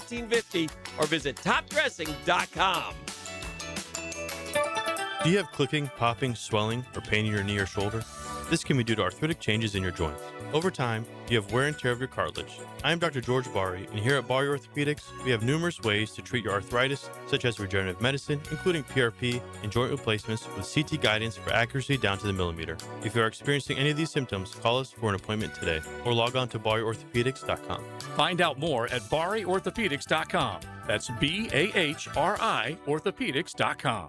1850 or visit topdressing.com. Do you have clicking, popping, swelling, or pain in your knee or shoulder? This can be due to arthritic changes in your joints. Over time, you have wear and tear of your cartilage. I am Dr. George Bari, and here at Bari Orthopedics, we have numerous ways to treat your arthritis, such as regenerative medicine, including PRP and joint replacements with CT guidance for accuracy down to the millimeter. If you are experiencing any of these symptoms, call us for an appointment today, or log on to BariOrthopedics.com. Find out more at BariOrthopedics.com. That's BAHRI Orthopedics.com.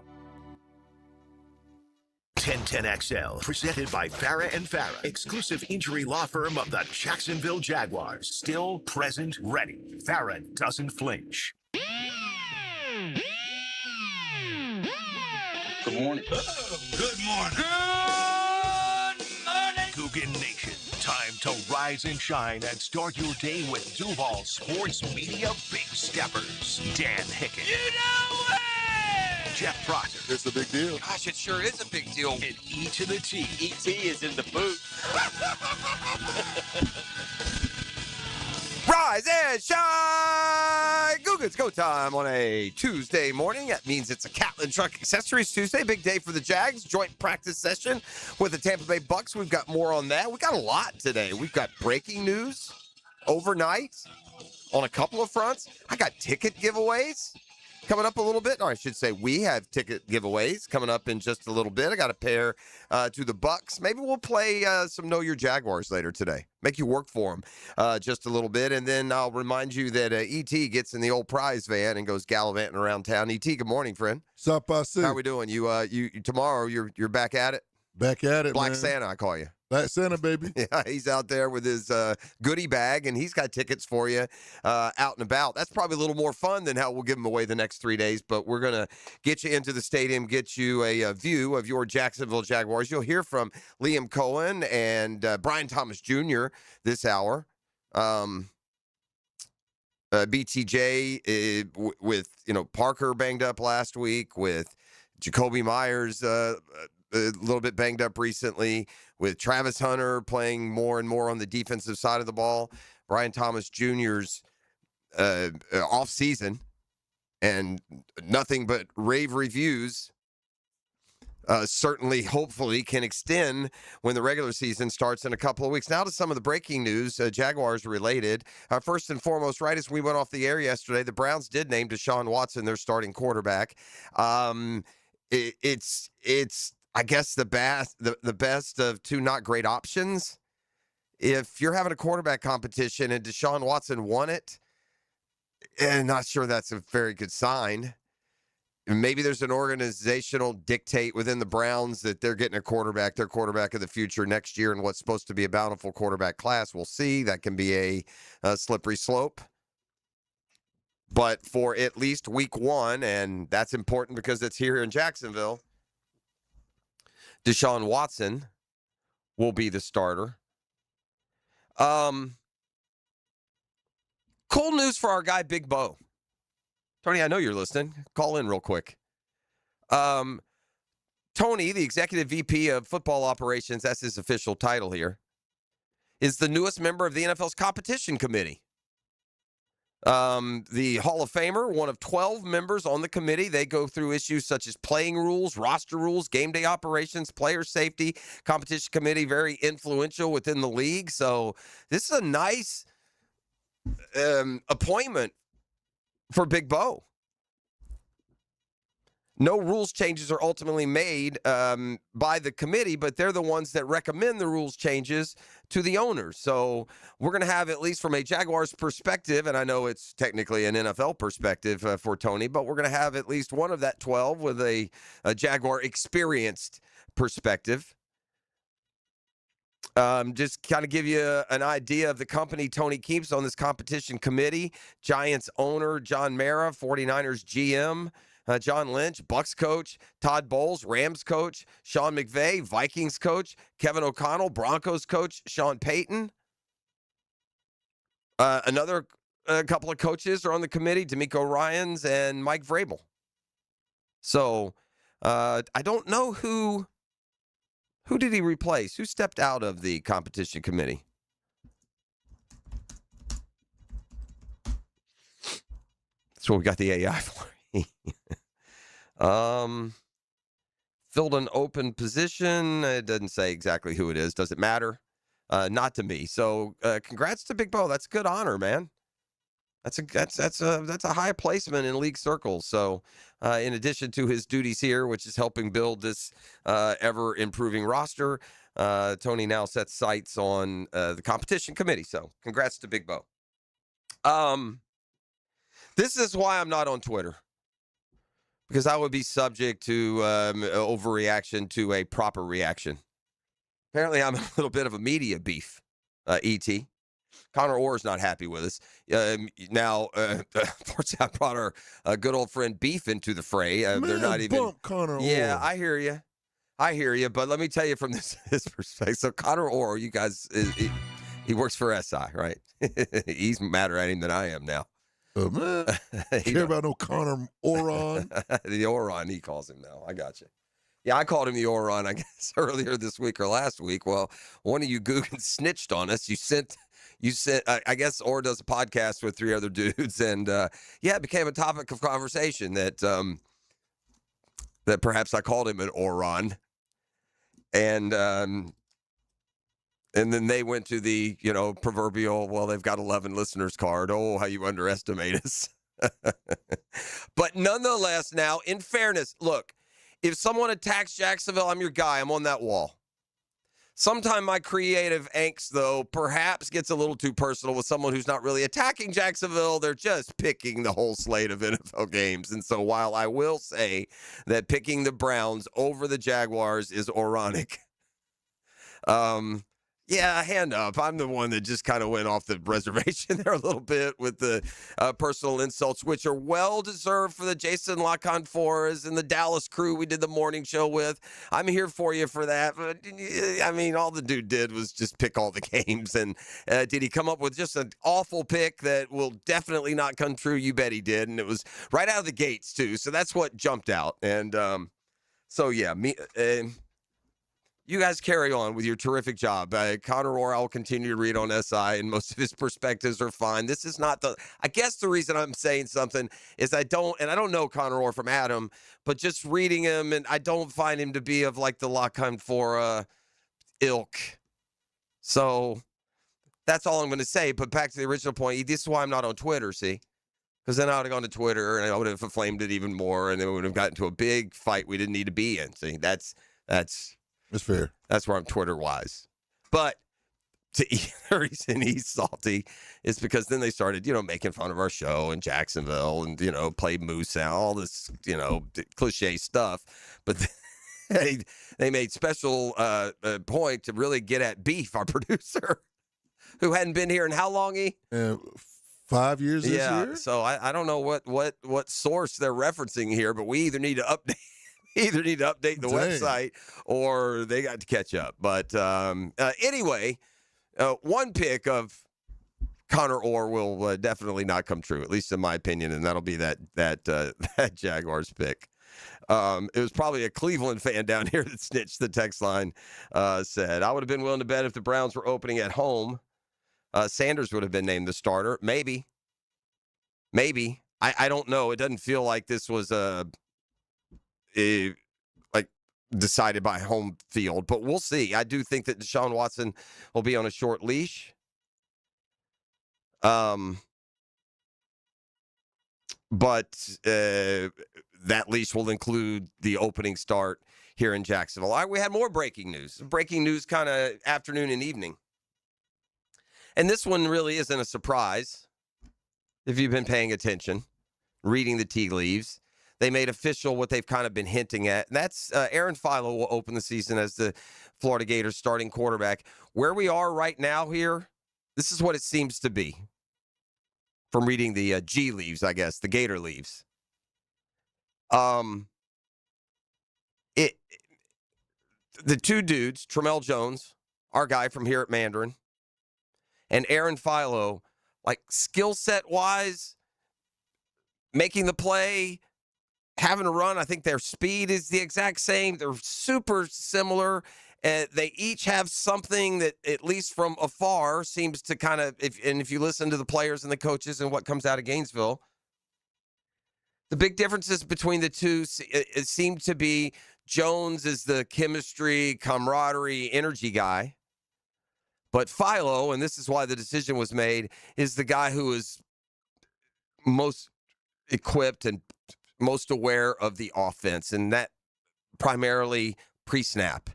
1010XL, presented by Farah & Farah, exclusive injury law firm of the Jacksonville Jaguars. Still, present, ready. Farah doesn't flinch. Good morning. Good morning. Good morning. Coogan Nation, time to rise and shine and start your day with Duval Sports Media Big Steppers. Dan Hicken. You know it! Jeff Proctor. It's a big deal. Gosh, it sure is a big deal. And E to the T. E.T. is in the booth. Rise and shine! It's go time on a Tuesday morning. That means it's a Catlin Truck Accessories Tuesday. Big day for the Jags. Joint practice session with the Tampa Bay Bucs. We've got more on that. We got a lot today. We've got breaking news overnight on a couple of fronts. I got ticket giveaways coming up a little bit. Or I should say we have ticket giveaways coming up in just a little bit. I got a pair to the Bucs. Maybe we'll play some Know Your Jaguars later today. Make you work for them just a little bit. And then I'll remind you that E.T. gets in the old prize van and goes gallivanting around town. E.T., good morning, friend. Sup, I see. How are we doing? You tomorrow, you're back at it? Back at it, Black man. Santa, I call you. Black Santa, baby. Yeah, he's out there with his goodie bag, and he's got tickets for you out and about. That's probably a little more fun than how we'll give them away the next 3 days, but we're going to get you into the stadium, get you a view of your Jacksonville Jaguars. You'll hear from Liam Cohen and Brian Thomas Jr. this hour. BTJ with, Parker banged up last week, with Jacoby Myers a little bit banged up recently, with Travis Hunter playing more and more on the defensive side of the ball. Brian Thomas Jr.'s off season and nothing but rave reviews. Certainly, hopefully, can extend when the regular season starts in a couple of weeks. Now to some of the breaking news, Jaguars related. First and foremost, right as we went off the air yesterday, the Browns did name Deshaun Watson their starting quarterback. It's I guess the best of two not great options. If you're having a quarterback competition and Deshaun Watson won it, and not sure that's a very good sign. Maybe there's an organizational dictate within the Browns that they're getting their quarterback of the future next year in what's supposed to be a bountiful quarterback class. We'll see. That can be a slippery slope. But for at least week one, and that's important because it's here in Jacksonville, Deshaun Watson will be the starter. Cool news for our guy, Big Bo. Tony, I know you're listening. Call in real quick. Tony, the Executive VP of Football Operations, that's his official title here, is the newest member of the NFL's competition committee. The Hall of Famer, one of 12 members on the committee. They go through issues such as playing rules, roster rules, game day operations, player safety. Competition committee, very influential within the league. So this is a nice appointment for Big Bo. No rules changes are ultimately made by the committee, but they're the ones that recommend the rules changes to the owners. So we're going to have, at least from a Jaguars perspective, and I know it's technically an NFL perspective for Tony, but we're going to have at least one of that 12 with a Jaguar experienced perspective. Just kind of give you an idea of the company Tony keeps on this competition committee. Giants owner John Mara, 49ers GM John Lynch, Bucs coach Todd Bowles, Rams coach Sean McVay, Vikings coach Kevin O'Connell, Broncos coach Sean Payton. Another couple of coaches are on the committee, D'Amico Ryans and Mike Vrabel. So I don't know who did he replace? Who stepped out of the competition committee? That's what we got the AI for. Filled an open position. It doesn't say exactly who it is. Does it matter? Not to me. So congrats to Big Bo. That's a good honor, man. That's a high placement in league circles. So in addition to his duties here, which is helping build this ever improving roster, Tony now sets sights on the competition committee. So congrats to Big Bo. This is why I'm not on Twitter, because I would be subject to overreaction to a proper reaction. Apparently, I'm a little bit of a media beef, E.T. Connor Orr's not happy with us. Now, unfortunately, I brought our good old friend Beef into the fray. Man, They're not even. bump Connor Yeah, Orr. I hear you. But let me tell you from his perspective. So Connor Orr, you guys, he works for SI, right? He's madder at him than I am now. Man, care about no Connor Oron. The Oron, he calls him now. I got you. Yeah, I called him the Oron, I guess, earlier this week or last week. Well, one of you Googans snitched on us. You sent. I guess Orr does a podcast with 3 other dudes, and it became a topic of conversation that perhaps I called him an Oron, and then they went to the, proverbial, well, they've got 11 listeners card. Oh, how you underestimate us. But nonetheless, now, in fairness, look, if someone attacks Jacksonville, I'm your guy. I'm on that wall. Sometime my creative angst, though, perhaps gets a little too personal with someone who's not really attacking Jacksonville. They're just picking the whole slate of NFL games. And so while I will say that picking the Browns over the Jaguars is oronic, hand up. I'm the one that just kind of went off the reservation there a little bit with the personal insults, which are well-deserved for the Jason LaConforas and the Dallas crew we did the morning show with. I'm here for you for that. But, I mean, all the dude did was just pick all the games. And did he come up with just an awful pick that will definitely not come true? You bet he did. And it was right out of the gates, too. So that's what jumped out. And you guys carry on with your terrific job. Connor Orr, I'll continue to read on SI, and most of his perspectives are fine. This is not I guess the reason I'm saying something is I don't know Connor Orr from Adam, but just reading him, and I don't find him to be of like the LaConfora ilk. So that's all I'm going to say. But back to the original point, this is why I'm not on Twitter, see? Because then I would have gone to Twitter, and I would have flamed it even more, and then we would have gotten to a big fight we didn't need to be in. See, that's fair. That's where I'm Twitter-wise. But the reason he's salty is because then they started, making fun of our show in Jacksonville and, played Moose out, all this, cliche stuff. But they made special point to really get at Beef, our producer, who hadn't been here in how long, 5 years this year? So I don't know what source they're referencing here, but we either need to update the website or they got to catch up. But anyway, one pick of Connor Orr will definitely not come true, at least in my opinion, and that'll be that Jaguars pick. It was probably a Cleveland fan down here that snitched, the text line said. I would have been willing to bet if the Browns were opening at home, Sanders would have been named the starter. Maybe. I don't know. It doesn't feel like this was decided by home field, but we'll see. I do think that Deshaun Watson will be on a short leash. But that leash will include the opening start here in Jacksonville. All right, we had more breaking news. Breaking news kind of afternoon and evening. And this one really isn't a surprise if you've been paying attention, reading the tea leaves. They made official what they've kind of been hinting at. And that's Aaron Philo will open the season as the Florida Gators starting quarterback. Where we are right now here, this is what it seems to be. From reading the G leaves, I guess, the Gator leaves. The two dudes, Tramel Jones, our guy from here at Mandarin, and Aaron Philo, like skill set wise, making the play, having a run, I think their speed is the exact same. They're super similar. They each have something that, at least from afar, seems to kind of, if you listen to the players and the coaches and what comes out of Gainesville, The big differences between the two it seemed to be Jones is the chemistry, camaraderie, energy guy. But Philo, and this is why the decision was made, is the guy who is most equipped and most aware of the offense, and that primarily pre-snap.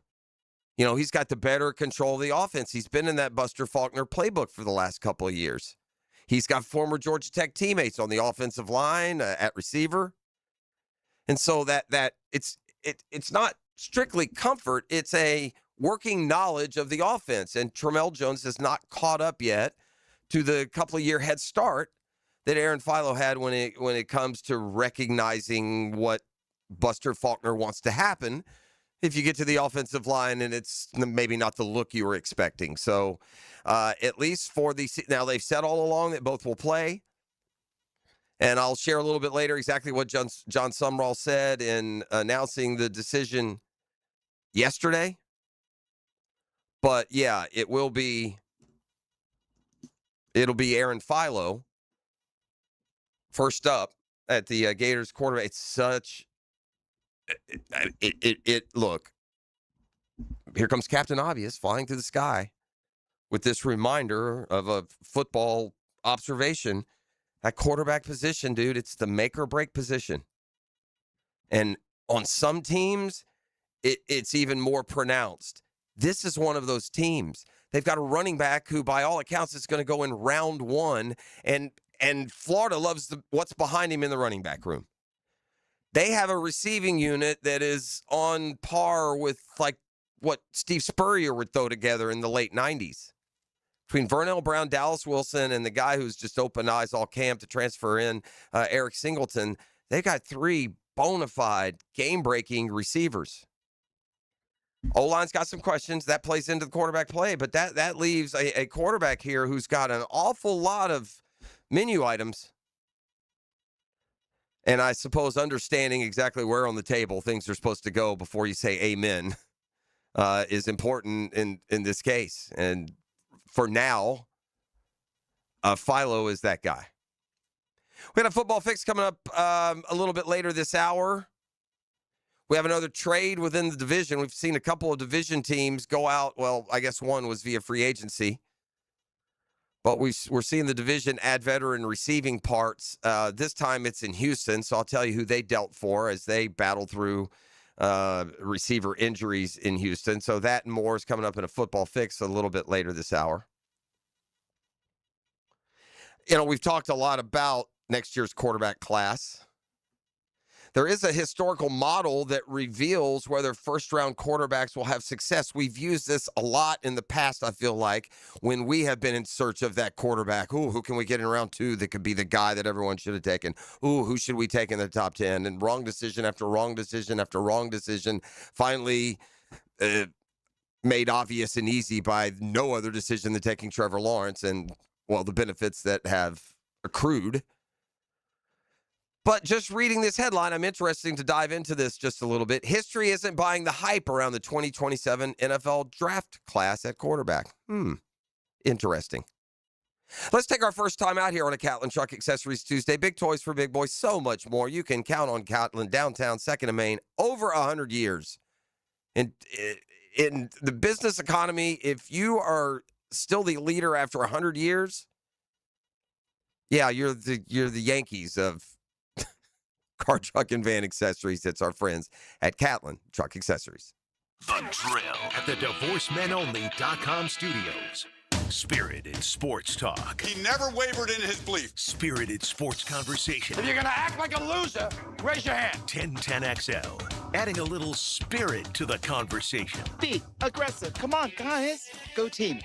He's got the better control of the offense. He's been in that Buster Faulkner playbook for the last couple of years. He's got former Georgia Tech teammates on the offensive line, at receiver. And so that it's not strictly comfort. It's a working knowledge of the offense. And Tramel Jones has not caught up yet to the couple of year head start that Aaron Philo had when it comes to recognizing what Buster Faulkner wants to happen if you get to the offensive line and it's maybe not the look you were expecting. So at least now they've said all along that both will play. And I'll share a little bit later exactly what John Sumrall said in announcing the decision yesterday. But yeah, it'll be Aaron Philo first up at the Gators quarterback. It's such look, here comes Captain Obvious flying through the sky with this reminder of a football observation. That quarterback position, dude, it's the make or break position. And on some teams, it's even more pronounced. This is one of those teams. They've got a running back who, by all accounts, is going to go in round one, and Florida loves what's behind him in the running back room. They have a receiving unit that is on par with like what Steve Spurrier would throw together in the late 90s. Between Vernell Brown, Dallas Wilson, and the guy who's just opened eyes all camp to transfer in, Eric Singleton, they got three bona fide game-breaking receivers. O-line's got some questions. That plays into the quarterback play, but that leaves a quarterback here who's got an awful lot of menu items. And I suppose understanding exactly where on the table things are supposed to go before you say amen is important in this case. And for now, Philo is that guy. We got a football fix coming up a little bit later this hour. We have another trade within the division. We've seen a couple of division teams go out. Well, I guess one was via free agency. But we're seeing the division add veteran receiving parts. This time it's in Houston, so I'll tell you who they dealt for as they battle through receiver injuries in Houston. So that and more is coming up in a football fix a little bit later this hour. We've talked a lot about next year's quarterback class. There is a historical model that reveals whether first-round quarterbacks will have success. We've used this a lot in the past, I feel like, when we have been in search of that quarterback. Ooh, who can we get in round 2 that could be the guy that everyone should have taken? Ooh, who should we take in the top 10? And wrong decision after wrong decision after wrong decision. Finally, made obvious and easy by no other decision than taking Trevor Lawrence and, well, the benefits that have accrued. But just reading this headline, I'm interested to dive into this just a little bit. History isn't buying the hype around the 2027 NFL draft class at quarterback. Interesting. Let's take our first time out here on a Catlin Truck Accessories Tuesday. Big toys for big boys, so much more. You can count on Catlin, downtown, 2nd and Main, over 100 years. In the business economy, if you are still the leader after 100 years, yeah, you're the Yankees of car, truck, and van accessories. It's our friends at Catlin Truck Accessories. The Drill at the DivorceMenOnly.com studios. Spirited sports talk. He never wavered in his belief. Spirited sports conversation. If you're gonna act like a loser, raise your hand. 1010XL. Adding a little spirit to the conversation. Be aggressive. Come on, guys. Go team.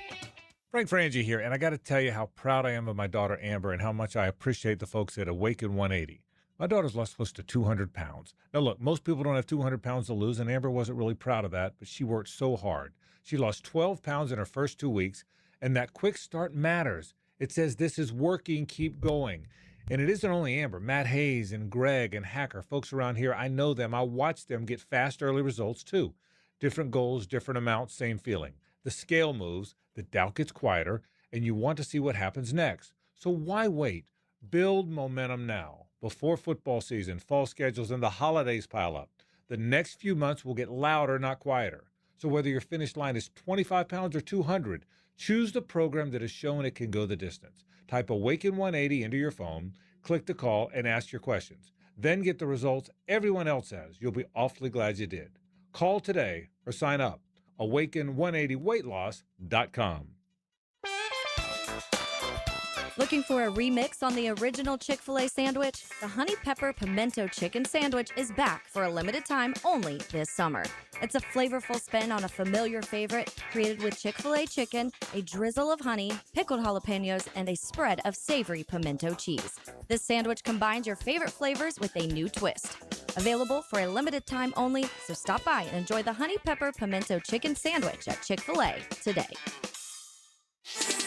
Frank Frangie here, and I got to tell you how proud I am of my daughter Amber and how much I appreciate the folks at Awaken 180. My daughter's lost close to 200 pounds. Now, look, most people don't have 200 pounds to lose, and Amber wasn't really proud of that, but she worked so hard. She lost 12 pounds in her first 2 weeks, and that quick start matters. It says this is working, keep going. And it isn't only Amber. Matt Hayes and Greg and Hacker, folks around here, I know them. I watch them get fast early results, too. Different goals, different amounts, same feeling. The scale moves, the doubt gets quieter, and you want to see what happens next. So why wait? Build momentum now. Before football season, fall schedules, and the holidays pile up. The next few months will get louder, not quieter. So whether your finish line is 25 pounds or 200, choose the program that has shown it can go the distance. Type Awaken 180 into your phone, click the call, and ask your questions. Then get the results everyone else has. You'll be awfully glad you did. Call today or sign up. Awaken180weightloss.com. Looking for a remix on the original Chick-fil-A sandwich? The Honey Pepper Pimento Chicken Sandwich is back for a limited time only this summer. It's a flavorful spin on a familiar favorite, created with Chick-fil-A chicken, a drizzle of honey, pickled jalapenos, and a spread of savory pimento cheese. This sandwich combines your favorite flavors with a new twist. Available for a limited time only, so stop by and enjoy the Honey Pepper Pimento Chicken Sandwich at Chick-fil-A today.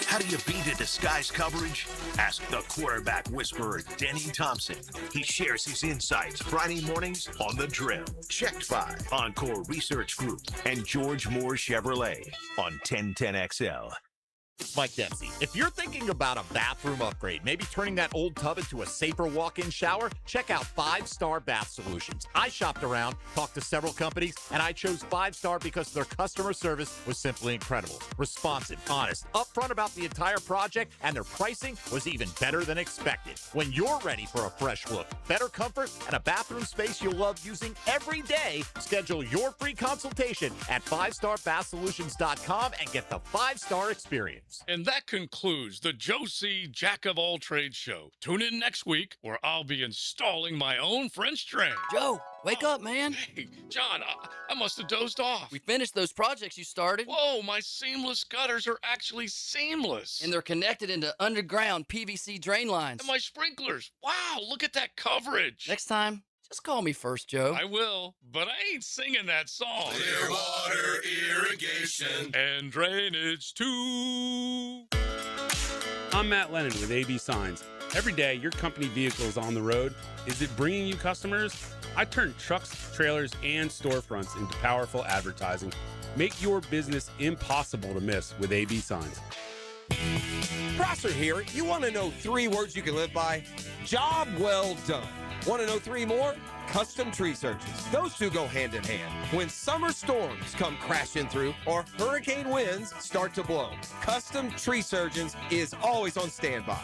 How do you beat a disguise coverage? Ask the quarterback whisperer, Denny Thompson. He shares his insights Friday mornings on The Drill. Checked by Encore Research Group and George Moore Chevrolet on 1010XL. Mike Dempsey, if you're thinking about a bathroom upgrade, maybe turning that old tub into a safer walk-in shower, check out 5 Star Bath Solutions. I shopped around, talked to several companies, and I chose 5 Star because their customer service was simply incredible. Responsive, honest, upfront about the entire project, and their pricing was even better than expected. When you're ready for a fresh look, better comfort, and a bathroom space you'll love using every day, schedule your free consultation at 5starbathsolutions.com and get the 5-star experience. And that concludes the Joe C. Jack of all trades show. Tune in next week where I'll be installing my own French drain. Joe, wake up, man. Hey, John, I must have dozed off. We finished those projects you started. Whoa, my seamless gutters are actually seamless. And they're connected into underground PVC drain lines. And my sprinklers. Wow, look at that coverage. Next time, just call me first, Joe. I will, but I ain't singing that song. Clear water irrigation and drainage too. I'm Matt Lennon with AB Signs. Every day, your company vehicle is on the road. Is it bringing you customers? I turn trucks, trailers, and storefronts into powerful advertising. Make your business impossible to miss with AB Signs. Prosser here. You want to know 3 words you can live by? Job well done. Want to know 3 more? Custom tree surgeons. Those 2 go hand in hand. When summer storms come crashing through or hurricane winds start to blow, Custom Tree Surgeons is always on standby,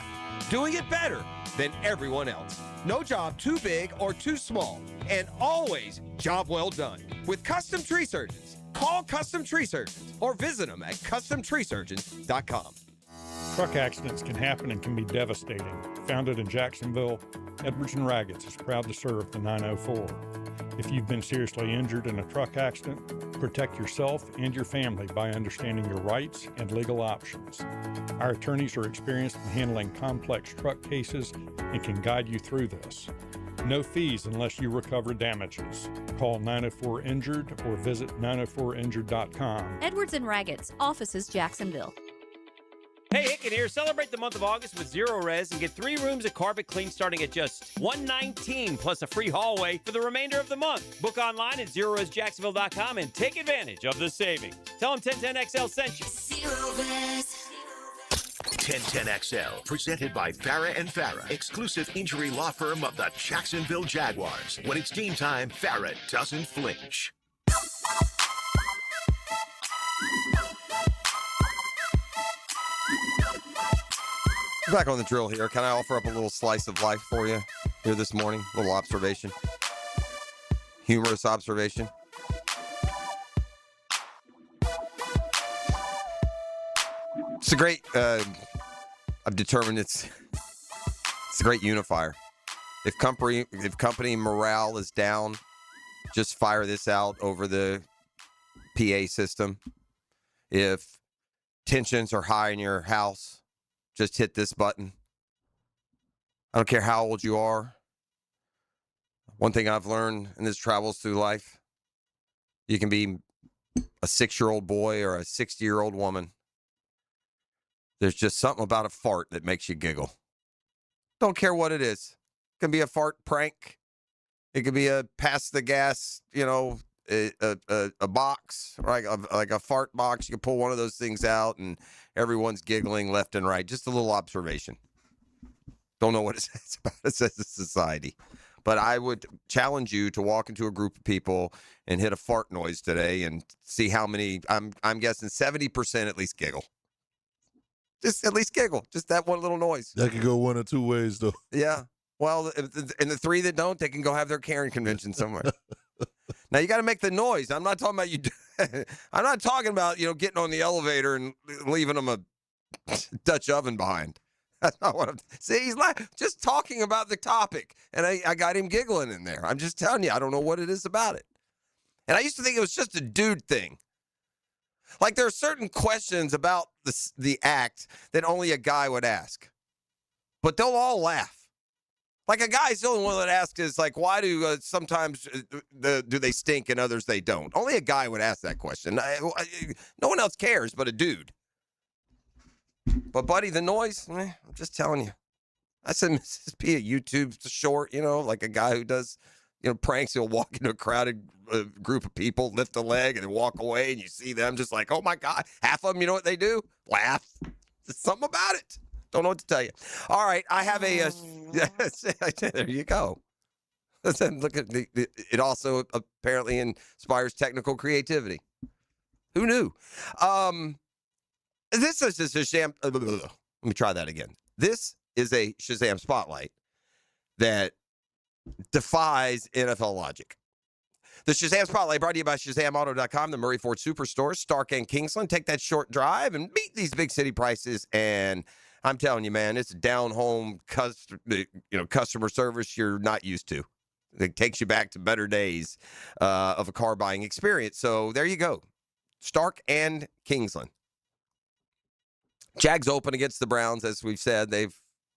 doing it better than everyone else. No job too big or too small, and always job well done. With Custom Tree Surgeons, call Custom Tree Surgeons or visit them at customtreesurgeons.com. Truck accidents can happen and can be devastating. Founded in Jacksonville, Edwards & Raggets is proud to serve the 904. If you've been seriously injured in a truck accident, protect yourself and your family by understanding your rights and legal options. Our attorneys are experienced in handling complex truck cases and can guide you through this. No fees unless you recover damages. Call 904-INJURED or visit 904injured.com. Edwards & Raggets, offices Jacksonville. Hey, Hicken here. Celebrate the month of August with Zero Res and get 3 rooms of carpet clean starting at just $119 plus a free hallway for the remainder of the month. Book online at ZeroResJacksonville.com and take advantage of the savings. Tell them 1010XL sent you. Zero Res. 1010XL, presented by Farah and Farah, exclusive injury law firm of the Jacksonville Jaguars. When it's game time, Farah doesn't flinch. Back on the drill here. Can I offer up a little slice of life for you here this morning? A little observation. Humorous observation. It's a great, I've determined it's a great unifier. If company morale is down, just fire this out over the PA system. If tensions are high in your house, just hit this button. I don't care how old you are. One thing I've learned in this travels through life, you can be a 6-year-old boy or a 60-year-old woman. There's just something about a fart that makes you giggle. Don't care what it is. It can be a fart prank. It could be a pass the gas, a box, right? Like a fart box. You can pull one of those things out and everyone's giggling left and right. Just a little observation. Don't know what it says about us as a society. But I would challenge you to walk into a group of people and hit a fart noise today and see how many, I'm guessing 70% at least giggle. Just at least giggle. Just that one little noise. That could go one or two ways, though. Yeah. Well, and the three that don't, they can go have their Karen convention somewhere. Now, you got to make the noise. I'm not talking about you. I'm not talking about, getting on the elevator and leaving them a Dutch oven behind. That's not what I'm. See, he's just talking about the topic, and I got him giggling in there. I'm just telling you, I don't know what it is about it. And I used to think it was just a dude thing. Like there are certain questions about the act that only a guy would ask, but they'll all laugh. Like a guy's the only one that asks is like, why do sometimes do they stink and others they don't? Only a guy would ask that question. No one else cares but a dude. But, buddy, the noise, I'm just telling you. I said Mrs. P, a YouTube short, like a guy who does, pranks. He'll walk into a crowded group of people, lift a leg, and then walk away, and you see them just like, oh, my God. Half of them, you know what they do? Laugh. There's something about it. Don't know what to tell you. All right, I have a there you go. Look at it also apparently inspires technical creativity. Who knew? This is a Shazam. Let me try that again. This is a Shazam spotlight that defies NFL logic. The Shazam Spotlight brought to you by ShazamAuto.com, the Murray Ford Superstore, Stark and Kingsland. Take that short drive and beat these big city prices. And I'm telling you, man, it's down-home customer service you're not used to. It takes you back to better days of a car buying experience. So there you go. Stark and Kingsland. Jags open against the Browns, as we've said. They're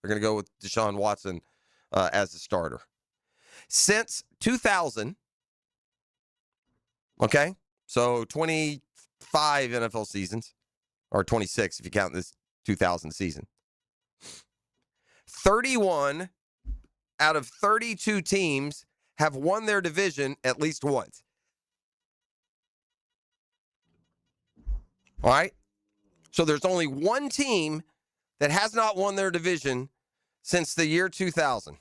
going to go with Deshaun Watson as the starter. Since 2000, okay, so 25 NFL seasons, or 26 if you count this 2000 season. 31 out of 32 teams have won their division at least once. All right? So there's only one team that has not won their division since the year 2000.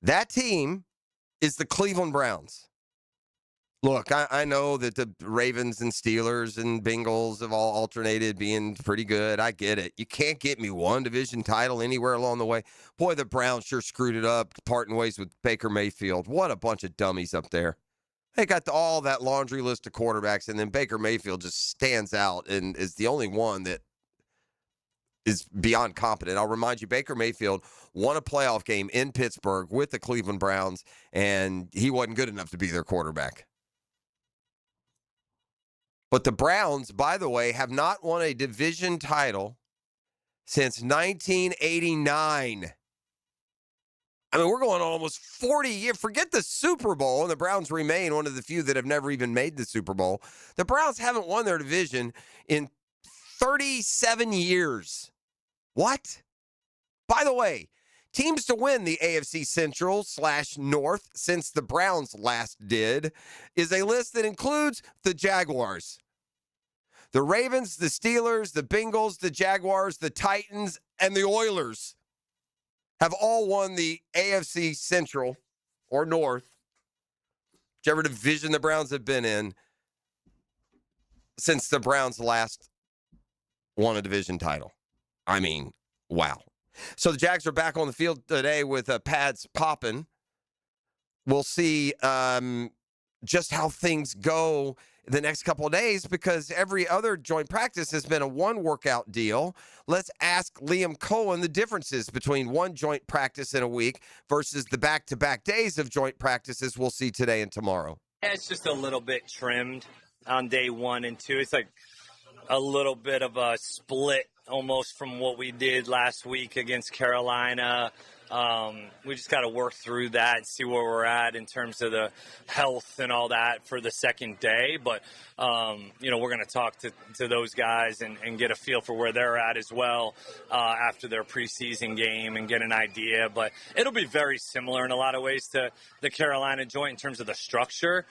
That team is the Cleveland Browns. Look, I know that the Ravens and Steelers and Bengals have all alternated being pretty good. I get it. You can't get me one division title anywhere along the way. Boy, the Browns sure screwed it up, parting ways with Baker Mayfield. What a bunch of dummies up there. They got all that laundry list of quarterbacks, and then Baker Mayfield just stands out and is the only one that is beyond competent. I'll remind you, Baker Mayfield won a playoff game in Pittsburgh with the Cleveland Browns, and he wasn't good enough to be their quarterback. But the Browns, by the way, have not won a division title since 1989. I mean, we're going on almost 40 years. Forget the Super Bowl, and the Browns remain one of the few that have never even made the Super Bowl. The Browns haven't won their division in 37 years. What? By the way, teams to win the AFC Central/North since the Browns last did is a list that includes the Jaguars, the Ravens, the Steelers, the Bengals, the Jaguars, the Titans, and the Oilers have all won the AFC Central or North, whichever division the Browns have been in, since the Browns last won a division title. I mean, wow. So the Jags are back on the field today with pads popping. We'll see just how things go the next couple of days, because every other joint practice has been a one workout deal. Let's ask Liam Cohen the differences between one joint practice in a week versus the back-to-back days of joint practices we'll see today and tomorrow. Yeah, it's just a little bit trimmed on day 1 and 2. It's like a little bit of a split almost from what we did last week against Carolina. We just got to work through that and see where we're at in terms of the health and all that for the second day. But, we're going to talk to those guys and get a feel for where they're at as well after their preseason game and get an idea. But it'll be very similar in a lot of ways to the Carolina joint in terms of the structure.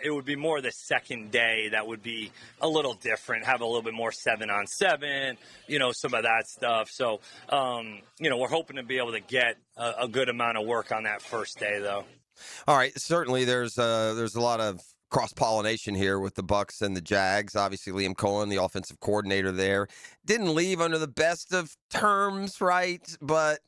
It would be more the second day that would be a little different, have a little bit more 7-on-7, some of that stuff. So, we're hoping to be able to get a good amount of work on that first day, though. All right. Certainly, there's a lot of cross-pollination here with the Bucs and the Jags. Obviously, Liam Cohen, the offensive coordinator there, didn't leave under the best of terms, right? But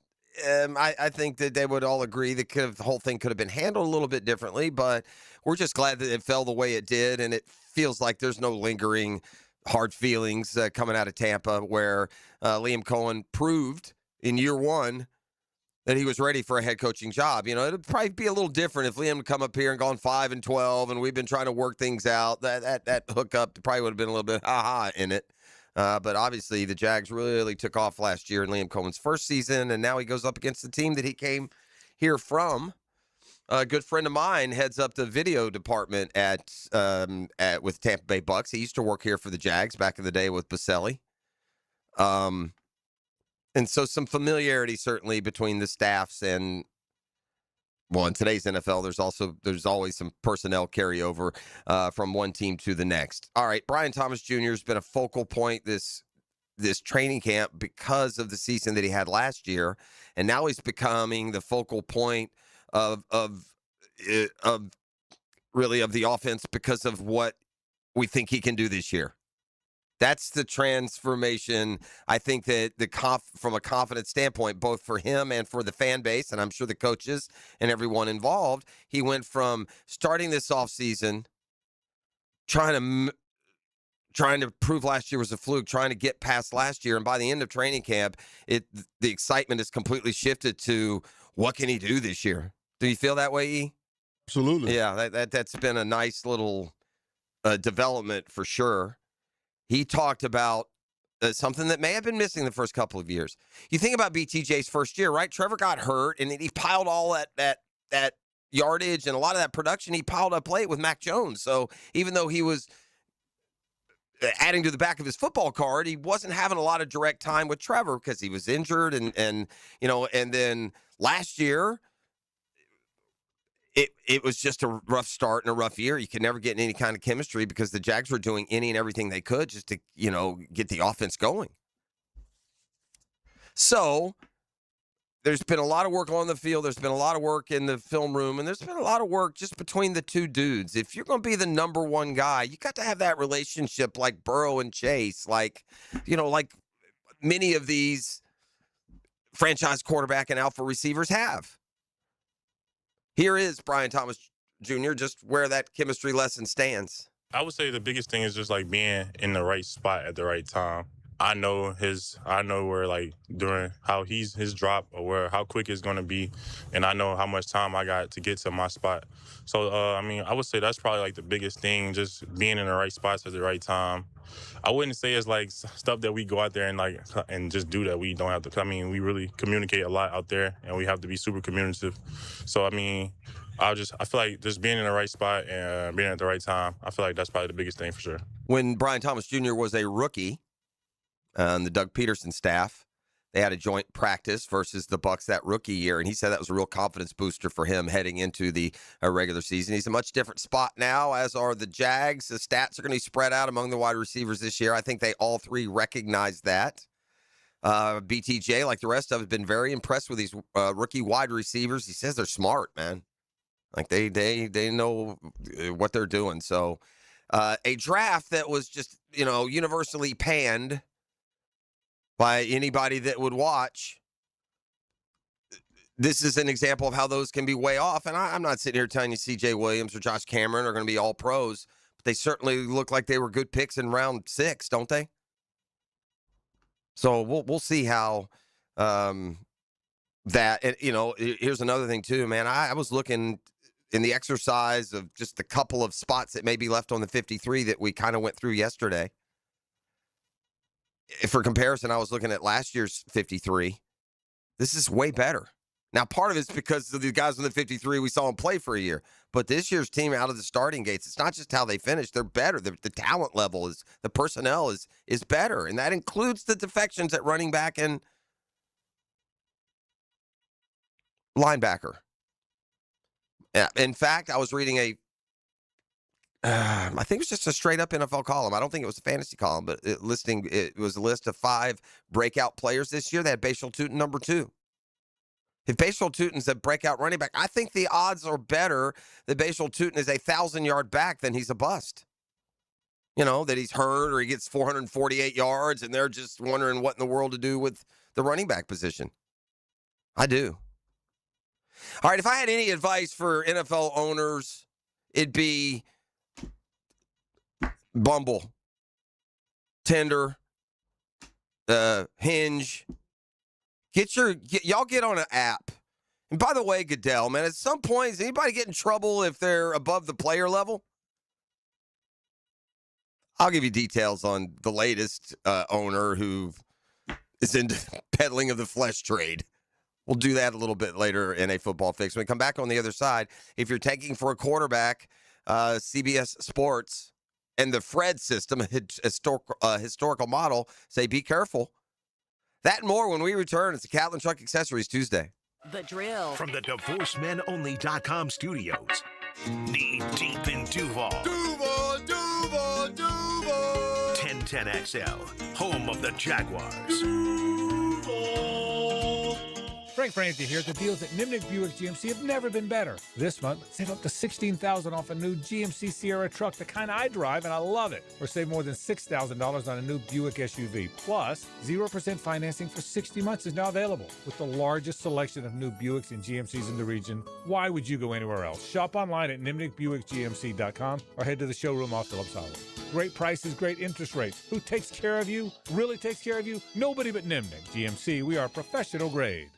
I think that they would all agree that the whole thing could have been handled a little bit differently. But we're just glad that it fell the way it did, and it feels like there's no lingering hard feelings coming out of Tampa, where Liam Cohen proved in year one that he was ready for a head coaching job. It'd probably be a little different if Liam had come up here and gone 5-12, and we've been trying to work things out. That hookup probably would have been a little bit ha-ha in it. But obviously the Jags really took off last year in Liam Cohen's first season, and now he goes up against the team that he came here from. A good friend of mine heads up the video department with Tampa Bay Bucs. He used to work here for the Jags back in the day with Baselli. And so some familiarity certainly between the staffs and, well, in today's NFL, there's always some personnel carryover from one team to the next. All right, Brian Thomas Jr. has been a focal point this training camp because of the season that he had last year, and now he's becoming the focal point of the offense because of what we think he can do this year. That's the transformation, I think, that from a confidence standpoint, both for him and for the fan base, and I'm sure the coaches and everyone involved, he went from starting this offseason, trying to prove last year was a fluke, trying to get past last year, and by the end of training camp, the excitement has completely shifted to what can he do this year? Do you feel that way, E? Absolutely. Yeah, that's been a nice little development for sure. He talked about something that may have been missing the first couple of years. You think about BTJ's first year, right? Trevor got hurt, and he piled all that yardage and a lot of that production. He piled up late with Mac Jones. So even though he was adding to the back of his football card, he wasn't having a lot of direct time with Trevor because he was injured, and then last year, It was just a rough start and a rough year. You could never get in any kind of chemistry because the Jags were doing any and everything they could just to, get the offense going. So there's been a lot of work on the field. There's been a lot of work in the film room, and there's been a lot of work just between the two dudes. If you're going to be the number one guy, you got to have that relationship like Burrow and Chase, like many of these franchise quarterback and alpha receivers have. Here is Brian Thomas Jr., just where that chemistry lesson stands. I would say the biggest thing is just being in the right spot at the right time. I know where during how his drop or how quick it's going to be, and I know how much time I got to get to my spot. So, I would say that's probably the biggest thing, just being in the right spots at the right time. I wouldn't say it's stuff that we go out there and just do that we don't have to. We really communicate a lot out there, and we have to be super communicative. So, I feel like just being in the right spot and being at the right time, I feel like that's probably the biggest thing for sure. When Brian Thomas Jr. was a rookie on the Doug Peterson staff, they had a joint practice versus the Bucs that rookie year, and he said that was a real confidence booster for him heading into the regular season. He's a much different spot now, as are the Jags. The stats are going to be spread out among the wide receivers this year. I think they all three recognize that. BTJ, like the rest of us, has been very impressed with these rookie wide receivers. He says they're smart, man. They know what they're doing. So a draft that was just, universally panned by anybody that would watch. This is an example of how those can be way off. And I'm not sitting here telling you C.J. Williams or Josh Cameron are going to be all pros, but they certainly look like they were good picks in round 6, don't they? So we'll see how that. And, here's another thing too, man. I was looking in the exercise of just a couple of spots that may be left on the 53 that we kind of went through yesterday. For comparison, I was looking at last year's 53. This is way better. Now, part of it's because of the guys on the 53 we saw them play for a year. But this year's team out of the starting gates, it's not just how they finish. They're better. The talent level is, the personnel is better. And that includes the defections at running back and linebacker. Yeah, in fact, I was reading I think it was just a straight up NFL column. I don't think it was a fantasy column, but it was a list of 5 breakout players this year. They had Bashal Tutin number 2. If Bashal Tutin's a breakout running back, I think the odds are better that Bashal Tutin is a 1,000-yard back than he's a bust. You know, that he's hurt or he gets 448 yards and they're just wondering what in the world to do with the running back position. I do. All right, if I had any advice for NFL owners, it'd be Bumble, Tinder, Hinge. Y'all get on an app. And by the way, Goodell, man, at some point, does anybody get in trouble if they're above the player level? I'll give you details on the latest owner who is into peddling of the flesh trade. We'll do that a little bit later in a football fix. When we come back on the other side, if you're taking for a quarterback, CBS Sports and the Fred system, a historical model, say be careful. That and more when we return. It's a Catlin Truck Accessories Tuesday. The Drill. From the DivorceMenOnly.com studios. Knee deep in Duval. Duval, Duval, Duval. 1010XL, home of the Jaguars. Frank Francie here. The deals at Nimnik Buick GMC have never been better. This month, save up to $16,000 off a new GMC Sierra truck, the kind I drive, and I love it. Or save more than $6,000 on a new Buick SUV. Plus, 0% financing for 60 months is now available. With the largest selection of new Buicks and GMCs in the region, why would you go anywhere else? Shop online at NimnikBuickGMC.com or head to the showroom off Phillips Highway. Great prices, great interest rates. Who takes care of you? Really takes care of you? Nobody but Nimnik. GMC, we are professional grade.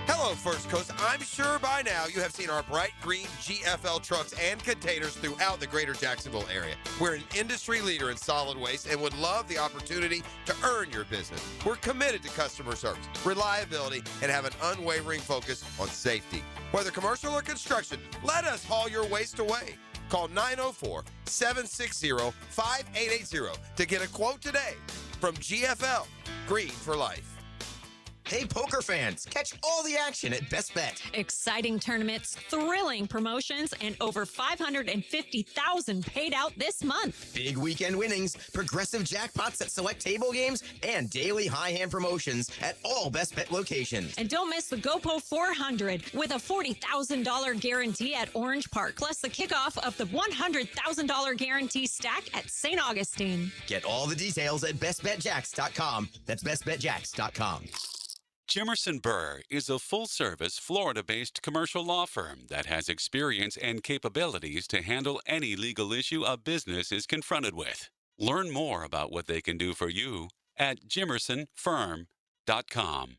Hello, First Coast. I'm sure by now you have seen our bright green GFL trucks and containers throughout the greater Jacksonville area. We're an industry leader in solid waste and would love the opportunity to earn your business. We're committed to customer service, reliability, and have an unwavering focus on safety. Whether commercial or construction, let us haul your waste away. Call 904-760-5880 to get a quote today from GFL, Green for Life. Hey, poker fans, catch all the action at Best Bet. Exciting tournaments, thrilling promotions, and over $550,000 paid out this month. Big weekend winnings, progressive jackpots at select table games, and daily high hand promotions at all Best Bet locations. And don't miss the GoPo 400 with a $40,000 guarantee at Orange Park, plus the kickoff of the $100,000 guarantee stack at St. Augustine. Get all the details at bestbetjacks.com. That's bestbetjacks.com. Jimerson Burr is a full-service, Florida-based commercial law firm that has experience and capabilities to handle any legal issue a business is confronted with. Learn more about what they can do for you at jimersonfirm.com.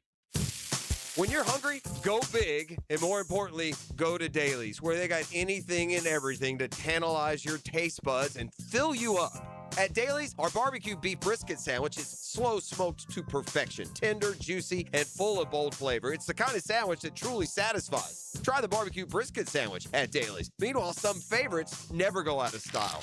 When you're hungry, go big, and more importantly, go to Dailies, where they got anything and everything to tantalize your taste buds and fill you up. At Dailies, our barbecue beef brisket sandwich is slow smoked to perfection, tender, juicy, and full of bold flavor. It's the kind of sandwich that truly satisfies. Try the barbecue brisket sandwich at Dailies. Meanwhile, some favorites never go out of style.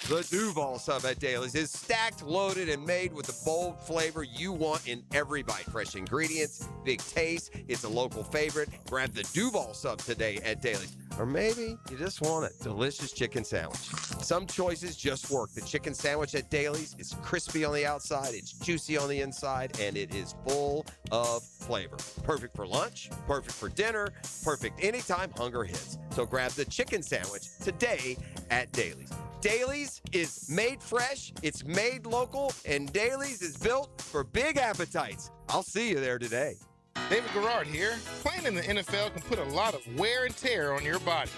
The Duval sub at Dailies is stacked, loaded, and made with the bold flavor you want in every bite. Fresh ingredients, big taste. It's a local favorite. Grab the Duval sub today at Dailies. Or maybe you just want a delicious chicken sandwich. Some choices just work. The chicken sandwich at Dailies is crispy on the outside, it's juicy on the inside, and it is full of flavor. Perfect for lunch, perfect for dinner, perfect anytime hunger hits. So grab the chicken sandwich today at Dailies. Dailies is made fresh, it's made local, and Dailies is built for big appetites. I'll see you there today. David Garrard here. Playing in the NFL can put a lot of wear and tear on your body,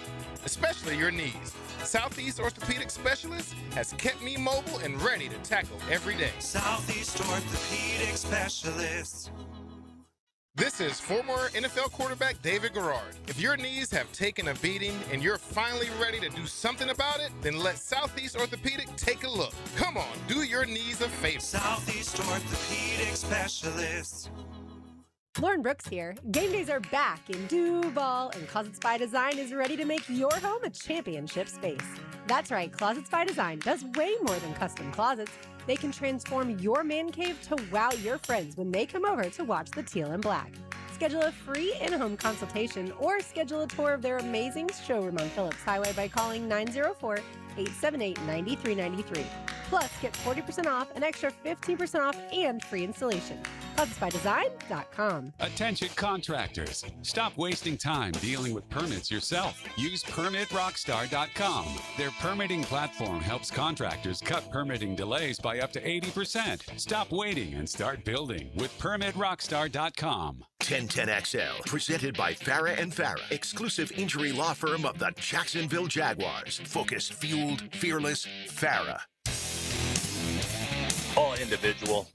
especially your knees. Southeast Orthopedic Specialist has kept me mobile and ready to tackle every day. Southeast Orthopedic Specialists. This is former NFL quarterback David Garrard. If your knees have taken a beating and you're finally ready to do something about it, then let Southeast Orthopedic take a look. Come on, do your knees a favor. Southeast Orthopedic Specialists. Lauren Brooks here. Game days are back in Duval, and Closets by Design is ready to make your home a championship space. That's right, Closets by Design does way more than custom closets. They can transform your man cave to wow your friends when they come over to watch the Teal and Black. Schedule a free in-home consultation or schedule a tour of their amazing showroom on Phillips Highway by calling 904-878-9393. Plus, get 40% off, an extra 15% off, and free installation. ClotsByDesign.com. Attention contractors. Stop wasting time dealing with permits yourself. Use PermitRockstar.com. Their permitting platform helps contractors cut permitting delays by up to 80%. Stop waiting and start building with PermitRockstar.com. 1010XL, presented by Farah and Farah, exclusive injury law firm of the Jacksonville Jaguars. Focused, fueled, fearless, Farah. All individual.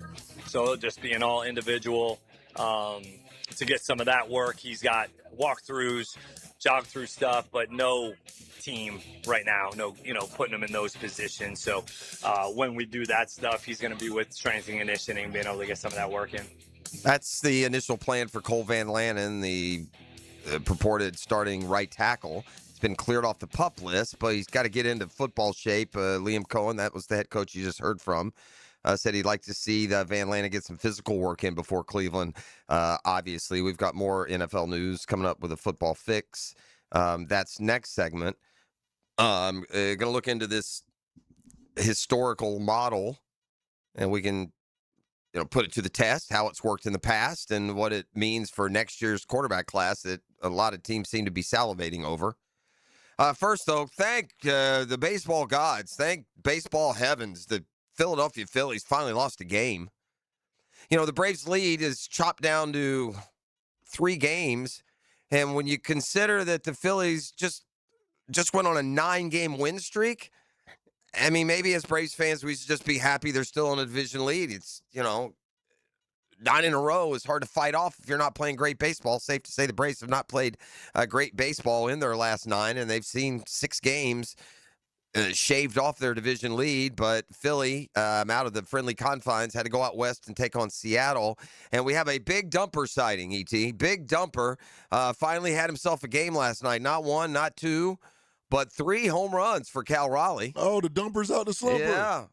So it'll just be an all individual to get some of that work. He's got walkthroughs, jog through stuff, but no team right now. No, putting him in those positions. So when we do that stuff, he's going to be with strength and conditioning, being able to get some of that work in. That's the initial plan for Cole Van Lanen, the purported starting right tackle. He's been cleared off the PUP list, but he's got to get into football shape. Liam Cohen, that was the head coach you just heard from, said he'd like to see the Van Lanen get some physical work in before Cleveland. Obviously, we've got more NFL news coming up with a football fix. That's next segment. Going to look into this historical model, and we can put it to the test, how it's worked in the past and what it means for next year's quarterback class that a lot of teams seem to be salivating over. First, though, thank the baseball gods. Thank baseball heavens. The Philadelphia Phillies finally lost a game. The Braves' lead is chopped down to 3 games. And when you consider that the Phillies just went on a 9-game win streak, I mean, maybe as Braves fans, we should just be happy they're still in a division lead. It's, 9 in a row is hard to fight off if you're not playing great baseball. Safe to say the Braves have not played great baseball in their last 9, and they've seen 6 games shaved off their division lead. But Philly, out of the friendly confines, had to go out west and take on Seattle. And we have a big dumper sighting, E.T. Big dumper finally had himself a game last night. Not 1, not 2. But 3 home runs for Cal Raleigh. Oh, the dumper's out the slumper. Yeah.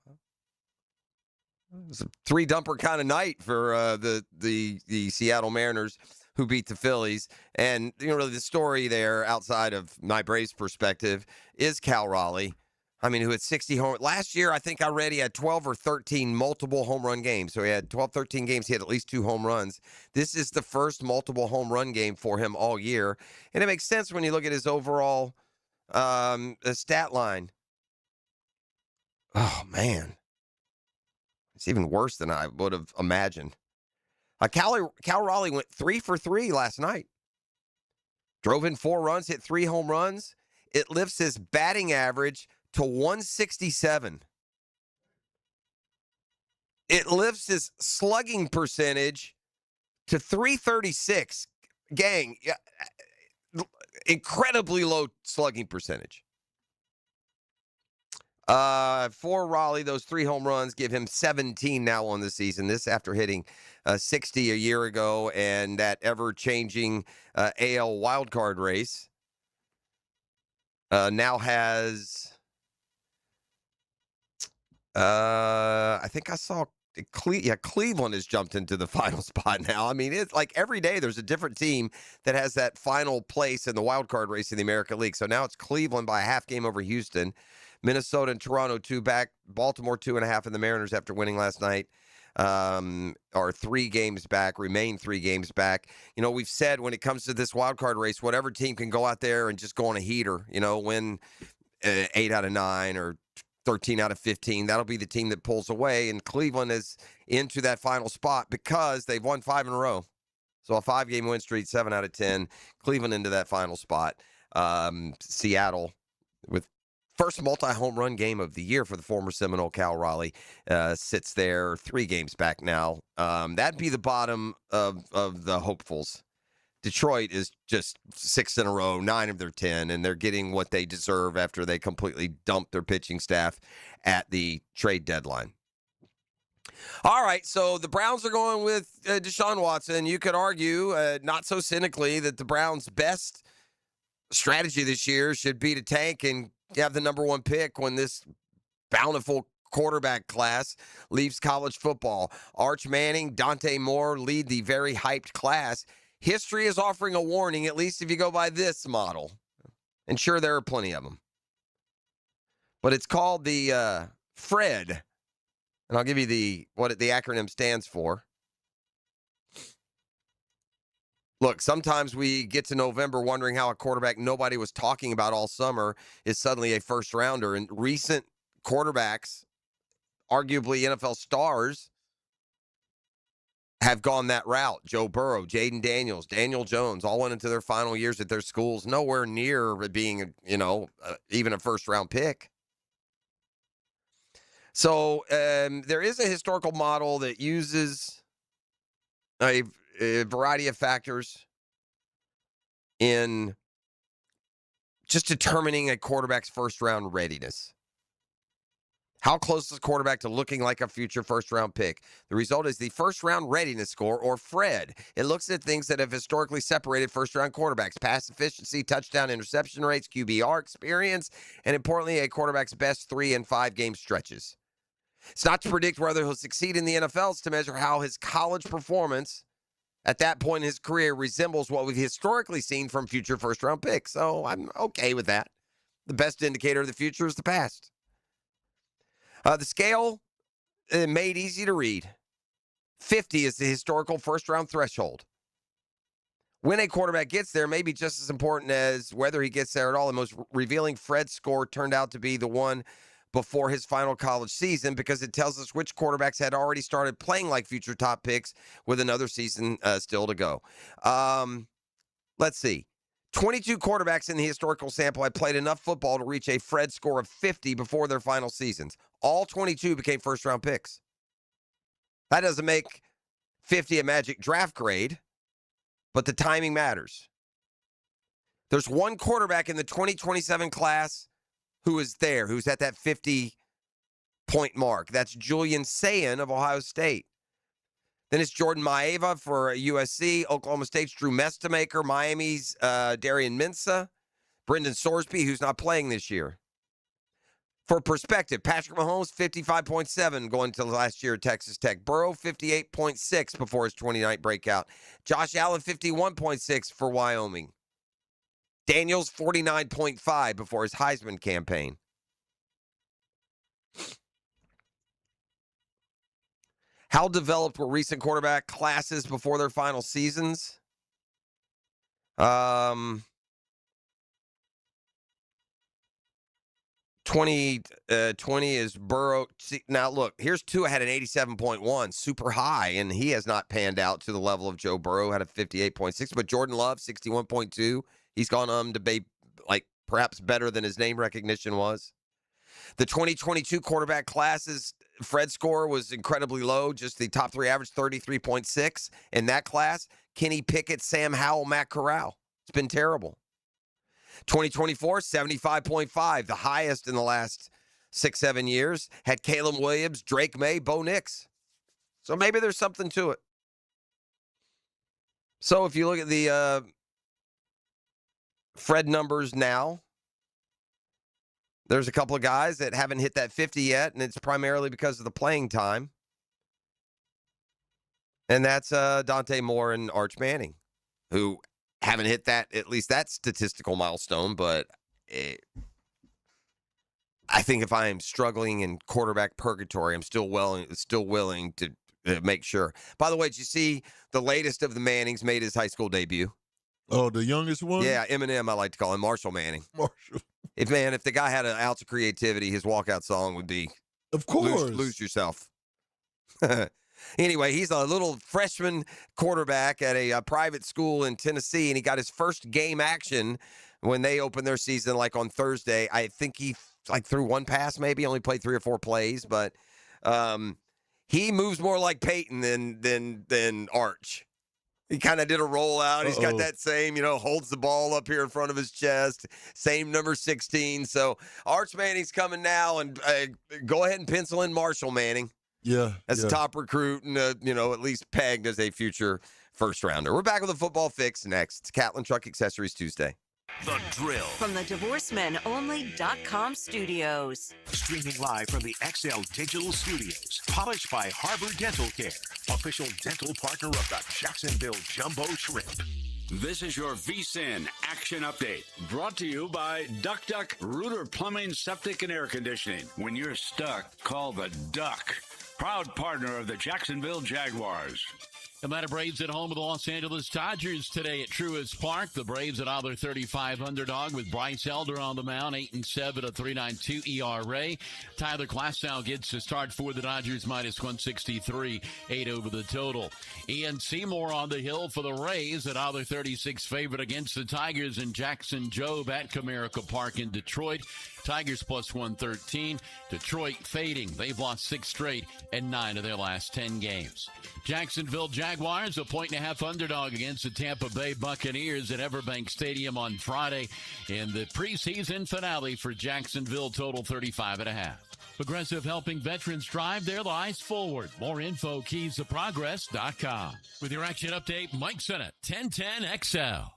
It was a 3-dumper kind of night for the Seattle Mariners, who beat the Phillies. And, really the story there outside of my Braves perspective is Cal Raleigh. I mean, who had 60 home. Last year, I think I read he had 12 or 13 multiple home run games. So he had 12, 13 games. He had at least 2 home runs. This is the first multiple home run game for him all year. And it makes sense when you look at his overall stat line. Oh, man. It's even worse than I would have imagined. Cal Raleigh went 3 for 3 last night. Drove in 4 runs, hit 3 home runs. It lifts his batting average to 167. It lifts his slugging percentage to 336. Gang, incredibly low slugging percentage. For Raleigh, those 3 home runs give him 17 now on the season. This after hitting 60 a year ago and that ever-changing AL wildcard race. Now has, I think I saw Cleveland has jumped into the final spot now. I mean, it's like every day there's a different team that has that final place in the wild card race in the American League. So now it's Cleveland by a half game over Houston. Minnesota and Toronto 2 back. Baltimore 2.5, and the Mariners, after winning last night, are 3 games back, remain 3 games back. We've said when it comes to this wild card race, whatever team can go out there and just go on a heater, win 8 out of 9 or 13 out of 15, that'll be the team that pulls away. And Cleveland is into that final spot because they've won 5 in a row. So a 5-game win streak, 7 out of 10. Cleveland into that final spot. Seattle with first multi-home run game of the year for the former Seminole Cal Raleigh sits there 3 games back now. That'd be the bottom of the hopefuls. Detroit is just 6 in a row, 9 of their 10, and they're getting what they deserve after they completely dumped their pitching staff at the trade deadline. All right, so the Browns are going with Deshaun Watson. You could argue, not so cynically, that the Browns' best strategy this year should be to tank and have the number one pick when this bountiful quarterback class leaves college football. Arch Manning, Dante Moore lead the very hyped class. History is offering a warning, at least if you go by this model. And sure, there are plenty of them. But it's called the FRED. And I'll give you what the acronym stands for. Look, sometimes we get to November wondering how a quarterback nobody was talking about all summer is suddenly a first-rounder. And recent quarterbacks, arguably NFL stars, have gone that route. Joe Burrow, Jaden Daniels, Daniel Jones, all went into their final years at their schools, nowhere near being, even a first-round pick. So there is a historical model that uses a variety of factors in just determining a quarterback's first-round readiness. How close is the quarterback to looking like a future first-round pick? The result is the first-round readiness score, or FRED. It looks at things that have historically separated first-round quarterbacks: pass efficiency, touchdown interception rates, QBR experience, and importantly, a quarterback's best 3 and 5 game stretches. It's not to predict whether he'll succeed in the NFL. It's to measure how his college performance at that point in his career resembles what we've historically seen from future first-round picks. So I'm okay with that. The best indicator of the future is the past. The scale made easy to read. 50 is the historical first-round threshold. When a quarterback gets there may be just as important as whether he gets there at all. The most revealing FRED score turned out to be the one before his final college season, because it tells us which quarterbacks had already started playing like future top picks with another season still to go. Let's see. 22 quarterbacks in the historical sample had played enough football to reach a FRED score of 50 before their final seasons. All 22 became first-round picks. That doesn't make 50 a magic draft grade, but the timing matters. There's one quarterback in the 2027 class who is there, who's at that 50-point mark. That's Julian Sayin of Ohio State. Then it's Jordan Maeva for USC, Oklahoma State's Drew Mestamaker, Miami's Darian Mensah, Brendan Sorsby, who's not playing this year. For perspective, Patrick Mahomes, 55.7 going to last year at Texas Tech. Burrow, 58.6 before his 29th breakout. Josh Allen, 51.6 for Wyoming. Daniels, 49.5 before his Heisman campaign. How developed were recent quarterback classes before their final seasons? 2020 is Burrow. See, now, look, here's Tua had an 87.1, super high, and he has not panned out to the level of Joe Burrow, had a 58.6. But Jordan Love, 61.2. He's gone to be like perhaps better than his name recognition was. The 2022 quarterback class's FRED score was incredibly low. Just the top three average, 33.6 in that class. Kenny Pickett, Sam Howell, Matt Corral. It's been terrible. 2024, 75.5, the highest in the last 6-7 years. Had Caleb Williams, Drake May, Bo Nix. So maybe there's something to it. So if you look at the FRED numbers now, there's a couple of guys that haven't hit that 50 yet, and it's primarily because of the playing time. And that's Dante Moore and Arch Manning, who haven't hit that, at least that statistical milestone. But I think if I am struggling in quarterback purgatory, I'm still willing to make sure. By the way, did you see the latest of the Mannings made his high school debut? Oh, the youngest one? Yeah, Eminem, I like to call him Marshall Manning. Marshall. If the guy had an ounce of creativity, his walkout song would be, of course, lose yourself. Anyway, he's a little freshman quarterback at a private school in Tennessee, and he got his first game action when they opened their season, like on Thursday. I think he threw one pass, maybe only played 3 or 4 plays, but he moves more like Peyton than Arch. He kind of did a rollout. He's got that same, holds the ball up here in front of his chest. Same number 16. So Arch Manning's coming now, and go ahead and pencil in Marshall Manning. as a top recruit and, at least pegged as a future first-rounder. We're back with a football fix next. It's Catlin Truck Accessories Tuesday. The Drill. From the DivorceMenOnly.com studios. Streaming live from the XL Digital Studios. Polished by Harbor Dental Care. Official dental partner of the Jacksonville Jumbo Shrimp. This is your VSIN Action Update, brought to you by Duck Duck Rooter Plumbing, Septic, and Air Conditioning. When you're stuck, call the Duck. Proud partner of the Jacksonville Jaguars. Atlanta Braves at home with the Los Angeles Dodgers today at Truist Park. The Braves at other 35 underdog with Bryce Elder on the mound, 8-7 at 3.92 ERA. Tyler Glasnow gets the start for the Dodgers, -163, 8 over the total. Ian Seymour on the hill for the Rays at other 36 favorite against the Tigers, and Jackson Jobe at Comerica Park in Detroit. Tigers +113. Detroit fading. They've lost 6 straight and 9 of their last 10 games. Jacksonville Jaguars, a 1.5 underdog against the Tampa Bay Buccaneers at Everbank Stadium on Friday in the preseason finale for Jacksonville, total 35.5. Progressive helping veterans drive their lives forward. More info, keysofprogress.com. With your action update, Mike Sennett, 1010XL.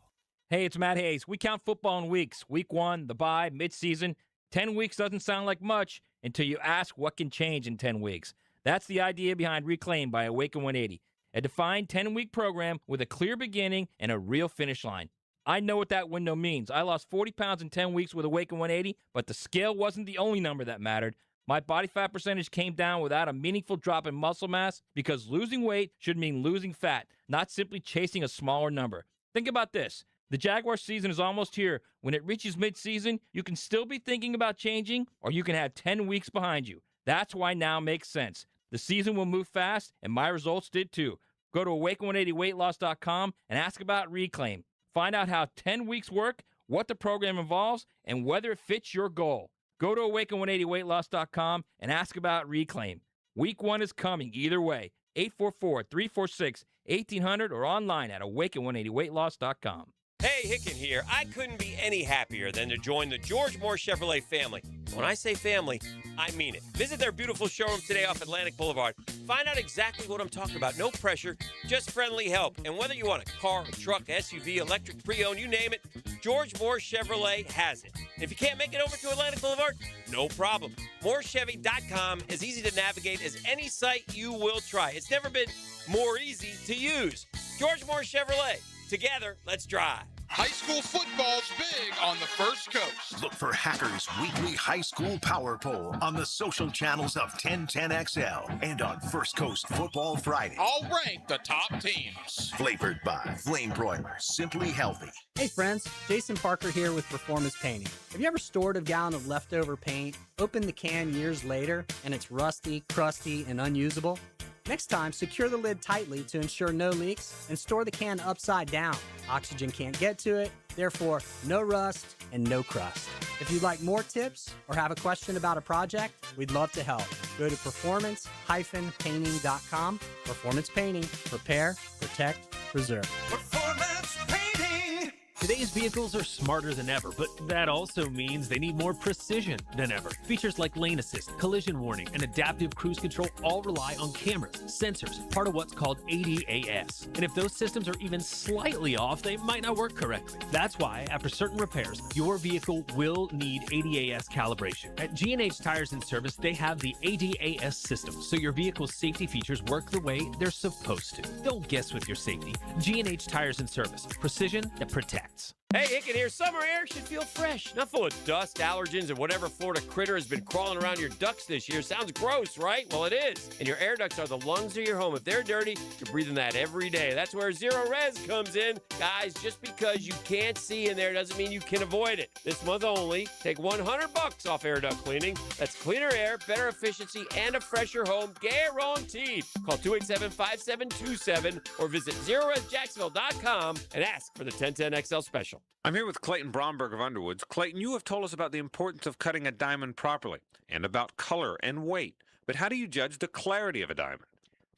Hey, it's Matt Hayes. We count football in weeks. Week 1, the bye, midseason. 10 weeks doesn't sound like much until you ask what can change in 10 weeks. That's the idea behind Reclaim by Awaken 180, a defined 10-week program with a clear beginning and a real finish line. I know what that window means. I lost 40 pounds in 10 weeks with Awaken 180, but the scale wasn't the only number that mattered. My body fat percentage came down without a meaningful drop in muscle mass because losing weight should mean losing fat, not simply chasing a smaller number. Think about this. The Jaguar season is almost here. When it reaches midseason, you can still be thinking about changing, or you can have 10 weeks behind you. That's why now makes sense. The season will move fast, and my results did too. Go to awaken180weightloss.com and ask about Reclaim. Find out how 10 weeks work, what the program involves, and whether it fits your goal. Go to awaken180weightloss.com and ask about Reclaim. Week 1 is coming either way. 844-346-1800 or online at awaken180weightloss.com. Hey, Hicken here. I couldn't be any happier than to join the George Moore Chevrolet family. When I say family, I mean it. Visit their beautiful showroom today off Atlantic Boulevard. Find out exactly what I'm talking about. No pressure, just friendly help. And whether you want a car, a truck, SUV, electric, pre-owned, you name it, George Moore Chevrolet has it. If you can't make it over to Atlantic Boulevard, no problem. MooreChevy.com is easy to navigate as any site you will try. It's never been more easy to use. George Moore Chevrolet. Together, let's drive. High school football's big on the First Coast. Look for Hackers' weekly high school power poll on the social channels of 1010XL and on First Coast Football Friday. I'll rank the top teams. Flavored by Flame Broiler, Simply Healthy. Hey friends, Jason Parker here with Performance Painting. Have you ever stored a gallon of leftover paint, opened the can years later, and it's rusty, crusty, and unusable? Next time, secure the lid tightly to ensure no leaks and store the can upside down. Oxygen can't get to it, therefore no rust and no crust. If you'd like more tips or have a question about a project, we'd love to help. Go to performance-painting.com. Performance Painting. Repair, protect, preserve. Performance Painting. Today's vehicles are smarter than ever, but that also means they need more precision than ever. Features like lane assist, collision warning, and adaptive cruise control all rely on cameras, sensors, part of what's called ADAS. And if those systems are even slightly off, they might not work correctly. That's why, after certain repairs, your vehicle will need ADAS calibration. At G&H Tires and Service, they have the ADAS system, so your vehicle's safety features work the way they're supposed to. Don't guess with your safety. G&H Tires and Service. Precision that protects. Hey, Hicken here. Summer air should feel fresh, not full of dust, allergens, and whatever Florida critter has been crawling around your ducts this year. Sounds gross, right? Well, it is. And your air ducts are the lungs of your home. If they're dirty, you're breathing that every day. That's where Zero Res comes in. Guys, just because you can't see in there doesn't mean you can avoid it. This month only, take $100 off air duct cleaning. That's cleaner air, better efficiency, and a fresher home guaranteed. Call 287-5727 or visit ZeroResJacksonville.com and ask for the 1010XL special. I'm here with Clayton Bromberg of Underwoods. Clayton, you have told us about the importance of cutting a diamond properly and about color and weight. But how do you judge the clarity of a diamond?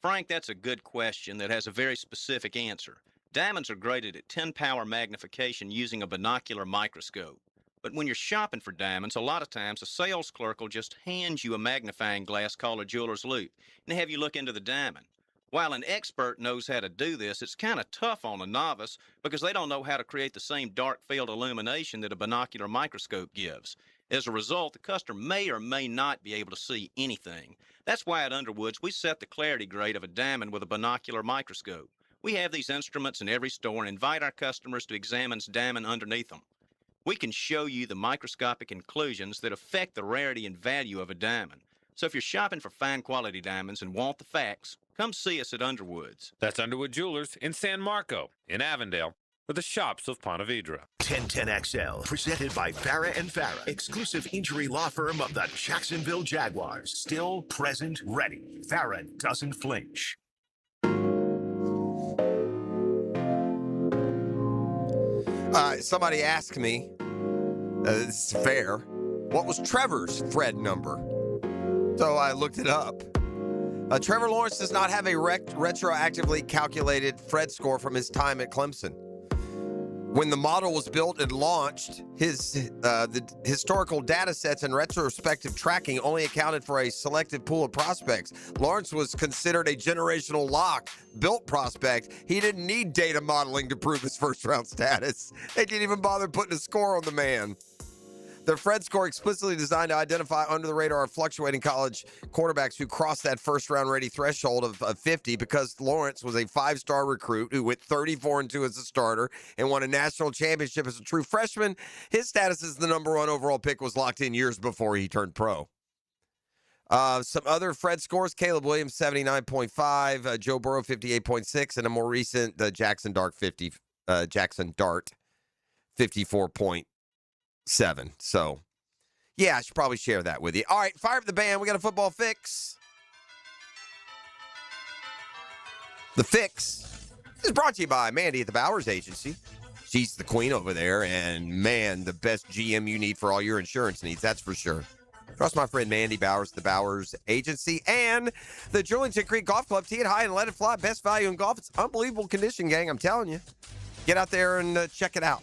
Frank, that's a good question that has a very specific answer. Diamonds are graded at 10 power magnification using a binocular microscope. But when you're shopping for diamonds, a lot of times a sales clerk will just hand you a magnifying glass called a jeweler's loupe and have you look into the diamond. While an expert knows how to do this, it's kind of tough on a novice because they don't know how to create the same dark field illumination that a binocular microscope gives. As a result, the customer may or may not be able to see anything. That's why at Underwoods, we set the clarity grade of a diamond with a binocular microscope. We have these instruments in every store and invite our customers to examine the diamond underneath them. We can show you the microscopic inclusions that affect the rarity and value of a diamond. So if you're shopping for fine quality diamonds and want the facts, come see us at Underwoods. That's Underwood Jewelers in San Marco, in Avondale, or the shops of Ponte Vedra. 1010XL, presented by Farah and Farah, exclusive injury law firm of the Jacksonville Jaguars. Still present, ready. Farah doesn't flinch. Somebody asked me, this is fair, what was Trevor's Fred number? So I looked it up. Trevor Lawrence does not have a retroactively calculated Fred score from his time at Clemson. When the model was built and launched, the historical data sets and retrospective tracking only accounted for a selective pool of prospects. Lawrence was considered a generational lock, built prospect. He didn't need data modeling to prove his first-round status. They didn't even bother putting a score on the man. The Fred score explicitly designed to identify under-the-radar or fluctuating college quarterbacks who crossed that first-round ready threshold of 50 because Lawrence was a five-star recruit who went 34-2 as a starter and won a national championship as a true freshman. His status as the number one overall pick was locked in years before he turned pro. Some other Fred scores, Caleb Williams, 79.5, Joe Burrow, 58.6, and a more recent Jackson Dart, 54.7. So, yeah, I should probably share that with you. All right, fire up the band. We got a football fix. The fix is brought to you by Mandy at the Bowers Agency. She's the queen over there, and, man, the best GM you need for all your insurance needs, that's for sure. Trust my friend Mandy Bowers, the Bowers Agency, and the Julington Creek Golf Club. Tee it high and let it fly. Best value in golf. It's unbelievable condition, gang. I'm telling you. Get out there and check it out.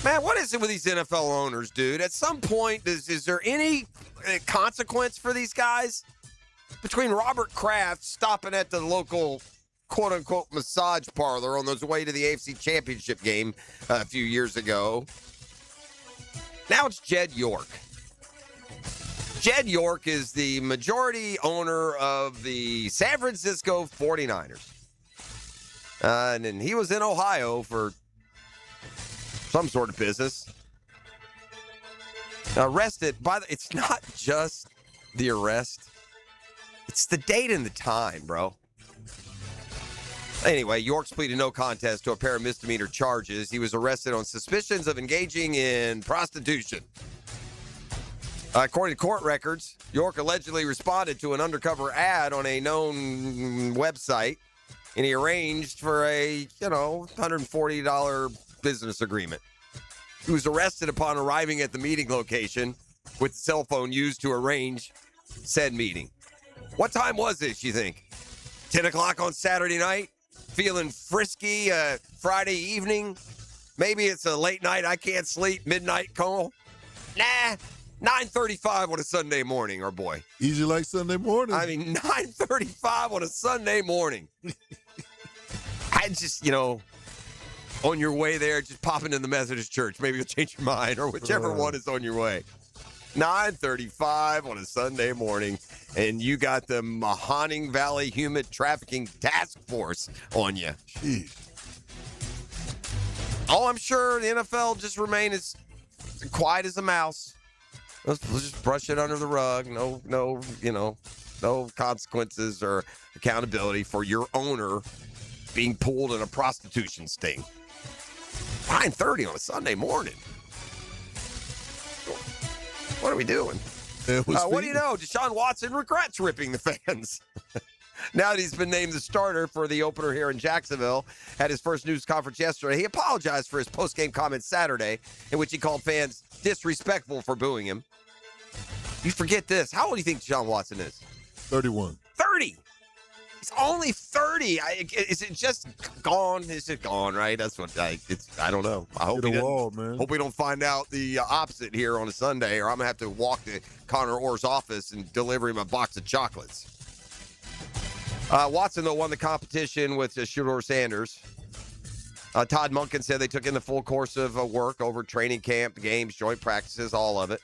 Man, what is it with these NFL owners, dude? At some point, is there any consequence for these guys? Between Robert Kraft stopping at the local quote-unquote massage parlor on his way to the AFC Championship game a few years ago. Now it's Jed York. Jed York is the majority owner of the San Francisco 49ers. And he was in Ohio for some sort of business. Arrested by it's not just the arrest. It's the date and the time, bro. Anyway, York's pleaded no contest to a pair of misdemeanor charges. He was arrested on suspicions of engaging in prostitution. According to court records, York allegedly responded to an undercover ad on a known website, and he arranged for a, $140 business agreement. He was arrested upon arriving at the meeting location with the cell phone used to arrange said meeting. What time was this, you think? 10 o'clock on Saturday night? Feeling frisky Friday evening? Maybe it's a late night, I can't sleep, midnight call? Nah, 9:35 on a Sunday morning, our boy. Easy like Sunday morning. I mean, 9:35 on a Sunday morning. I just, on your way there, just pop into the Methodist church. Maybe you'll change your mind, or whichever one is on your way. 9:35 on a Sunday morning, and you got the Mahoning Valley Human Trafficking Task Force on you. Jeez. Oh, I'm sure the NFL just remain as quiet as a mouse. Let's just brush it under the rug. No consequences or accountability for your owner being pulled in a prostitution sting. 9:30 on a Sunday morning. What are we doing? What do you know? Deshaun Watson regrets ripping the fans. Now that he's been named the starter for the opener here in Jacksonville, had his first news conference yesterday. He apologized for his post-game comments Saturday, in which he called fans disrespectful for booing him. You forget this. How old do you think Deshaun Watson is? 31. 30! He's It's only 30. Is it just gone? Is it gone, right? That's what I don't know. I hope hope we don't find out the opposite here on a Sunday, or I'm going to have to walk to Connor Orr's office and deliver him a box of chocolates. Watson, though, won the competition with Shedeur Sanders. Todd Monken said they took in the full course of work over training camp, the games, joint practices, all of it.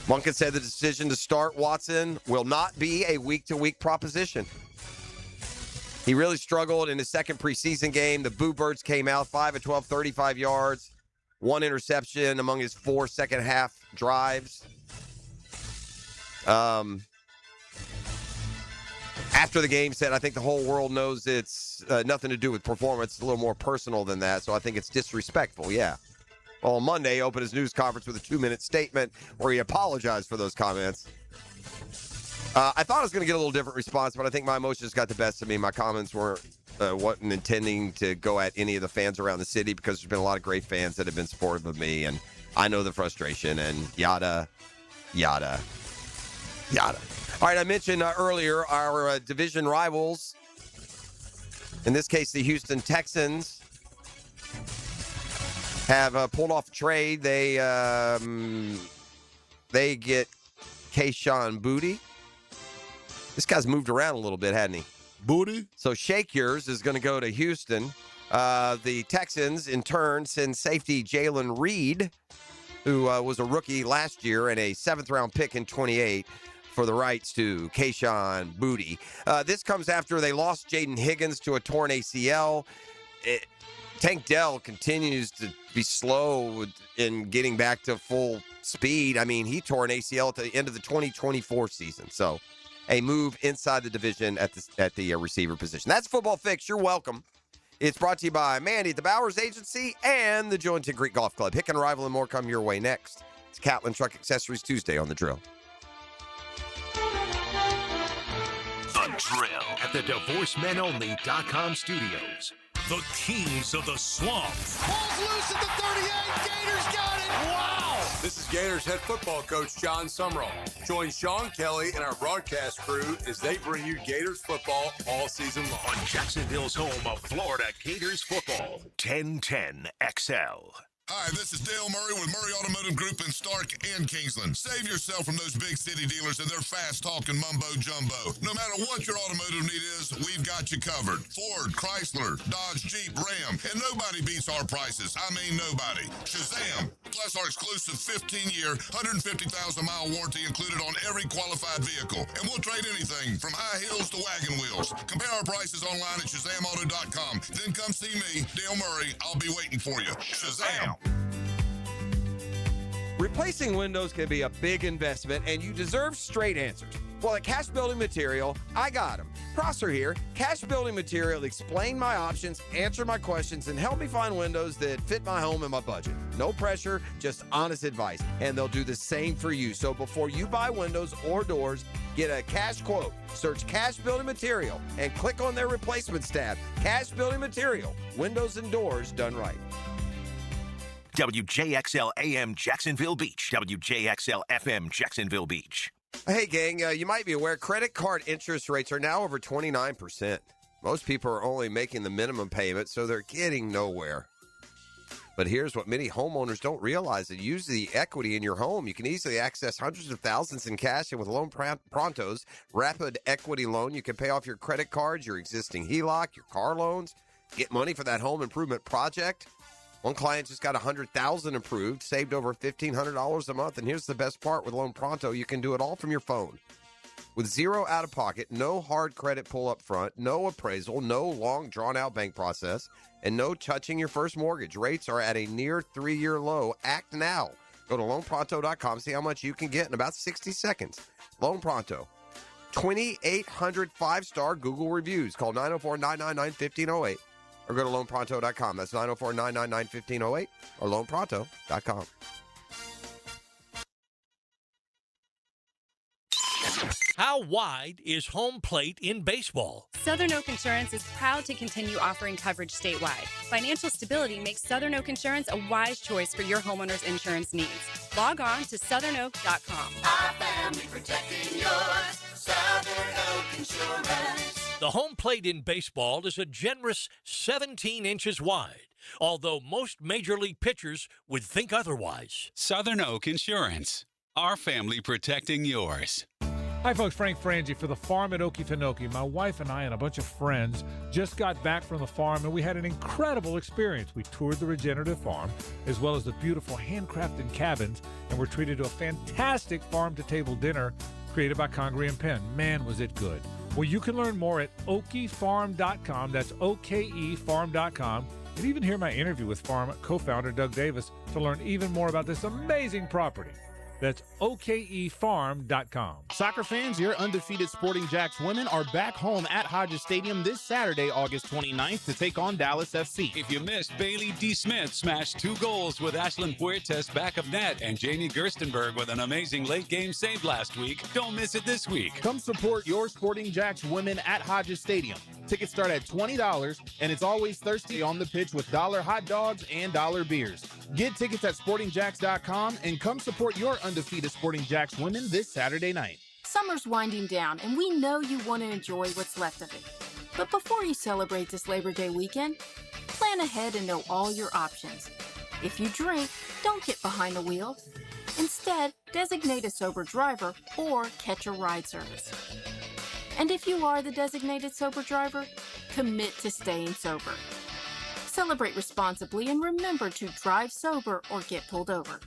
Monken said the decision to start Watson will not be a week-to-week proposition. He really struggled in his second preseason game. The Boo Birds came out 5 of 12, 35 yards, 1 interception among his 4 second-half drives. After the game, said, I think the whole world knows it's nothing to do with performance. It's a little more personal than that, so I think it's disrespectful, yeah. Well, on Monday, he opened his news conference with a 2-minute statement where he apologized for those comments. I thought I was going to get a little different response, but I think my emotions got the best of me. My comments wasn't intending to go at any of the fans around the city because there's been a lot of great fans that have been supportive of me, and I know the frustration and yada, yada, yada. All right, I mentioned earlier our division rivals, in this case the Houston Texans, have pulled off a trade. They get Kayshon Boutte. This guy's moved around a little bit, hasn't he? Boutte? So Shake Yours is going to go to Houston. The Texans, in turn, send safety Jalen Reed, who was a rookie last year and a 7th-round pick in 28, for the rights to Kayshon Boutte. This comes after they lost Jaden Higgins to a torn ACL. Tank Dell continues to be slow in getting back to full speed. I mean, he tore an ACL at the end of the 2024 season. So a move inside the division at the receiver position. That's Football Fix. You're welcome. It's brought to you by Mandy at the Bowers Agency and the Jointon Creek Golf Club. Hick and Rival and more come your way next. It's Catlin Truck Accessories Tuesday on The Drill. The Drill at the DivorceMenOnly.com studios. The Kings of the Swamp. Ball's loose at the 38. Gators got it. Wow. This is Gators head football coach John Sumrall. Join Sean Kelly and our broadcast crew as they bring you Gators football all season long. On Jacksonville's home of Florida Gators football. 1010 XL. Hi, this is Dale Murray with Murray Automotive Group in Stark and Kingsland. Save yourself from those big city dealers and their fast-talking mumbo-jumbo. No matter what your automotive need is, we've got you covered. Ford, Chrysler, Dodge, Jeep, Ram, and nobody beats our prices. I mean nobody. Shazam! Plus our exclusive 15-year, 150,000-mile warranty included on every qualified vehicle. And we'll trade anything from high heels to wagon wheels. Compare our prices online at ShazamAuto.com. Then come see me, Dale Murray. I'll be waiting for you. Shazam! Replacing windows can be a big investment, and you deserve straight answers. Well, at Cash Building Material, I got them. Prosser here. Cash Building Material explained my options, answered my questions, and helped me find windows that fit my home and my budget. No pressure, just honest advice. And they'll do the same for you. So before you buy windows or doors, get a cash quote. Search Cash Building Material and click on their replacements tab. Cash Building Material. Windows and doors done right. WJXL AM Jacksonville Beach. WJXL FM Jacksonville Beach. Hey, gang, you might be aware credit card interest rates are now over 29%. Most people are only making the minimum payment, so they're getting nowhere. But here's what many homeowners don't realize. That use the equity in your home. You can easily access hundreds of thousands in cash, and with Loan Pronto's rapid equity loan, you can pay off your credit cards, your existing HELOC, your car loans, get money for that home improvement project. One client just got $100,000 approved, saved over $1,500 a month. And here's the best part with Loan Pronto. You can do it all from your phone. With zero out-of-pocket, no hard credit pull up front, no appraisal, no long drawn-out bank process, and no touching your first mortgage. Rates are at a near 3-year low. Act now. Go to loanpronto.com. See how much you can get in about 60 seconds. Loan Pronto. 2,800 5-star Google reviews. Call 904-999-1508. Or go to loanpronto.com. That's 904-999-1508 or loanpronto.com. How wide is home plate in baseball? Southern Oak Insurance is proud to continue offering coverage statewide. Financial stability makes Southern Oak Insurance a wise choice for your homeowner's insurance needs. Log on to southernoak.com. Our family protecting yours. Southern Oak Insurance. The home plate in baseball is a generous 17 inches wide, although most major league pitchers would think otherwise. Southern Oak Insurance. Our family protecting yours. Hi, folks. Frank Frangie for the farm at Okefenokee. My wife and I and a bunch of friends just got back from the farm, and we had an incredible experience. We toured the regenerative farm, as well as the beautiful handcrafted cabins, and were treated to a fantastic farm-to-table dinner created by Congreve and Penn. Man, was it good. Well, you can learn more at okefarm.com. That's okefarm.com. And even hear my interview with farm co-founder Doug Davis to learn even more about this amazing property. That's okefarm.com. Soccer fans, your undefeated Sporting Jacks women are back home at Hodges Stadium this Saturday, August 29th, to take on Dallas FC. If you missed, Bailey D. Smith smashed 2 goals with Ashlyn Puertas back of net and Jamie Gerstenberg with an amazing late-game save last week. Don't miss it this week. Come support your Sporting Jacks women at Hodges Stadium. Tickets start at $20, and it's always thirsty on the pitch with $1 hot dogs and $1 beers. Get tickets at sportingjacks.com and come support your undefeated Sporting Jacks women this Saturday night. Summer's winding down, and we know you want to enjoy what's left of it. But before you celebrate this Labor Day weekend, plan ahead and know all your options. If you drink, don't get behind the wheel. Instead, designate a sober driver or catch a ride service. And if you are the designated sober driver, commit to staying sober. Celebrate responsibly and remember to drive sober or get pulled over.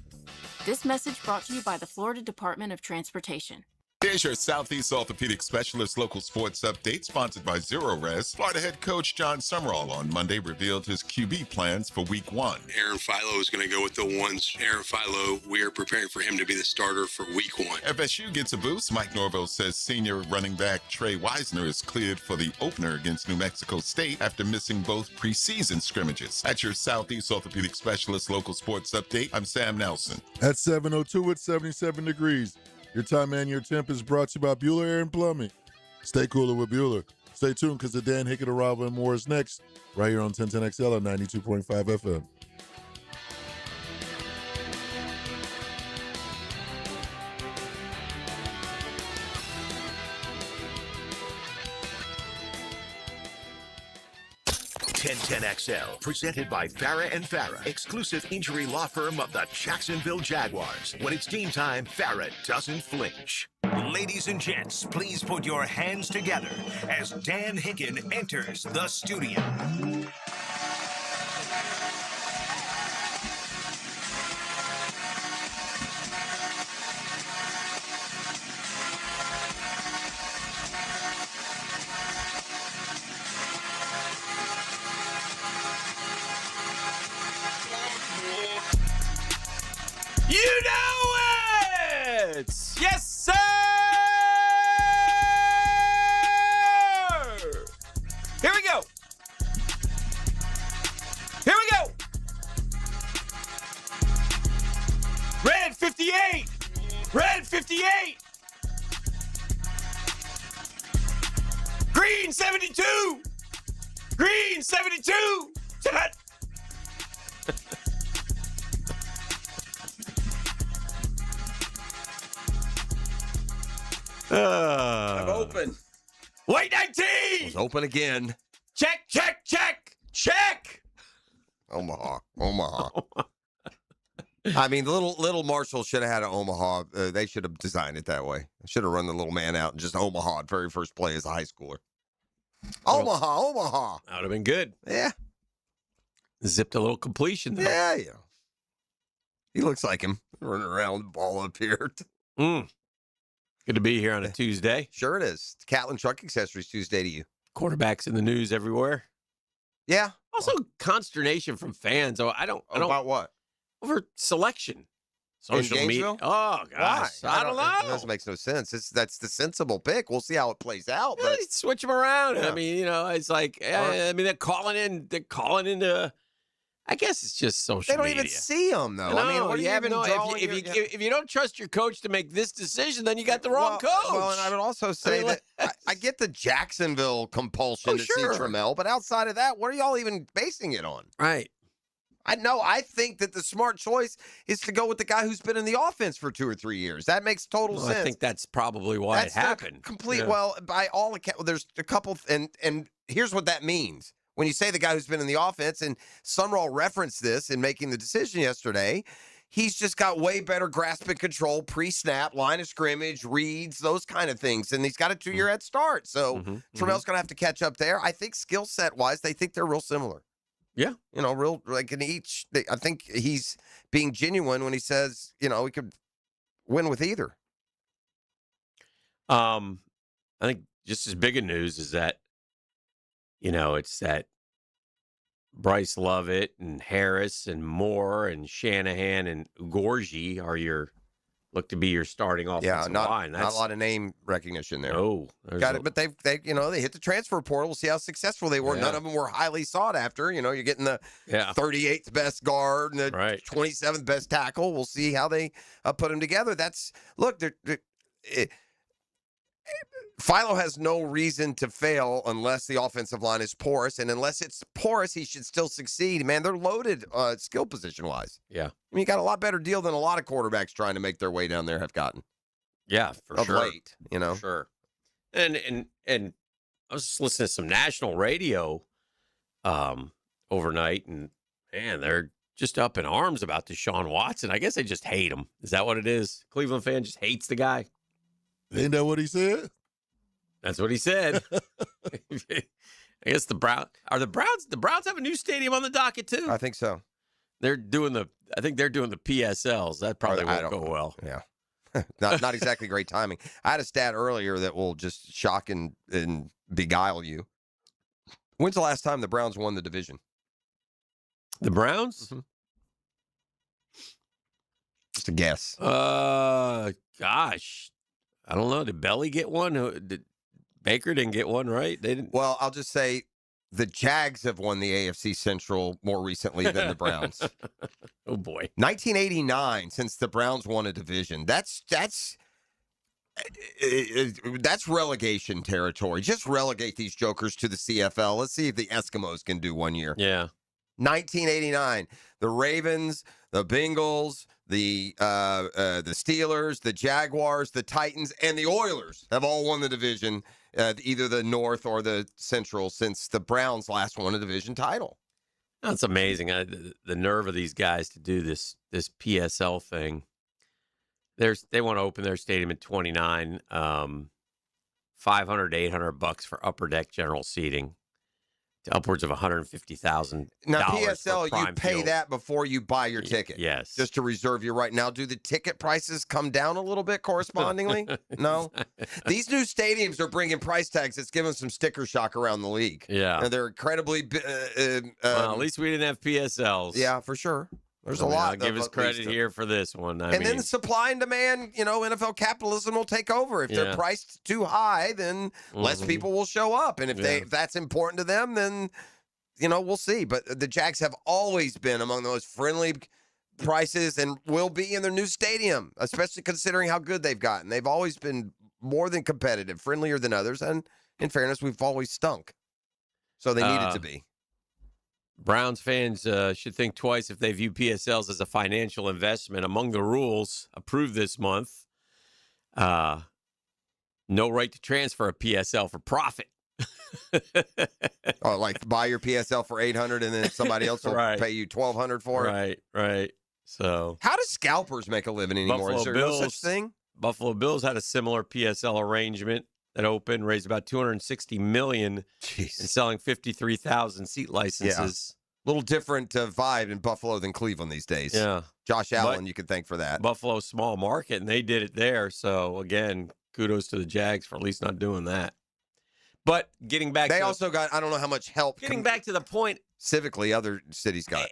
This message brought to you by the Florida Department of Transportation. Here's your Southeast Orthopedic Specialist local sports update, sponsored by Zero Res. Florida head coach John Sumrall on Monday revealed his QB plans for Week 1. Aaron Philo is going to go with the ones. Aaron Philo, we are preparing for him to be the starter for Week 1. FSU gets a boost. Mike Norville says senior running back Trey Wisner is cleared for the opener against New Mexico State after missing both preseason scrimmages. That's your Southeast Orthopedic Specialist local sports update. I'm Sam Nelson. At 7:02, it's 77 degrees. Your time and your temp is brought to you by Bueller Air and Plumbing. Stay cooler with Bueller. Stay tuned because the Dan Hickett arrival and more is next, right here on 1010XL at 92.5 FM. XL, presented by Farah and Farah, exclusive injury law firm of the Jacksonville Jaguars. When it's team time, Farah doesn't flinch. Ladies and gents, please put your hands together as Dan Hicken enters the studio. You know it! Yes, sir! Here we go. Here we go. Red 58. Red 58. Green 72. Green 72. Ta-da. I'm open. White 19. It's open again. Check, check, check, check. Omaha. I mean, little Marshall should have had an Omaha. They should have designed it that way. Should have run the little man out and just Omaha at very first play as a high schooler. Omaha. That would have been good. Yeah. Zipped a little completion, though. Yeah. He looks like him running around with the ball up here. Good to be here on a Tuesday. Sure it is. It's Catlin Truck Accessories Tuesday to you. Quarterbacks in the news everywhere. Yeah. Also, consternation from fans. I don't about what? Over selection. Social in media. Oh, gosh. Why? I don't know. That makes no sense. That's the sensible pick. We'll see how it plays out. But switch them around. Yeah. I mean, it's like, they're calling into. I guess it's just social media. They don't even see them, though. I mean, what if you don't trust your coach to make this decision, then you got the wrong coach. Well, and I would also say that I get the Jacksonville compulsion to see Trammell, but outside of that, what are y'all even basing it on? Right. I think that the smart choice is to go with the guy who's been in the offense for 2 or 3 years. That makes total sense. I think that's probably why it happened. Well, by all accounts, there's a couple, and here's what that means. When you say the guy who's been in the offense, and Sumrall referenced this in making the decision yesterday, he's just got way better grasp and control, pre-snap, line of scrimmage, reads, those kind of things. And he's got a 2-year head start. So Trammell's going to have to catch up there. I think skill set-wise, they think they're real similar. Yeah. Real, like in each. I think he's being genuine when he says, he could win with either. I think just as big a news is that, it's that Bryce Lovett and Harris and Moore and Shanahan and Gorgie are look to be your starting offensive line. Not a lot of name recognition there. No, got it. But they hit the transfer portal. We'll see how successful they were. Yeah. None of them were highly sought after. You're getting the 38th best guard and the 27th best tackle. We'll see how they put them together. Philo has no reason to fail unless the offensive line is porous, and unless it's porous, he should still succeed. Man, they're loaded skill position-wise. Yeah. You got a lot better deal than a lot of quarterbacks trying to make their way down there have gotten. Yeah, for sure. Of late, For sure. And I was just listening to some national radio overnight, and, man, they're just up in arms about Deshaun Watson. I guess they just hate him. Is that what it is? Cleveland fan just hates the guy. Ain't that what he said? That's what he said. I guess the Browns have a new stadium on the docket too. I think so. I think they're doing the PSLs. That probably won't go well. Yeah. not exactly great timing. I had a stat earlier that will just shock and beguile you. When's the last time the Browns won the division? The Browns? Mm-hmm. Just a guess. Gosh. I don't know. Did Belly get one? Baker didn't get one, right? They didn't. Well, I'll just say the Jags have won the AFC Central more recently than the Browns. Oh boy, 1989 since the Browns won a division. That's relegation territory. Just relegate these jokers to the CFL. Let's see if the Eskimos can do 1 year. Yeah, 1989. The Ravens, the Bengals, the Steelers, the Jaguars, the Titans, and the Oilers have all won the division, either the North or the Central, since the Browns last won a division title. That's amazing. The nerve of these guys to do this PSL thing. They want to open their stadium at 29, $500 to $800 for upper deck general seating. To upwards of $150,000. Now, PSL, you pay that before you buy your ticket. Yes. Just to reserve your right. Now, do the ticket prices come down a little bit correspondingly? No? These new stadiums are bringing price tags that's giving some sticker shock around the league. Yeah. And they're incredibly... well, at least we didn't have PSLs. Yeah, for sure. There's a lot. I'll give us credit here for this one. Then the supply and demand, NFL capitalism will take over. If they're priced too high, then less people will show up. And if that's important to them, then, we'll see. But the Jags have always been among the most friendly prices and will be in their new stadium, especially considering how good they've gotten. They've always been more than competitive, friendlier than others. And in fairness, we've always stunk. So they needed to be. Browns fans should think twice if they view PSLs as a financial investment. Among the rules approved this month, no right to transfer a PSL for profit. Like buy your PSL for $800 and then somebody else will pay you $1,200 for it? Right. So how do scalpers make a living anymore? Is there no such thing? Buffalo Bills had a similar PSL arrangement that opened, raised about $260 million and selling 53,000 seat licenses. A little different vibe in Buffalo than Cleveland these days. Yeah. Josh Allen, you can thank for that. Buffalo's small market, and they did it there. So, again, kudos to the Jags for at least not doing that. But getting back they also got, I don't know how much help. Getting back to the point. Civically, other cities got.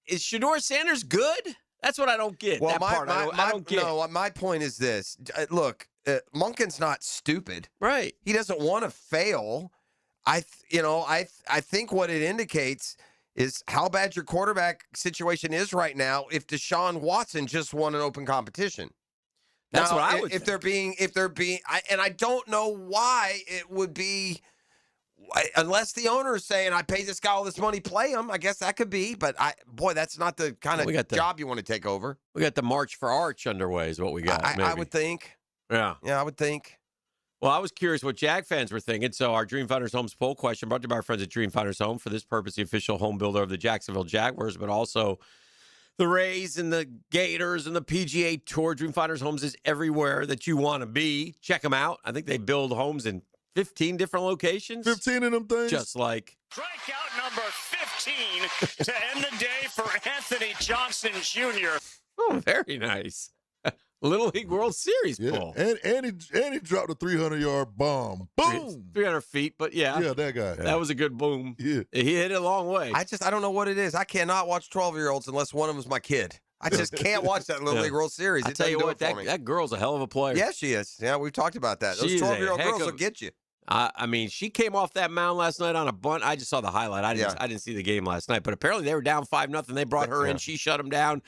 Is Shador Sanders good? That's what I don't get. Well, I don't get. No, my point is this. Look, Monken's not stupid. Right. He doesn't want to fail. I think what it indicates is how bad your quarterback situation is right now if Deshaun Watson just won an open competition. That's now, what I would if they're being, and I don't know why it would be Unless the owner is saying, I pay this guy all this money, play him, I guess that could be. But, that's not the kind of job you want to take over. We got the March for Arch underway is what we got. I would think. Yeah. Yeah, I would think. Well, I was curious what Jag fans were thinking. So our Dream Finders Homes poll question brought to you by our friends at Dream Finders Home. For this purpose, the official home builder of the Jacksonville Jaguars, but also the Rays and the Gators and the PGA Tour. Dream Finders Homes is everywhere that you want to be. Check them out. I think they build homes in 15 different locations. 15 of them things? Just like. Strikeout number 15 to end the day for Anthony Johnson Jr. Oh, very nice. Little League World Series ball. And he dropped a 300-yard bomb. Boom! 300 feet, but yeah. Yeah, that guy. That was a good boom. Yeah. He hit it a long way. I don't know what it is. I cannot watch 12-year-olds unless one of them is my kid. I just can't watch that Little League World Series. I tell you what, that girl's a hell of a player. Yeah, she is. Yeah, we've talked about that. Those 12-year-old girls will get you. I mean, she came off that mound last night on a bunt. I just saw the highlight. I didn't see the game last night, but apparently they were down 5-0. They brought her in. She shut them down.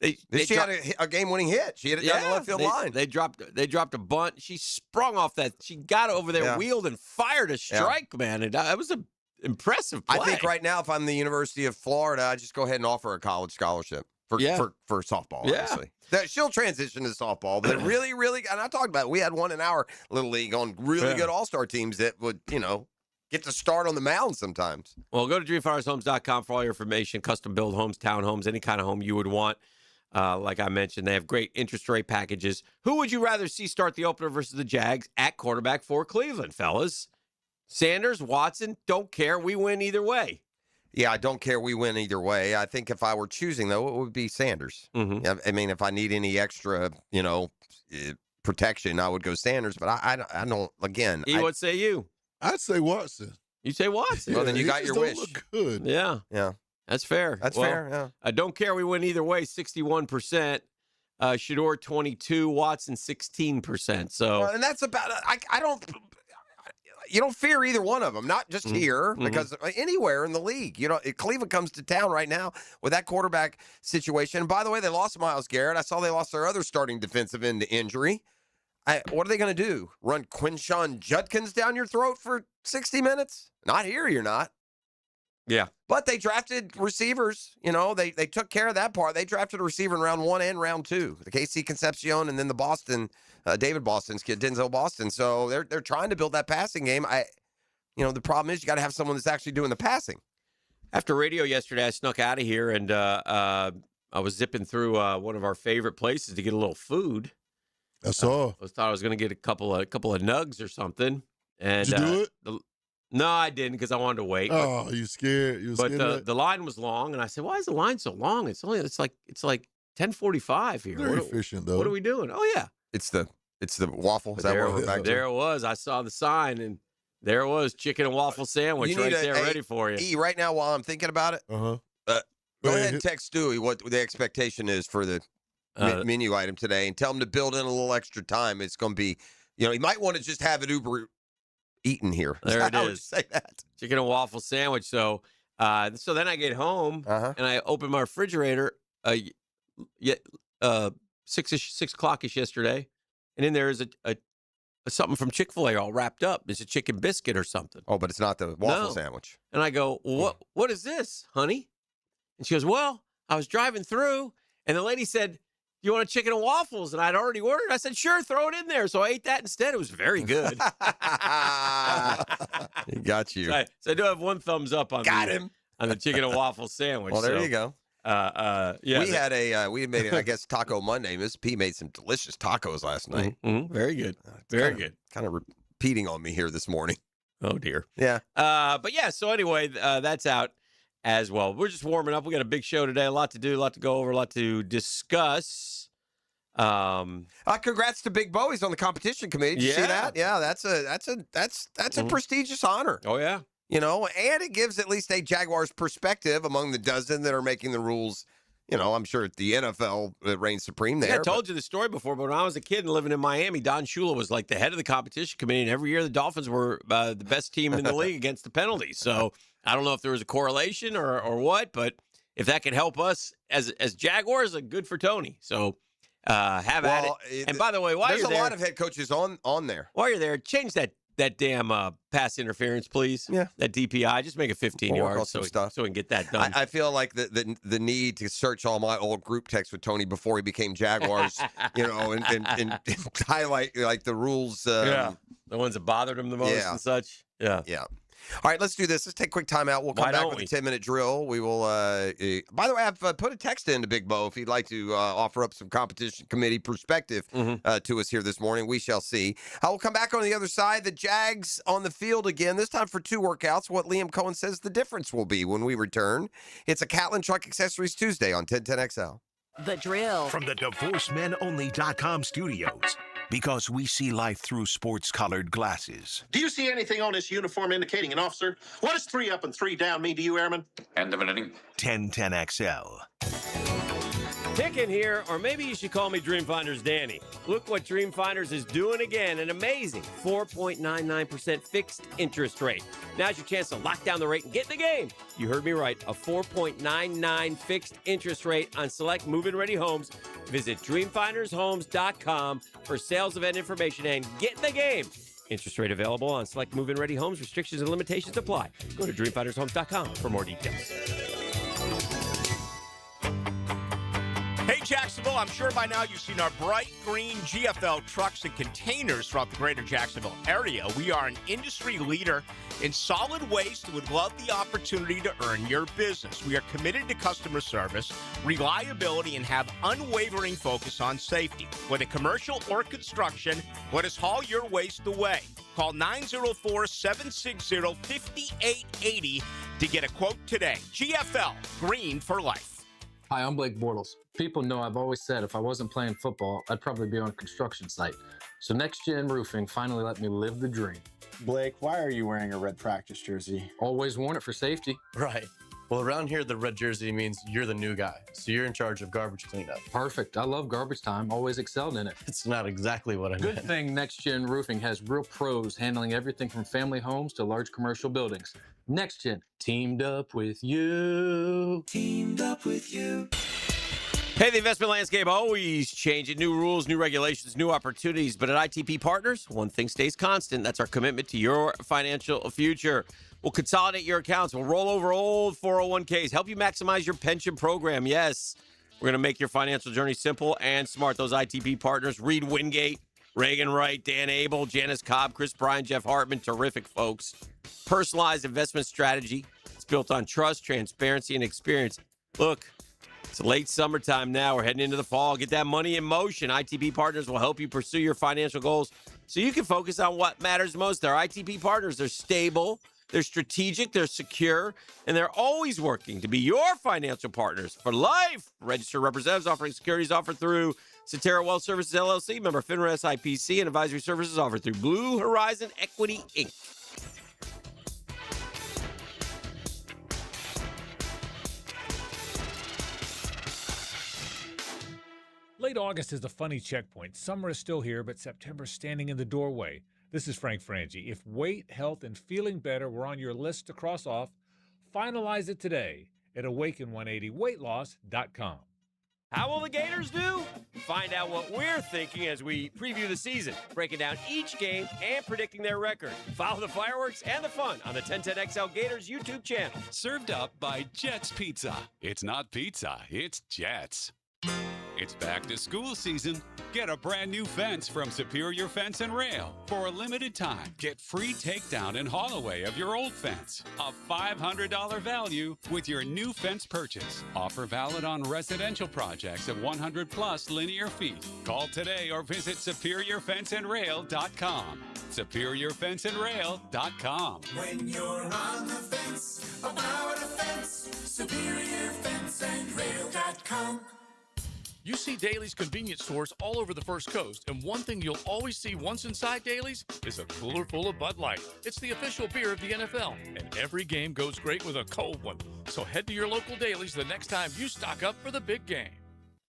She had a game-winning hit. She hit it down the left field line. They dropped a bunt. She sprung off that. She got over there, wheeled, and fired a strike, man. And that was an impressive play. I think right now, if I'm the University of Florida, I just go ahead and offer a college scholarship for softball, honestly. She'll transition to softball, but really, really, and I talked about it. We had one in our little league on really good all-star teams that would, get to start on the mound sometimes. Well, go to DreamFindersHomes.com for all your information. Custom-built homes, townhomes, any kind of home you would want. Like I mentioned, they have great interest rate packages. Who would you rather see start the opener versus the Jags at quarterback for Cleveland, fellas? Sanders, Watson, don't care. We win either way. Yeah, I don't care. We win either way. I think if I were choosing, though, it would be Sanders. Mm-hmm. I mean, if I need any extra, protection, I would go Sanders. But I don't, again. What say you? I'd say Watson. You say Watson? Well, then you got your wish. Look good. Yeah. Yeah. That's fair. That's fair, yeah. I don't care. We win either way, 61%. Shador, 22%. Watson, 16%. So, and that's about I don't – you don't fear either one of them, not just here, because anywhere in the league. Cleveland comes to town right now with that quarterback situation. And by the way, they lost Myles Garrett. I saw they lost their other starting defensive end to injury. What are they going to do? Run Quinshon Judkins down your throat for 60 minutes? Not here, you're not. Yeah. But they drafted receivers. They took care of that part. They drafted a receiver in round 1 and round 2. The KC Concepcion and then the Boston, David Boston's kid, Denzel Boston. So they're trying to build that passing game. The problem is you got to have someone that's actually doing the passing. After radio yesterday, I snuck out of here and I was zipping through one of our favorite places to get a little food. I saw. I thought I was going to get a couple of nugs or something. And did you do it? No, I didn't because I wanted to wait. Oh, you scared? But the line was long, and I said, "Why is the line so long? It's like 10:45 here. Very efficient, though. What are we doing? Oh yeah, it's the waffle. Is that what we're back to? There it was. I saw the sign, and there it was, chicken and waffle sandwich right there, ready for you. Right now, while I'm thinking about it, go ahead and text Stewie what the expectation is for the menu item today, and tell him to build in a little extra time. It's going to be, he might want to just have it Uber eaten here. There it is. Say that. Chicken and waffle sandwich. So then I get home and I open my refrigerator. 6 o'clock-ish yesterday, and in there is a something from Chick-fil-A all wrapped up. It's a chicken biscuit or something. Oh, but it's not the waffle sandwich. And I go, what is this, honey? And she goes, well, I was driving through, and the lady said, you want a chicken and waffles? And I'd already ordered. I said, sure, throw it in there. So I ate that instead. It was very good. He got you. So I do have one thumbs up on the chicken and waffle sandwich. Well, there you go. Yeah, we made I guess Taco Monday. Miss P made some delicious tacos last night. Mm-hmm. Very good. Very good. Kind of repeating on me here this morning. Oh dear. Yeah. But yeah. So anyway, that's out as well. We're just warming up. We got a big show today. A lot to do. A lot to go over. A lot to discuss. Congrats to Big Bo. He's on the competition committee. Did you see that? Yeah. That's a prestigious honor. Oh yeah. And it gives at least a Jaguars perspective among the dozen that are making the rules. I'm sure the NFL reigns supreme there. I told you the story before, but when I was a kid and living in Miami, Don Shula was like the head of the competition committee, and every year the Dolphins were the best team in the league against the penalties. So I don't know if there was a correlation or what, but if that can help us as Jaguars, good for Tony. So have at it. And by the way, while there's you're there, a lot of head coaches on there. While you're there, change that that damn pass interference, please. Yeah. That DPI. Just make it 15 We'll work on yards some so stuff. we can get that done. I feel like the need to search all my old group texts with Tony before he became Jaguars, and highlight like the rules. The ones that bothered him the most and such. Yeah. Yeah. All right, let's do this. Let's take a quick timeout. We'll come back with a 10-minute drill. We will, by the way, I've put a text in to Big Bo if he'd like to offer up some competition committee perspective to us here this morning. We shall see. I will come back on the other side. The Jags on the field again, this time for 2 workouts. What Liam Cohen says the difference will be when we return. It's a Catlin Truck Accessories Tuesday on 1010XL. The Drill. From the DivorceMenOnly.com studios. Because we see life through sports-colored glasses. Do you see anything on this uniform indicating an officer? What does 3 up and 3 down mean to you, Airman? End of an inning. 1010XL. Picking here, or maybe you should call me Dreamfinders Danny. Look what Dreamfinders is doing again, an amazing 4.99% fixed interest rate. Now's your chance to lock down the rate and get in the game. You heard me right, a 4.99 fixed interest rate on select move-in ready homes. Visit dreamfindershomes.com for sales event information and get in the game. Interest rate available on select move-in ready homes. Restrictions and limitations apply. Go to dreamfindershomes.com for more details. Hey, Jacksonville, I'm sure by now you've seen our bright green GFL trucks and containers throughout the greater Jacksonville area. We are an industry leader in solid waste and would love the opportunity to earn your business. We are committed to customer service, reliability, and have unwavering focus on safety. Whether commercial or construction, let us haul your waste away. Call 904-760-5880 to get a quote today. GFL, green for life. Hi, I'm Blake Bortles. People know I've always said if I wasn't playing football, I'd probably be on a construction site. So Next Gen Roofing finally let me live the dream. Blake, why are you wearing a red practice jersey? Always worn it for safety. Right. Well, around here, the red jersey means you're the new guy, so you're in charge of garbage cleanup. Perfect. I love garbage time. Always excelled in it. It's not exactly what I meant. Good thing Next Gen Roofing has real pros handling everything from family homes to large commercial buildings. Next Gen, teamed up with you. Teamed up with you. Hey, the investment landscape always changing. New rules, new regulations, new opportunities. But at ITP Partners, one thing stays constant. That's our commitment to your financial future. We'll consolidate your accounts. We'll roll over old 401ks, help you maximize your pension program. Yes, we're going to make your financial journey simple and smart. Those ITP Partners, Reed Wingate, Reagan Wright, Dan Abel, Janice Cobb, Chris Bryan, Jeff Hartman, terrific folks. Personalized investment strategy. It's built on trust, transparency, and experience. Look, it's late summertime now. We're heading into the fall. Get that money in motion. ITP Partners will help you pursue your financial goals so you can focus on what matters most. They're ITP Partners. They're stable, they're strategic, they're secure, and they're always working to be your financial partners for life. Registered representatives offering securities offered through Cetera Wealth Services, LLC, member FINRA SIPC, and advisory services offered through Blue Horizon Equity, Inc. Late August is a funny checkpoint. Summer is still here, but September's standing in the doorway. This is Frank Frangie. If weight, health, and feeling better were on your list to cross off, finalize it today at Awaken180weightloss.com. How will the Gators do? Find out what we're thinking as we preview the season, breaking down each game and predicting their record. Follow the fireworks and the fun on the 1010XL Gators YouTube channel. Served up by Jets Pizza. It's not pizza, it's Jets. It's back to school season. Get a brand new fence from Superior Fence and Rail. For a limited time, get free takedown and haul away of your old fence. A $500 value with your new fence purchase. Offer valid on residential projects of 100 plus linear feet. Call today or visit SuperiorFenceandRail.com. SuperiorFenceandRail.com. When you're on the fence, about a fence, SuperiorFenceandRail.com. You see Daly's convenience stores all over the First Coast, and one thing you'll always see once inside Daly's is a cooler full of Bud Light. It's the official beer of the NFL, and every game goes great with a cold one. So head to your local Daly's the next time you stock up for the big game.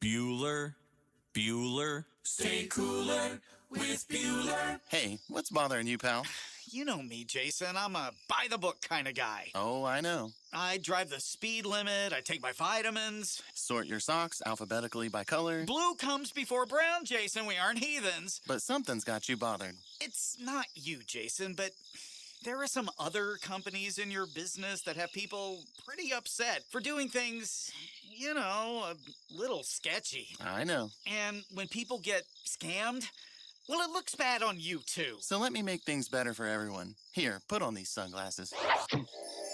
Bueller. Stay cooler with Bueller. Hey, what's bothering you, pal? You know me, Jason. I'm a by-the-book kind of guy. Oh, I know. I drive the speed limit. I take my vitamins. Sort your socks alphabetically by color. Blue comes before brown, Jason. We aren't heathens. But something's got you bothered. It's not you, Jason, but there are some other companies in your business that have people pretty upset for doing things, a little sketchy. I know. And when people get scammed, well, it looks bad on you, too. So let me make things better for everyone. Here, put on these sunglasses.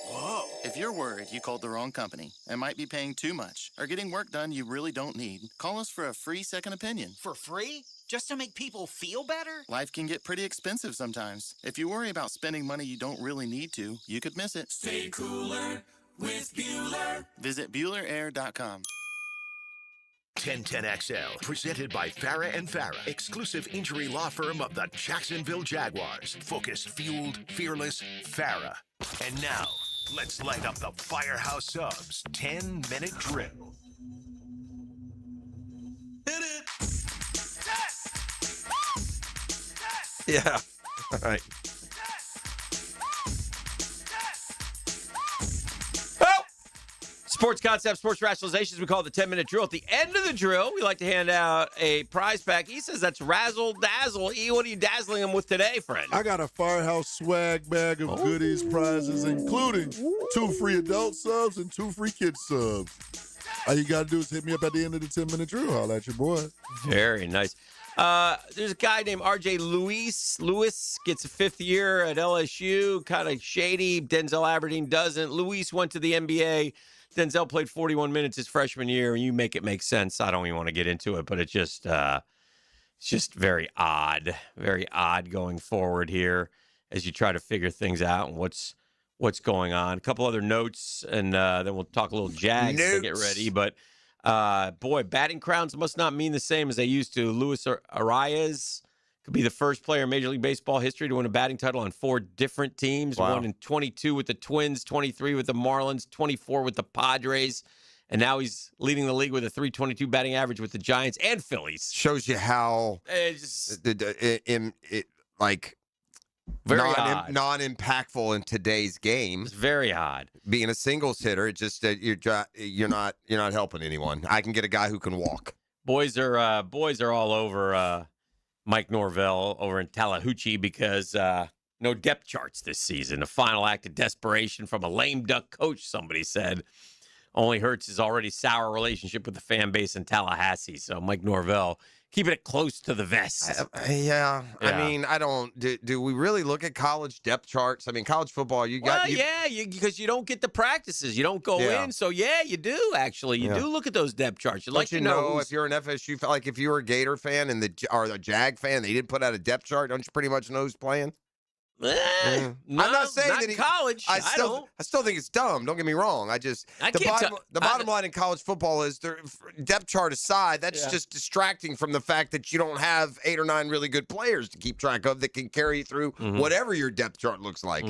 Whoa. If you're worried you called the wrong company and might be paying too much or getting work done you really don't need, call us for a free second opinion. For free? Just to make people feel better? Life can get pretty expensive sometimes. If you worry about spending money you don't really need to, you could miss it. Stay cooler with Bueller. Visit BuellerAir.com. 1010XL, presented by Farah and Farah, exclusive injury law firm of the Jacksonville Jaguars. Focused, fueled, fearless, Farah. And now, let's light up the Firehouse Subs 10-minute drill. Hit it! Yeah. All right. Sports concepts, sports rationalizations, we call it the 10-minute drill. At the end of the drill, we like to hand out a prize pack. He says that's razzle dazzle. E, what are you dazzling him with today, friend? I got a Firehouse swag bag of goodies, prizes, including 2 free adult subs and 2 free kids subs. All you got to do is hit me up at the end of the 10-minute drill. Holla at your boy. Very nice. There's a guy named R.J. Lewis. Lewis gets a 5th year at LSU. Kind of shady. Denzel Aberdeen doesn't. Lewis went to the NBA. Denzel played 41 minutes his freshman year, and you make it make sense. I don't even want to get into it, but it's just very odd going forward here as you try to figure things out and what's going on. A couple other notes, and then we'll talk a little Jags to get ready. But boy, batting crowns must not mean the same as they used to. Luis Arias could be the first player in Major League Baseball history to win a batting title on 4 different teams. Wow. Won in 22 with the Twins, 23 with the Marlins, 24 with the Padres, and now he's leading the league with a .322 batting average with the Giants and Phillies. Shows you how Very odd. non-impactful in today's game. It's very odd. Being a singles hitter, it's just that you're not helping anyone. I can get a guy who can walk. Boys are all over Mike Norvell over in Tallahatchie because no depth charts this season. A final act of desperation from a lame duck coach, somebody said, only hurts his already sour relationship with the fan base in Tallahassee. So Mike Norvell keeping it close to the vest. Yeah. I mean, I don't. Do we really look at college depth charts? I mean, college football, because you don't get the practices. You don't go in. So, yeah, you do, actually. You do look at those depth charts. Don't you know if you're an FSU, like if you were a Gator fan or a Jag fan, they didn't put out a depth chart, don't you pretty much know who's playing? No, I'm not saying not that in college. I still think it's dumb. Don't get me wrong. The bottom line in college football is depth chart aside, that's just distracting from the fact that you don't have 8 or 9 really good players to keep track of that can carry you through whatever your depth chart looks like.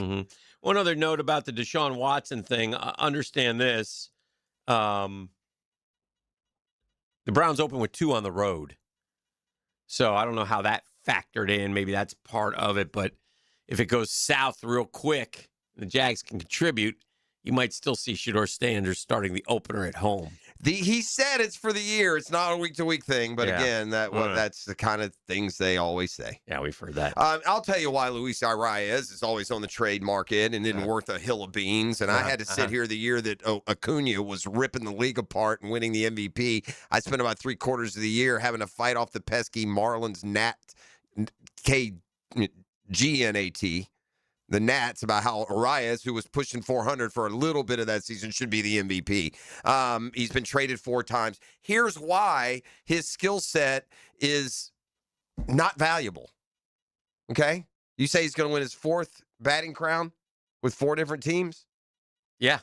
One other note about the Deshaun Watson thing. Understand this: the Browns open with 2 on the road, so I don't know how that factored in. Maybe that's part of it, but if it goes south real quick, the Jags can contribute, you might still see Shedeur Sanders starting the opener at home. He said it's for the year. It's not a week-to-week thing, but again, that's the kind of things they always say. Yeah, we've heard that. I'll tell you why Luis Arias is always on the trade market and isn't worth a hill of beans. And I had to sit here the year that Acuna was ripping the league apart and winning the MVP. I spent about 3/4 of the year having to fight off the pesky Marlins GNAT, the Nats, about how Arias, who was pushing 400 for a little bit of that season, should be the MVP. He's been traded 4 times. Here's why his skill set is not valuable. Okay? You say he's going to win his 4th batting crown with 4 different teams? Yeah.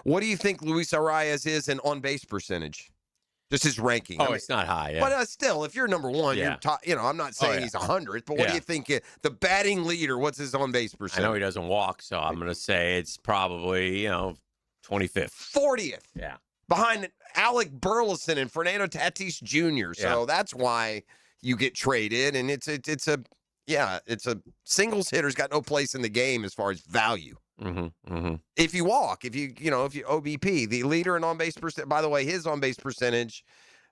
What do you think Luis Arias is in on-base percentage? Just his ranking. Oh, it's not high. Yeah. But still, if you're number 1, you're top. I'm not saying he's 100th, but what do you think? The batting leader, what's his on-base percentage? I know he doesn't walk, so I'm going to say it's probably, 25th. 40th. Yeah. Behind Alec Burleson and Fernando Tatis Jr. So that's why you get traded, and it's a Yeah, it's a singles hitter's got no place in the game as far as value. Mm-hmm. If you walk, if you OBP, the leader in on-base percent. By the way, his on-base percentage,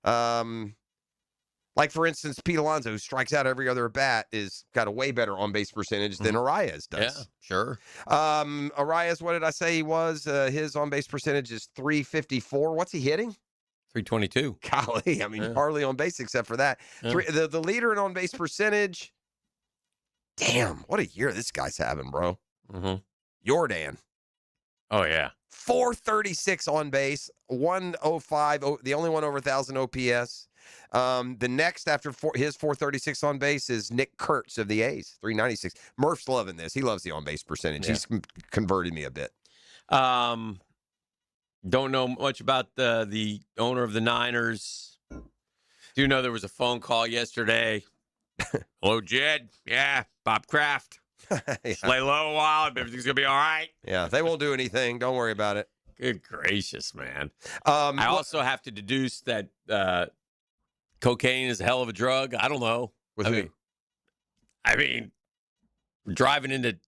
like for instance, Pete Alonso, who strikes out every other at bat, is got a way better on-base percentage than Arias does. Yeah, sure. Arias, what did I say he was? His on-base percentage is 354. What's he hitting? 322. Golly, I mean, hardly on base except for that. Yeah. The leader in on-base percentage. Damn, what a year this guy's having, bro. Mm-hmm. Jordan. Oh, yeah. 436 on base, 105, the only one over 1,000 OPS. The next after his 436 on base is Nick Kurtz of the A's, 396. Murph's loving this. He loves the on-base percentage. Yeah. He's converted me a bit. Don't know much about the owner of the Niners. Do know there was a phone call yesterday. Hello, Jed. Yeah, Bob Kraft. Just lay low a while. Everything's going to be all right. Yeah, they won't do anything. Don't worry about it. Good gracious, man. I also have to deduce that cocaine is a hell of a drug. I don't know. I mean, driving into...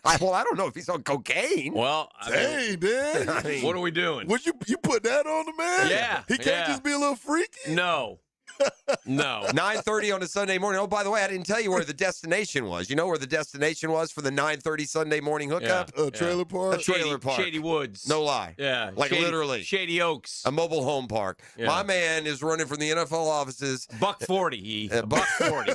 I don't know if he's on cocaine. Well, Hey, man. I mean, what are we doing? Would you put that on the man? Yeah. He can't just be a little freaky? No. 9:30 on a Sunday morning. Oh, by the way, I didn't tell you where the destination was. You know where the destination was for the 9:30 Sunday morning hookup? Trailer park? A trailer park. Shady Woods. No lie. Yeah. Like Literally. Shady Oaks. A mobile home park. Yeah. My man is running from the NFL offices. $140. $140.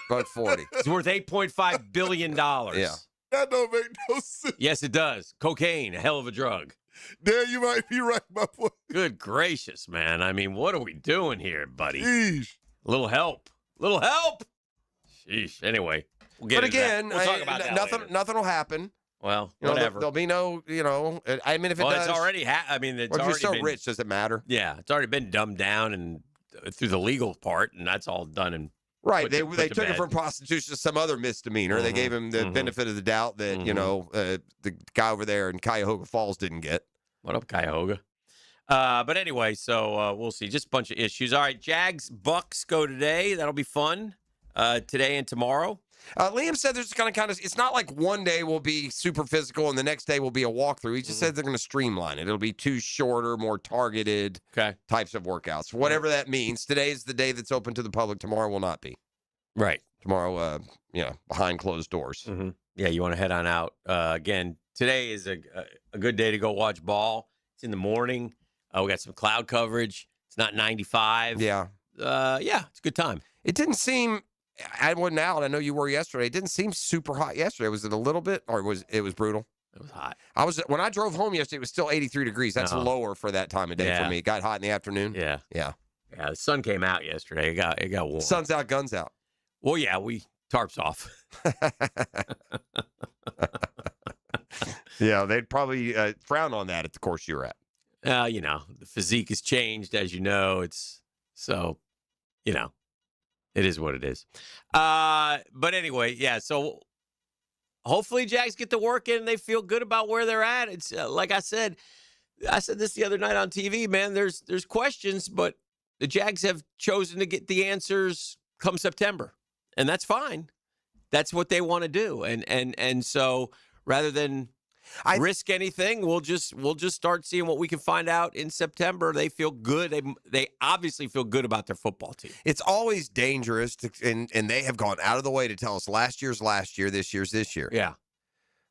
$140. It's worth $8.5 billion. Yeah. That don't make no sense. Yes, it does. Cocaine, a hell of a drug. Dan, you might be right, my boy. Good gracious, man. I mean, what are we doing here, buddy? Sheesh. Little help. Little help. Sheesh. Anyway, we'll get But into that. again, We'll talk about that later. nothing will happen. Well, You know, whatever. There'll be no, I mean, if it Well, does. it's already I mean, it's or if already you're so been, rich, does it matter? Yeah, it's already been dumbed down and through the legal part, and that's all done and Right. put They to took it bed. from prostitution to some other misdemeanor. They gave him the benefit of the doubt that, the guy over there in Cuyahoga Falls didn't get. What up, Cuyahoga? But anyway, so we'll see. Just a bunch of issues. All right, Jags, Bucs go today. That'll be fun today and tomorrow. Liam said there's kind of, it's not like one day will be super physical and the next day will be a walkthrough. He just said they're going to streamline it. It'll be two shorter, more targeted types of workouts. Whatever that means. Today is the day that's open to the public. Tomorrow will not be. Right. Tomorrow, behind closed doors. Mm-hmm. Yeah, you want to head on out. Again, today is a good day to go watch ball. It's in the morning. We got some cloud coverage. It's not 95. Yeah. It's a good time. It didn't seem, I wasn't out. I know you were yesterday. It didn't seem super hot yesterday. Was it a little bit, or it was brutal? It was hot. When I drove home yesterday, it was still 83 degrees. That's lower for that time of day for me. It got hot in the afternoon. Yeah. Yeah. Yeah, the sun came out yesterday. It got warm. Sun's out, guns out. Well, yeah, tarps off. Yeah, they'd probably frown on that at the course you were at. The physique has changed, as you know. It is what it is. But anyway, yeah, so hopefully Jags get to work in and they feel good about where they're at. It's like I said this the other night on TV, man, there's questions, but the Jags have chosen to get the answers come September, and that's fine. That's what they want to do. And so rather than risk anything, we'll just start seeing what we can find out in September. They feel good. They obviously feel good about their football team. It's always dangerous, and they have gone out of the way to tell us last year's last year, this year's this year. Yeah.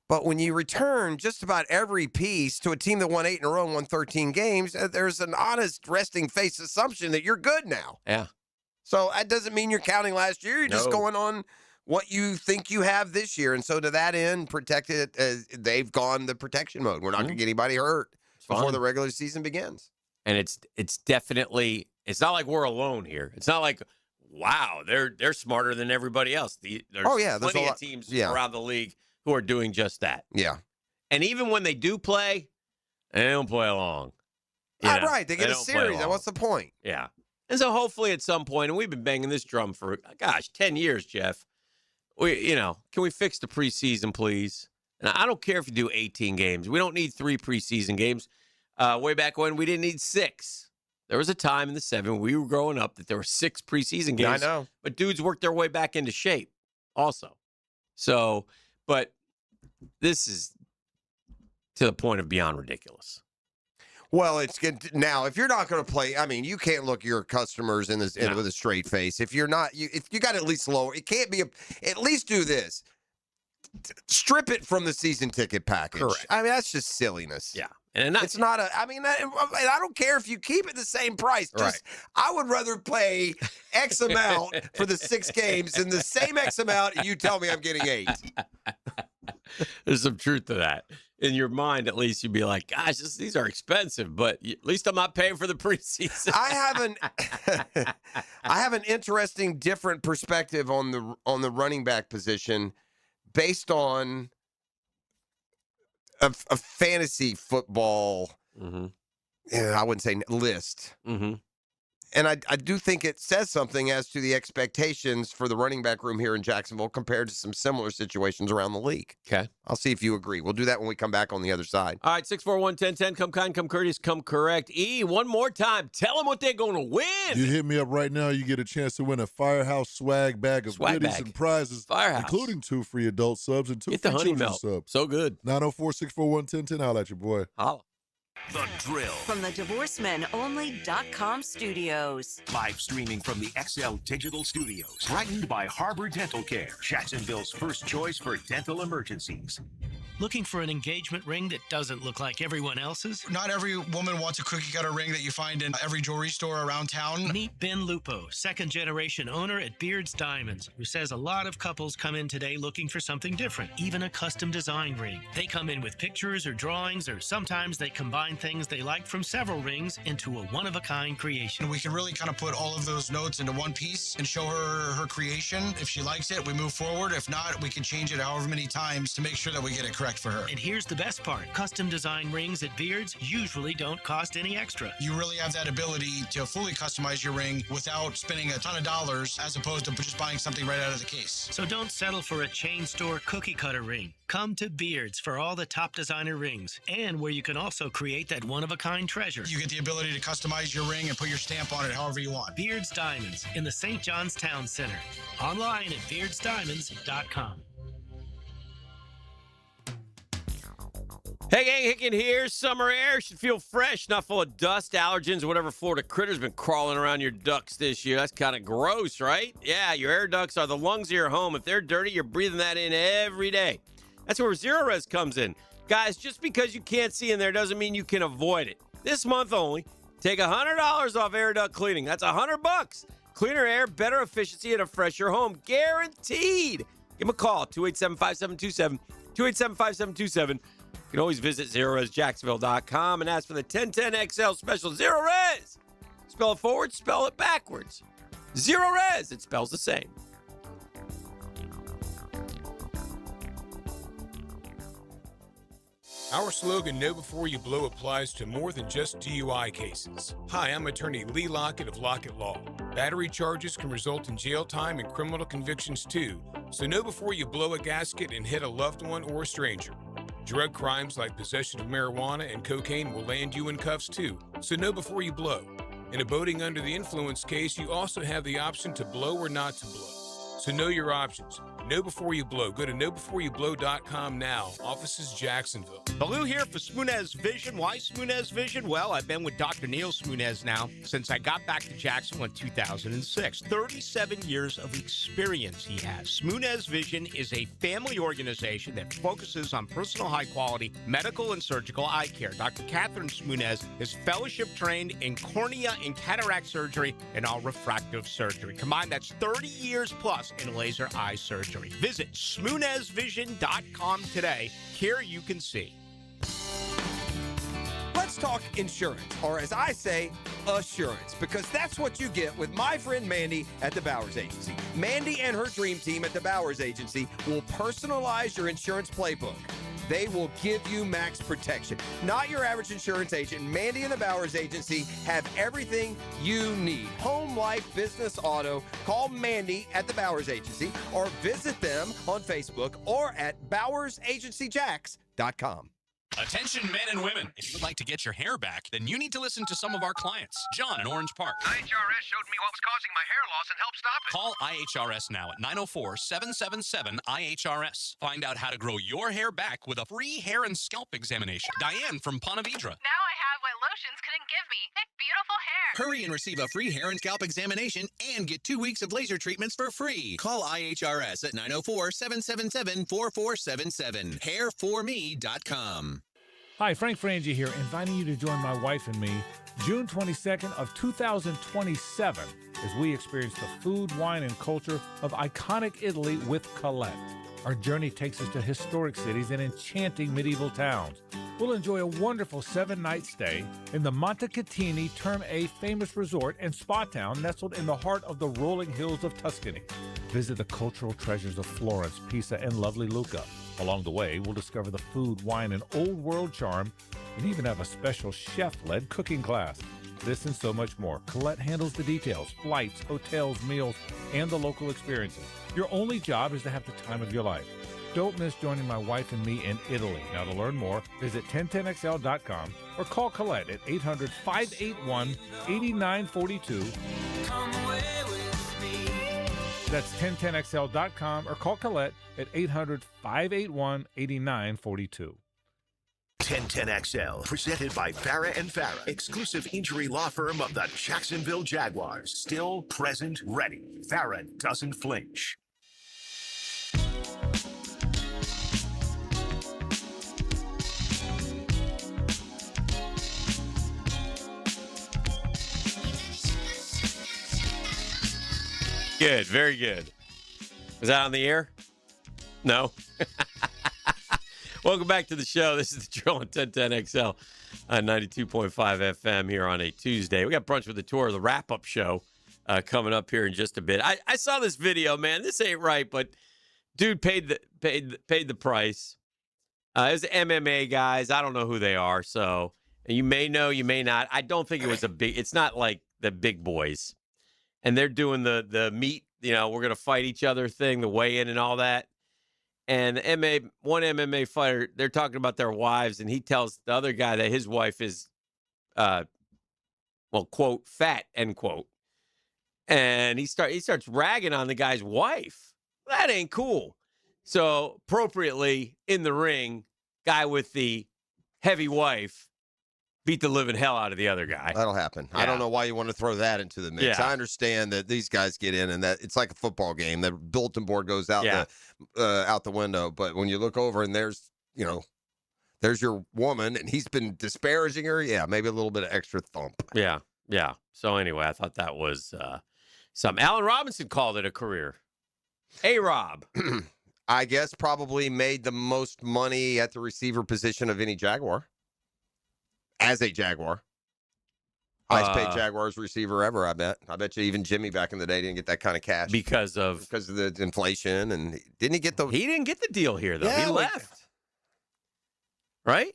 But when you return just about every piece to a team that won 8 in a row and won 13 games, there's an honest resting face assumption that you're good now. Yeah. So that doesn't mean you're counting last year. You're just going on what you think you have this year. And so to that end, they've gone the protection mode. We're not going to get anybody hurt before the regular season begins. And it's definitely, it's not like we're alone here. It's not like, wow, they're smarter than everybody else. There's plenty of teams around the league who are doing just that. Yeah. And even when they do play, they don't play along. Right. They get a series. And what's the point? Yeah. And so hopefully at some point, and we've been banging this drum for, 10 years, Jeff. Can we fix the preseason, please? And I don't care if you do 18 games. We don't need 3 preseason games. Way back when, we didn't need 6. There was a time in the 70s when we were growing up that there were 6 preseason games. I know. But dudes worked their way back into shape also. So, but this is to the point of beyond ridiculous. Well, it's good. Now, if you're not going to play, I mean, you can't look your customers in with a straight face. If you're not, if you got to at least lower, it can't be at least do this. Strip it from the season ticket package. Correct. I mean, that's just silliness. Yeah. And it's not I don't care if you keep it the same price. Just, I would rather pay X amount for the 6 games than the same X amount and you tell me I'm getting 8. There's some truth to that. In your mind, at least, you'd be like, gosh, these are expensive, but at least I'm not paying for the preseason. I have an interesting, different perspective on the running back position based on a fantasy football, I wouldn't say list. Mm-hmm. And I do think it says something as to the expectations for the running back room here in Jacksonville compared to some similar situations around the league. Okay. I'll see if you agree. We'll do that when we come back on the other side. All right, 641-1010. Come kind, come courteous, come correct. One more time. Tell them what they're going to win. You hit me up right now. You get a chance to win a Firehouse swag bag of goodies and prizes, including 2 free adult subs and 2 Get free the honey children's melt. subs. So good. 904-641-1010. Holla at your boy. Holla. The Drill. From the DivorceMenOnly.com studios. Live streaming from the XL Digital Studios. Brightened by Harbor Dental Care, Jacksonville's first choice for dental emergencies. Looking for an engagement ring that doesn't look like everyone else's? Not every woman wants a cookie cutter ring that you find in every jewelry store around town. Meet Ben Lupo, second-generation owner at Beard's Diamonds, who says a lot of couples come in today looking for something different, even a custom design ring. They come in with pictures or drawings, or sometimes they combine things they like from several rings into a one-of-a-kind creation. We can really kind of put all of those notes into one piece and show her her creation. If she likes it, we move forward. If not, we can change it however many times to make sure that we get it correct for her. And here's the best part. Custom design rings at Beard's usually don't cost any extra. You really have that ability to fully customize your ring without spending a ton of dollars as opposed to just buying something right out of the case. So don't settle for a chain store cookie cutter ring. Come to Beard's for all the top designer rings and where you can also create that one-of-a-kind treasure. You get the ability to customize your ring and put your stamp on it however you want. Beard's Diamonds in the St. John's Town Center. Online at beardsdiamonds.com. Hey, gang, Hicken here. Summer air should feel fresh, not full of dust, allergens, or whatever Florida critter's been crawling around your ducts this year. That's kind of gross, right? Yeah, your air ducts are the lungs of your home. If they're dirty, you're breathing that in every day. That's where Zero Res comes in. Guys, just because you can't see in there doesn't mean you can avoid it. This month only, take $100 off air duct cleaning. That's $100. Cleaner air, better efficiency, and a fresher home. Guaranteed. Give them a call, 287-5727, 287-5727. You can always visit ZeroResJacksonville.com and ask for the 1010XL special Zero Res. Spell it forward, spell it backwards. Zero Res, it spells the same. Our slogan, Know Before You Blow, applies to more than just DUI cases. Hi, I'm attorney Lee Lockett of Lockett Law. Battery charges can result in jail time and criminal convictions too, so know before you blow a gasket and hit a loved one or a stranger. Drug crimes like possession of marijuana and cocaine will land you in cuffs too, so know before you blow. In a boating under the influence case, you also have the option to blow or not to blow. So know your options. Know before you blow. Go to knowbeforeyoublow.com now. Offices Jacksonville. Baloo here for Smoonez Vision. Why Smoonez Vision? Well, I've been with Dr. Neil Smoonez now since I got back to Jacksonville in 2006. 37 years of experience he has. Smoonez Vision is a family organization that focuses on personal high-quality medical and surgical eye care. Dr. Catherine Smoonez is fellowship-trained in cornea and cataract surgery and all refractive surgery. Combined, that's 30 years plus in laser eye surgery. Visit SmoonezVision.com today. Care you can see. Let's talk insurance, or as I say, assurance, because that's what you get with my friend Mandy at the Bowers Agency. Mandy and her dream team at the Bowers Agency will personalize your insurance playbook. They will give you max protection. Not your average insurance agent. Mandy and the Bowers Agency have everything you need. Home, life, business, auto. Call Mandy at the Bowers Agency or visit them on Facebook or at BowersAgencyJacks.com. Attention men and women. If you would like to get your hair back, then you need to listen to some of our clients. John in Orange Park. IHRS showed me what was causing my hair loss and helped stop it. Call IHRS now at 904-777-IHRS. Find out how to grow your hair back with a free hair and scalp examination. Diane from Ponte Vedra. Now I have what lotions couldn't give me. Thick, beautiful hair. Hurry and receive a free hair and scalp examination and get 2 weeks of laser treatments for free. Call IHRS at 904-777-4477. Hairforme.com. Hi, Frank Frangie here, inviting you to join my wife and me June 22nd of 2027 as we experience the food, wine, and culture of iconic Italy with Colette. Our journey takes us to historic cities and enchanting medieval towns. We'll enjoy a wonderful 7-night stay in the Montecatini Term A famous resort and spa town nestled in the heart of the rolling hills of Tuscany. Visit the cultural treasures of Florence, Pisa, and lovely Lucca. Along the way, we'll discover the food, wine, and old world charm, and even have a special chef-led cooking class. This and so much more. Colette handles the details, flights, hotels, meals, and the local experiences. Your only job is to have the time of your life. Don't miss joining my wife and me in Italy. Now to learn more, visit 1010XL.com or call Colette at 800-581-8942. That's 1010XL.com or call Colette at 800-581-8942. 1010XL, presented by Farah and Farah, exclusive injury law firm of the Jacksonville Jaguars. Still, present, ready. Farah doesn't flinch. Good, very good. Was that on the air? No. Welcome back to the show. This is the Drill on 1010XL on 92.5 FM here on a Tuesday. We got Brunch with the Tour, the wrap-up show coming up here in just a bit. I saw this video, man. This ain't right, but dude paid the price. It was MMA guys. I don't know who they are, so you may know, you may not. I don't think it was it's not like the big boys. And they're doing the meet, we're going to fight each other thing, the weigh-in and all that. And one MMA fighter, they're talking about their wives, and he tells the other guy that his wife is, quote, fat, end quote. And he starts ragging on the guy's wife. That ain't cool. So appropriately, in the ring, guy with the heavy wife beat the living hell out of the other guy. That'll happen. Yeah. I don't know why you want to throw that into the mix. Yeah. I understand that these guys get in and that it's like a football game. The bulletin board goes out the window. But when you look over and there's your woman and he's been disparaging her, maybe a little bit of extra thump. Yeah. So anyway, I thought that was something. Allen Robinson called it a career. A-Rob. I guess probably made the most money at the receiver position of any Jaguar. As a Jaguar. Highest paid Jaguars receiver ever, I bet. I bet you even Jimmy back in the day didn't get that kind of cash. Because of the inflation. And didn't he get the... He didn't get the deal here, though. Yeah, he left. Right?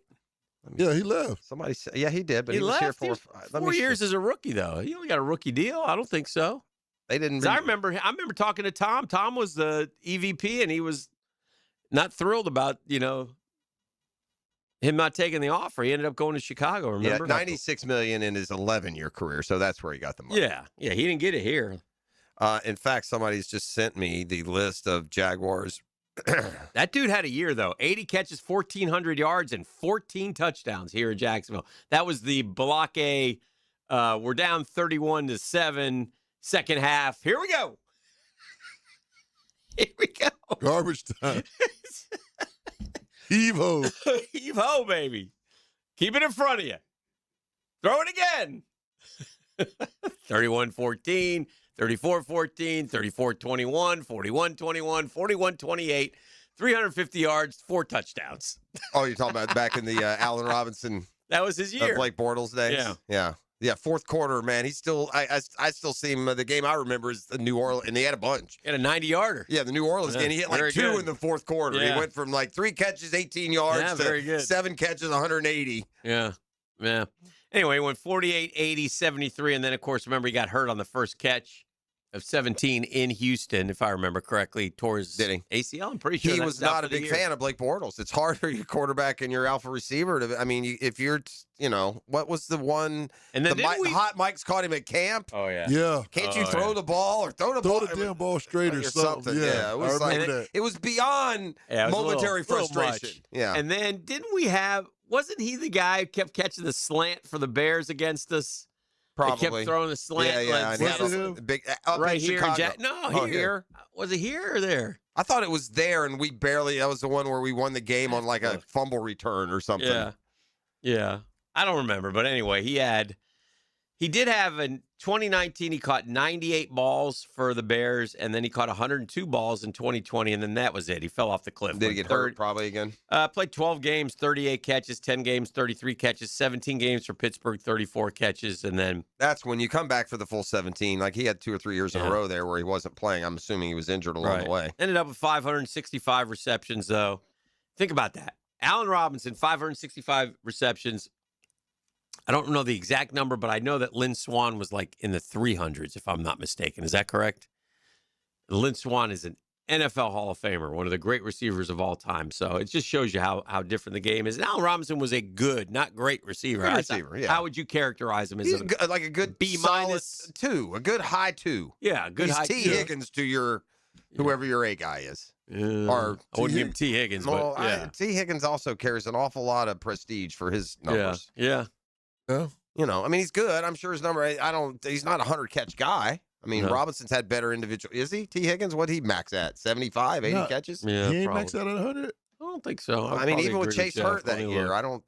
Yeah, he left. Somebody said, yeah, he did, but he was left. here for 4 years as a rookie, though. He only got a rookie deal? I don't think so. They didn't... I remember talking to Tom. Tom was the EVP, and he was not thrilled about, him not taking the offer. He ended up going to Chicago, remember? Yeah, $96 million in his 11-year career, so that's where he got the money. Yeah, he didn't get it here. In fact, somebody's just sent me the list of Jaguars. That dude had a year, though. 80 catches, 1,400 yards, and 14 touchdowns here in Jacksonville. That was the Block A. We're down 31-7, second half. Here we go. Here we go. Garbage time. Heave-ho. Heave-ho, baby. Keep it in front of you. Throw it again. 31-14, 34-14, 34-21, 41-21, 41-28, 350 yards, 4 touchdowns. Oh, you're talking about back in the Allen Robinson. That was his year. Blake Bortles days? Yeah, fourth quarter, man. He's still, I still see him. The game I remember is the New Orleans, and he had a bunch. He had a 90-yarder. Yeah, the New Orleans game. He hit like 2 in the fourth quarter. Yeah. He went from like 3 catches, 18 yards to 7 catches, 180. Yeah. Anyway, he went 48, 80, 73, and then, of course, remember, he got hurt on the first catch of 17 in Houston, if I remember correctly, tore his ACL. I'm pretty sure he was not a big fan of Blake Bortles. It's hard for your quarterback and your alpha receiver to. I mean, if you're, what was the one? And then Hot Mike's caught him at camp. Oh yeah. Yeah. Can't you throw the ball or throw the damn ball straight or something? Yeah, it was it was beyond momentary frustration. Yeah. And then wasn't he the guy who kept catching the slant for the Bears against us? Probably. He kept throwing the slant. Big up right in here. Chicago. Here. Was it here or there? I thought it was there, and that was the one where we won the game on like a fumble return or something. Yeah. I don't remember, but anyway, he did have in 2019, he caught 98 balls for the Bears, and then he caught 102 balls in 2020, and then that was it. He fell off the cliff. Did he get hurt probably again? Played 12 games, 38 catches, 10 games, 33 catches, 17 games for Pittsburgh, 34 catches, and then... That's when you come back for the full 17. Like, he had 2 or 3 years in a row there where he wasn't playing. I'm assuming he was injured along the way. Ended up with 565 receptions, though. Think about that. Allen Robinson, 565 receptions. I don't know the exact number, but I know that Lynn Swann was like in the 300s, if I'm not mistaken. Is that correct? Lynn Swann is an NFL Hall of Famer, one of the great receivers of all time. So it just shows you how different the game is. And Allen Robinson was a good, not great receiver. Good receiver, yeah. How would you characterize him? He's like a good B minus 2, a good high 2. Yeah, good high 2. He's T. Higgins to your whoever your A guy is. Or I wouldn't give him T. Higgins, but yeah. T. Higgins also carries an awful lot of prestige for his numbers. Yeah. Yeah. I mean, he's good. I'm sure his number, he's not a 100-catch guy. I mean, Robinson's had better individual. Is he? T. Higgins, what'd he max at? 75, 80 catches? Yeah, he ain't max out at 100? I don't think so. I mean, even with Chase hurt that year, I don't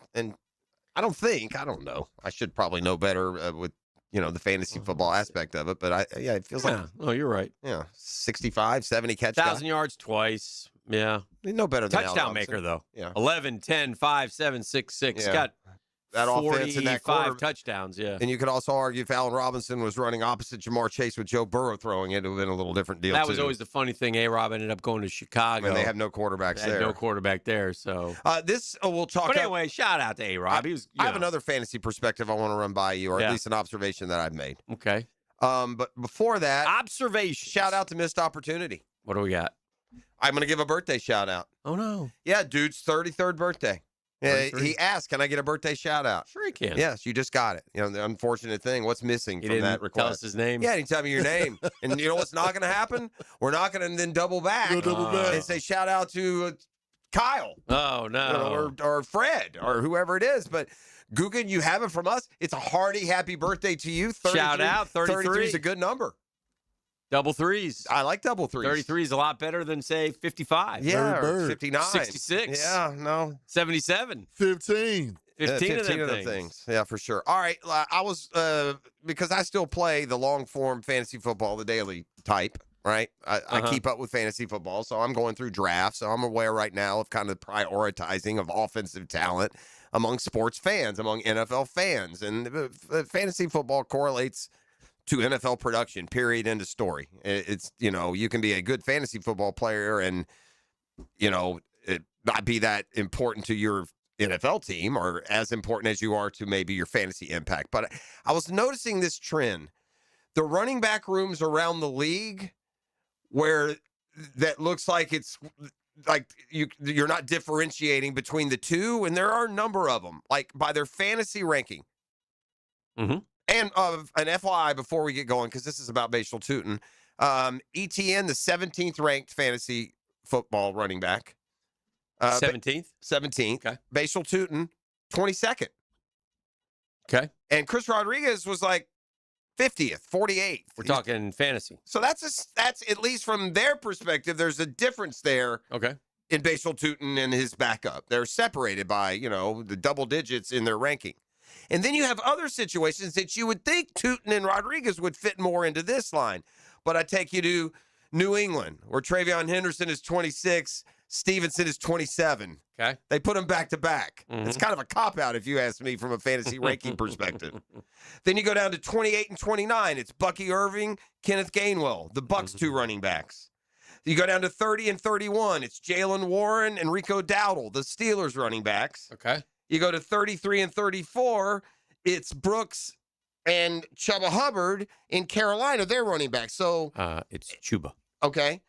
know. I should probably know better with, the fantasy football aspect of it. But it feels like. Oh, you're right. Yeah. 65, 70 catch 1,000 yards twice. Yeah. No better than touchdown maker, though. Yeah. 11, 10, 5, 7, 6, 6. Yeah. Got that offense in that quarter. 45 touchdowns, yeah. And you could also argue if Allen Robinson was running opposite Jamar Chase with Joe Burrow throwing it, it would have been a little different deal, That was always the funny thing. A-Rob ended up going to Chicago. And they have no quarterbacks there. No quarterback there, so. We'll talk But anyway, shout out to A-Rob. I have another fantasy perspective I want to run by you, or at least an observation that I've made. Okay. But before that. Observation. Shout out to Missed Opportunity. What do we got? I'm going to give a birthday shout out. Oh, no. Yeah, dude's 33rd birthday. He asked, can I get a birthday shout out? Sure he can. Yes, you just got it. The unfortunate thing, what's missing from that request? Tell us his name? Yeah, he didn't tell me your name. And you know what's not going to happen? We're not going to then double back and say shout out to Kyle. Oh, no. Or Fred or whoever it is. But Guggen, you have it from us. It's a hearty happy birthday to you. 33, shout out, 33. 33 is a good number. Double threes. I like double threes. 33 is a lot better than, say, 55. Yeah, or 59. 66. Yeah, no. 77. 15. 15 of them things. Yeah, for sure. All right. I was, because I still play the long form fantasy football, the daily type, right? I keep up with fantasy football, so I'm going through drafts. So I'm aware right now of kind of prioritizing of offensive talent among sports fans, among NFL fans. And fantasy football correlates to NFL production, period, end of story. It's, you can be a good fantasy football player and, it not be that important to your NFL team or as important as you are to maybe your fantasy impact. But I was noticing this trend. The running back rooms around the league where that looks like it's like you're not differentiating between the two, and there are a number of them, like by their fantasy ranking. Mm-hmm. And an FYI before we get going, because this is about Bashal Tootin. ETN, the 17th ranked fantasy football running back. 17th? 17th. Okay. Bashal Tootin, 22nd. Okay. And Chris Rodriguez was like 50th, 48th. We're talking fantasy. So that's at least from their perspective, there's a difference there. Okay. In Bashal Tootin and his backup. They're separated by, the double digits in their ranking. And then you have other situations that you would think Tootin and Rodriguez would fit more into this line. But I take you to New England, where Travion Henderson is 26, Stevenson is 27. Okay. They put them back to back. It's kind of a cop-out, if you ask me, from a fantasy ranking perspective. Then you go down to 28 and 29. It's Bucky Irving, Kenneth Gainwell, the Bucs 2 running backs. You go down to 30 and 31. It's Jalen Warren and Rico Dowdle, the Steelers running backs. Okay. You go to 33 and 34, it's Brooks and Chuba Hubbard in Carolina, they're running back. So it's Chuba. Okay.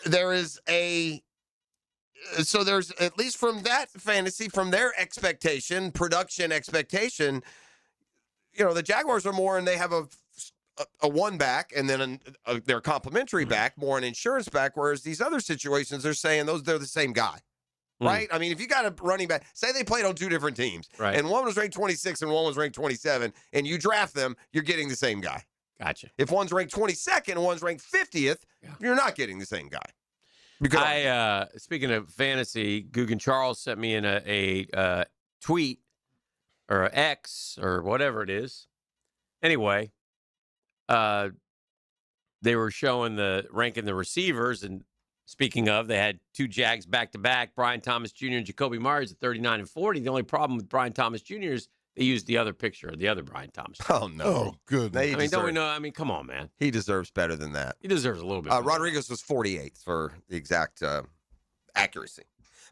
There's at least from that fantasy, from their production expectation, the Jaguars are more, and they have a one back, and then their complimentary back, more an insurance back, whereas these other situations, they're saying they're the same guy. Right? I mean, if you got a running back, say they played on two different teams, right, and one was ranked 26 and one was ranked 27, and you draft them, you're getting the same guy. Gotcha. If one's ranked 22nd and one's ranked 50th, you're not getting the same guy. Speaking of fantasy, Guggen Charles sent me in a tweet or an X or whatever it is. Anyway, they were showing ranking the receivers, and speaking of, they had two Jags back-to-back, Brian Thomas Jr. and Jacoby Myers at 39 and 40. The only problem with Brian Thomas Jr. is they used the other picture of the other Brian Thomas Jr. Oh, no. Oh, good. Don't we know? I mean, come on, man. He deserves better than that. He deserves a little bit. Rodriguez was 48th for the exact accuracy.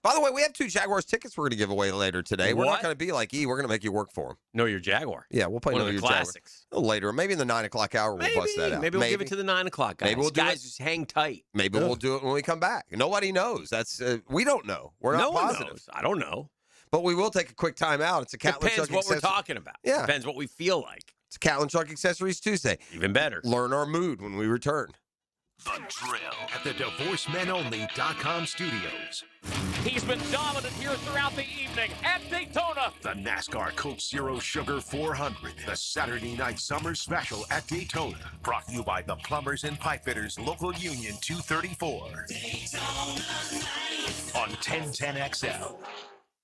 By the way, we have 2 Jaguars tickets we're going to give away later today. We're not going to be like we're going to make you work for them. Know Your Jaguar. Yeah, we'll play One Know of the Your classics. Jaguar. A little later. Maybe in the 9 o'clock hour, we'll bust that out. Maybe we'll give it to the 9 o'clock guys. Maybe we'll do guys, just hang tight. Maybe we'll do it when we come back. Nobody knows. That's we don't know. We're not positive. One knows. I don't know. But we will take a quick time out. It's a Catlin Depends what we're talking about. Yeah. Depends what we feel like. It's a Catlin Truck Accessories Tuesday. Even better. Learn our mood when we return. The Drill at the DivorceMenOnly.com studios. He's been dominant here throughout the evening at Daytona. The NASCAR Coke Zero Sugar 400, the Saturday night summer special at Daytona. Brought to you by the Plumbers and Pipefitters Local Union 234. On 1010XL.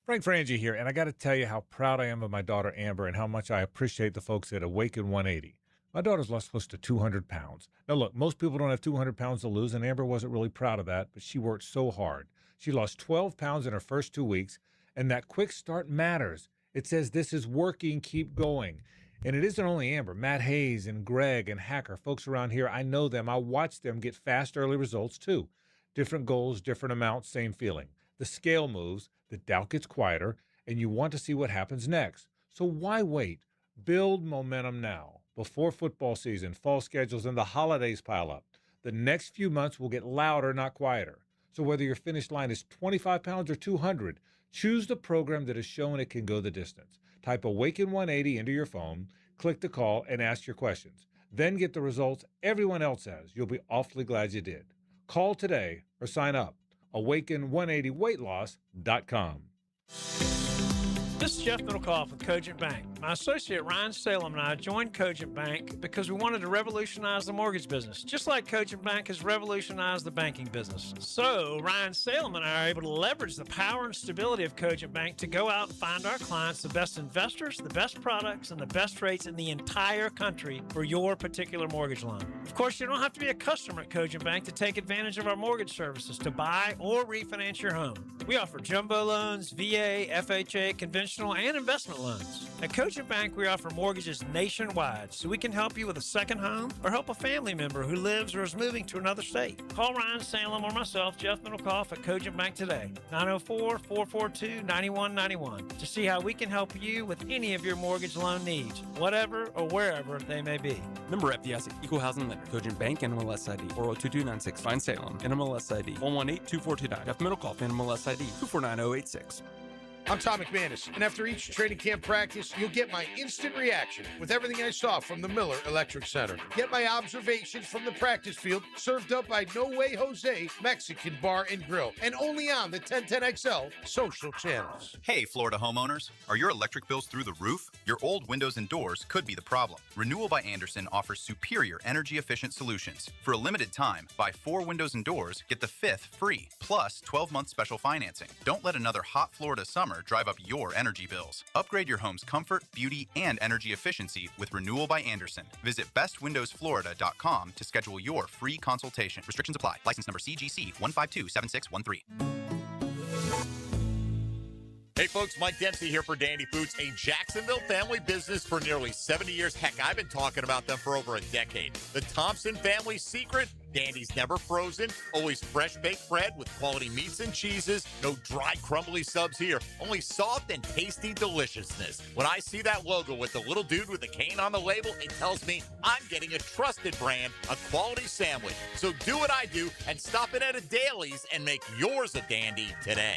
Frank Frangie here, and I got to tell you how proud I am of my daughter Amber and how much I appreciate the folks at Awaken 180. My daughter's lost close to 200 pounds. Now, look, most people don't have 200 pounds to lose, and Amber wasn't really proud of that, but she worked so hard. She lost 12 pounds in her first 2 weeks, and that quick start matters. It says this is working, keep going. And it isn't only Amber. Matt Hayes and Greg and Hacker, folks around here, I know them. I watch them get fast early results, too. Different goals, different amounts, same feeling. The scale moves, the doubt gets quieter, and you want to see what happens next. So why wait? Build momentum now. Before football season, fall schedules, and the holidays pile up. The next few months will get louder, not quieter. So whether your finish line is 25 pounds or 200, choose the program that has shown it can go the distance. Type Awaken 180 into your phone, click the call, and ask your questions. Then get the results everyone else has. You'll be awfully glad you did. Call today or sign up. Awaken180weightloss.com. This is Jeff Middlecoff with Cogent Bank. My associate Ryan Salem and I joined Cogent Bank because we wanted to revolutionize the mortgage business, just like Cogent Bank has revolutionized the banking business. So Ryan Salem and I are able to leverage the power and stability of Cogent Bank to go out and find our clients the best investors, the best products, and the best rates in the entire country for your particular mortgage loan. Of course, you don't have to be a customer at Cogent Bank to take advantage of our mortgage services to buy or refinance your home. We offer jumbo loans, VA, FHA, conventional, and investment loans. At Cogent Bank, we offer mortgages nationwide, so we can help you with a second home or help a family member who lives or is moving to another state. Call Ryan Salem or myself, Jeff Middlecoff, at Cogent Bank today, 904-442-9191, to see how we can help you with any of your mortgage loan needs, whatever or wherever they may be. Member FDIC, Equal Housing Lender, Cogent Bank, NMLS ID 402296, Fine Salem, NMLS ID 1182429, Jeff Middlecoff, NMLS ID 249086. I'm Tom McManus, and after each training camp practice, you'll get my instant reaction with everything I saw from the Miller Electric Center. Get my observations from the practice field, served up by No Way Jose Mexican Bar and Grill, and only on the 1010XL social channels. Hey, Florida homeowners. Are your electric bills through the roof? Your old windows and doors could be the problem. Renewal by Andersen offers superior energy-efficient solutions. For a limited time, buy 4 windows and doors, get the 5th free, plus 12-month special financing. Don't let another hot Florida summer drive up your energy bills. Upgrade your home's comfort, beauty, and energy efficiency with Renewal by Andersen. Visit bestwindowsflorida.com to schedule your free consultation. Restrictions apply. License number CGC 1527613. Hey folks, Mike Dempsey here for Dandy Foods, a Jacksonville family business for nearly 70 years. Heck, I've been talking about them for over a decade. The Thompson family secret, Dandy's never frozen, always fresh baked bread with quality meats and cheeses, no dry crumbly subs here, only soft and tasty deliciousness. When I see that logo with the little dude with the cane on the label, it tells me I'm getting a trusted brand, a quality sandwich. So do what I do and stop in at a Daly's and make yours a Dandy today.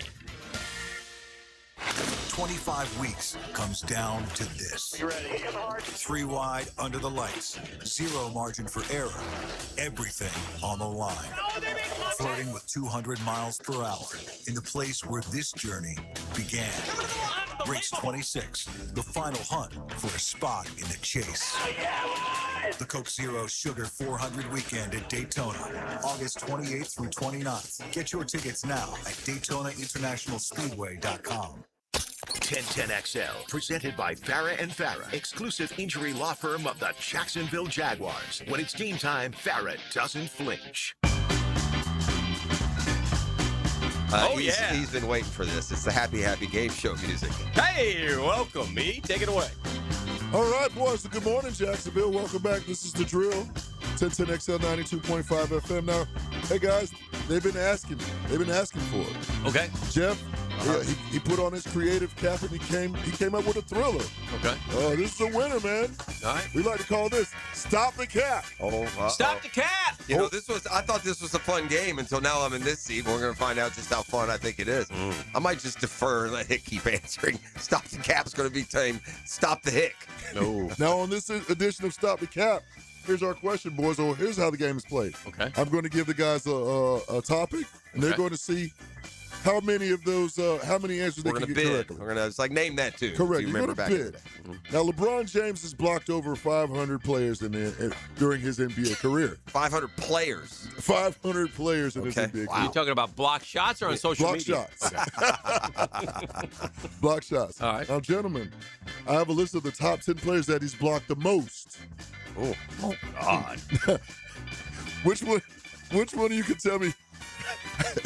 25 weeks comes down to this. You ready? 3 wide under the lights. 0 margin for error. Everything on the line. Flirting with 200 miles per hour in the place where this journey began. Race 26, the final hunt for a spot in the chase. The Coke Zero Sugar 400 weekend at Daytona, August 28th through 29th. Get your tickets now at DaytonaInternationalSpeedway.com. 1010XL, presented by Farah and Farah, exclusive injury law firm of the Jacksonville Jaguars. When it's game time, Farah doesn't flinch. He's been waiting for this. It's the Happy Happy Game Show music. Hey, welcome, me. Take it away. All right, boys. Good morning, Jacksonville. Welcome back. This is The Drill. 1010XL 92.5 FM. Now, hey, guys, they've been asking for it. Okay. Jeff, he put on his creative cap and he came up with a thriller. Okay. This is a winner, man. All right. We like to call this Stop the Cap. Stop the cap! You know, I thought this was a fun game until now I'm in this seat. We're going to find out just how fun I think it is. I might just defer and let Hick keep answering. Stop the Cap's going to be named Stop the Hick. No. Now, on this edition of Stop the Cap, here's our question, boys. Or here's how the game is played. Okay. I'm going to give the guys a topic, and they're going to see how many of those, how many answers they can get correctly. We're going to, it's like, name that too. Correct. You You're remember going back to in bid. the day. Now, LeBron James has blocked over 500 players during his NBA career. 500 players. 500 players in his NBA career. Are you talking about block shots or on social media? Block shots. Block shots. All right. Now, gentlemen, I have a list of the top 10 players that he's blocked the most. Oh God. Which one of you can tell me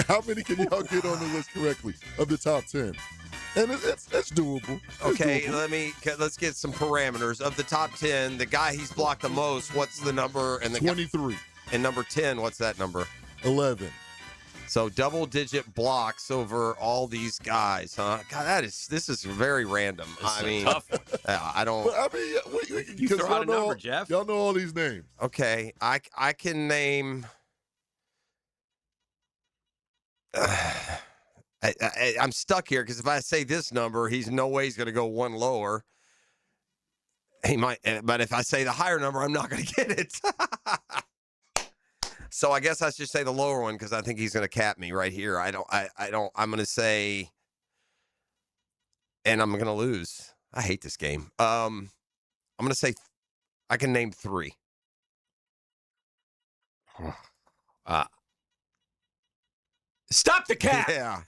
how many can y'all get on the list correctly of the top 10? And it's doable. Okay, let's get some parameters. Of the top 10, the guy he's blocked the most, what's the number? And 23. And number 10, what's that number? 11. So double-digit blocks over all these guys, huh? God, this is very random. I mean, tough one. I don't. But, I mean, you throw out a number, Jeff. Y'all know all these names. Okay, I can name. I'm stuck here because if I say this number, he's no way he's going to go one lower. He might, but if I say the higher number, I'm not going to get it. So I guess I should say the lower one because I think he's going to cap me right here. I'm going to say, and I'm going to lose. I hate this game. I'm going to say I can name 3. Stop the cap. Yeah.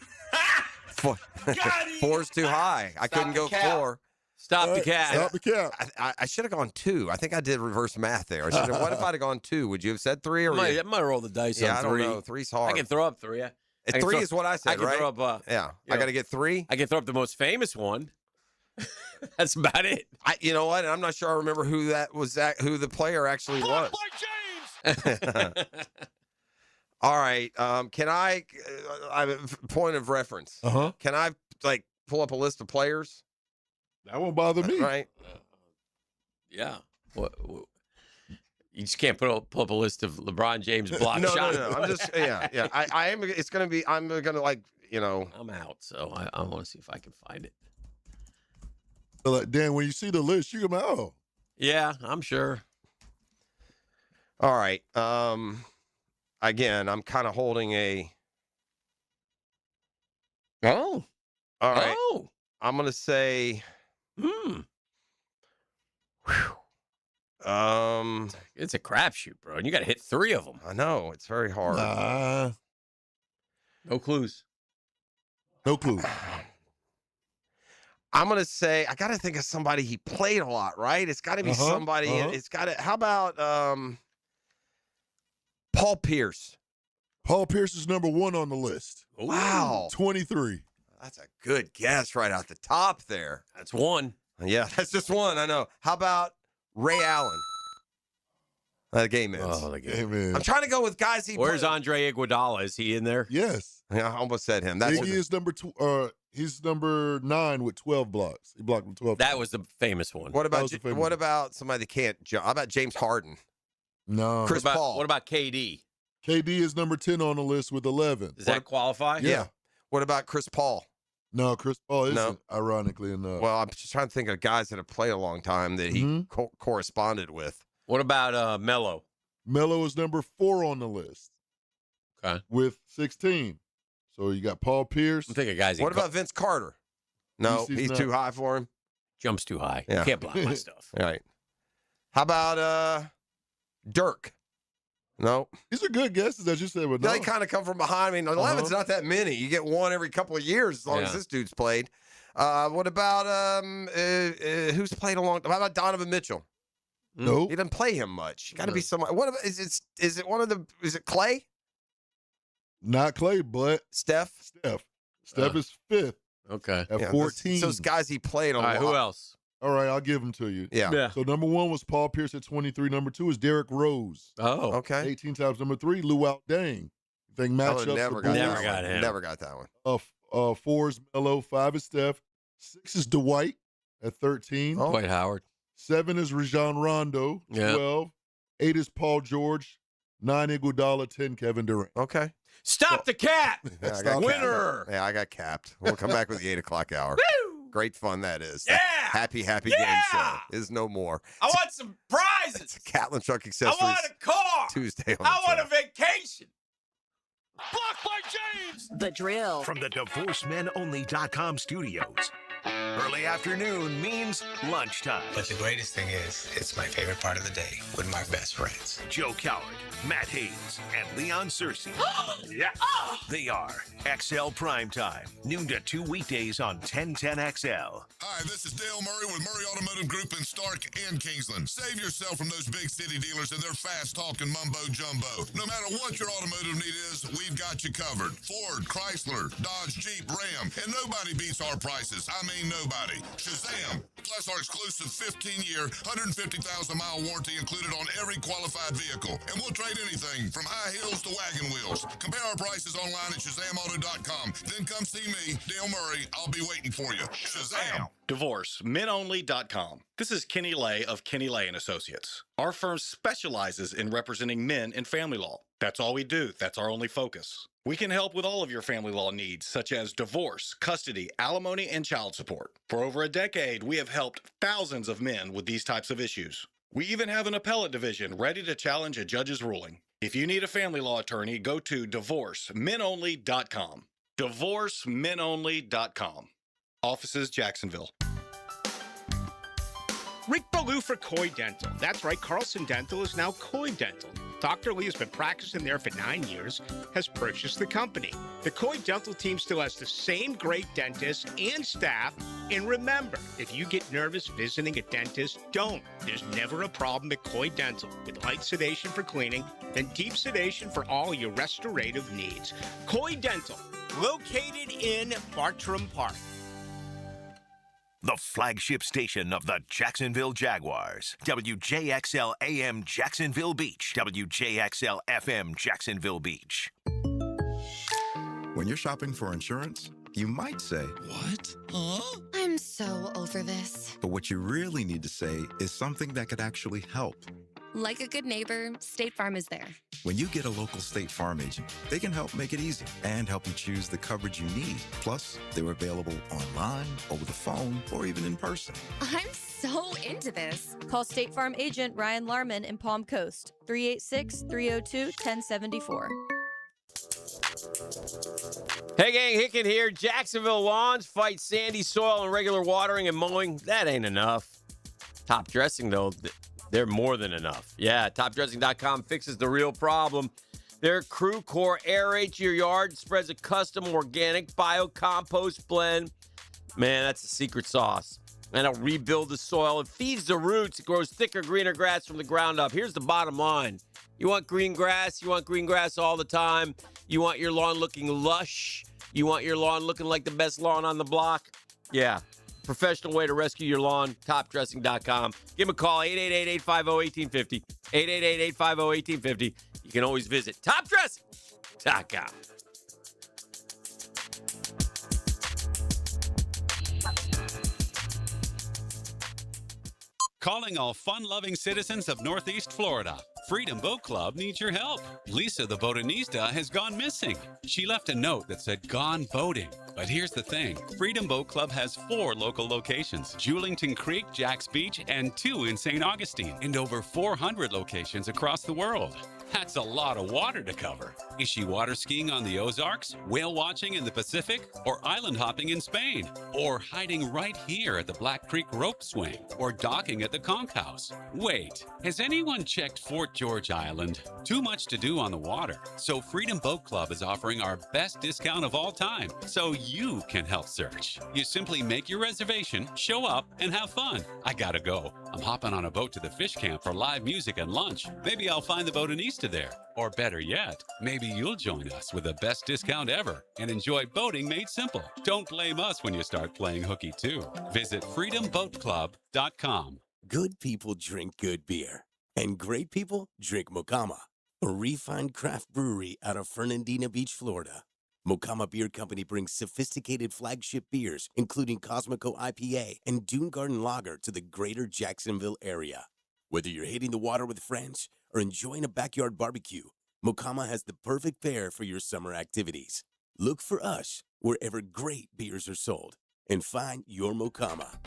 4's too high. I couldn't go 4. Stop the cap. Stop the cap. I should have gone 2. I think I did reverse math there. What if I'd have gone 2? Would you have said 3? Or I might roll the dice on 3. I don't know. 3's hard. I can throw up 3. 3 is what I said, I can right? throw up. I got to get 3. I can throw up the most famous one. That's about it. You know what? I'm not sure I remember who the player actually was. All right. Can I have a point of reference? Can I pull up a list of players? That won't bother me. Right. Yeah. What? You just can't pull up a list of LeBron James block shots. No. I'm just yeah. I am. It's gonna be. I'm gonna I'm out, so I want to see if I can find it. Like, Dan, when you see the list, you go, oh. Yeah, I'm sure. All right. Again, I'm kind of holding a. Oh. All right. Oh. I'm gonna say. It's a crapshoot, bro, and you got to hit 3 of them. I know it's very hard. No clues. No clues. I'm gonna say I got to think of somebody he played a lot, right? It's got to be somebody. It's got to. How about Paul Pierce? Paul Pierce is number 1 on the list. Wow. 23. That's a good guess right out the top there. That's one. Yeah, that's just one. I know. How about Ray Allen? The game ends. Oh, the game ends. I'm trying to go with guys he Where's played. Andre Iguodala? Is he in there? Yes. Yeah, I almost said him. That's Iggy is he's number 9 with 12 blocks. He blocked with 12. That was the famous one. What about somebody that can't jump? How about James Harden? No. Chris Paul. What about KD? KD is number 10 on the list with 11. Does that qualify? Yeah. What about Chris Paul? No, Chris Paul isn't, ironically enough. Well, I'm just trying to think of guys that have played a long time that he corresponded with. What about Melo? Melo is number 4 on the list. Okay. With 16. So you got Paul Pierce. I'm thinking guys. What about Vince Carter? No, he's too high for him. Jumps too high. Yeah. Can't block my stuff. All right. How about Dirk? No. These are good guesses, as you said. But They kind of come from behind. I mean, 11's not that many. You get one every couple of years as long as this dude's played. What about who's played a long time? How about Donovan Mitchell? Nope. He doesn't play him much. You got to be someone. What about, is it one of the? Is it Clay? Not Clay, but Steph. Steph is 5th. Okay. At 14. So it's guys he played on. All right. Who else? All right, I'll give them to you. Yeah. So number 1 was Paul Pierce at 23. Number 2 is Derrick Rose. Oh. Okay. 18 times. Number 3, Luau Deng. You think matchups? Never got him. Never got that one. 4 is Melo. 5 is Steph. 6 is Dwight at 13. Dwight Howard. 7 is Rajon Rondo. 12. 8 is Paul George. 9 Iguodala. 10 Kevin Durant. Okay. Stop the cap. Winner. Yeah, I got capped. We'll come back with the 8 o'clock hour. Woo! Great fun that is. Yeah. Happy game show is no more. I want some prizes. It's a Catlin Truck Accessories. I want a car. Tuesday on I the want show. a vacation. Blocked by James. The Drill. From the DivorceMenOnly.com studios. Early afternoon means lunchtime. But the greatest thing is, it's my favorite part of the day with my best friends. Joe Coward, Matt Hayes, and Leon Searcy. Yes. They are XL Primetime, noon to 2 weekdays on 1010XL. Hi, this is Dale Murray with Murray Automotive Group in Stark and Kingsland. Save yourself from those big city dealers and their fast-talking mumbo-jumbo. No matter what your automotive need is, we've got you covered. Ford, Chrysler, Dodge, Jeep, Ram, and nobody beats our prices. I mean nobody. Shazam! Plus our exclusive 15-year, 150,000-mile warranty included on every qualified vehicle. And we'll trade anything from high heels to wagon wheels. Compare our prices online at ShazamAuto.com. Then come see me, Dale Murray. I'll be waiting for you. Shazam! DivorceMenOnly.com. This is Kenny Lay of Kenny Lay & Associates. Our firm specializes in representing men in family law. That's all we do. That's our only focus. We can help with all of your family law needs, such as divorce, custody, alimony, and child support. For over a decade, we have helped thousands of men with these types of issues. We even have an appellate division ready to challenge a judge's ruling. If you need a family law attorney, go to DivorceMenOnly.com. DivorceMenOnly.com. Offices, Jacksonville. Rick Ballou for Coy Dental. That's right, Carlson Dental is now Coy Dental. Dr. Lee has been practicing there for 9 years, has purchased the company. The Coy Dental team still has the same great dentist and staff. And remember, if you get nervous visiting a dentist, don't. There's never a problem at Coy Dental. With light sedation for cleaning, then deep sedation for all your restorative needs. Coy Dental, located in Bartram Park. The flagship station of the Jacksonville Jaguars. WJXL AM Jacksonville Beach. WJXL FM Jacksonville Beach. When you're shopping for insurance, you might say, "What? Huh?" I'm so over this. But what you really need to say is something that could actually help. Like a good neighbor, State Farm is there. When you get a local State Farm agent, they can help make it easy and help you choose the coverage you need. Plus, they're available online, over the phone, or even in person. I'm so into this. Call State Farm agent Ryan Larman in Palm Coast, 386-302-1074. Hey, gang, Hicken here. Jacksonville lawns fight sandy soil and regular watering and mowing. That ain't enough. Top dressing, though, they're more than enough. Yeah, topdressing.com fixes the real problem. Their Crew Core aerates your yard, spreads a custom organic bio-compost blend. Man, that's the secret sauce. And it'll rebuild the soil. It feeds the roots. It grows thicker, greener grass from the ground up. Here's the bottom line. You want green grass. You want green grass all the time. You want your lawn looking lush. You want your lawn looking like the best lawn on the block. Yeah. Professional way to rescue your lawn, topdressing.com. Give them a call, 888-850-1850. 888-850-1850. You can always visit topdressing.com. Calling all fun-loving citizens of Northeast Florida. Freedom Boat Club needs your help. Lisa the botanista has gone missing. She left a note that said, "Gone boating." But here's the thing. Freedom Boat Club has 4 local locations, Julington Creek, Jax Beach, and 2 in St. Augustine, and over 400 locations across the world. That's a lot of water to cover. Is she water skiing on the Ozarks, whale watching in the Pacific, or island hopping in Spain? Or hiding right here at the Black Creek Rope Swing, or docking at the Conch House? Wait, has anyone checked Fort George Island? Too much to do on the water, so Freedom Boat Club is offering our best discount of all time, so you can help search. You simply make your reservation, show up, and have fun. I gotta go. I'm hopping on a boat to the fish camp for live music and lunch. Maybe I'll find the botanista there. Or better yet, maybe you'll join us with the best discount ever and enjoy boating made simple. Don't blame us when you start playing hooky too. Visit freedomboatclub.com. Good people drink good beer, and great people drink Mocama, a refined craft brewery out of Fernandina Beach, Florida. Mocama Beer Company brings sophisticated flagship beers, including Cosmico IPA and Dune Garden Lager, to the greater Jacksonville area. Whether you're hitting the water with friends or enjoying a backyard barbecue, Mocama has the perfect pair for your summer activities. Look for us wherever great beers are sold and find your Mocama.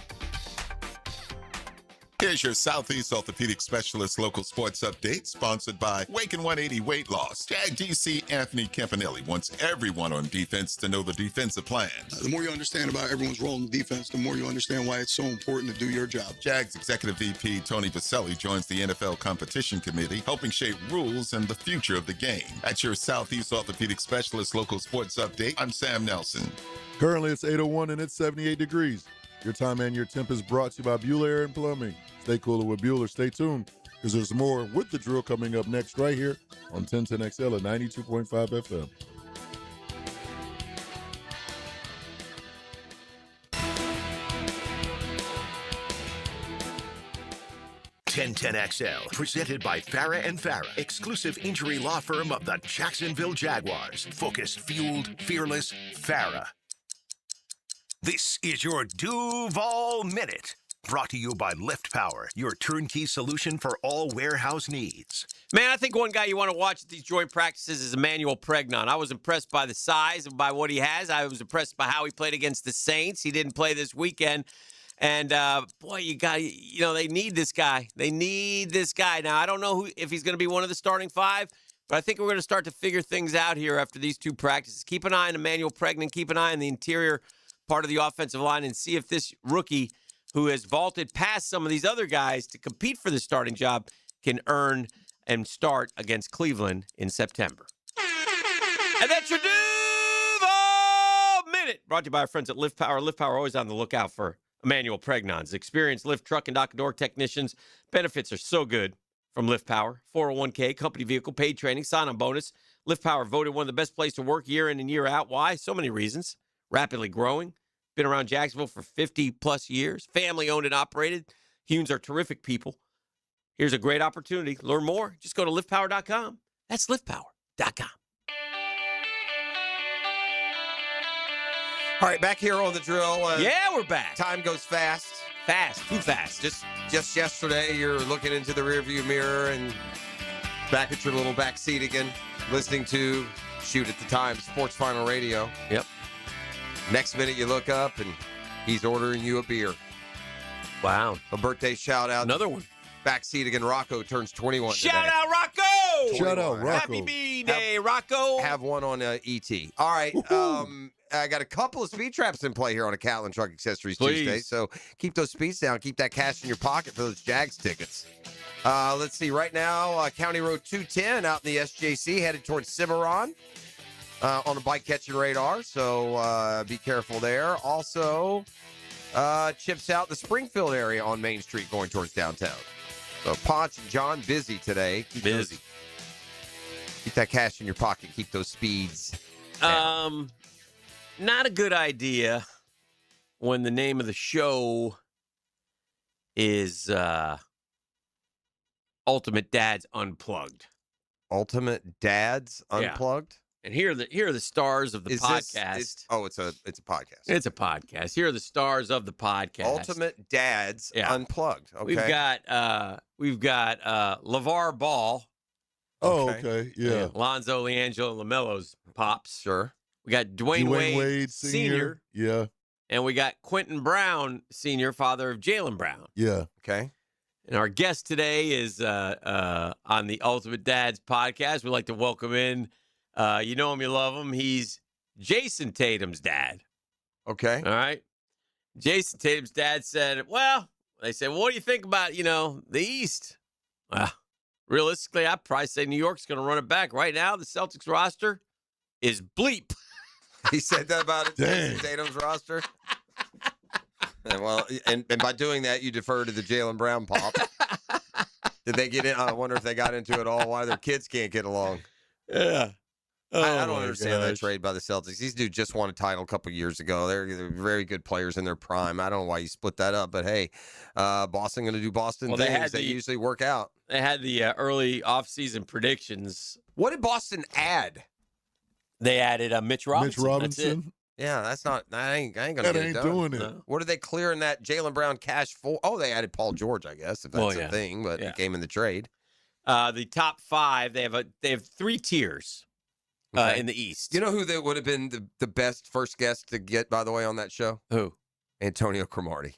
Here's your Southeast Orthopedic Specialist local sports update, sponsored by Waken 180 Weight Loss. Jag DC Anthony Campanelli wants everyone on defense to know the defensive plan. The more you understand about everyone's role in defense, the more you understand why it's so important to do your job. Jags Executive VP Tony Vaselli joins the NFL Competition Committee, helping shape rules and the future of the game. That's your Southeast Orthopedic Specialist local sports update. I'm Sam Nelson. Currently, it's 8:01 and it's 78 degrees. Your time and your temp is brought to you by Bueller Air and Plumbing. Stay cooler with Bueller. Stay tuned, because there's more with the drill coming up next right here on 1010XL at 92.5 FM. XL, presented by Farah and Farah, exclusive injury law firm of the Jacksonville Jaguars. Focused, fueled, fearless, Farah. This is your Duval Minute, brought to you by Lift Power, your turnkey solution for all warehouse needs. Man, I think one guy you want to watch at these joint practices is Emmanuel Pregnon. I was impressed by the size and by what he has. I was impressed by how he played against the Saints. He didn't play this weekend. And, boy, they need this guy. They need this guy. Now, I don't know if he's going to be one of the starting 5, but I think we're going to start to figure things out here after these 2 practices. Keep an eye on Emmanuel Pregnon. Keep an eye on the interior part of the offensive line and see if this rookie who has vaulted past some of these other guys to compete for the starting job can earn and start against Cleveland in September. And that's your Duval Minute, brought to you by our friends at Lift Power. Lift Power, always on the lookout for Emmanuel Pregnon's experienced lift truck and dock and door technicians. Benefits are so good from Lift Power. 401k, company vehicle, paid training, sign-on bonus. Lift Power voted one of the best places to work year in and year out. Why? So many reasons. Rapidly growing. Been around Jacksonville for 50-plus years. Family-owned and operated. Humes are terrific people. Here's a great opportunity. Learn more. Just go to liftpower.com. That's liftpower.com. All right, back here on the drill. Yeah, we're back. Time goes fast. Fast. Too fast. Just yesterday, you're looking into the rearview mirror and back at your little back seat again, listening to, at the time, Sports Final Radio. Yep. Next minute, you look up, and he's ordering you a beer. Wow. A birthday shout-out. Another one. Backseat again, Rocco turns 21 today. Shout out, Rocco! Shout out, Rocco. Happy B-Day, Rocco. Have one on ET. All right. I got a couple of speed traps in play here on a Catlin Truck Accessories Tuesday, so keep those speeds down. Keep that cash in your pocket for those Jags tickets. Let's see. Right now, County Road 210 out in the SJC, headed towards Cimarron. On a bike catching radar, so be careful there. Also, chips out the Springfield area on Main Street going towards downtown. So Ponch and John busy today. that cash in your pocket. Keep those speeds down. Not a good idea when the name of the show is Ultimate Dads Unplugged. Ultimate Dads Unplugged? Yeah. And here are the stars of the podcast. It's a podcast. It's a podcast. Here are the stars of the podcast. Ultimate Dads Unplugged. Okay. We've got LeVar Ball. Oh, okay. Yeah. Lonzo, LiAngelo, and LaMelo's pops. Sure. We got Dwayne Wade Sr. Yeah. And we got Quentin Brown Sr., father of Jaylen Brown. Yeah. Okay. And our guest today is on the Ultimate Dads podcast. We'd like to welcome in, you know him, you love him. He's Jason Tatum's dad. Okay. All right. Jason Tatum's dad said, well, what do you think about, the East? Well, realistically, I'd probably say New York's going to run it back. Right now, the Celtics roster is bleep. He said that about it. Dang. Tatum's roster. And by doing that, you defer to the Jaylen Brown pop. Did they get in? I wonder if they got into it all. Why their kids can't get along. Yeah. I don't understand that trade by the Celtics. These dudes just won a title a couple years ago. They're very good players in their prime. I don't know why you split that up, but hey, Boston going to do Boston things that usually work out. They had the early offseason predictions. What did Boston add? They added Mitch Robinson. Mitch Robinson. Yeah, that's not. I ain't gonna That get it ain't done. doing it. No. What are they clearing that Jaylen Brown cash for? Oh, they added Paul George, I guess, if that's a thing. But it came in the trade. The top five, they have three tiers in the East. You know who that would have been the best first guest to get, by the way, on that show? Who? Antonio Cromartie.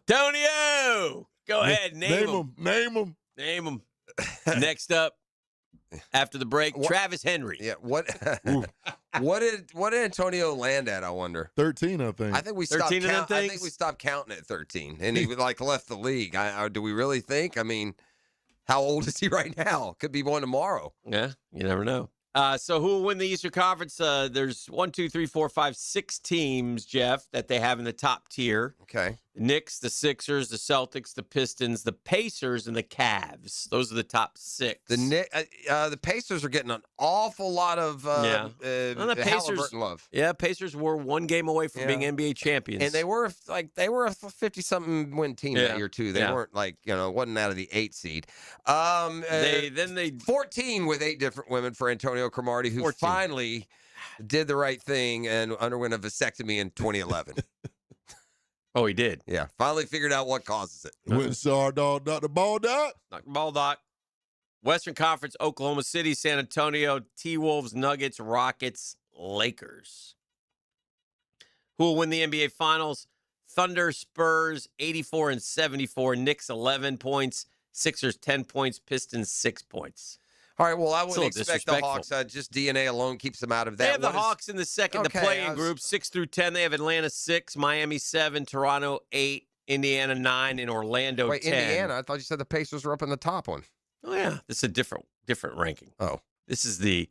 Antonio! Go ahead, name him. Name him. Next up, after the break, Travis Henry. Yeah. What did Antonio land at? I wonder. 13, I think. I think we stopped. 13 of them I think we stopped counting at 13, and he left the league. Do we really think? I mean, how old is he right now? Could be one tomorrow. Yeah, you never know. So who will win the Eastern Conference? There's 6 teams, Jeff, that they have in the top tier. Okay. The Knicks, the Sixers, the Celtics, the Pistons, the Pacers, and the Cavs. Those are the top 6. The Pacers are getting an awful lot of Well, the Pacers, Halliburton love. Yeah, Pacers were one game away from being NBA champions. And they were a 50-something win team that year too. They weren't wasn't out of the 8 seed. They 14 with 8 different women for Antonio Cromartie, who 14. finally did the right thing and underwent a vasectomy in 2011. Oh, he did. Yeah, finally figured out what causes it. Went and saw our dog, Dr. Baldock. Dr. Baldock. Western Conference, Oklahoma City, San Antonio, T-Wolves, Nuggets, Rockets, Lakers. Who will win the NBA Finals? Thunder, Spurs, 84 and 74. Knicks, 11 points. Sixers, 10 points. Pistons, 6 points. All right, well, I wouldn't expect the Hawks. Just DNA alone keeps them out of that. They have the Hawks in the second, the play-in group, 6 through 10. They have Atlanta 6, Miami 7, Toronto 8, Indiana 9, and Orlando 10. Wait, Indiana? I thought you said the Pacers were up in the top one. Oh, yeah. This is a different ranking. Oh. This is the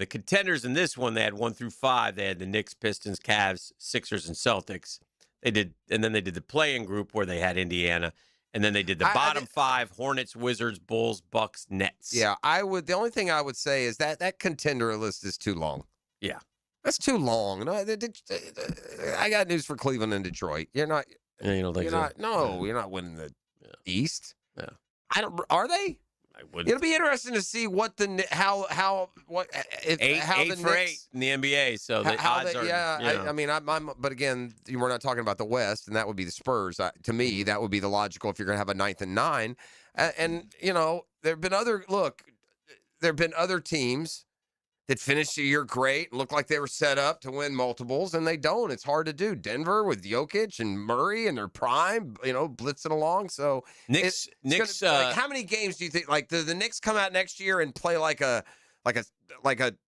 contenders in this one. They had 1 through 5. They had the Knicks, Pistons, Cavs, Sixers, and Celtics. And then they did the play-in group where they had Indiana. And then they did the bottom 5, Hornets, Wizards, Bulls, Bucks, Nets. Yeah, the only thing I would say is that contender list is too long. Yeah. That's too long. No, I got news for Cleveland and Detroit. You're not. Yeah, you don't think so? You're not winning the East. Yeah. Are they? I would. It'll be interesting to see what the Knicks 8 for 8 in the NBA. So the odds are. Yeah, but again, we're not talking about the West, and that would be the Spurs. To me, that would be the logical if you're going to have a 9th and 9. And there've been other teams that finished the year great, looked like they were set up to win multiples, and they don't. It's hard to do. Denver with Jokic and Murray in their prime, blitzing along. So Knicks. How many games do you think? Like, do the Knicks come out next year and play like a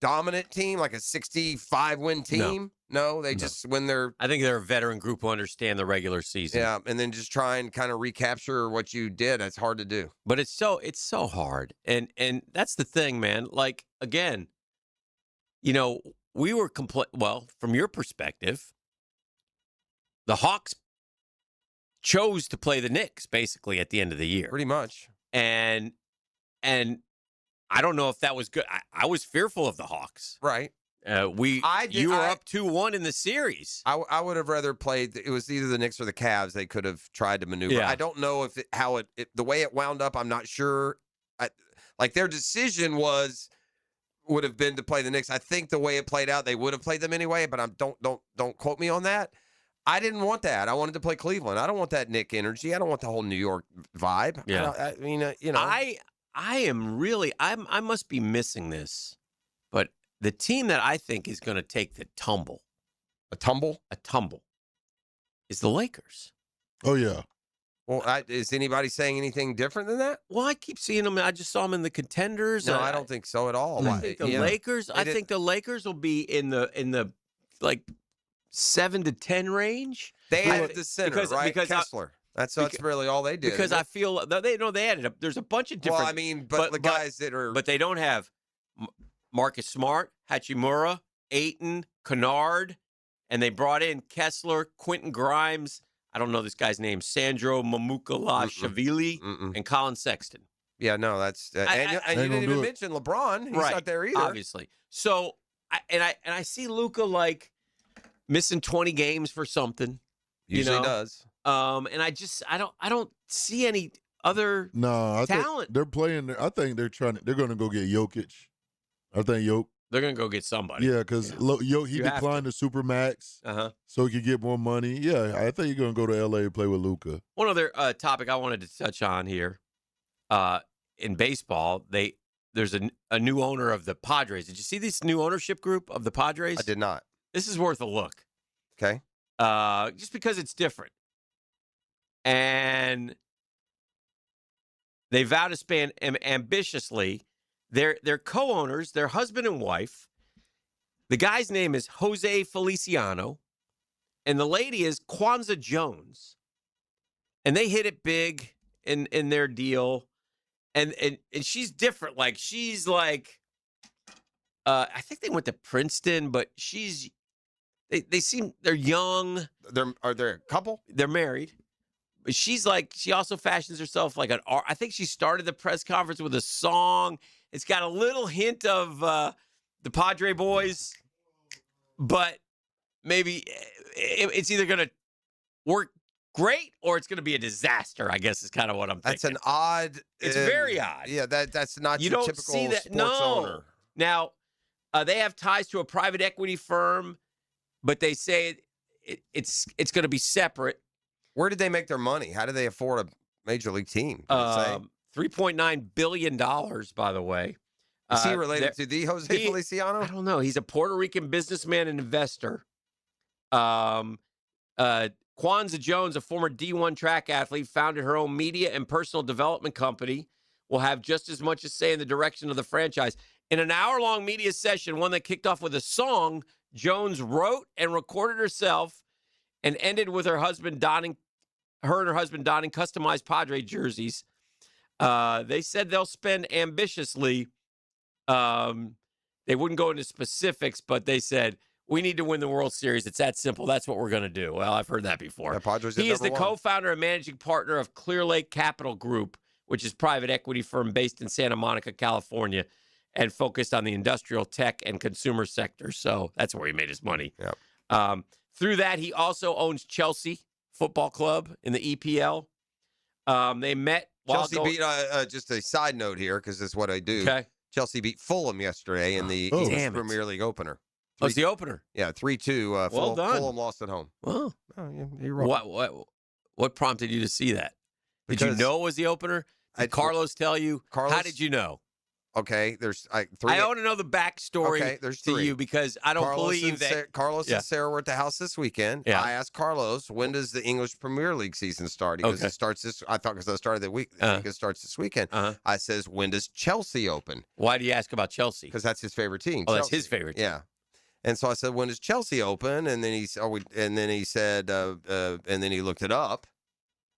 dominant team, like a 65-win team? No, they just win their. I think they're a veteran group who understand the regular season. Yeah, and then just try and kind of recapture what you did. It's hard to do. But it's so hard, and that's the thing, man. Like, again. We were from your perspective, the Hawks chose to play the Knicks basically at the end of the year. Pretty much. And and I don't know if that was good. I was fearful of the Hawks. Right. You were up 2-1 in the series. I would have rather played. It was either the Knicks or the Cavs. They could have tried to maneuver. Yeah. I don't know if the way it wound up. I'm not sure. Like their decision would have been to play the Knicks. I think the way it played out, they would have played them anyway. But don't quote me on that. I didn't want that. I wanted to play Cleveland. I don't want that Knick energy. I don't want the whole New York vibe. Yeah. I mean, you know. I am really. I must be missing this, but. The team that I think is going to take the tumble. A tumble? A tumble. Is the Lakers. Oh, yeah. Well, is anybody saying anything different than that? Well, I keep seeing them. I just saw them in the contenders. No, I don't think so at all. I think the Lakers. I think the Lakers will be in the like 7 to 10 range. They have the center, right? Because Kessler. That's really all they did. Because I feel they added up. There's a bunch of different. Well, I mean, but the guys that are. But they don't have Marcus Smart, Hachimura, Ayton, Kennard, and they brought in Kessler, Quentin Grimes. I don't know this guy's name. Sandro Mamukelashvili and Colin Sexton. Yeah, no, that's and you didn't even mention LeBron. He's not there either, obviously. So I see Luka like missing 20 games for something. Usually does. And I don't see any other talent. They're playing. I think they're going to go get Jokic. I think they're going to go get somebody. Yeah, because he declined the Supermax, so he could get more money. Yeah, I think you're going to go to L.A. and play with Luka. One other topic I wanted to touch on here, in baseball, there's a new owner of the Padres. Did you see this new ownership group of the Padres? I did not. This is worth a look. Okay. Just because it's different. And they vow to span ambitiously. They're co-owners, they're husband and wife. The guy's name is Jose Feliciano, and the lady is Kwanzaa Jones. And they hit it big in their deal. And she's different. Like, she's like, I think they went to Princeton, but they're young. Are they a couple? They're married. But she's like, she also fashions herself like an art. I think she started the press conference with a song. It's got a little hint of the Padre boys, but maybe it's either going to work great or it's going to be a disaster, I guess is kind of what I'm thinking. That's an odd. It's very odd. Yeah, that's not you your don't typical see that. sports owner. Now, they have ties to a private equity firm, but they say it's going to be separate. Where did they make their money? How do they afford a major league team? $3.9 billion, by the way. Is he related to the Jose Feliciano? I don't know. He's a Puerto Rican businessman and investor. Kwanzaa Jones, a former D1 track athlete, founded her own media and personal development company, will have just as much to say in the direction of the franchise. In an hour-long media session, one that kicked off with a song, Jones wrote and recorded herself and ended with her and her husband donning customized Padre jerseys. They said they'll spend ambitiously. They wouldn't go into specifics, but they said, we need to win the World Series. It's that simple. That's what we're going to do. Well, I've heard that before. Yeah, Padres he is the number one. co-founder and managing partner of Clear Lake Capital Group, which is a private equity firm based in Santa Monica, California, and focused on the industrial, tech, and consumer sector. So that's where he made his money. Yep. Through that, he also owns Chelsea Football Club in the EPL. They met. Chelsea beat, just a side note here, because that's what I do. Okay. Chelsea beat Fulham yesterday in the English Premier League opener. Oh, it's the opener. Yeah, 3-2. Well done. Fulham lost at home. Well, you're right. What prompted you to see that? Did you know it was the opener? Did Carlos tell you? How did you know? Okay, there's three. I want to know the backstory there's to three. you because I don't believe that. Carlos and Sarah were at the house this weekend. Yeah. I asked Carlos, when does the English Premier League season start? Because it starts this. I thought because it started the week. I think it starts this weekend. I says, when does Chelsea open? Why do you ask about Chelsea? Because that's his favorite team. Oh, Chelsea. that's his favorite team. Yeah. And so I said, when does Chelsea open? And then he said, and then he looked it up.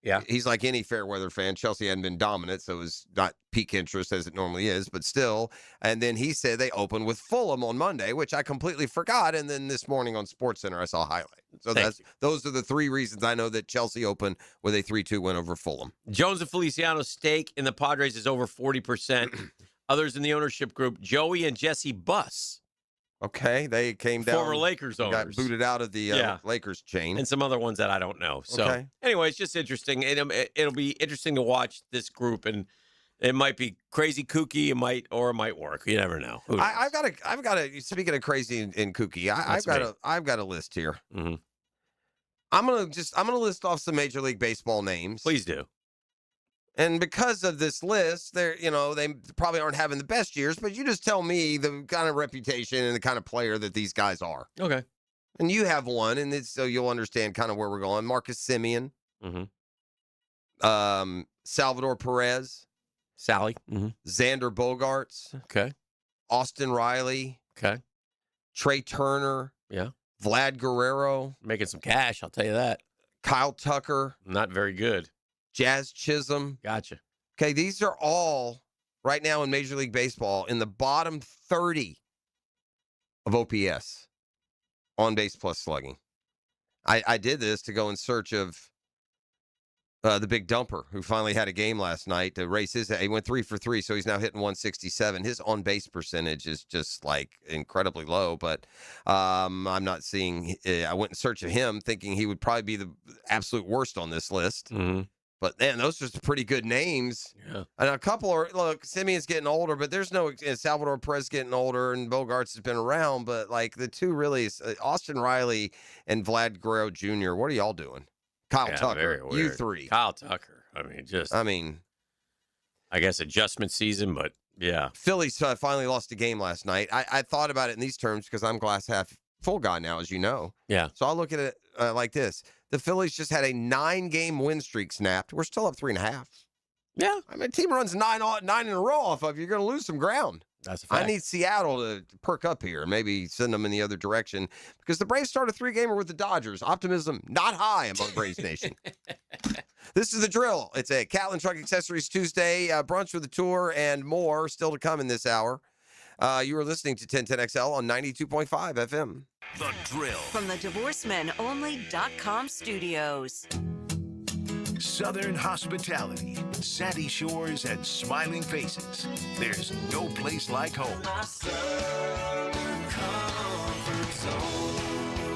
Yeah. He's like any fair weather fan. Chelsea hadn't been dominant, so it was not peak interest as it normally is, but still. And then he said they opened with Fulham on Monday, which I completely forgot. And then this morning on SportsCenter, I saw a highlight. So those are the three reasons I know that Chelsea opened with a 3-2 win over Fulham. Jones and Feliciano's stake in the Padres is over 40%. Others in the ownership group, Joey and Jesse Buss. Okay, they came down. Former Lakers owners. Got booted out of the Lakers chain. And some other ones that I don't know. So, anyway, it's just interesting. It'll be interesting to watch this group, and it might be crazy kooky. It might work. You never know. I've got a. Speaking of crazy and kooky, I've got a list here. Mm-hmm. I'm gonna list off some Major League Baseball names. Please do. And because of this list, they probably aren't having the best years, but you just tell me the kind of reputation and the kind of player that these guys are. Okay. And you have one, and so you'll understand kind of where we're going. Marcus Semien. Mm-hmm. Salvador Perez. Sally. Mm-hmm. Xander Bogaerts. Okay. Austin Riley. Okay. Trey Turner. Yeah. Vlad Guerrero. Making some cash, I'll tell you that. Kyle Tucker. Not very good. Jazz Chisholm. Gotcha. Okay, these are all right now in Major League Baseball in the bottom 30 of OPS, on base plus slugging. I did this to go in search of the big dumper who finally had a game last night to raise his. He went 3 for 3, so he's now hitting 167. His on base percentage is just like incredibly low, but I'm not seeing. I went in search of him thinking he would probably be the absolute worst on this list. Mm-hmm. But, man, those are some pretty good names. Yeah. And a couple are, look, Simeon's getting older, but there's no, Salvador Perez getting older, and Bogaerts has been around. But, like, the two really, Austin Riley and Vlad Guerrero Jr., what are y'all doing? Kyle Tucker, you three. Kyle Tucker. I guess adjustment season, but, yeah. Phillies finally lost a game last night. I thought about it in these terms because I'm glass half full guy now, as you know. Yeah. So I'll look at it like this. The Phillies just had a 9-game win streak snapped. We're still up 3.5. Yeah. I mean, a team runs 9 in a row off of, you're going to lose some ground. That's a fact. I need Seattle to perk up here and maybe send them in the other direction because the Braves started a 3-gamer with the Dodgers. Optimism not high among Braves Nation. This is The Drill. It's a Catlin Truck Accessories Tuesday, brunch with a tour, and more still to come in this hour. You are listening to 1010XL on 92.5 FM. The Drill. From the DivorcemenOnly.com studios. Southern hospitality, sandy shores, and smiling faces. There's no place like home.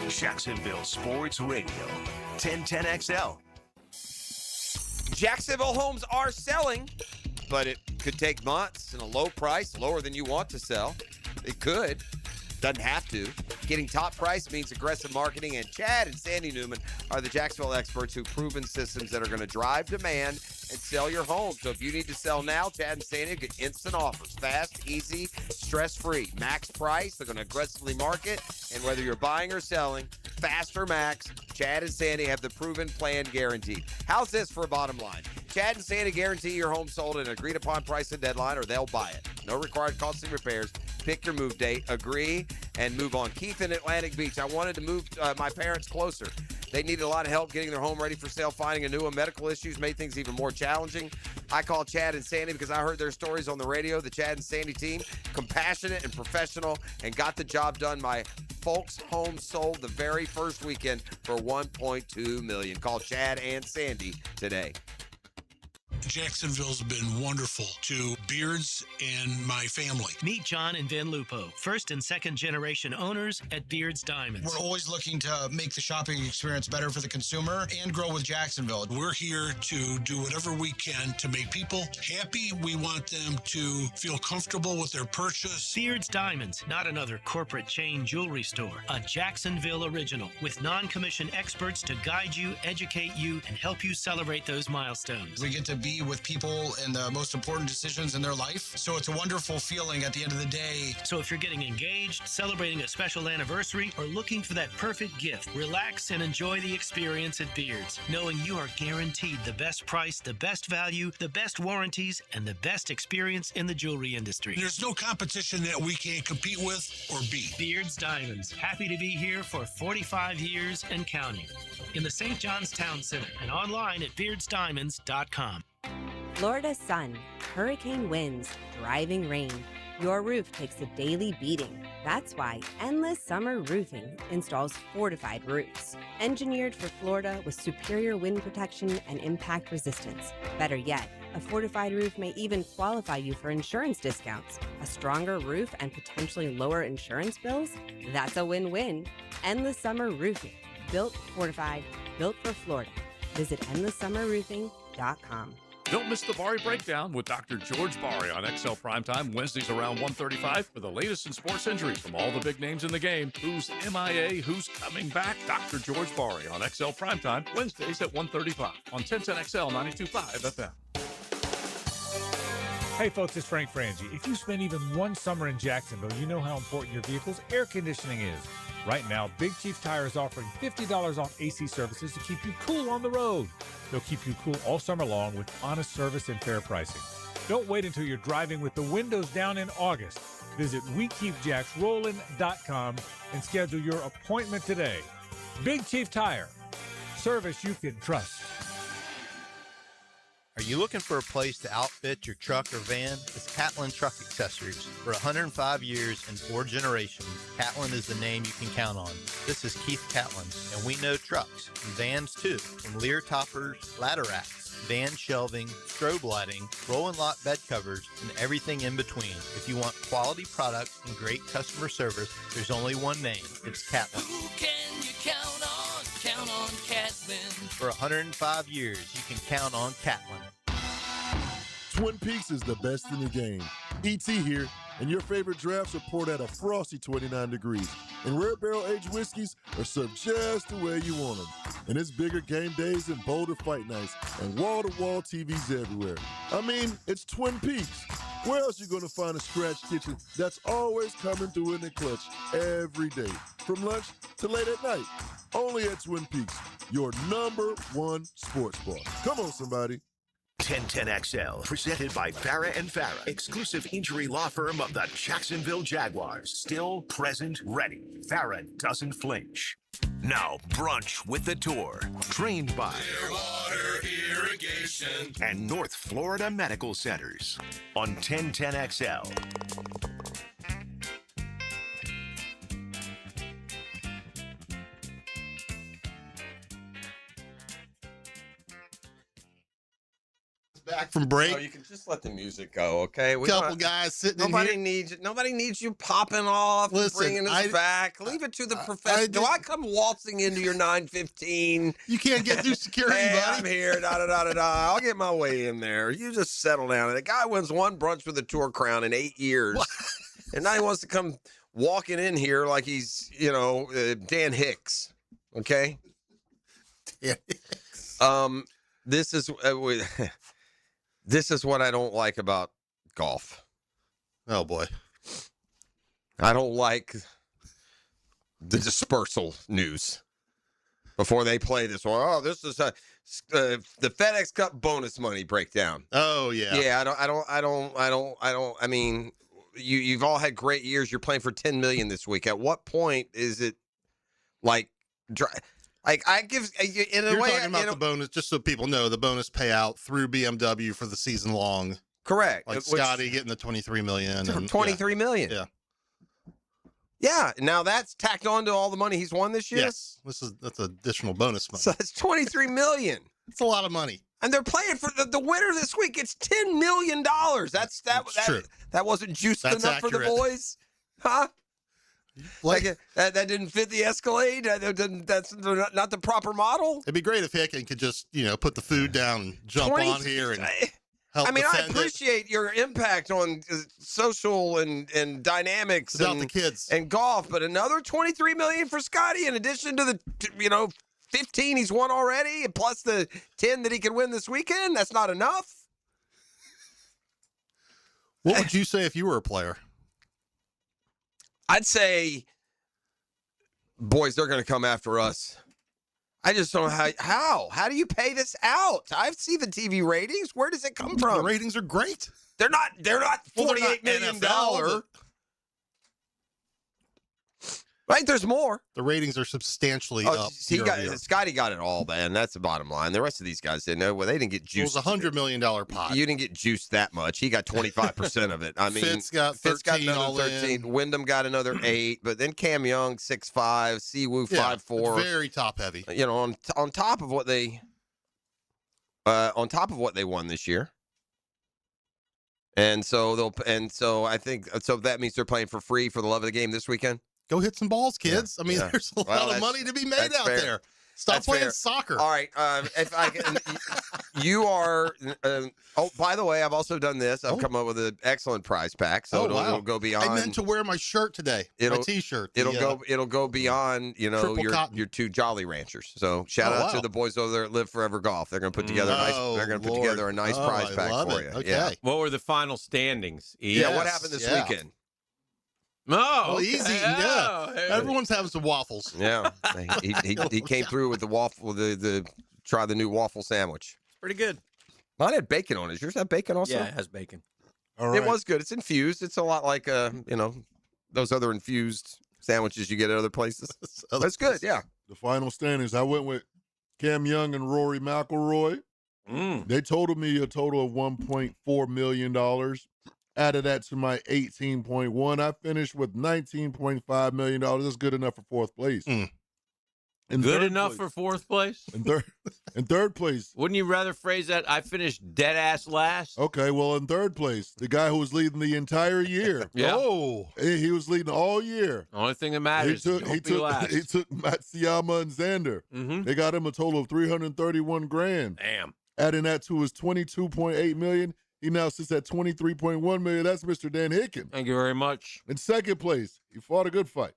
Jacksonville Sports Radio, 1010XL. Jacksonville homes are selling, but it could take months and a low price, lower than you want to sell. It could. Doesn't have to. Getting top price means aggressive marketing, and Chad and Sandy Newman are the Jacksonville experts who've proven systems that are going to drive demand and sell your home. So if you need to sell now, Chad and Sandy get instant offers. Fast, easy, stress-free. Max price, they're going to aggressively market. And whether you're buying or selling, fast or max, Chad and Sandy have the proven plan guaranteed. How's this for a bottom line? Chad and Sandy guarantee your home sold at an agreed-upon price and deadline, or they'll buy it. No required costly repairs. Pick your move date, agree, and move on. Keith in Atlantic Beach. I wanted to move my parents closer. They needed a lot of help getting their home ready for sale. Finding a new one. Medical issues made things even more challenging. I called Chad and Sandy because I heard their stories on the radio. The Chad and Sandy team, compassionate and professional, and got the job done. My folks' home sold the very first weekend for $1.2 million. Call Chad and Sandy today. Jacksonville's been wonderful to Beards and my family. Meet John and Vin Lupo, first and second generation owners at Beards Diamonds. We're always looking to make the shopping experience better for the consumer and grow with Jacksonville. We're here to do whatever we can to make people happy. We want them to feel comfortable with their purchase. Beards Diamonds, not another corporate chain jewelry store. A Jacksonville original with non-commissioned experts to guide you, educate you, and help you celebrate those milestones. We get to be with people in the most important decisions in their life. So it's a wonderful feeling at the end of the day. So if you're getting engaged, celebrating a special anniversary, or looking for that perfect gift, relax and enjoy the experience at Beards, knowing you are guaranteed the best price, the best value, the best warranties, and the best experience in the jewelry industry. There's no competition that we can't compete with or beat. Beards Diamonds, happy to be here for 45 years and counting. in the St. John's Town Center and online at beardsdiamonds.com. Florida sun, hurricane winds, driving rain. Your roof takes a daily beating. That's why Endless Summer Roofing installs fortified roofs. Engineered for Florida with superior wind protection and impact resistance. Better yet, a fortified roof may even qualify you for insurance discounts. A stronger roof and potentially lower insurance bills? That's a win-win. Endless Summer Roofing. Built, fortified, built for Florida. Visit endlesssummerroofing.com. Don't miss the Bari Breakdown with Dr. George Bari on XL Primetime Wednesdays around 1:35 for the latest in sports injuries from all the big names in the game. Who's MIA? Who's coming back? Dr. George Bari on XL Primetime Wednesdays at 1:35 on 1010XL 92.5 FM. Hey folks, it's Frank Frangie. If you spend even one summer in Jacksonville, you know how important your vehicle's air conditioning is. Right now, Big Chief Tire is offering $50 off AC services to keep you cool on the road. They'll keep you cool all summer long with honest service and fair pricing. Don't wait until you're driving with the windows down in August. Visit WeKeepJacksRollin.com and schedule your appointment today. Big Chief Tire. Service you can trust. Are you looking for a place to outfit your truck or van? It's Catlin Truck Accessories. For 105 years and 4 generations, Catlin is the name you can count on. This is Keith Catlin, and we know trucks and vans too, from Lear toppers, ladder racks, van shelving, strobe lighting, roll and lock bed covers, and everything in between. If you want quality products and great customer service, there's only one name. It's Catlin. Who can you count on? Count on Catlin. For 105 years, you can count on Catlin. Twin Peaks is the best in the game. ET here, and your favorite drafts are poured at a frosty 29 degrees. And rare barrel-aged whiskeys are served just the way you want them. And it's bigger game days and bolder fight nights, and wall-to-wall TVs everywhere. I mean, it's Twin Peaks. Where else you gonna find a scratch kitchen that's always coming through in the clutch every day, from lunch to late at night? Only at Twin Peaks, your #1 sports bar. Come on, somebody. 1010XL, presented by Farah & Farah, exclusive injury law firm of the Jacksonville Jaguars. Still, present, ready. Farah doesn't flinch. Now, brunch with the tour. Trained by Clearwater Irrigation and North Florida Medical Centers on 1010XL. Back from break. No, you can just let the music go, okay? Couple guys sitting in here. Nobody needs you popping off, bringing us back. Leave it to the professional. Do I come waltzing into your 915? You can't get through security, hey, buddy. I'm here. I'll get my way in there. You just settle down. The guy wins one brunch with the Tour Crown in 8 years, and now he wants to come walking in here like he's, Dan Hicks. Okay. Dan Hicks. This is. This is what I don't like about golf. Oh, boy. I don't like the dispersal news before they play this one. Oh, this is the FedEx Cup bonus money breakdown. Oh, yeah. Yeah, I mean, you've all had great years. You're playing for $10 million this week. At what point is it like I give in a You're way talking about the bonus, just so people know, the bonus payout through BMW for the season long. Correct. Like Scotty getting the $23 million. And, $23 million. Yeah. Yeah. Now that's tacked on to all the money he's won this year. Yes. That's additional bonus money. So that's $23 million. It's a lot of money. And they're playing for the winner this week. It's $10 million. That's true. That wasn't juiced enough for the boys, huh? Like that didn't fit the Escalade. That's not the proper model. It'd be great if Hicken could just put the food down and jump on here and help. I mean, I defend appreciate your impact on social and dynamics about the kids and golf, but another $23 million for Scotty in addition to the 15 he's won already, and plus the 10 that he can win this weekend. That's not enough. What would you say if you were a player? I'd say, boys, they're going to come after us. I just don't know how. How do you pay this out? I see the TV ratings. Where does it come from? The ratings are great. They're not $48 million. Right, there's more. The ratings are substantially up. Scotty got it all, man. That's the bottom line. The rest of these guys didn't know. Well, they didn't get juiced. It was $100 million pot. You didn't get juiced that much. He got 25% of it. I mean, Fitz got 13 all another 13. in. Wyndham got another 8. But then Cam Young 6'5", Siwoo 5'4". Very top heavy. You know, on top of what they won this year. And so I think that means they're playing for free for the love of the game this weekend. Go hit some balls, kids. Yeah. I mean, there's a lot of money to be made out there. Stop playing soccer. All right. If I can, you are. By the way, I've also done this. I've come up with an excellent prize pack, so it'll go beyond. I meant to wear my shirt today. My T-shirt. It'll go beyond. You know, your two Jolly Ranchers. So shout out to the boys over there at Live Forever Golf. They're going to put together a nice prize pack for you. Okay. Yeah. What were the final standings? Yeah. What happened this weekend? Oh, easy. Yeah. Everyone's having some waffles. Yeah. he came through with the waffle. Try the new waffle sandwich. It's pretty good. Mine had bacon on it. Does yours have bacon also? Yeah, it has bacon. All right. It was good. It's infused. It's a lot like those other infused sandwiches you get at other places. That's good. Yeah. The final standings. I went with Cam Young and Rory McIlroy. They totaled me a total of $1.4 million. Added that to my 18.1. I finished with $19.5 million. That's good enough for fourth place. Good enough for fourth place? In third place. Wouldn't you rather phrase that, I finished dead ass last? Okay, well, in third place, the guy who was leading the entire year. Yeah. Oh. He was leading all year. The only thing that matters He is don't be last. He took Matsuyama and Xander. They got him a total of $331,000. Damn. Adding that to his $22.8 million. He now sits at $23.1 million. That's Mr. Dan Hicken. Thank you very much. In second place, he fought a good fight.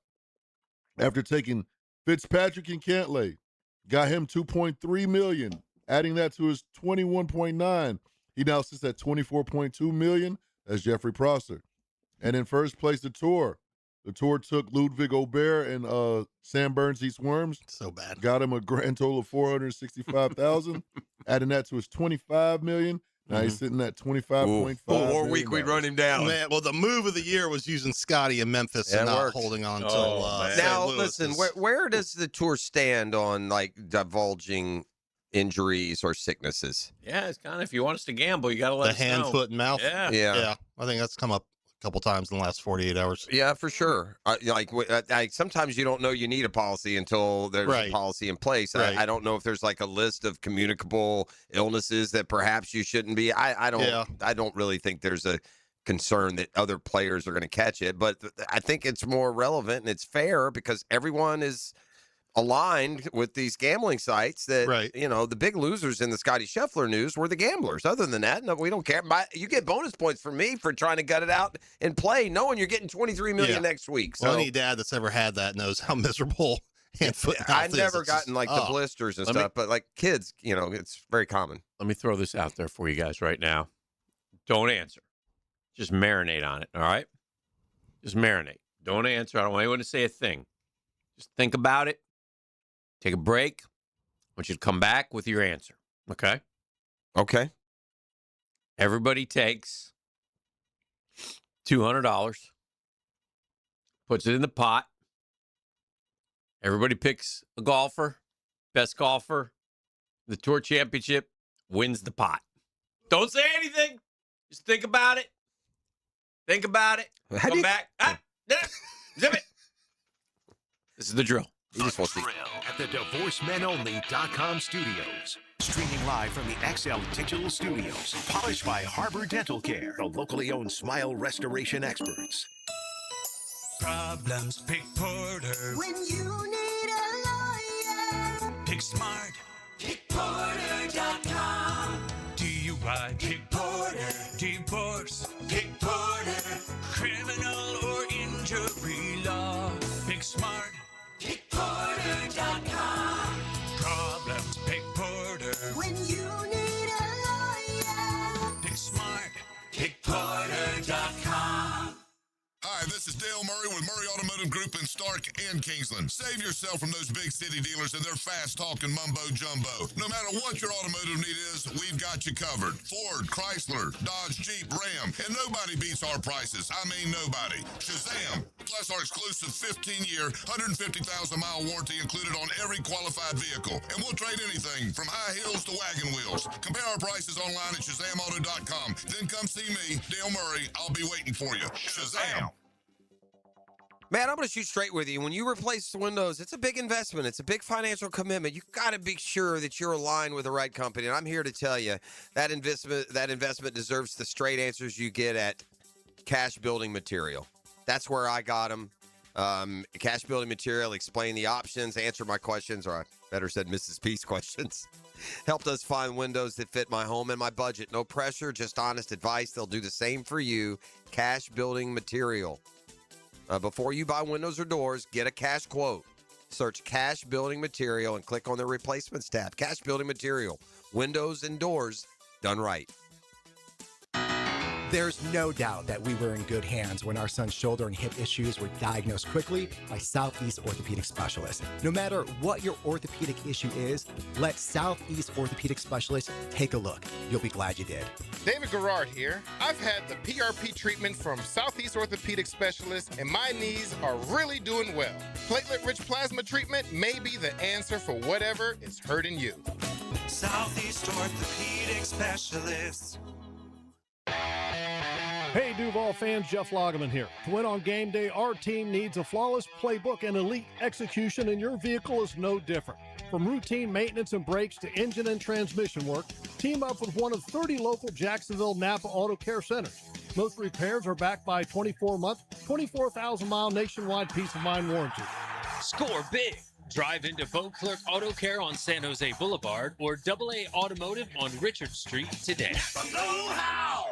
After taking Fitzpatrick and Cantlay, got him $2.3 million. Adding that to his $21.9, he now sits at $24.2 million. That's Jeffrey Prosser. And in first place, the Tour. The Tour took Ludwig Aubert and Sam Burns Eats Worms. So bad. Got him a grand total of $465,000. Adding that to his $25 million. Now he's sitting at 25.5. One more week, we'd run him down. Man, well, the move of the year was using Scotty in Memphis and not holding on till now, St. Louis. listen, where does the Tour stand on, like, divulging injuries or sicknesses? Yeah, it's kind of, if you want us to gamble, you got to let us know. The hand, foot, and mouth? Yeah. I think that's come up a couple times in the last 48 hours. Yeah, for sure. Sometimes you don't know you need a policy until there's a policy in place. Right. I don't know if there's like a list of communicable illnesses that perhaps you shouldn't be. I don't really think there's a concern that other players are going to catch it, but I think it's more relevant and it's fair because everyone is aligned with these gambling sites that, the big losers in the Scotty Scheffler news were the gamblers. Other than that, no, we don't care. You get bonus points from me for trying to gut it out and play, knowing you're getting $23 million next week. So Well, any dad that's ever had that knows how miserable hand, foot, and mouth I've never gotten like the blisters and stuff, but like kids, it's very common. Let me throw this out there for you guys right now. Don't answer. Just marinate on it, all right? Just marinate. Don't answer. I don't want anyone to say a thing. Just think about it. Take a break. I want you to come back with your answer. Okay? Okay. Everybody takes $200, puts it in the pot. Everybody picks a golfer. Best golfer, the Tour Championship, wins the pot. Don't say anything. Just think about it. Think about it. Come back. Zip it. This is the drill. You just want to at the DivorceMenOnly.com studios. Streaming live from the XL Digital Studios. Polished by Harbor Dental Care, the locally owned smile restoration experts. Problems, pick Porter. When you need a lawyer, pick smart. PickPorter.com. DUI, pick Porter. Divorce, pick Porter. Criminal or injury law, pick smart. PickPorter.com. Problems, pick Porter. When you need a lawyer, pick smart. PickPorter.com. Hi, this is Dale Murray with Murray Automotive Group in Stark and Kingsland. Save yourself from those big city dealers and their fast-talking mumbo-jumbo. No matter what your automotive need is, we've got you covered. Ford, Chrysler, Dodge, Jeep, Ram, and nobody beats our prices. I mean nobody. Shazam! Plus our exclusive 15-year, 150,000-mile warranty included on every qualified vehicle. And we'll trade anything from high heels to wagon wheels. Compare our prices online at ShazamAuto.com. Then come see me, Dale Murray. I'll be waiting for you. Shazam! Man, I'm going to shoot straight with you. When you replace the windows, it's a big investment. It's a big financial commitment. You've got to be sure that you're aligned with the right company. And I'm here to tell you that investment deserves the straight answers you get at Cash Building Material. That's where I got them. Cash Building Material, explain the options, answer my questions, or I better said Mrs. P's questions. Helped us find windows that fit my home and my budget. No pressure, just honest advice. They'll do the same for you. Cash Building Material. Before you buy windows or doors, get a cash quote. Search Cash Building Material and click on the Replacements tab. Cash Building Material. Windows and doors done right. There's no doubt that we were in good hands when our son's shoulder and hip issues were diagnosed quickly by Southeast Orthopedic Specialists. No matter what your orthopedic issue is, let Southeast Orthopedic Specialists take a look. You'll be glad you did. David Garrard here. I've had the PRP treatment from Southeast Orthopedic Specialists, and my knees are really doing well. Platelet-rich plasma treatment may be the answer for whatever is hurting you. Southeast Orthopedic Specialists. Hey Duval fans, Jeff Lageman here. To win on game day, our team needs a flawless playbook and elite execution, and your vehicle is no different. From routine maintenance and brakes to engine and transmission work, team up with one of 30 local Jacksonville Napa Auto Care Centers. Most repairs are backed by a 24-month, 24,000-mile nationwide peace of mind warranty. Score big. Drive into Beauclerk Auto Care on San Jose Boulevard or AA Automotive on Richard Street today. Know-how!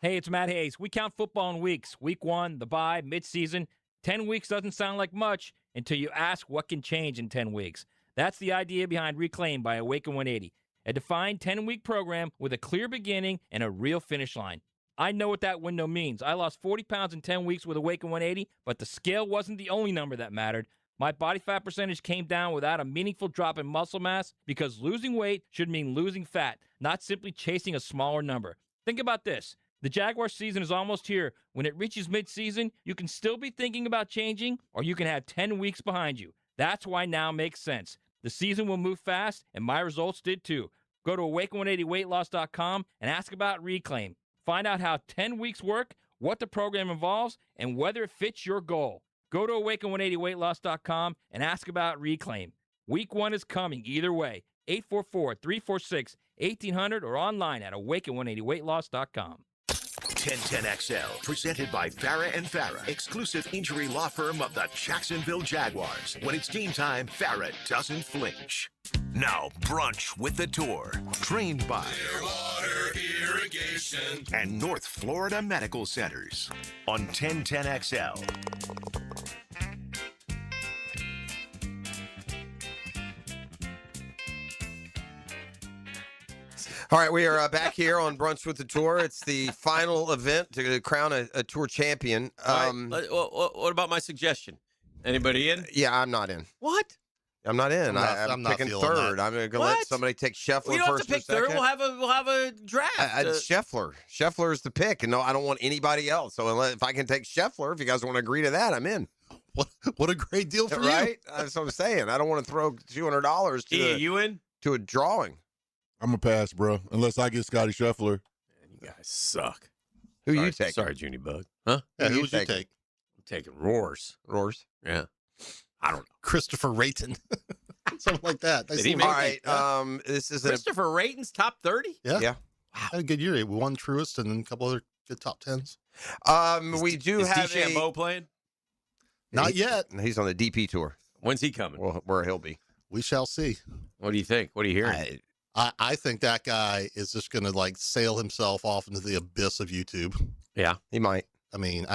Hey, it's Matt Hayes. We count football in weeks. Week 1, the bye, midseason. 10 weeks doesn't sound like much until you ask what can change in 10 weeks. That's the idea behind Reclaim by Awaken 180, a defined 10-week program with a clear beginning and a real finish line. I know what that window means. I lost 40 pounds in 10 weeks with Awaken 180, but the scale wasn't the only number that mattered. My body fat percentage came down without a meaningful drop in muscle mass because losing weight should mean losing fat, not simply chasing a smaller number. Think about this. The Jaguars season is almost here. When it reaches midseason, you can still be thinking about changing, or you can have 10 weeks behind you. That's why now makes sense. The season will move fast, and my results did too. Go to awaken180weightloss.com and ask about Reclaim. Find out how 10 weeks work, what the program involves, and whether it fits your goal. Go to awaken180weightloss.com and ask about Reclaim. Week 1 is coming either way. 844-346-1800 or online at awaken180weightloss.com. 1010XL, presented by Farah and Farah, exclusive injury law firm of the Jacksonville Jaguars. When it's team time, Farah doesn't flinch. Now, Brunch with the Tour, trained by Clearwater Irrigation and North Florida Medical Centers on 1010XL. All right, we are back here on Brunch with the Tour. It's the final event to crown a tour champion. What about my suggestion? Anybody in? Yeah, I'm not in. What? I'm not in. I'm not picking feeling third. that. I'm going to What? let somebody take Scheffler We don't have first to pick or second. third. We'll have a draft. Scheffler. Scheffler is the pick, and no, I don't want anybody else. So if I can take Scheffler, if you guys want to agree to that, I'm in. What a great deal for you. Right? That's what I'm saying. I don't want to throw $200 you in? to a drawing. I'm going to pass, bro, unless I get Scotty Scheffler. You guys suck. Who you taking? Sorry, Junie Bug. Huh? Yeah, who you would you taking? take? I'm taking Roars. Roars? Yeah. I don't know. Christopher Rayton. Something like that. Did he make All right. This is Christopher Rayton's top 30? Yeah. Yeah. Had a good year. He won Truist and then a couple other good top 10s. We do Is have DeChambeau playing? Not yet. He's on the DP tour. When's he coming? Well, where he'll be. We shall see. What do you think? What are you hearing? I think that guy is just going to sail himself off into the abyss of YouTube. Yeah, he might. I mean,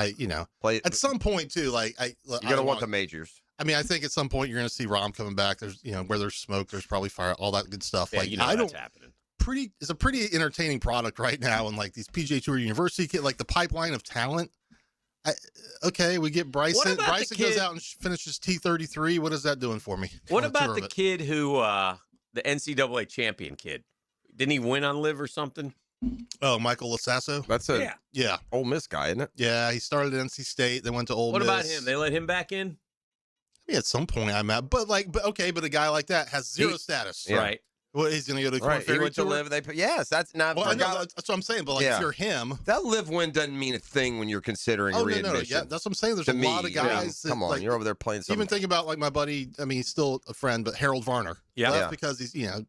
Play at some point too, you're going to want the majors. I mean, I think at some point you're going to see Rahm coming back. There's, where there's smoke, there's probably fire, all that good stuff. Yeah, that's happening. It's a pretty entertaining product right now. And these PGA Tour University, the pipeline of talent Okay, we get Bryson. about Bryson the goes kid- out and finishes T33. What is that doing for me? What on a tour about the of it? kid who, the NCAA champion kid? Didn't he win on Live or something? Oh, Michael Lasasso? That's a Yeah. Ole Miss guy, isn't it? Yeah, he started at NC State, then went to Ole What Miss. about him? They let him back in? I mean, at some point I'm at, but a guy like that has zero status. Yeah. Right. Well, he's going to go to the Right. He Ferry went to Tour? Live. Yes, that's not. Well, I know, that's what I'm saying. But if you're him, that Live win doesn't mean a thing when you're considering readmission. Yeah, that's what I'm saying. There's To a me, lot of guys. that, come on, like, you're over there playing something. Even think about like my buddy. I mean, he's still a friend, but Harold Varner. Yeah. That's Yeah. because he's He had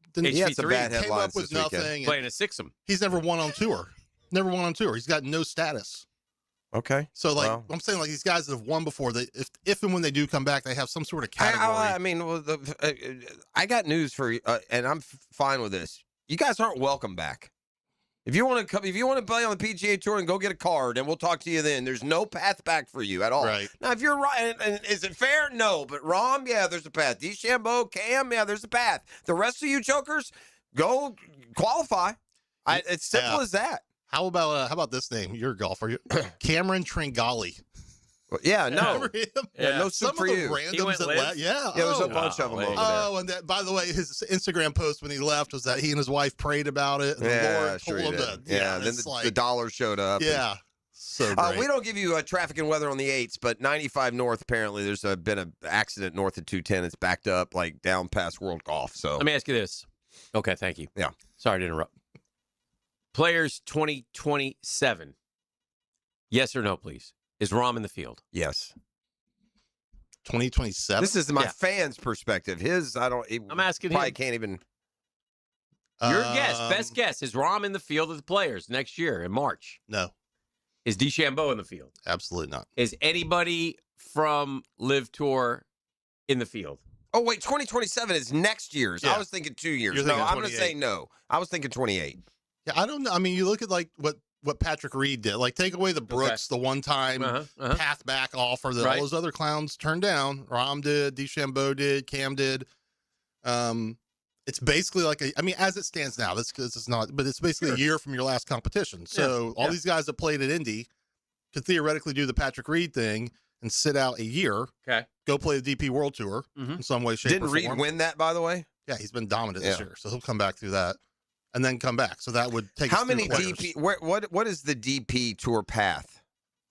some bad came headlines up with this weekend. nothing. and Playing a six'em. He's never won on tour. Never won on tour. He's got no status. Okay. So like Well. I'm saying, like these guys that have won before, they if and when they do come back, they have some sort of category. I mean, I got news for you, and I'm fine with this. You guys aren't welcome back. If you want to come, if you want to play on the PGA Tour and go get a card, and we'll talk to you then. There's no path back for you at all. Right. Now, if you're right, and is it fair? No. But Rom, yeah, there's a path. DeChambeau, Cam, yeah, there's a path. The rest of you jokers, go qualify. It's simple as that. How about this name? You're a golfer. Cameron Tringali. Yeah, no. Remember him? Yeah, no Some soup for of the you. randoms that left. Yeah. There's a bunch of them over there. Oh, and that, by the way, his Instagram post when he left was that he and his wife prayed about it. And the Yeah, Lord sure told he him did. to. Yeah, then it's the dollar showed up. Yeah. So great. We don't give you traffic and weather on the 8s, but 95 North, apparently, there's been an accident north of 210. It's backed up, like, down past World Golf. So Let me ask you this. Okay, thank you. Yeah. Sorry to interrupt. Players 2027. Yes or no, please. Is Rom in the field? Yes. 2027. This is my fans' perspective. I'm asking probably him. can't even. Your guess, best guess. Is Rom in the field of the players next year in March? No. Is DeChambeau in the field? Absolutely not. Is anybody from Live Tour in the field? Oh, wait, 2027 is next year's. Yeah. I was thinking 2 years. You're No, thinking I'm going to 28. say no. I was thinking 28. Yeah, I don't know. I mean, you look at like what Patrick Reed did. Like, take away the Brooks, the one-time path back offer that Right. all those other clowns turned down. Rom did, DeChambeau did, Cam did. It's basically like as it stands now. This is not, but it's basically a year from your last competition. So all these guys that played at Indy could theoretically do the Patrick Reed thing and sit out a year. Okay. Go play the DP World Tour in some way, shape, Didn't or Reed form. win that, by the way? Yeah, he's been dominant this Yeah. year, so he'll come back through that, and then come back. So that would take. How us through many players. DP? What is the DP Tour path?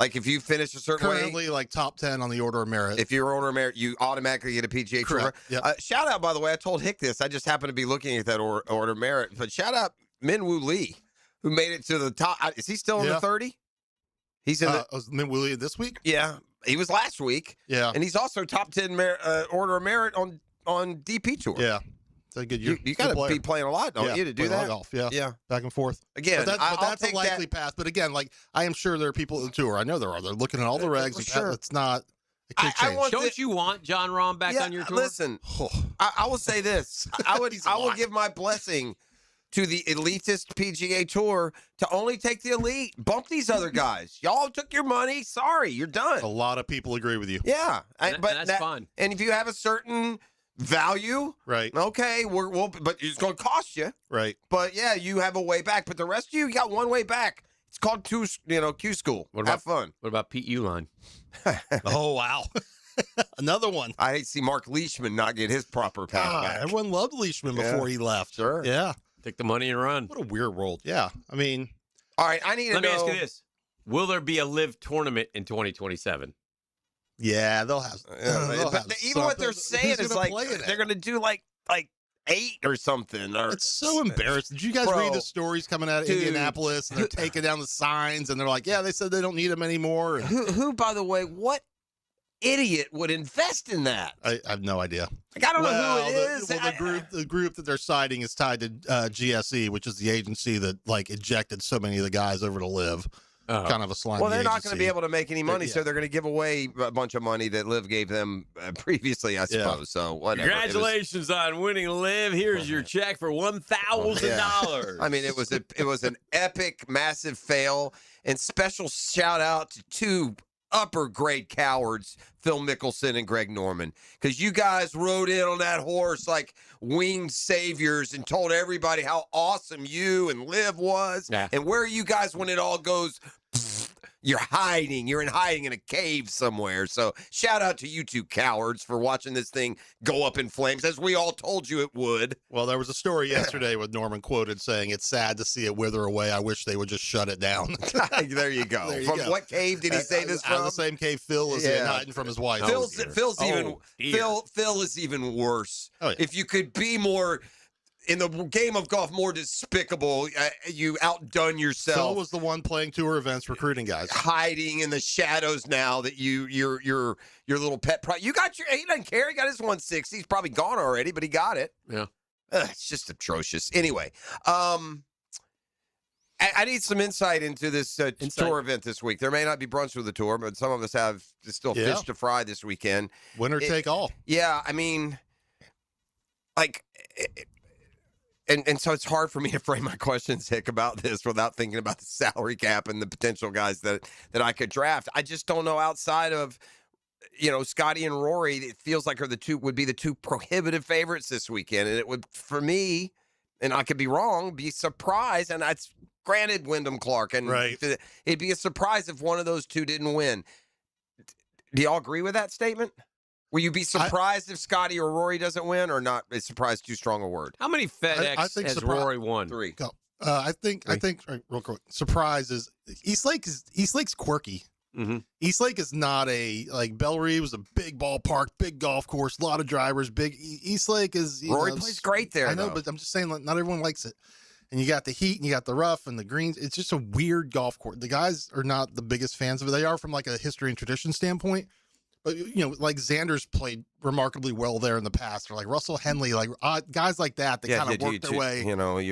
Like, if you finish a certain Currently, way, like top 10 on the order of merit. if you're order of merit, you automatically get a PGA Correct. Tour. Yep. Shout out, by the way, I told Hick this. I just happened to be looking at that order of merit. But shout out Min-Woo Lee, who made it to the top. Is he still in the 30? He's in the. Was Min-Woo this week? Yeah, he was last week. Yeah, and he's also top 10 order of merit on DP Tour. Yeah, it's a good year. You got to be playing a lot, don't you, to do play a lot that? of golf. Yeah, Yeah. back and forth. Again, but I'll that's a take likely path. But again, like I am sure there are people at the tour. I know there are. They're looking at all the regs. And sure. It's not. It could change. Don't you want John Rahm back on your tour? Listen, I will say this. I will give my blessing to the elitist PGA Tour to only take the elite. Bump these other guys. Y'all took your money. Sorry, you're done. A lot of people agree with you. Yeah, And that's fine. And if you have a certain value, right? Okay, but it's going to cost you, right? But yeah, you have a way back. But the rest of you got one way back. It's called Q School. Have fun. What about Pete Uline? Oh wow, another one. I hate to see Mark Leishman not get his proper path back. Everyone loved Leishman before he left. Sure. Yeah. Take the money and run. What a weird world. Yeah. I mean, all right. I need to Let me know. ask you this: will there be a Live tournament in 2027? Yeah, they'll have. But even what they're saying is like they're going to do like 8 or something. Or it's so embarrassing. Did you guys read the stories coming out of Dude. Indianapolis? And they're taking down the signs, and they're like, "Yeah, they said they don't need them anymore." And Who, by the way, what idiot would invest in that? I have no idea. Like, I don't know who it is. The group that they're citing is tied to GSE, which is the agency that like ejected so many of the guys over to Live. Kind of a slimy. Well, they're not going to agency. be able to make any money, Yeah. so they're going to give away a bunch of money that Liv gave them previously, I suppose. So whatever. Congratulations on winning Live. Here's your check for $1,000. I mean, it was an epic, massive fail, and special shout out to 2 upper grade cowards, Phil Mickelson and Greg Norman, because you guys rode in on that horse like winged saviors and told everybody how awesome you and Liv was, and where are you guys when it all goes You're hiding. You're hiding in a cave somewhere. So shout out to you two cowards for watching this thing go up in flames, as we all told you it would. Well, there was a story yesterday with Norman quoted saying, "It's sad to see it wither away. I wish they would just shut it down." There you go. There you From go. what cave did he say this Out of from? the same cave Phil is in, hiding from his wife. Phil is even worse. Oh, yeah. If you could be more in the game of golf, more despicable, you outdone yourself. Phil was the one playing tour events, recruiting guys, hiding in the shadows. Now that your little pet he doesn't care. He got his 160. He's probably gone already, but he got it. Yeah, it's just atrocious. Anyway, I need some insight into this tour event this week. There may not be brunch with the tour, but some of us have still fish to fry this weekend. Winner take all. Yeah, I mean, like. And so it's hard for me to frame my questions, Hick, about this without thinking about the salary cap and the potential guys that I could draft. I just don't know, outside of, Scotty and Rory, it feels like would be the two prohibitive favorites this weekend. And it would, for me, and I could be wrong, be surprised. And that's granted Wyndham Clark. And it'd be a surprise if one of those two didn't win. Do y'all agree with that statement? Will you be surprised if Scotty or Rory doesn't win, or not? Is surprised too strong a word? How many FedEx has Rory won? 3. Go. I think real quick. Surprise is Eastlake's quirky. Mm-hmm. Eastlake is not Bellary was a big ballpark, big golf course, a lot of drivers. Big Eastlake is. Rory plays great there. I know, though. but I'm just saying, not everyone likes it. And you got the heat, and you got the rough, and the greens. It's just a weird golf course. The guys are not the biggest fans of it. They are from like a history and tradition standpoint. But, like Xander's played remarkably well there in the past, or like Russell Henley, like guys like that kind of work their way.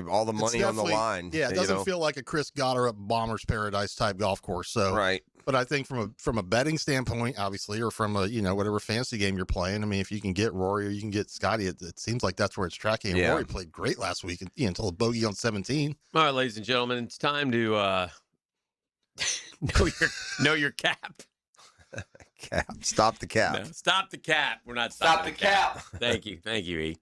All the money on the line. Yeah, it doesn't feel like a Chris Goddard Bombers Paradise type golf course. So, right. But I think from a betting standpoint, obviously, or from a whatever fantasy game you're playing, I mean, if you can get Rory or you can get Scotty, it seems like that's where it's tracking. And Rory played great last week until a bogey on 17. All right, ladies and gentlemen, it's time to know your cap. Cap. Stop the cap. No, stop the cap. We're not stopping the cap. Thank you, E.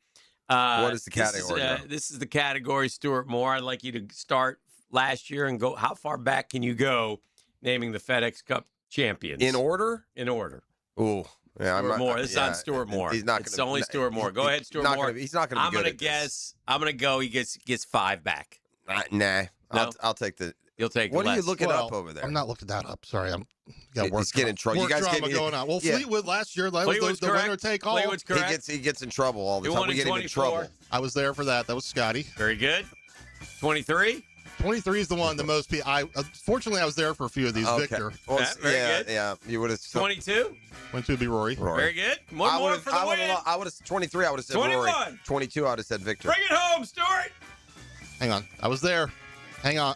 What is the category? This is the category, Stuart Moore. I'd like you to start last year and go. How far back can you go, naming the FedEx Cup champions in order? In order. Ooh, yeah, Stuart Moore. This is on Stuart Moore. He's not. It's only Stuart Moore. Go ahead, Stuart Moore. He's not going to. I'm going to guess. I'm going to go. He gets 5 back. Nah. No? I'll take the. You'll take. What less. are you looking up over there? I'm not looking that up. Sorry, I'm got work. He's getting in trouble. You guys drama going on. Well, Fleetwood last year, that was the winner take all. Fleetwood's correct. He gets in trouble all the He time. won We in get him in trouble. 24. I was there for that. That was Scotty. Very good. 23. 23 is the one the most. Fortunately, I was there for a few of these. Okay. Victor. Well, very good. Yeah. You would have. 22. 22 would be Rory. Very good. One more for the win. I would have 23. I would have said 21. Rory. 22. I would have said Victor. Bring it home, Stuart. Hang on. I was there. Hang on.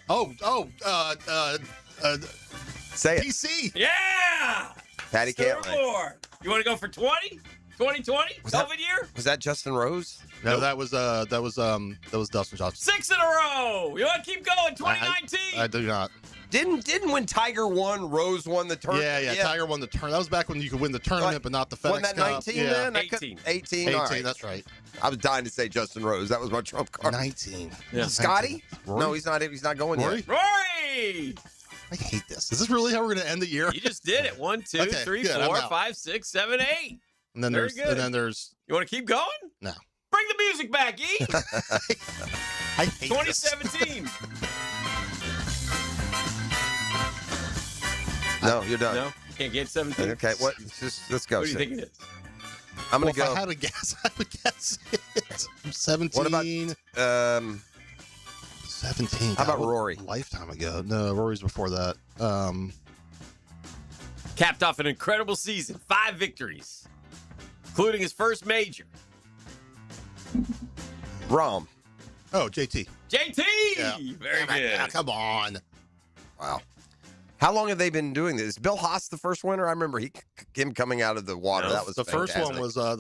Say it. PC. Yeah. Patty Stuart Cantlay. Moore. You want to go for 20? 2020? COVID year? Was that Justin Rose? No, that was Dustin Johnson. 6 in a row. You want to keep going? 2019. I do not. Didn't when Tiger won, Rose won the tournament? Yeah. Tiger won the tournament. That was back when you could win the tournament, but not the FedEx Won that Cup. 19 yeah. then? 18. 18. All right. That's right. I was dying to say Justin Rose. That was my trump card. 19. Yeah. Scotty? 19. No, he's not going Rory? yet. Rory. I hate this. Is this really how we're going to end the year? You just did it. 1, 2, Okay, 3, good, I'm 4, out. 5, 6, 7, 8. And then Very there's good. You want to keep going? No. Bring the music back, E. I hate 2017. No, you're done. No, you can't get 17. Okay, let's go. What do you think it is? I'm gonna If go. I had a guess, I would guess it. 17. What about 17? How about God, Rory? Lifetime ago. No, Rory's before that. Capped off an incredible season. 5 victories, including his first major. Rahm. Oh, JT. JT. Yeah. Very good. Come on. Wow. How long have they been doing this? Is Bill Haas the first winner? I remember him coming out of the water. No, that was the fantastic.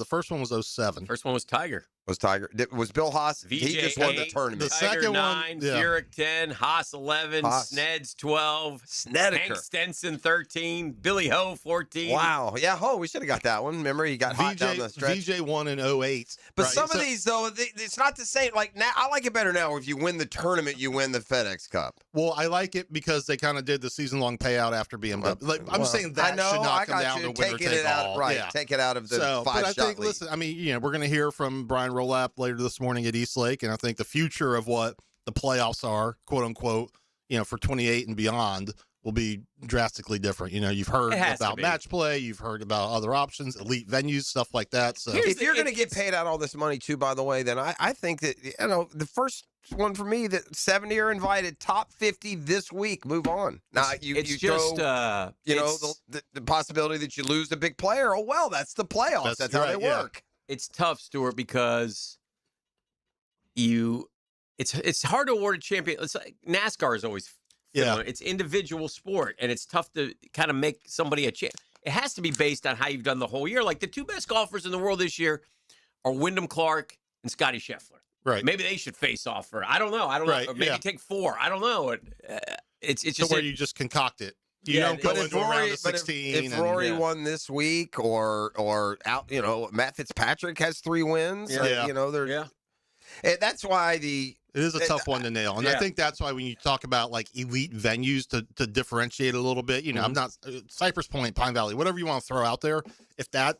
first one was 07. First one was Tiger. Was Tiger? Was Bill Haas? VJ He just won the 8, tournament. The Tiger second 9, one, yeah. Furyk 10, Haas 11, Haas. Sneds 12, Snedeker. Hank Stenson 13, Billy Ho 14. Wow. Yeah, we should have got that one. Remember, he got hot down the stretch. VJ won in 08. But right? some of these, though, it's not the same. Like now, I like it better now. If you win the tournament, you win the FedEx Cup. Well, I like it because they kind of did the season-long payout after BMW. Like, I'm saying that I know, should I not come got down you. to winner Taking take it out, all. right? Yeah. Take it out of the But I five-shot think, league. listen, I mean, we're going to hear from Brian Rolap later this morning at Eastlake, and I think the future of what the playoffs are, quote unquote, for 28 and beyond will be drastically different. You've heard about match play, you've heard about other options, elite venues, stuff like that. So if you're going to get paid out all this money too, by the way, then I think that the first one for me that 70 are invited, top 50 this week. Move on. Now you just throw, the possibility that you lose a big player. Oh well, that's the playoffs. That's how they work. It's tough, Stuart, because it's hard to award a champion. It's like NASCAR is always it's individual sport, and it's tough to kind of make somebody a champ. It has to be based on how you've done the whole year. Like the two best golfers in the world this year are Wyndham Clark and Scotty Scheffler. Right. Maybe they should face off for. I don't know. Or maybe take 4. I don't know. It's just where you just conconct it. You don't go into a round of 16. If Rory won this week, or out, Matt Fitzpatrick has 3 wins. That's why it is a tough one to nail. And I think that's why when you talk about like elite venues to differentiate a little bit, I'm not Cypress Point, Pine Valley, whatever you want to throw out there. If that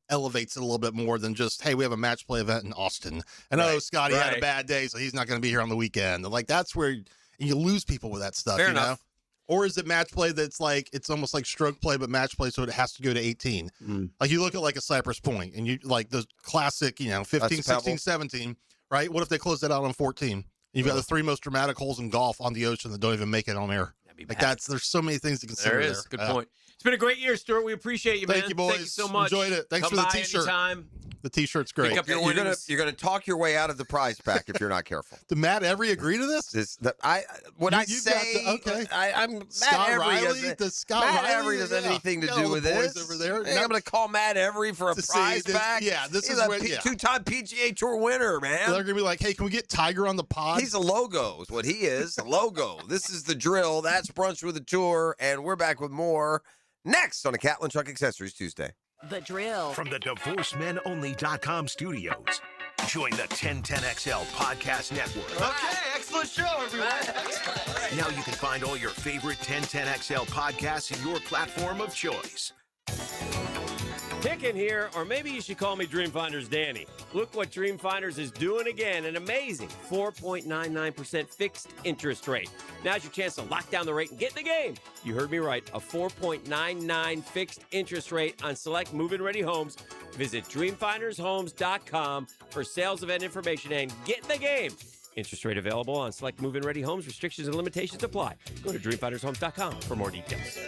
elevates it a little bit more than just, hey, we have a match play event in Austin. And Scotty had a bad day, so he's not going to be here on the weekend. Like that's where you lose people with that stuff. Fair enough. Or is it match play that's like, it's almost like stroke play, but match play, so it has to go to 18. Like you look at like a Cypress Point and you like the classic, 15, 16, 17, right? What if they close that out on 14? You've got the 3 most dramatic holes in golf on the ocean that don't even make it on air. Like there's so many things to consider. There is. Good point. It's been a great year, Stuart. We appreciate you, man. Thank you, boys. Thank you so much. Enjoyed it. Thanks Come for the by t-shirt. anytime. The t-shirt's great. Pick up your You're winnings. gonna talk your way out of the prize pack if you're not careful. Did Matt Every agree to this? I'm Scott Matt Riley. Every. Does Scott Matt Riley Every doesn't have anything to do with this. Over there. I'm going to call Matt Every for a prize pack. This He's is a what, 2-time PGA Tour winner, man. They're gonna be like, hey, can we get Tiger on the pod? He's a logo, is what he is. A logo. This is the drill. That's Brunch with the Tour, and we're back with more next on a Catlin Truck Accessories Tuesday. The drill. From the DivorceMenOnly.com studios, join the 1010XL Podcast Network. Okay, excellent show, everyone. Now you can find all your favorite 1010XL podcasts in your platform of choice. Pickin' here, or maybe you should call me Dreamfinders Danny. Look what Dreamfinders is doing again, an amazing 4.99% fixed interest rate. Now's your chance to lock down the rate and get in the game. You heard me right, a 4.99 fixed interest rate on select move-in ready homes. Visit dreamfindershomes.com for sales event information and get in the game. Interest rate available on select move-in ready homes. Restrictions and limitations apply. Go to dreamfindershomes.com for more details.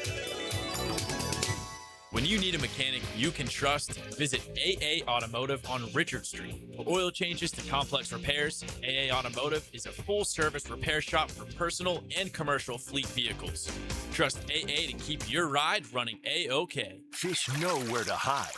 When you need a mechanic you can trust, visit AA Automotive on Richard Street. From oil changes to complex repairs, AA Automotive is a full-service repair shop for personal and commercial fleet vehicles. Trust AA to keep your ride running A-OK. Fish know where to hide.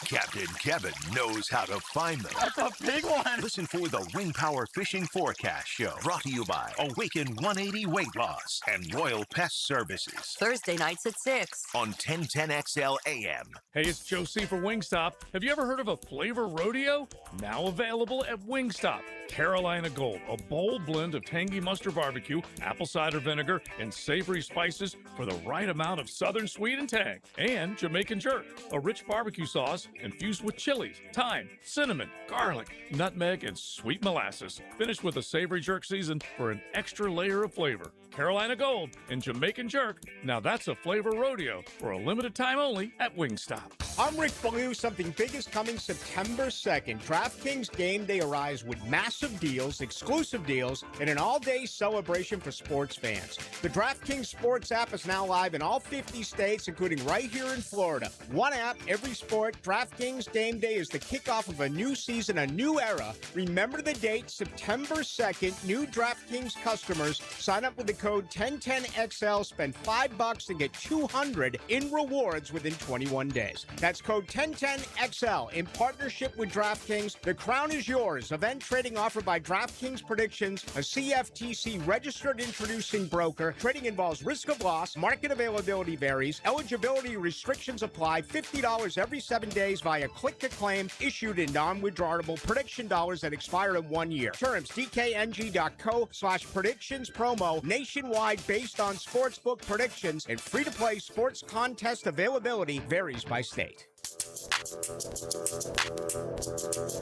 Captain Kevin knows how to find them. That's a big one. Listen for the Wing Power Fishing Forecast Show, brought to you by Awaken 180 Weight Loss and Royal Pest Services. Thursday nights at 6 on 1010XL AM. Hey, it's Joe C. for Wingstop. Have you ever heard of a flavor rodeo? Now available at Wingstop. Carolina Gold, a bold blend of tangy mustard barbecue, apple cider vinegar, and savory spices for the right amount of southern sweet and tang. And Jamaican Jerk, a rich barbecue sauce infused with chilies, thyme, cinnamon, garlic, nutmeg, and sweet molasses. Finished with a savory jerk season for an extra layer of flavor. Carolina Gold and Jamaican Jerk. Now that's a flavor rodeo for a limited time only at Wingstop. I'm Rick Ballou. Something big is coming September 2nd. DraftKings Game Day arrives with massive deals, exclusive deals, and an all-day celebration for sports fans. The DraftKings Sports app is now live in all 50 states, including right here in Florida. One app, every sport. DraftKings DraftKings Game Day is the kickoff of a new season, a new era. Remember the date, September 2nd. New DraftKings customers sign up with the code 1010XL, spend $5 and get $200 in rewards within 21 days. That's code 1010XL in partnership with DraftKings. The crown is yours. Event trading offered by DraftKings Predictions, a CFTC registered introducing broker. Trading involves risk of loss. Market availability varies. Eligibility restrictions apply. $50 every 7 days via click-to-claim, issued in non-withdrawable prediction dollars that expire in 1 year. Terms, dkng.co/predictions promo, nationwide based on sportsbook predictions, and free-to-play sports contest availability varies by state.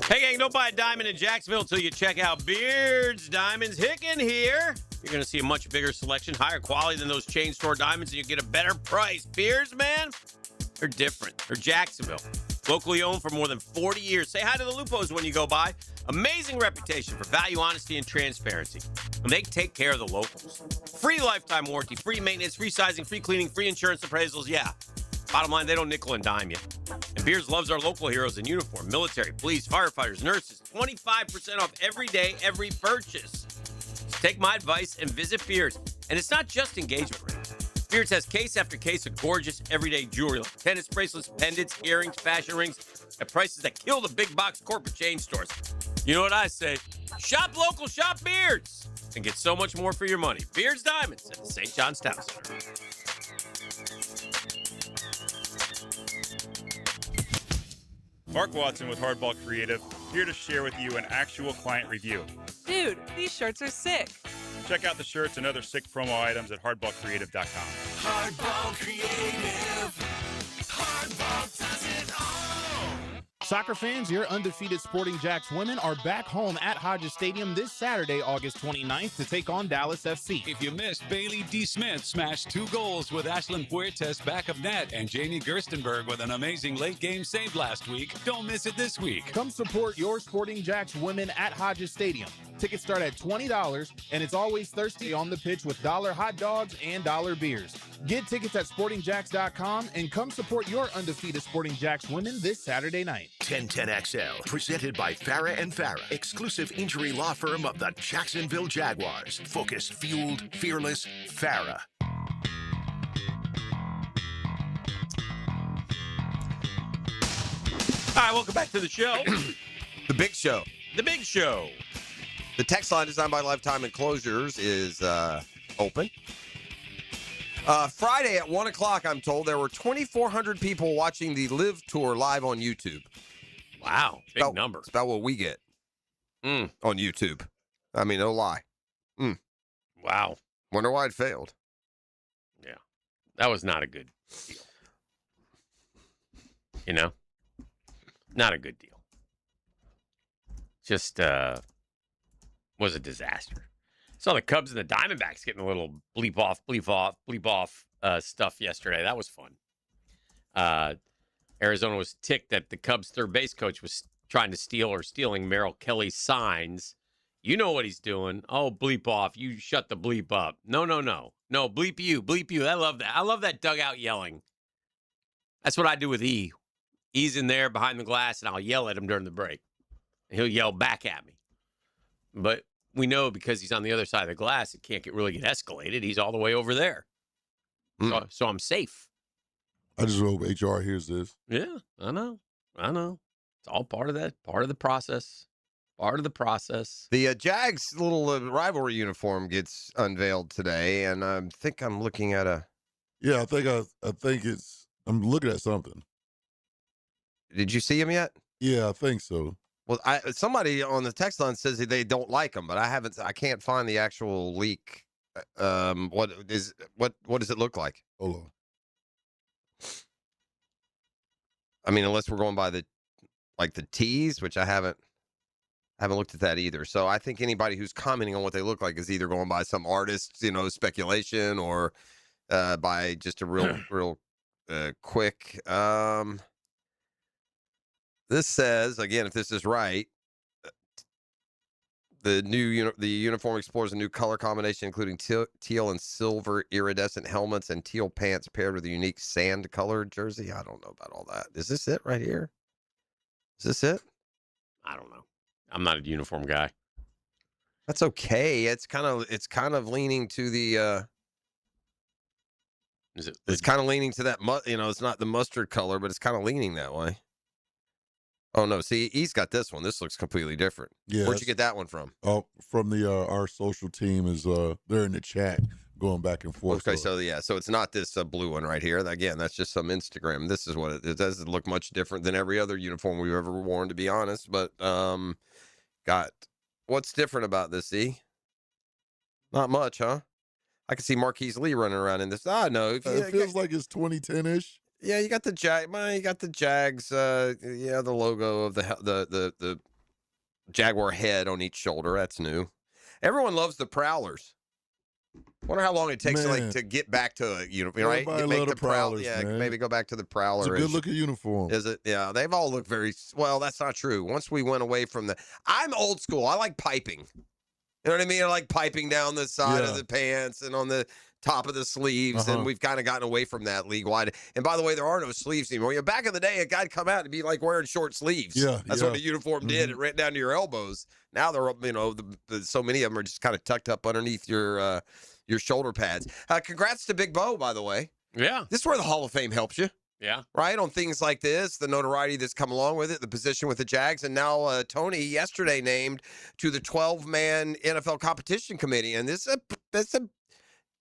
Hey, gang, don't buy a diamond in Jacksonville until you check out Beard's Diamonds Hicken here. You're going to see a much bigger selection, higher quality than those chain store diamonds, and you get a better price. Beards, man, they're different. They're Jacksonville. Locally owned for more than 40 years. Say hi to the Lupos when you go by. Amazing reputation for value, honesty, and transparency. And they take care of the locals. Free lifetime warranty, free maintenance, free sizing, free cleaning, free insurance appraisals. Yeah. Bottom line, they don't nickel and dime you. And Beers loves our local heroes in uniform, military, police, firefighters, nurses. 25% off every day, every purchase. So take my advice and visit Beers. And it's not just engagement rings. Beers has case after case of gorgeous everyday jewelry like tennis bracelets, pendants, earrings, fashion rings at prices that kill the big box corporate chain stores. You know what I say? Shop local, shop Beards, and get so much more for your money. Beards Diamonds at the St. John's Town Center. Mark Watson with Hardball Creative, here to share with you an actual client review. Dude, these shirts are sick. Check out the shirts and other sick promo items at hardballcreative.com. Hardball Creative. Hardball does it all. Soccer fans, your undefeated Sporting Jacks women are back home at Hodges Stadium this Saturday, August 29th, to take on Dallas FC. If you missed, Bailey D. Smith smashed 2 goals with Ashlyn Puertas back of net and Jamie Gerstenberg with an amazing late-game save last week. Don't miss it this week. Come support your Sporting Jacks women at Hodges Stadium. Tickets start at $20, and it's always thirsty on the pitch with $1 hot dogs and $1 beers. Get tickets at sportingjacks.com and come support your undefeated Sporting Jacks women this Saturday night. 1010XL, presented by Farah and Farah, exclusive injury law firm of the Jacksonville Jaguars. Focused, fueled, fearless, Farah. All right, welcome back to the show. The Big Show. The Big Show. The text line designed by Lifetime Enclosures is open. Friday at 1 o'clock, I'm told, there were 2,400 people watching the Live Tour live on YouTube. Wow, big number. It's about what we get on YouTube. I mean, no lie. Wow. Wonder why it failed. Yeah, that was not a good deal. You know? Not a good deal. Just was a disaster. Saw the Cubs and the Diamondbacks getting a little bleep off stuff yesterday. That was fun. Arizona was ticked that the Cubs' third base coach was trying to stealing Merrill Kelly's signs. You know what he's doing. Oh, bleep off. You shut the bleep up. No. No, bleep you. I love that. I love that dugout yelling. That's what I do with E. E's in there behind the glass, and I'll yell at him during the break. And he'll yell back at me. But we know because he's on the other side of the glass, it can't really get escalated. He's all the way over there. So I'm safe. I just hope HR hears this. Yeah, I know. It's all part of that, part of the process. The Jags' little rivalry uniform gets unveiled today, and I think I'm looking at a... Yeah, I think I'm looking at something. Did you see him yet? Yeah, I think so. Well, somebody on the text line says they don't like him, but I can't find the actual leak. What does it look like? Hold on. I mean, unless we're going by the tees, which I haven't looked at that either. So I think anybody who's commenting on what they look like is either going by some artist's, speculation or by just a real quick. This says, again, if this is right, the uniform explores a new color combination, including teal and silver iridescent helmets and teal pants paired with a unique sand-colored jersey. I don't know about all that. Is this it right here? Is this it? I don't know. I'm not a uniform guy. That's okay. It's kind of leaning to the. Is it? It's kind of leaning to that. It's not the mustard color, but it's kind of leaning that way. Oh no! See, he's got this one. This looks completely different. Yeah, Where'd you get that one from? Oh, from the our social team is they're in the chat going back and forth. Okay, so it's not this blue one right here. Again, that's just some Instagram. This is what it doesn't look much different than every other uniform we've ever worn, to be honest. But what's different about this? See, not much, huh? I can see Marquise Lee running around in this. No, it feels like it's 2010-ish. Yeah, you got the Jags. The logo of the Jaguar head on each shoulder. That's new. Everyone loves the Prowlers. Wonder how long it takes to get back to it. Right? Make the Prowlers. Maybe go back to the Prowler. It's a good looking uniform. Is it? Yeah, they've all looked very well. That's not true. Once we went away from I'm old school. I like piping. You know what I mean? I like piping down the side of the pants and on the top of the sleeves, and we've kind of gotten away from that league-wide. And by the way, there are no sleeves anymore. Back in the day, a guy'd come out and be like wearing short sleeves. Yeah, that's what the uniform did. It ran down to your elbows. Now they're, so many of them are just kind of tucked up underneath your shoulder pads. Congrats to Big Bo, by the way. Yeah. This is where the Hall of Fame helps you. Yeah. Right? On things like this, the notoriety that's come along with it, the position with the Jags, and now Tony yesterday named to the 12-man NFL competition committee. And this is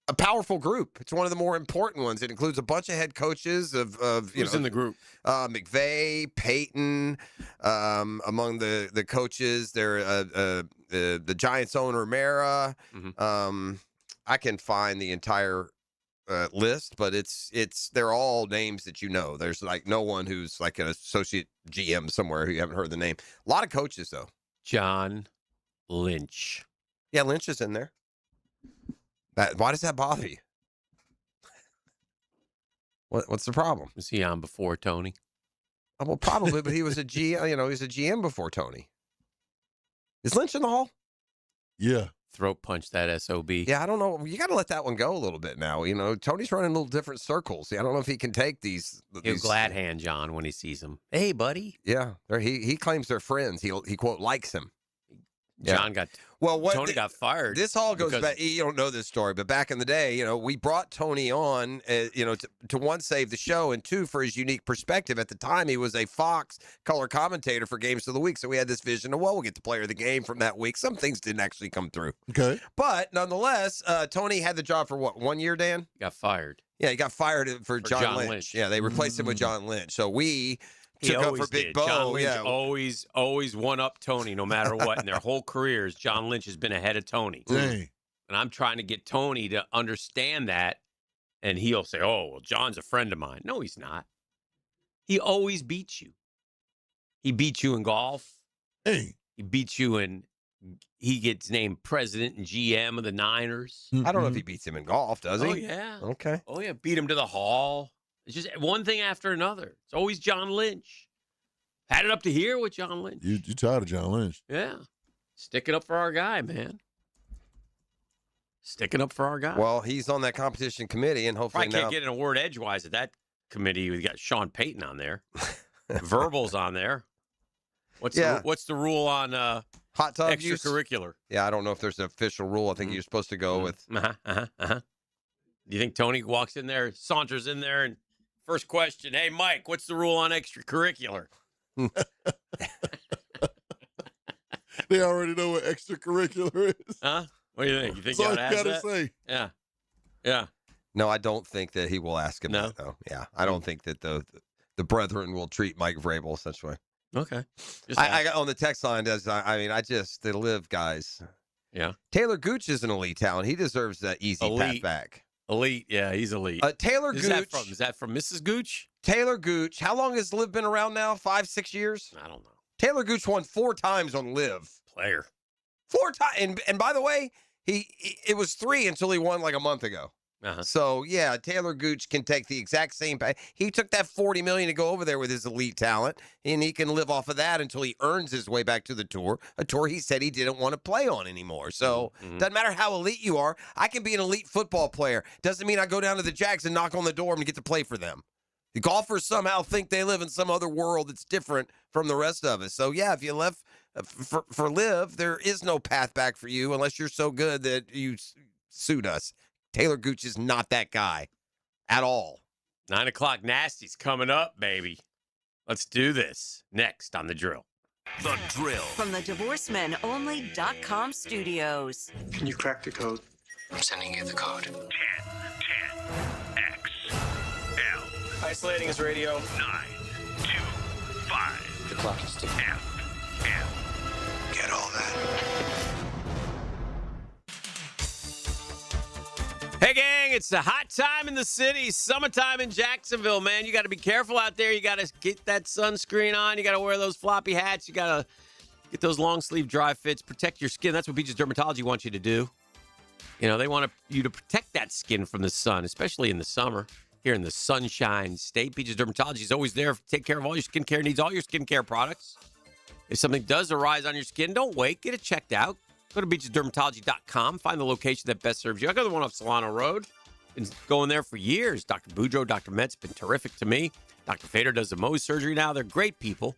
a powerful group. It's one of the more important ones. It includes a bunch of head coaches of Who's in the group? McVay, Peyton, among the coaches. There, the Giants owner Mara. I can find the entire list, but they're all names that you know. There's like no one who's like an associate GM somewhere who you haven't heard the name. A lot of coaches though. John Lynch. Yeah, Lynch is in there. Why does that bother you? What's the problem? Was he on before Tony? Well, probably, but he was a GM. He was a GM before Tony. Is Lynch in the hall? Yeah. Throat punch that SOB. Yeah, I don't know. You got to let that one go a little bit now. Tony's running a little different circles. I don't know if he can take these. He'll glad hand John when he sees him. Hey, buddy. Yeah, he claims they're friends. He quote likes him. John got Tony got fired. This all goes back. You don't know this story, but back in the day, we brought Tony on, to one, save the show, and two, for his unique perspective. At the time, he was a Fox color commentator for Games of the Week, so we had this vision of, we'll get the player of the game from that week. Some things didn't actually come through. Okay. But nonetheless, Tony had the job for what, 1 year, Dan? Got fired. Yeah, he got fired for John Lynch. Yeah, they replaced him with John Lynch. So we took up for Big Bo. John Lynch always one up Tony no matter what. In their whole careers, John Lynch has been ahead of Tony. Dang. And I'm trying to get Tony to understand that. And he'll say, oh, well, John's a friend of mine. No, he's not. He always beats you. He beats you in golf. Hey. He beats you he gets named president and GM of the Niners. I don't know if he beats him in golf, does he? Oh, yeah. Okay. Oh, yeah. Beat him to the hall. It's just one thing after another. It's always John Lynch. Had it up to here with John Lynch. You tired of John Lynch? Yeah. Sticking up for our guy, man. Sticking up for our guy. Well, he's on that competition committee, and hopefully can't get in a word edgewise at that committee. We got Sean Payton on there. Verbal's on there. What's the rule on hot tub extracurricular? Yeah, I don't know if there's an official rule. I think you're supposed to go with. Do you think Tony walks in there, saunters in there, and first question, hey, Mike, what's the rule on extracurricular? They already know what extracurricular is. Huh? What do you think? You think That's all you you ought to gotta ask that? say. Yeah. Yeah. No, I don't think that he will ask him that, though. Yeah, I don't think that the brethren will treat Mike Vrabel such a way. Okay. I got on the text line, they live guys. Yeah. Taylor Gooch is an elite talent. He deserves that easy pat back. Elite, yeah, he's elite. Taylor Gooch. Is that from Mrs. Gooch? Taylor Gooch. How long has Liv been around now? 5-6 years? I don't know. Taylor Gooch won 4 times on Liv. Player. 4 times. And by the way, it was 3 until he won like a month ago. So, yeah, Taylor Gooch can take the exact same pay. He took that $40 million to go over there with his elite talent, and he can live off of that until he earns his way back to the tour, a tour he said he didn't want to play on anymore. So, doesn't matter how elite you are. I can be an elite football player. Doesn't mean I go down to the Jags and knock on the door and get to play for them. The golfers somehow think they live in some other world that's different from the rest of us. So, yeah, if you left for live, there is no path back for you unless you're so good that you suit us. Taylor Gooch is not that guy at all. 9 o'clock Nasty's coming up, baby. Let's do this. Next on The Drill. The Drill. From the DivorceMenOnly.com studios. Can you crack the code? I'm sending you the code. 10, X, L. Isolating his radio. 9, 2, 5. The clock is ticking. F, M. Get all that? Hey, gang, it's a hot time in the city. Summertime in Jacksonville, man. You got to be careful out there. You got to get that sunscreen on. You got to wear those floppy hats. You got to get those long sleeve dry fits. Protect your skin. That's what Beaches Dermatology wants you to do. You know, they want you to protect that skin from the sun, especially in the summer. Here in the Sunshine State, Beaches Dermatology is always there to take care of all your skincare needs, all your skincare products. If something does arise on your skin, don't wait. Get it checked out. Go to beachesdermatology.com. Find the location that best serves you. I got the one off Solano Road. Been going there for years. Dr. Boudreaux, Dr. Metz, been terrific to me. Dr. Fader does the Mohs surgery now. They're great people.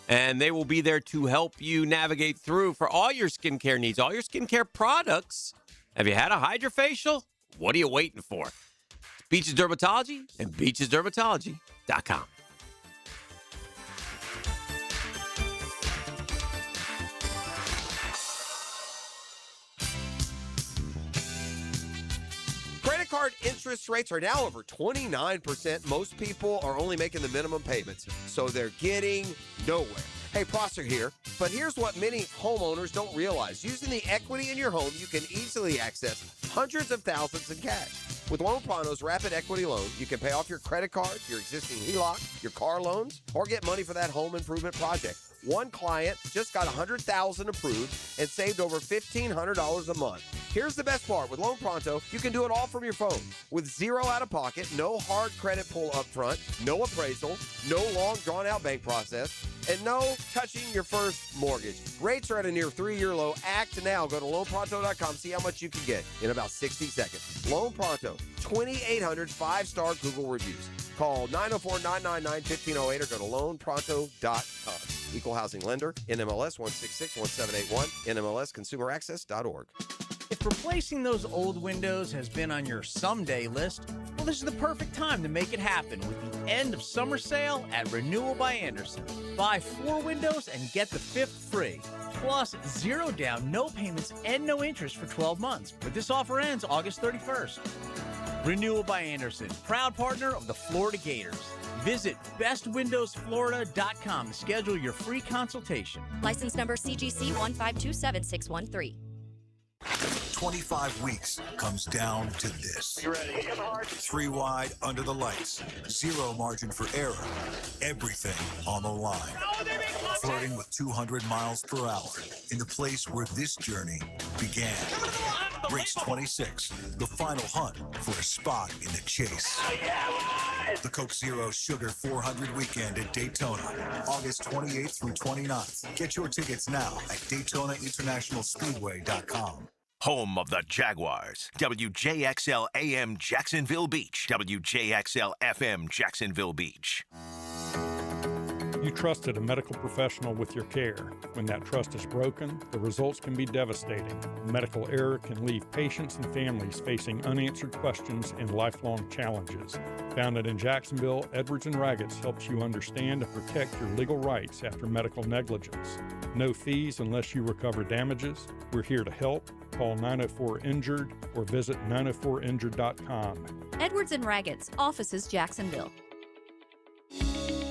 And they will be there to help you navigate through for all your skincare needs, all your skincare products. Have you had a hydrofacial? What are you waiting for? It's Beaches Dermatology and beachesdermatology.com. Credit card interest rates are now over 29%. Most people are only making the minimum payments, so they're getting nowhere. Hey, Prosser here, but here's what many homeowners don't realize. Using the equity in your home, you can easily access hundreds of thousands in cash. With Loan Pronto's Rapid Equity Loan, you can pay off your credit card, your existing HELOC, your car loans, or get money for that home improvement project. One client just got $100,000 approved and saved over $1,500 a month. Here's the best part. With Loan Pronto, you can do it all from your phone. With zero out-of-pocket, no hard credit pull up front, no appraisal, no long drawn-out bank process, and no touching your first mortgage. Rates are at a near 3-year low. Act now. Go to loanpronto.com. See how much you can get in about 60 seconds. Loan Pronto, 2,800 5-star Google reviews. Call 904-999-1508 or go to loanpronto.com. Equal housing lender, NMLS 1661781, NMLSconsumeraccess.org. If replacing those old windows has been on your someday list, well, this is the perfect time to make it happen with the end of summer sale at Renewal by Anderson. Buy 4 windows and get the 5th free. Plus, 0 down, no payments, and no interest for 12 months. But this offer ends August 31st. Renewal by Anderson, proud partner of the Florida Gators. Visit bestwindowsflorida.com to schedule your free consultation. License number CGC 1527613. 25 weeks comes down to this. You ready? 3 wide under the lights. 0 margin for error. Everything on the line. Flirting with 200 miles per hour in the place where this journey began. Race 26, the final hunt for a spot in the chase. The Coke Zero Sugar 400 weekend at Daytona, August 28th through 29th. Get your tickets now at DaytonaInternationalSpeedway.com. Home of the Jaguars, WJXL AM Jacksonville Beach, WJXL FM Jacksonville Beach. You trusted a medical professional with your care. When that trust is broken, the results can be devastating. Medical error can leave patients and families facing unanswered questions and lifelong challenges. Founded in Jacksonville, Edwards & Raggets helps you understand and protect your legal rights after medical negligence. No fees unless you recover damages. We're here to help. Call 904-INJURED or visit 904injured.com. Edwards & Raggets, offices Jacksonville.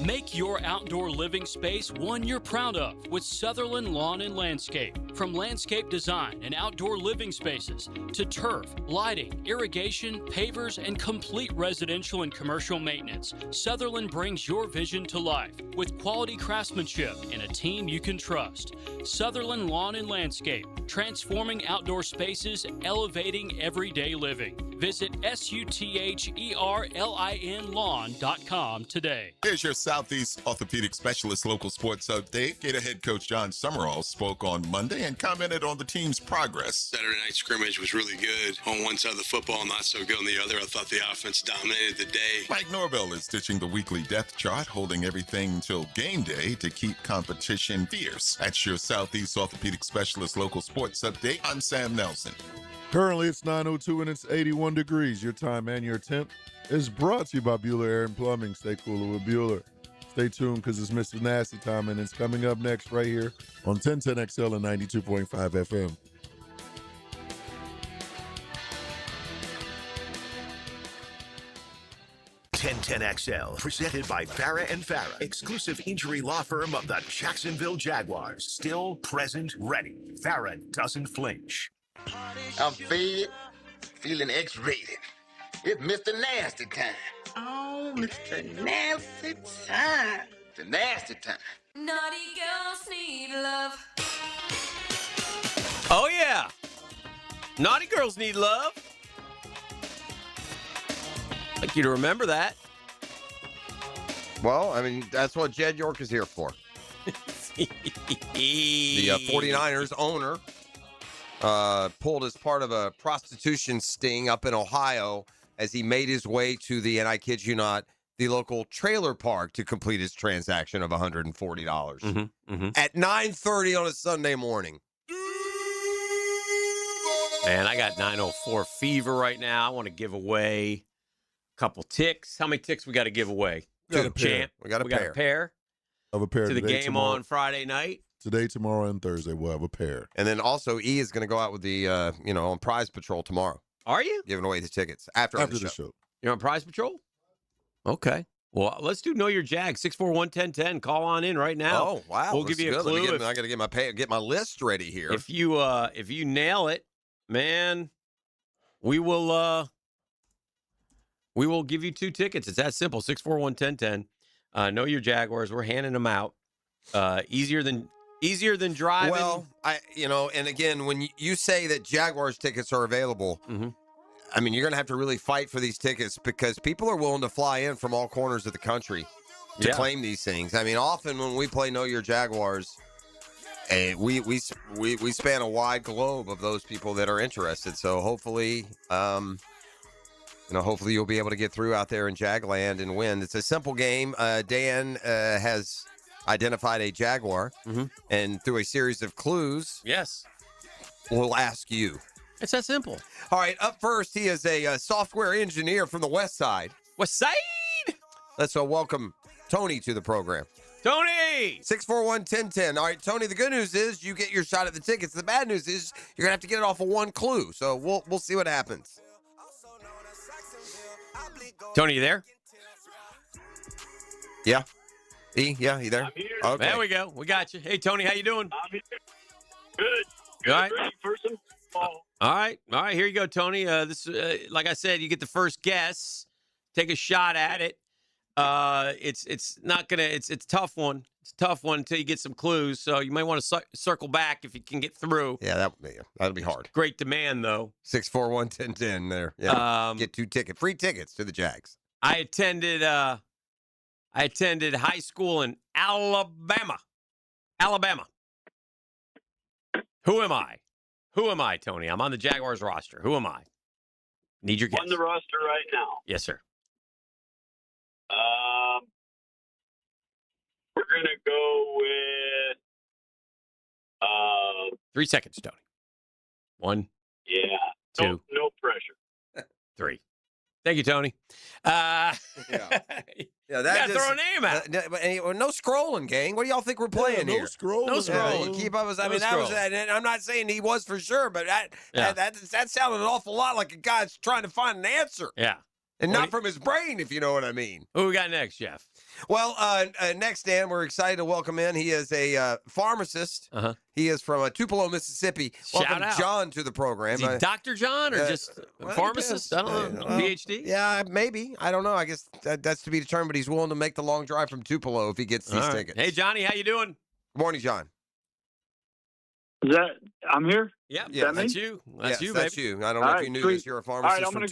Make your outdoor living space one you're proud of with Sutherland Lawn and Landscape. From landscape design and outdoor living spaces to turf, lighting, irrigation, pavers, and complete residential and commercial maintenance, Sutherland brings your vision to life with quality craftsmanship and a team you can trust. Sutherland Lawn and Landscape, transforming outdoor spaces, elevating everyday living. Visit SUTHERLIN lawn.com today. Here's your Southeast orthopedic specialist local sports update. Gator head coach John Summerall spoke on Monday and commented on the team's progress. Saturday night scrimmage was really good on one side of the football, not so good on the other. I thought the offense dominated the day. Mike Norvell is stitching the weekly depth chart, holding everything till game day to keep competition fierce. That's your Southeast Orthopedic Specialist local sports update. I'm Sam Nelson. Currently, it's 9:02 and it's 81 degrees. Your time and your temp is brought to you by Bueller Air and Plumbing. Stay cooler with Bueller. Stay tuned because it's Mr. Nasty time, and it's coming up next right here on 1010XL and 92.5 FM. XL, presented by Farah and Farah, exclusive injury law firm of the Jacksonville Jaguars. Still present, ready. Farah doesn't flinch. I'm fed, feeling X-rated. It's Mr. Nasty time. Oh, Mr. Nasty time. The nasty time. Naughty girls need love. Oh, yeah. Naughty girls need love. I'd like you to remember that. Well, I mean, that's what Jed York is here for. The 49ers owner pulled as part of a prostitution sting up in Ohio as he made his way to the, and I kid you not, the local trailer park to complete his transaction of $140 at 9:30 on a Sunday morning. Man, I got 904 fever right now. I want to give away a couple ticks. How many ticks we got to give away? We got a pair. Champ. We got a pair. Of a pair To the today, game tomorrow. on Friday night. Today, tomorrow, and Thursday, we'll have a pair. And then also, E is going to go out with the, on Prize Patrol tomorrow. Are you? Giving away the tickets after the show. You're on Prize Patrol? Okay. Well, let's do Know Your Jag. 641-1010. Call on in right now. Oh, wow. We'll give you a clue. I got to get my list ready here. If you nail it, man, we will give you 2 tickets. It's that simple. 641-1010. Know Your Jaguars. We're handing them out. Easier than driving. Well, and again, when you say that Jaguars tickets are available, I mean, you're going to have to really fight for these tickets because people are willing to fly in from all corners of the country to claim these things. I mean, often when we play Know Your Jaguars, we span a wide globe of those people that are interested. So hopefully, hopefully you'll be able to get through out there in Jagland and win. It's a simple game. Dan has identified a Jaguar, and through a series of clues, we'll ask you. It's that simple. All right, up first, he is a software engineer from the West Side. West Side? Let's welcome Tony to the program. Tony! 641-1010. All right, Tony, the good news is you get your shot at the tickets. The bad news is you're going to have to get it off of one clue, so we'll see what happens. Tony, you there? Yeah. E, yeah, you there? I'm here. Okay. There we go. We got you. Hey, Tony, how you doing? I'm here. Good. All right. First and all. All right. Here you go, Tony. This, like I said, you get the first guess. Take a shot at it. It's not gonna. It's a tough one. It's a tough one until you get some clues. So you might want to circle back if you can get through. Yeah, that'll be hard. Great demand though. 641-1010 there. Yeah. Get 2 free tickets to the Jags. I attended high school in Alabama. Who am I, Tony? I'm on the Jaguars roster. Who am I? Need your guess. On the roster right now. Yes, sir. We're going to go with 3 seconds, Tony. 1. Yeah. 2. No pressure. 3. Thank you, Tony. Yeah, that throw a name out. No scrolling, gang. What do y'all think we're playing here? No scrolling. No scrolling. Keep up. And I'm not saying he was for sure, but that sounded an awful lot like a guy that's trying to find an answer. Yeah. And not from his brain, if you know what I mean. Who we got next, Jeff? Well, next, Dan, we're excited to welcome in. He is a pharmacist. He is from Tupelo, Mississippi. Welcome out. John to the program. Is he Dr. John or just pharmacist? I don't know. PhD? Yeah, maybe. I don't know. I guess that's to be determined, but he's willing to make the long drive from Tupelo if he gets these tickets. Hey, Johnny, how you doing? Good morning, John. I'm here? Yeah, that that's me? you. That's you, that's baby. you. I don't know if you knew this. You're a pharmacist. All right, I'm going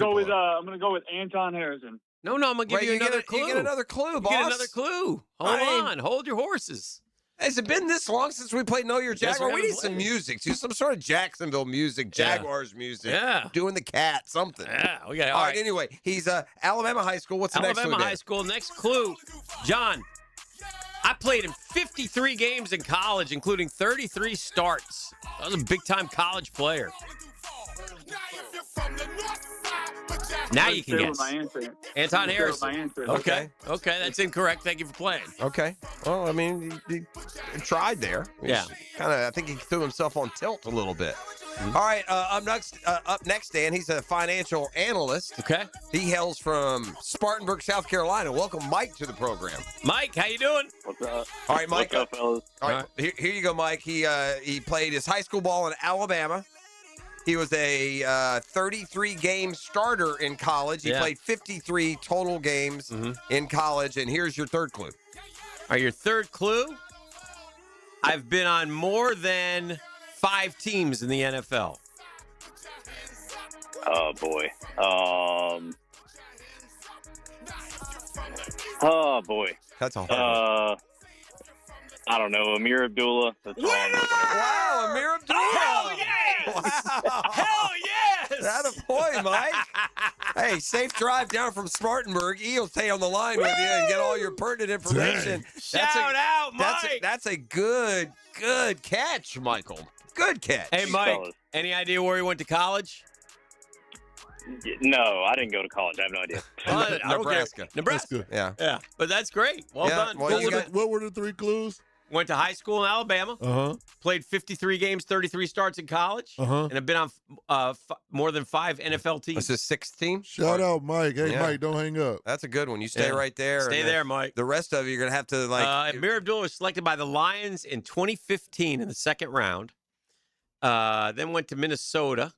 to go with Anton Harrison. No, I'm going to give you another clue. You get another clue, boss. You get another clue. Hold on. Hold your horses. Has it been this long since we played Know Your Yes, Jaguar? we We need haven't some played. music, too. Some sort of Jacksonville music, Jaguars music. Yeah. Doing the cat, something. Yeah, we got it. All right, anyway, he's Alabama High School. What's the next clue? Alabama High School. Next clue, John. I played in 53 games in college, including 33 starts. I was a big-time college player. Now you can guess. Anton Harrison. Okay, that's incorrect. Thank you for playing. Okay. Well, I mean, he tried there. Yeah. I think he threw himself on tilt a little bit. All right, up next, Dan, he's a financial analyst. Okay. He hails from Spartanburg, South Carolina. Welcome, Mike, to the program. Mike, how you doing? What's up? All right, Mike. What's up, fellas? All right, here you go, Mike. He played his high school ball in Alabama. He was a 33-game starter in college. He played 53 total games in college. And here's your third clue. All right, your third clue. I've been on more than 5 teams in the NFL. Oh, boy. Oh, boy. That's a hard one. I don't know. Amir Abdullah. That's all I'm looking at. Wow, Amir Abdullah. Hell yes! Wow. Hell yes! That a boy, Mike. Hey, safe drive down from Spartanburg. He'll stay on the line with you and get all your pertinent information. Shout out, Mike. That's a good catch, Michael. Good catch. Hey, Mike, any idea where he went to college? No, I didn't go to college. I have no idea. I don't care. Nebraska. Nebraska. Yeah. But that's great. Well done. Well, What were the 3 clues? Went to high school in Alabama. Played 53 games, 33 starts in college. And have been on more than 5 NFL teams. That's his 6th team. Shout out, Mike. Hey, Yeah. Mike, don't hang up. That's a good one. You stay right there. Stay and there, Mike. The rest of you, you're going to have to, Amir Abdullah was selected by the Lions in 2015 in the second round. Then went to Minnesota.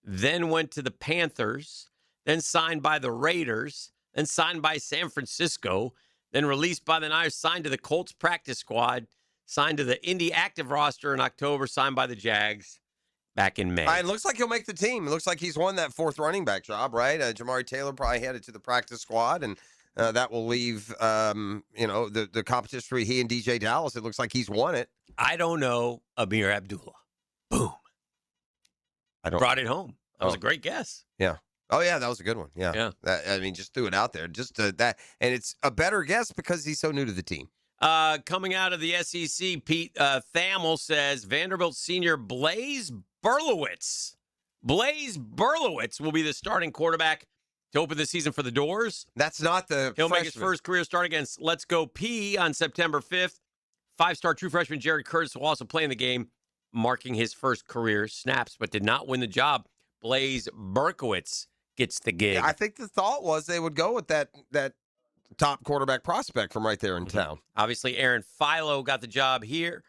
Then went to the Panthers. Then signed by the Raiders. Then signed by San Francisco. Then released by the Niners, signed to the Colts practice squad, signed to the Indy active roster in October, signed by the Jags back in May. It looks like he'll make the team. It looks like he's won that 4th running back job, right? Jamari Taylor probably headed to the practice squad, and that will leave, the competition for he and DJ Dallas. It looks like he's won it. I don't know Amir Abdullah. Boom. Brought it home. That was a great guess. Yeah. Oh, yeah, that was a good one. Yeah. Just threw it out there. Just that. And it's a better guess because he's so new to the team. Coming out of the SEC, Pete Thamel says Vanderbilt senior Blaze Berlowitz will be the starting quarterback to open the season for the Doors. That's not the He'll freshman. make his first career start against Let's Go P on September 5th. 5-star true freshman Jared Curtis will also play in the game, marking his first career snaps, but did not win the job. Blaze Berkowitz gets the gig. Yeah, I think the thought was they would go with that top quarterback prospect from right there in town. Obviously, Aaron Philo got the job here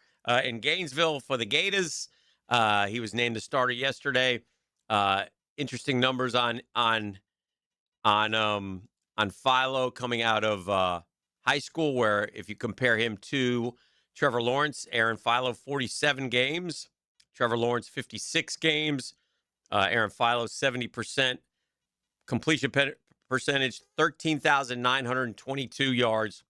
in Gainesville for the Gators. He was named the starter yesterday. Interesting numbers on Philo coming out of high school, where if you compare him to Trevor Lawrence, Aaron Philo 47 games, Trevor Lawrence 56 games, Aaron Philo 70%. Completion percentage, 13,922 yards.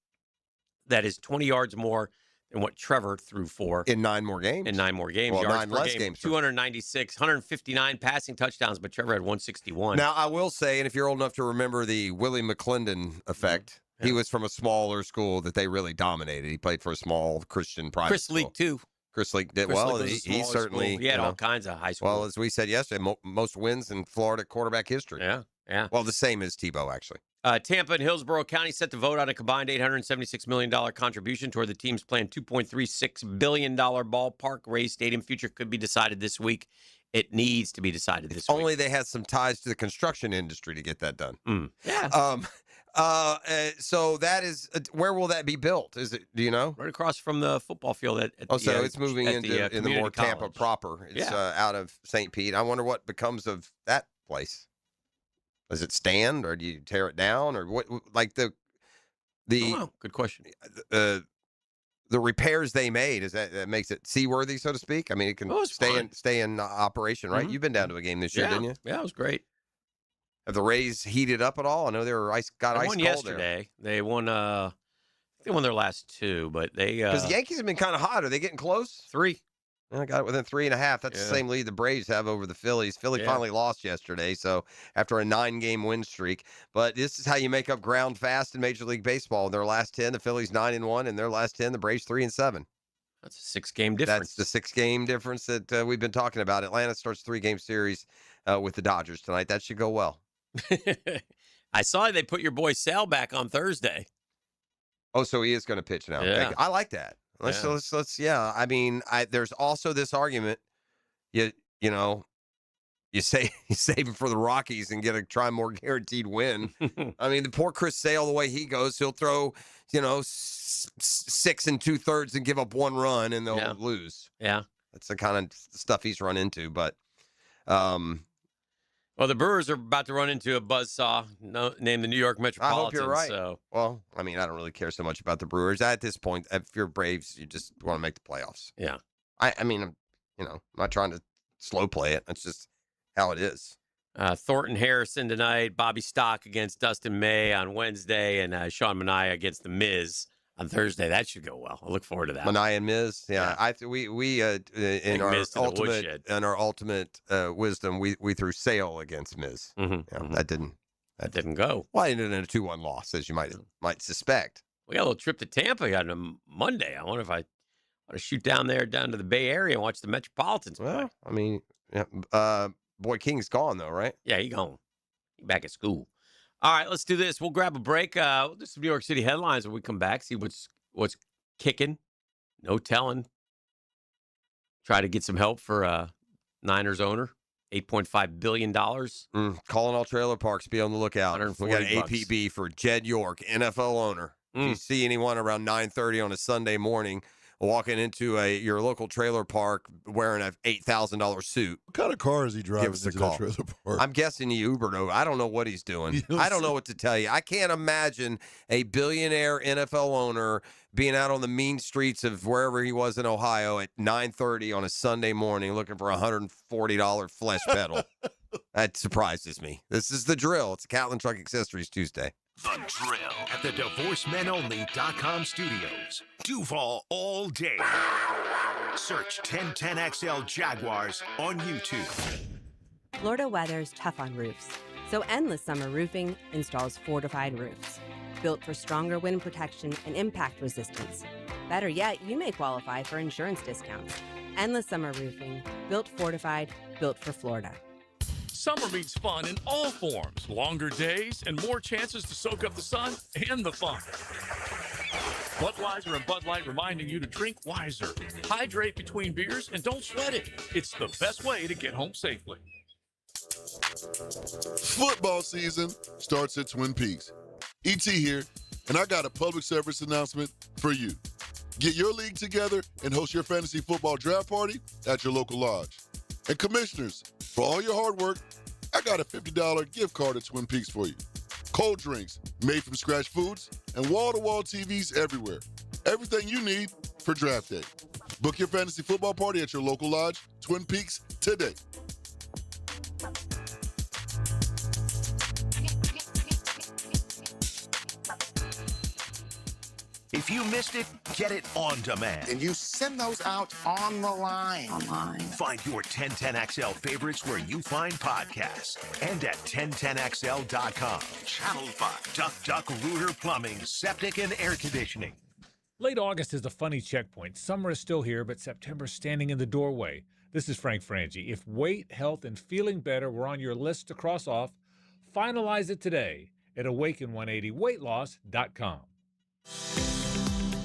That is 20 yards more than what Trevor threw for. In 9 more games. Yards Well, 9 per less game. games. 296, 159 passing touchdowns, but Trevor had 161. Now, I will say, and if you're old enough to remember the Willie McClendon effect, he was from a smaller school that they really dominated. He played for a small Christian private Chris school. Leak, too. Chris Leak did Chris well. Leak was a He smaller certainly school. He had all kinds of high school. Well, as we said yesterday, most wins in Florida quarterback history. Yeah. Well, the same as Tebow, actually. Tampa and Hillsborough County set to vote on a combined $876 million contribution toward the team's planned $2.36 billion ballpark. Rays Stadium future could be decided this week. It needs to be decided this week. Only they had some ties to the construction industry to get that done. Yeah. So that is, where will that be built? Is it? Do you know? Right across from the football field. So it's moving into in the community more Tampa college. proper. It's out of St. Pete. I wonder what becomes of that place. Does it stand, or do you tear it down, or what? Like the good question. The repairs they made, is that makes it seaworthy, so to speak? I mean, it can stay in operation, right? You've been down to a game this year, didn't you? Yeah, it was great. Have the Rays heated up at all? I know they were They ice won cold yesterday. They won They won their last 2, but they because the Yankees have been kind of hot. Are they getting close? 3. I got it within 3.5. That's the same lead the Braves have over the Phillies. Philly finally lost yesterday, so after a 9-game win streak. But this is how you make up ground fast in Major League Baseball. In their last 10, the Phillies 9-1. In their last 10, the Braves 3-7. That's a 6-game difference. That's the 6-game difference that we've been talking about. Atlanta starts 3-game series with the Dodgers tonight. That should go well. I saw they put your boy Sal back on Thursday. Oh, so he is going to pitch now. Yeah. I like that. Let's. I mean, there's also this argument. You save him for the Rockies and get a try more guaranteed win. I mean, the poor Chris Sale, the way he goes, he'll throw 6 2/3 and give up 1 run, and they'll lose. Yeah, that's the kind of stuff he's run into. But, well, the Brewers are about to run into a buzzsaw named the New York Metropolitans. I hope you're right. So. Well, I mean, I don't really care so much about the Brewers at this point. If you're Braves, you just want to make the playoffs. Yeah. I mean, I'm not trying to slow play it. That's just how it is. Thornton Harrison tonight, Bobby Stock against Dustin May on Wednesday, and Sean Manaea against The Miz on Thursday. That should go well. I look forward to that. Manaea and Miz, we in our ultimate wisdom, we threw Sale against Miz. Mm-hmm. That didn't go. Well, it ended in a 2-1 loss, as you might suspect. We got a little trip to Tampa on a Monday. I wonder if I want to shoot down to the Bay Area and watch the Metropolitans play. Well, I mean, Boy King's gone though, right? Yeah, he gone. He back at school. All right, let's do this. We'll grab a break. We'll do some New York City headlines when we come back. See what's kicking. No telling. Try to get some help for Niners owner. $8.5 billion. Calling all trailer parks. Be on the lookout. We got an APB for Jed York, NFL owner. If you see anyone around 9:30 on a Sunday morning walking into your local trailer park wearing an $8,000 suit. What kind of car is he driving? Give us a into call. that trailer park? I'm guessing he Ubered over. I don't know what he's doing. I don't know what to tell you. I can't imagine a billionaire NFL owner being out on the mean streets of wherever he was in Ohio at 9:30 on a Sunday morning looking for a $140 flesh pedal. That surprises me. This is The Drill. It's a Catlin Truck Accessories Tuesday. The Drill at the DivorceMenOnly.com studios. Duval all day. Search 1010XL Jaguars on YouTube. Florida weather is tough on roofs, so Endless Summer Roofing installs fortified roofs. Built for stronger wind protection and impact resistance. Better yet, you may qualify for insurance discounts. Endless Summer Roofing. Built fortified, built for Florida. Summer means fun in all forms. Longer days and more chances to soak up the sun and the fun. Budweiser and Bud Light reminding you to drink wiser. Hydrate between beers and don't sweat it. It's the best way to get home safely. Football season starts at Twin Peaks. ET here, and I got a public service announcement for you. Get your league together and host your fantasy football draft party at your local lodge. And commissioners, for all your hard work, I got a $50 gift card at Twin Peaks for you. Cold drinks, made from scratch foods, and wall-to-wall TVs everywhere. Everything you need for draft day. Book your fantasy football party at your local lodge, Twin Peaks, today. If you missed it, get it on demand. And you send those out on the line. Find your 1010XL favorites where you find podcasts and at 1010XL.com. Channel 5. Duck Rooter Plumbing, Septic and Air Conditioning. Late August is a funny checkpoint. Summer is still here, but September's standing in the doorway. This is Frank Frangie. If weight, health, and feeling better were on your list to cross off, finalize it today at Awaken180weightloss.com.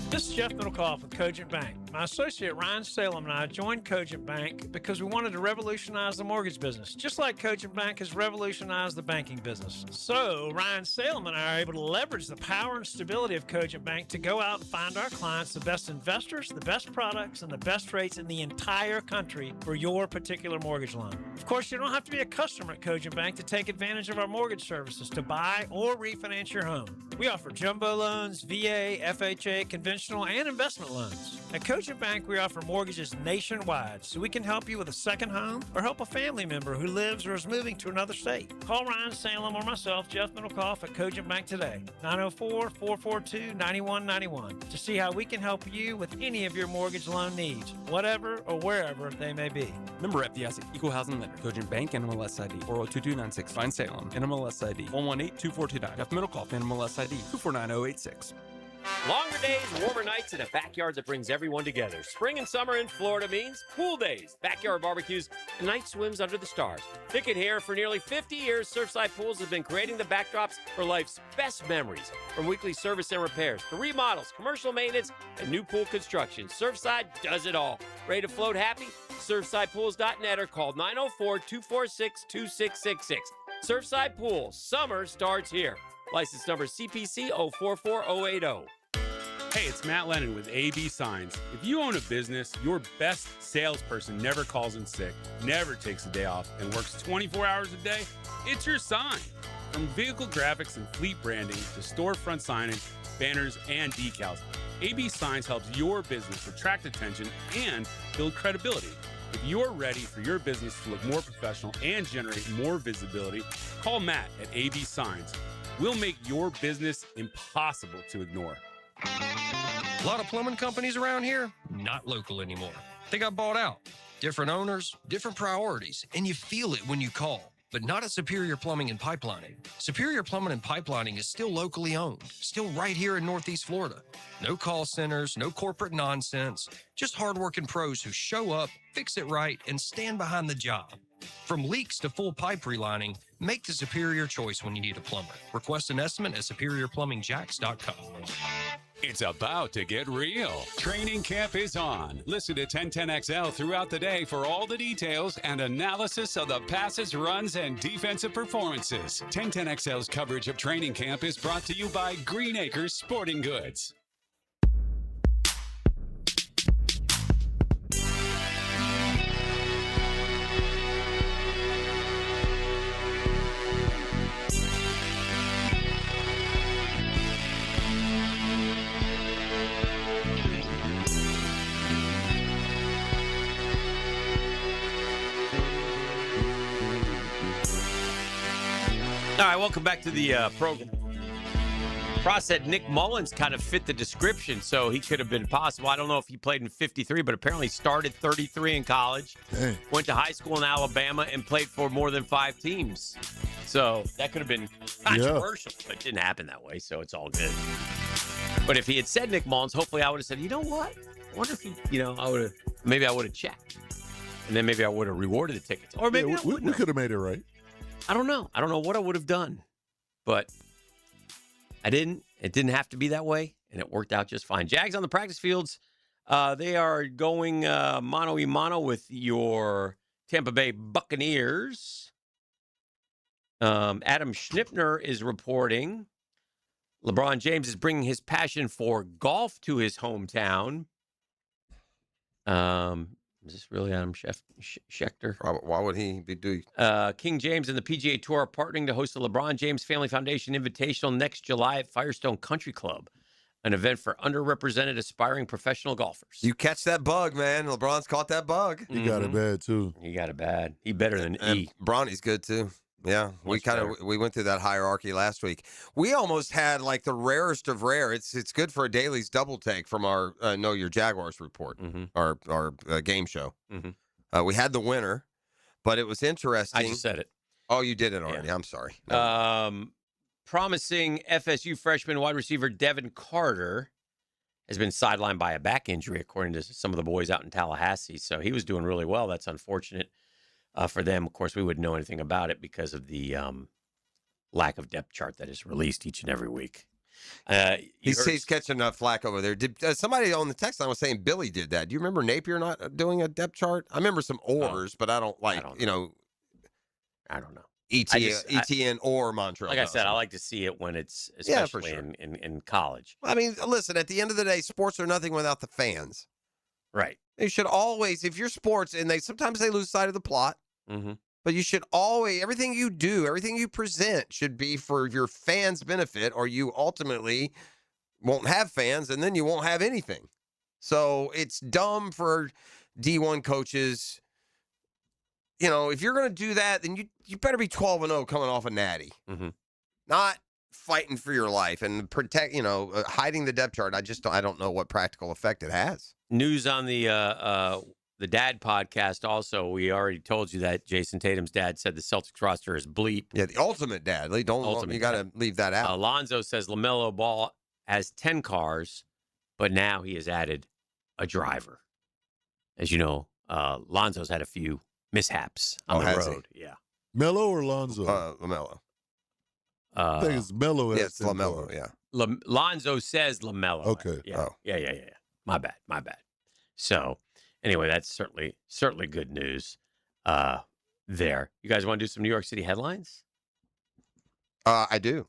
This is Jeff Middlecoff with Cogent Bank. My associate Ryan Salem and I joined Cogent Bank because we wanted to revolutionize the mortgage business, just like Cogent Bank has revolutionized the banking business. So Ryan Salem and I are able to leverage the power and stability of Cogent Bank to go out and find our clients the best investors, the best products, and the best rates in the entire country for your particular mortgage loan. Of course, you don't have to be a customer at Cogent Bank to take advantage of our mortgage services to buy or refinance your home. We offer jumbo loans, VA, FHA, conventional, and investment loans. At Cogent Cogent Bank, we offer mortgages nationwide, so we can help you with a second home or help a family member who lives or is moving to another state. Call Ryan Salem or myself, Jeff Middlecoff, at Cogent Bank today, 904-442-9191, to see how we can help you with any of your mortgage loan needs, whatever or wherever they may be. Member FDIC, Equal Housing Lender, Cogent Bank, NMLS ID 402296, Ryan Salem, NMLS ID 1182429, Jeff Middlecoff, NMLS ID 249086. Longer days, warmer nights, and a backyard that brings everyone together. Spring and summer in Florida means pool days, backyard barbecues, and night swims under the stars. Picket here. For nearly 50 years, Surfside Pools has been creating the backdrops for life's best memories. From weekly service and repairs to remodels, commercial maintenance, and new pool construction, Surfside does it all. Ready to float happy? SurfsidePools.net or call 904-246-2666. Surfside Pools. Summer starts here. License number CPC 044080. Hey, it's Matt Lennon with AB Signs. If you own a business, your best salesperson never calls in sick, never takes a day off, and works 24 hours a day, it's your sign. From vehicle graphics and fleet branding to storefront signage, banners, and decals, AB Signs helps your business attract attention and build credibility. If you're ready for your business to look more professional and generate more visibility, call Matt at AB Signs. We'll make your business impossible to ignore. A lot of plumbing companies around here, not local anymore. They got bought out. Different owners, different priorities, and you feel it when you call. But not at Superior Plumbing and Pipelining. Superior Plumbing and Pipelining is still locally owned, still right here in Northeast Florida. No call centers, no corporate nonsense, just hardworking pros who show up, fix it right, and stand behind the job. From leaks to full pipe relining, make the superior choice when you need a plumber. Request an estimate at superiorplumbingjacks.com. It's about to get real. Training camp is on. Listen to 1010XL throughout the day for all the details and analysis of the passes, runs, and defensive performances. 1010XL's coverage of training camp is brought to you by Green Acres Sporting Goods. All right, welcome back to the program. Ross said Nick Mullins kind of fit the description, so he could have been possible. I don't know if he played in 53, but apparently started 33 in college, went to high school in Alabama, and played for more than 5 teams. So that could have been controversial, but it didn't happen that way, so it's all good. But if he had said Nick Mullins, hopefully I would have said, you know what? I wonder if he, I would have, maybe I would have checked. And then maybe I would have rewarded the tickets. Or maybe we could have made it right. I don't know. I don't know what I would have done, but I didn't. It didn't have to be that way, and it worked out just fine. Jags on the practice fields. They are going mano-a-mano with your Tampa Bay Buccaneers. Adam Schnipner is reporting LeBron James is bringing his passion for golf to his hometown. Is this really Adam Schechter? Why would he be doing? King James and the PGA Tour are partnering to host the LeBron James Family Foundation Invitational next July at Firestone Country Club, an event for underrepresented aspiring professional golfers. You catch that bug, man. LeBron's caught that bug. He got it bad, too. He got it bad. He better than E. Bronny's good, too. Yeah, we went through that hierarchy last week. We almost had like the rarest of rare. It's good for a Daily's double take from our Know Your Jaguars report, our game show. We had the winner, but it was interesting. I just said it. Oh, you did it already. Yeah. I'm sorry. Promising FSU freshman wide receiver Devin Carter has been sidelined by a back injury, according to some of the boys out in Tallahassee. So he was doing really well. That's unfortunate. For them, of course, we wouldn't know anything about it because of the lack of depth chart that is released each and every week. He's catching enough flack over there. Did somebody on the text line was saying Billy did that? Do you remember Napier not doing a depth chart? I remember some ors, but I don't I don't know. ETN or Montreal. Like I said, I like to see it when it's especially in college. I mean, listen, at the end of the day, sports are nothing without the fans. Right. You should always, if you're sports, and sometimes they lose sight of the plot, but you should always, everything you do, everything you present should be for your fans' benefit, or you ultimately won't have fans, and then you won't have anything. So it's dumb for D1 coaches. You know, if you're going to do that, then you better be 12-0 coming off a natty. Mm-hmm. Not fighting for your life and protect, hiding the depth chart. I don't know what practical effect it has. News on the Dad podcast also. We already told you that Jason Tatum's dad said the Celtics roster is bleep. Yeah, the ultimate dad. You got to leave that out. Alonzo says LaMelo Ball has 10 cars, but now he has added a driver. As you know, Lonzo's had a few mishaps on the road. He? Yeah. Melo or Lonzo? LaMelo. I think it's Melo. Yeah, it's LaMelo. Yeah. Lonzo says LaMelo. Okay. Yeah. Yeah. My bad. So, anyway, that's certainly good news there. You guys want to do some New York City headlines? I do.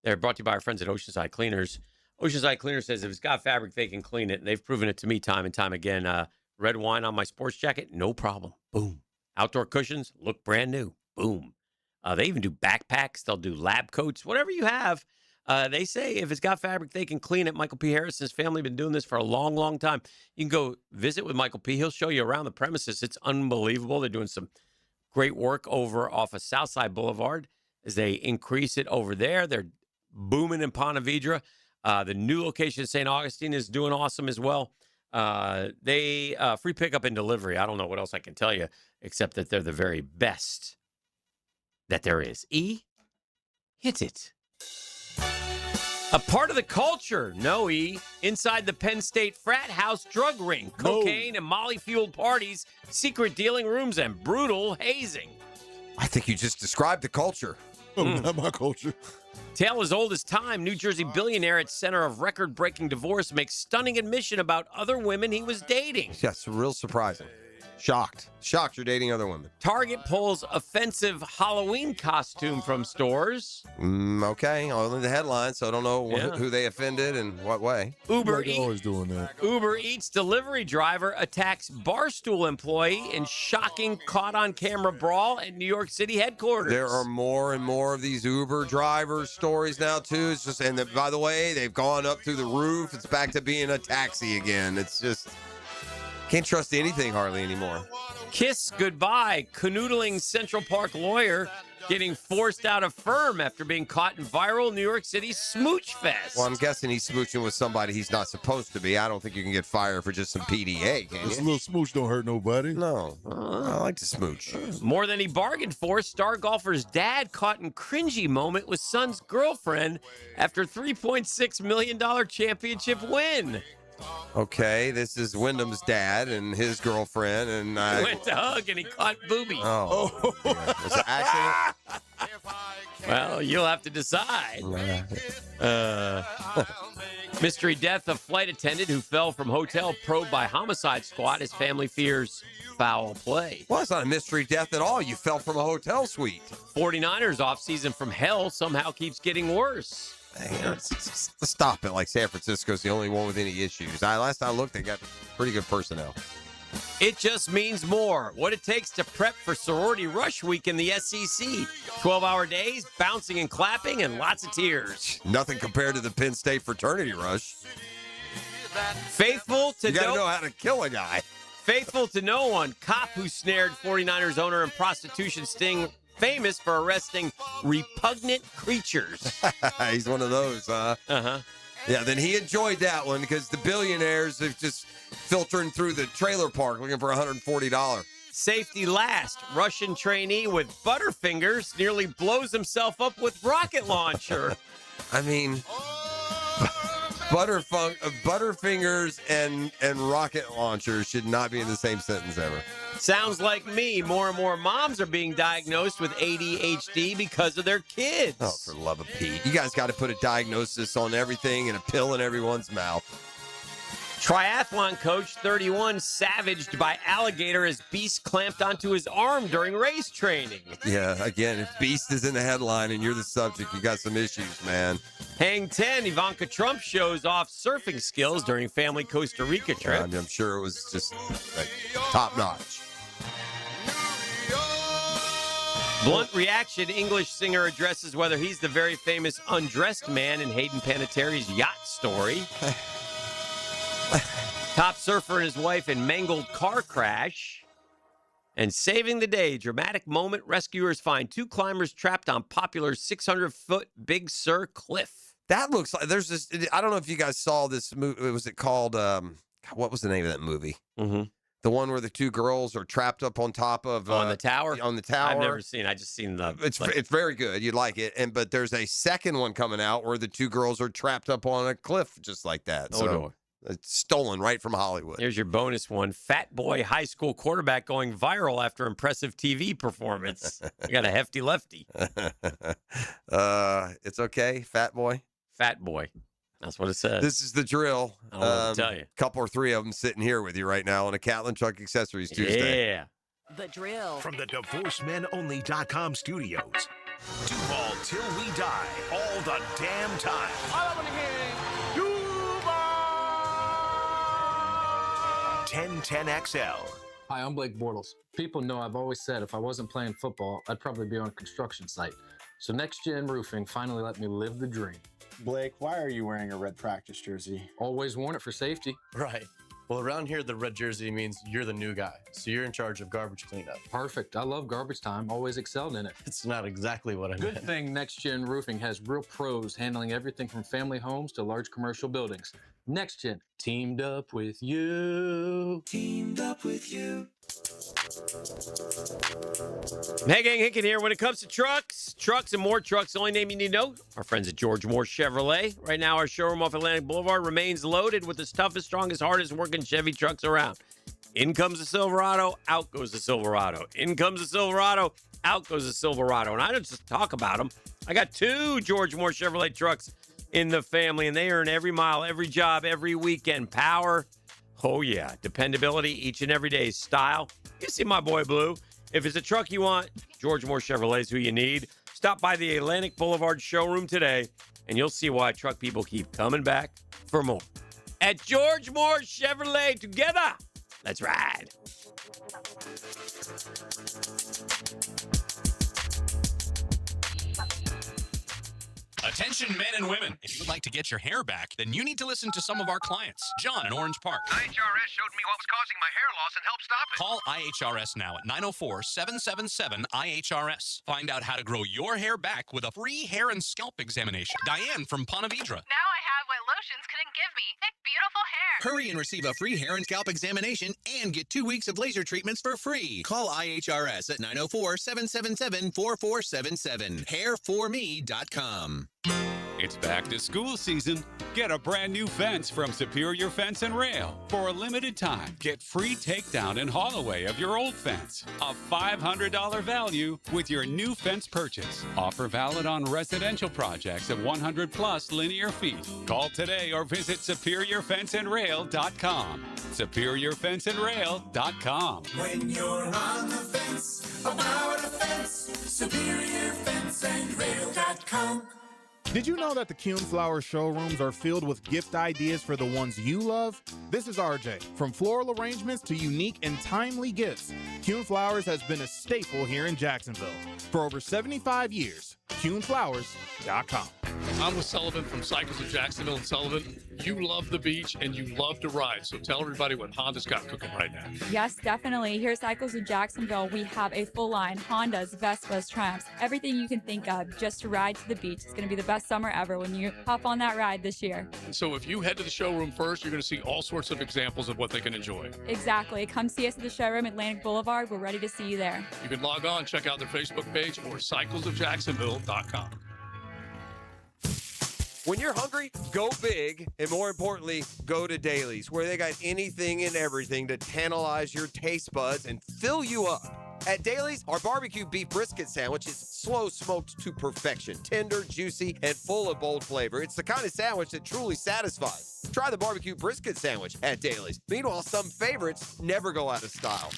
They're brought to you by our friends at Oceanside Cleaners. Oceanside Cleaners says if it's got fabric, they can clean it. And they've proven it to me time and time again. Red wine on my sports jacket, no problem. Boom. Outdoor cushions look brand new. Boom. They even do backpacks. They'll do lab coats, whatever you have. They say if it's got fabric, they can clean it. Michael P. Harrison's family been doing this for a long, long time. You can go visit with Michael P. He'll show you around the premises. It's unbelievable. They're doing some great work over off of Southside Boulevard as they increase it over there. They're booming in Ponte Vedra. The new location in St. Augustine is doing awesome as well. They free pickup and delivery. I don't know what else I can tell you except that they're the very best that there is. Hit it. A part of the culture. No, inside the Penn State frat house drug ring. Cocaine and Molly-fueled parties, secret dealing rooms, and brutal hazing. I think you just described the culture. Not my culture. Tale as old as time. New Jersey billionaire at center of record-breaking divorce makes stunning admission about other women he was dating. Yes, real surprising. Shocked you're dating other women. Target pulls offensive Halloween costume from stores. Okay, only the headlines, so I don't know who they offended and what way. Always doing that. Uber Eats delivery driver attacks Barstool employee in shocking caught-on-camera brawl at New York City headquarters. There are more and more of these Uber driver stories now too. It's just, and by the way, they've gone up through the roof. It's back to being a taxi again. It's just. Can't trust anything hardly anymore. Kiss goodbye. Canoodling Central Park lawyer getting forced out of firm after being caught in viral New York City smooch fest. Well, I'm guessing he's smooching with somebody he's not supposed to be. I don't think you can get fired for just some PDA, can This you? little smooch don't hurt nobody. No. I like to smooch. More than he bargained for, star golfer's dad caught in cringy moment with son's girlfriend after $3.6 million championship win. Okay, this is Wyndham's dad and his girlfriend, and He went to hug and he caught booby. Oh. Yeah. Was it an accident? Well, you'll have to decide. Mystery death of flight attendant who fell from hotel probed by homicide squad. His family fears foul play. Well, it's not a mystery death at all. You fell from a hotel suite. 49ers offseason from hell somehow keeps getting worse. Stop it. Like San Francisco's the only one with any issues. Last I looked, they got pretty good personnel. It just means more. What it takes to prep for sorority rush week in the SEC. 12-hour days, bouncing and clapping, and lots of tears. Nothing compared to the Penn State fraternity rush. Faithful to you got to know how to kill a guy. Faithful to no one. Cop who snared 49ers owner in prostitution sting. Famous for arresting repugnant creatures. He's one of those, huh? Uh-huh. Yeah, then he enjoyed that one because the billionaires are just filtering through the trailer park looking for $140. Safety last. Russian trainee with Butterfingers nearly blows himself up with rocket launcher. I mean, Butterfingers and rocket launchers should not be in the same sentence ever. Sounds like me. More and more moms are being diagnosed with ADHD because of their kids. Oh, for the love of Pete. You guys got to put a diagnosis on everything and a pill in everyone's mouth. Triathlon coach 31 savaged by alligator as beast clamped onto his arm during race training. Yeah, again, if Beast is in the headline and you're the subject, you got some issues, man. Hang 10, Ivanka Trump shows off surfing skills during family Costa Rica trip. I'm sure it was just top notch. Blunt reaction, English singer addresses whether he's the very famous undressed man in Hayden Panettiere's yacht story. Top surfer and his wife in mangled car crash. And saving the day, dramatic moment. Rescuers find 2 climbers trapped on popular 600-foot Big Sur cliff. That looks like there's this. I don't know if you guys saw this movie. Was it called? What was the name of that movie? Mm-hmm. The one where the 2 girls are trapped up on top of on the tower. On the tower. I've never seen. I just seen the. It's very good. You'd like it. But there's a second one coming out where the 2 girls are trapped up on a cliff just like that. Oh, So no. it's stolen right from Hollywood. Here's your bonus one. Fat boy high school quarterback going viral after impressive TV performance. You got a hefty lefty. It's okay, fat boy. Fat boy. That's what it says. This is the drill. I don't know what to tell you. Couple or 3 of them sitting here with you right now on a Catlin Truck Accessories Tuesday. Yeah. The drill. From the DivorceMenOnly.com studios. Duval till we die, all the damn time. All I want to hear is Duval. 1010XL. Hi, I'm Blake Bortles. People know I've always said if I wasn't playing football, I'd probably be on a construction site. So Next Gen Roofing finally let me live the dream. Blake, why are you wearing a red practice jersey? Always worn it for safety. Right. Well, around here, the red jersey means you're the new guy, so you're in charge of garbage cleanup. Perfect. I love garbage time. Always excelled in it. It's not exactly what I meant. Good thing Next Gen Roofing has real pros handling everything from family homes to large commercial buildings. Next Gen, teamed up with you. Teamed up with you. Hey, gang, Hinkin here. When it comes to trucks and more trucks, the only name you need to know, our friends at George Moore Chevrolet. Right now, our showroom off Atlantic Boulevard remains loaded with the toughest, strongest, hardest working Chevy trucks around. In comes the Silverado, out goes the Silverado. In comes the Silverado, out goes the Silverado. And I don't just talk about them. I got 2 George Moore Chevrolet trucks in the family, and they earn every mile, every job, every weekend. Power, oh yeah. Dependability, each and every day. Style, you see my boy Blue. If it's a truck you want, George Moore Chevrolet is who you need. Stop by the Atlantic Boulevard showroom today, and you'll see why truck people keep coming back for more. At George Moore Chevrolet, together, let's ride. Attention men and women. If you would like to get your hair back, then you need to listen to some of our clients. John in Orange Park. IHRS showed me what was causing my hair loss and helped stop it. Call IHRS now at 904-777-IHRS. Find out how to grow your hair back with a free hair and scalp examination. Diane from Ponte Vedra. Now I have what lotions couldn't give me. Thick, beautiful hair. Hurry and receive a free hair and scalp examination and get 2 weeks of laser treatments for free. Call IHRS at 904-777-4477. Hairforme.com. It's back to school season. Get a brand new fence from Superior Fence and Rail. For a limited time, get free takedown and haul away of your old fence. A $500 value with your new fence purchase. Offer valid on residential projects of 100 plus linear feet. Call today or visit SuperiorFenceandRail.com. SuperiorFenceandRail.com. When you're on the fence, about a fence, SuperiorFenceandRail.com. Did you know that the Kuhn Flowers showrooms are filled with gift ideas for the ones you love? This is RJ. From floral arrangements to unique and timely gifts, Kuhn Flowers has been a staple here in Jacksonville for over 75 years. KuhnFlowers.com. I'm with Sullivan from Cycles of Jacksonville and Sullivan. You love the beach and you love to ride, so tell everybody what Honda's got cooking right now. Yes, definitely. Here at Cycles of Jacksonville, we have a full line, Hondas, Vespas, Triumphs, everything you can think of just to ride to the beach. It's going to be the best summer ever when you hop on that ride this year. And so if you head to the showroom first, you're going to see all sorts of examples of what they can enjoy. Exactly. Come see us at the showroom, Atlantic Boulevard. We're ready to see you there. You can log on, check out their Facebook page or cyclesofjacksonville.com. When you're hungry, go big, and more importantly, go to Dailies, where they got anything and everything to tantalize your taste buds and fill you up. At Dailies, our barbecue beef brisket sandwich is slow smoked to perfection, tender, juicy, and full of bold flavor. It's the kind of sandwich that truly satisfies. Try the barbecue brisket sandwich at Dailies. Meanwhile, some favorites never go out of style.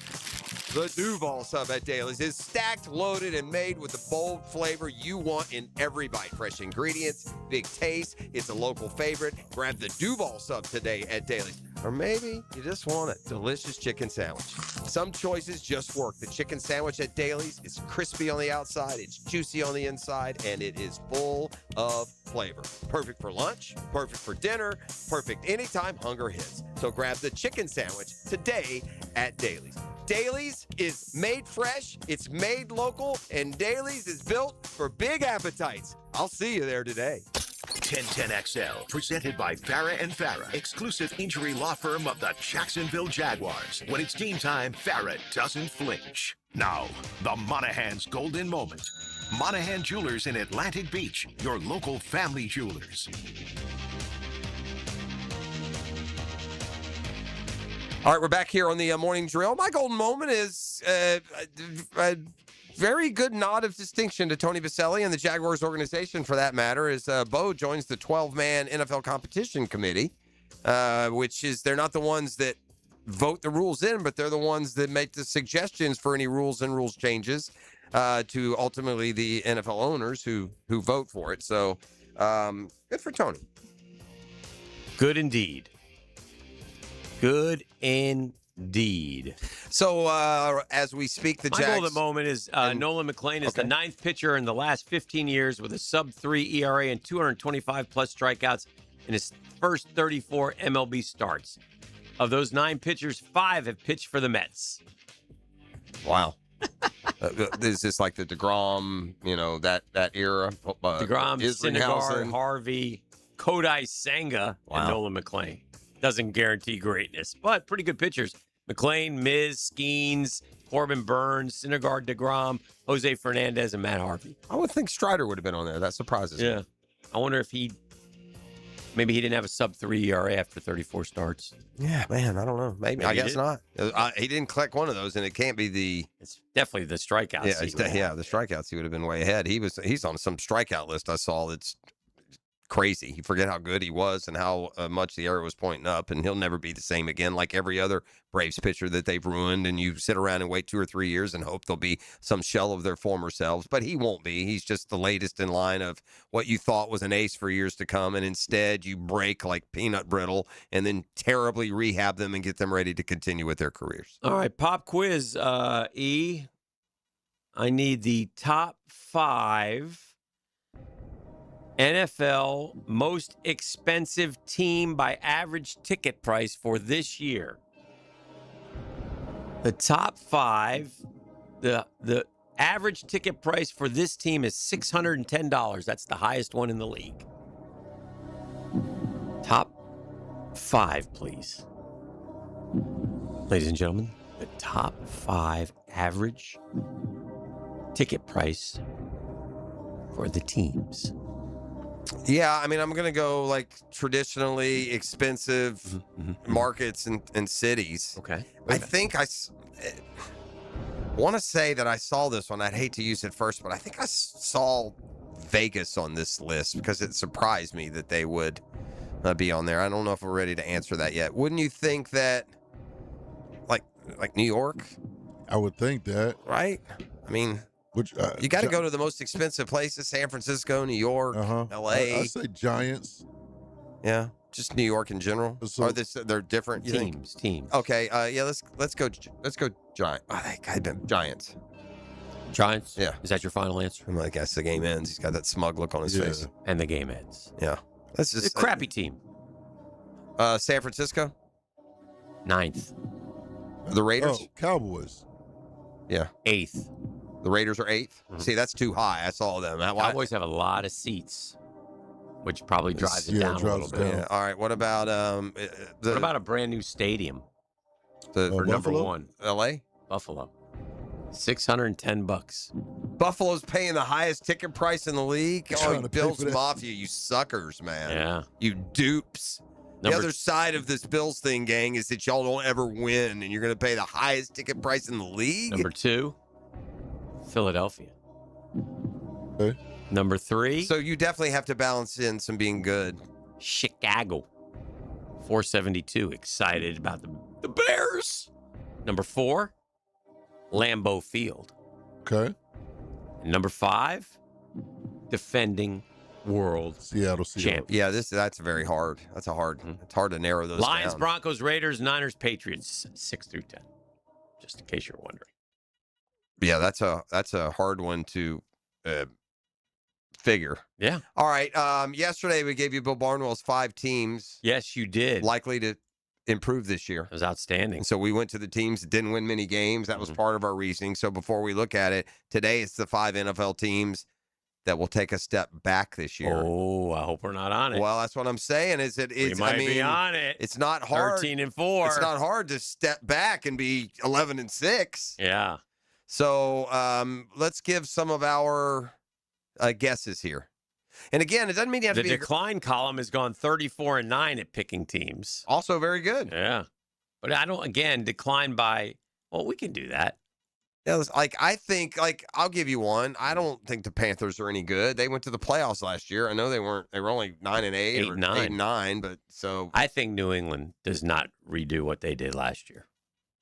The Duval sub at Dailies is stacked, loaded, and made with the bold flavor you want in every bite. Fresh ingredients, big taste. It's a local favorite. Grab the Duval sub today at Dailies. Or maybe you just want a delicious chicken sandwich. Some choices just work. The chicken sandwich at Daly's is crispy on the outside, it's juicy on the inside, and it is full of flavor. Perfect for lunch, perfect for dinner, perfect anytime hunger hits. So grab the chicken sandwich today at Daly's. Daly's is made fresh, it's made local, and Daly's is built for big appetites. I'll see you there today. 1010XL, presented by Farah and Farah, exclusive injury law firm of the Jacksonville Jaguars. When it's game time, Farah doesn't flinch. Now, the Monahan's golden moment. Monahan Jewelers in Atlantic Beach, your local family jewelers. All right, we're back here on the morning drill. My golden moment is a very good nod of distinction to Tony Baselli and the Jaguars organization, for that matter, as Bo joins the 12-man NFL competition committee, which is they're not the ones that vote the rules in, but they're the ones that make the suggestions for any rules and rules changes to ultimately the NFL owners who vote for it. So good for Tony. Good indeed. Good indeed. So as we speak, the My Jags... golden moment is Nolan McClain is the ninth pitcher in the last 15 years with a sub-3 ERA and 225-plus strikeouts in his first 34 MLB starts. Of those 9 pitchers, 5 have pitched for the Mets. Wow. Is this like the DeGrom, that era? DeGrom, Syndergaard, Isringhausen. Harvey, Kodai Senga, and Nolan McClain. Doesn't guarantee greatness, but pretty good pitchers. McClain, Miz, Skeens, Corbin Burns, Syndergaard, DeGrom, Jose Fernandez, and Matt Harvey. I would think Strider would have been on there. That surprises me. Yeah. I wonder if maybe he didn't have a sub-3 ERA after 34 starts. Yeah, man, I don't know. Maybe I guess not. He didn't collect one of those, and it can't be the... It's definitely the strikeouts. The strikeouts. He would have been way ahead. He's on some strikeout list I saw that's crazy. You forget how good he was and how much the arrow was pointing up, and he'll never be the same again, like every other Braves pitcher that they've ruined. And you sit around and wait 2 or 3 years and hope they'll be some shell of their former selves, but he won't be. He's just the latest in line of what you thought was an ace for years to come, and instead you break like peanut brittle and then terribly rehab them and get them ready to continue with their careers. All right, pop quiz, E. I need the top 5 NFL most expensive team by average ticket price for this year. The top 5, the average ticket price for this team is $610. That's the highest one in the league. Top 5, please. Ladies and gentlemen, the top 5 average ticket price for the teams. Yeah, I mean, I'm going to go like traditionally expensive markets and cities. Okay. I think I want to say that I saw this one. I'd hate to use it first, but I think I saw Vegas on this list because it surprised me that they would be on there. I don't know if we're ready to answer that yet. Wouldn't you think that like New York? I would think that. Right? I mean... you got to go to the most expensive places: San Francisco, New York, L.A. I say Giants. Yeah, just New York in general. So, they're different. You teams. Okay. Yeah. Let's go Giants. I've been Giants. Giants. Yeah. Is that your final answer? I'm like, I guess the game ends. He's got that smug look on his face. And the game ends. Yeah. That's just a crappy team. San Francisco. 9th. The Raiders. Oh, Cowboys. Yeah. 8th. The Raiders are 8th. See, that's too high. I saw them. Cowboys have a lot of seats, which probably drives it down a little bit. Yeah. All right. What about what about a brand new stadium? For number 1, L.A. Buffalo, $610. Buffalo's paying the highest ticket price in the league. Trying Oh, to pay Bills for that. Mafia, you suckers, man. Yeah. You dupes. The other side of this Bills thing, gang, is that y'all don't ever win, and you're going to pay the highest ticket price in the league. Number 2, Philadelphia. Okay. Number 3. So you definitely have to balance in some being good. Chicago. $472. Excited about the Bears. Number 4, Lambeau Field. Okay. And number 5, defending world Seattle. champions. Yeah, that's very hard. It's hard to narrow those Lions, down. Broncos, Raiders, Niners, Patriots, 6 through 10. Just in case you're wondering. Yeah, that's a hard one to figure. Yeah. All right. Yesterday we gave you Bill Barnwell's 5 teams. Yes, you did. Likely to improve this year. It was outstanding. So we went to the teams that didn't win many games. That was part of our reasoning. So before we look at it, today it's the 5 NFL teams that will take a step back this year. Oh, I hope we're not on it. Well, that's what I'm saying. We might be on it. It's not hard. 13-4. It's not hard to step back and be 11-6. Yeah. So let's give some of our guesses here. And again, it doesn't mean you have the to be decline column has gone 34-9 at picking teams. Also very good. Yeah. But I don't, again, decline by, well, we can do that. Yeah, I think I'll give you one. I don't think the Panthers are any good. They went to the playoffs last year. I know they weren't. They were only 9-8 or 8-9. But so I think New England does not redo what they did last year.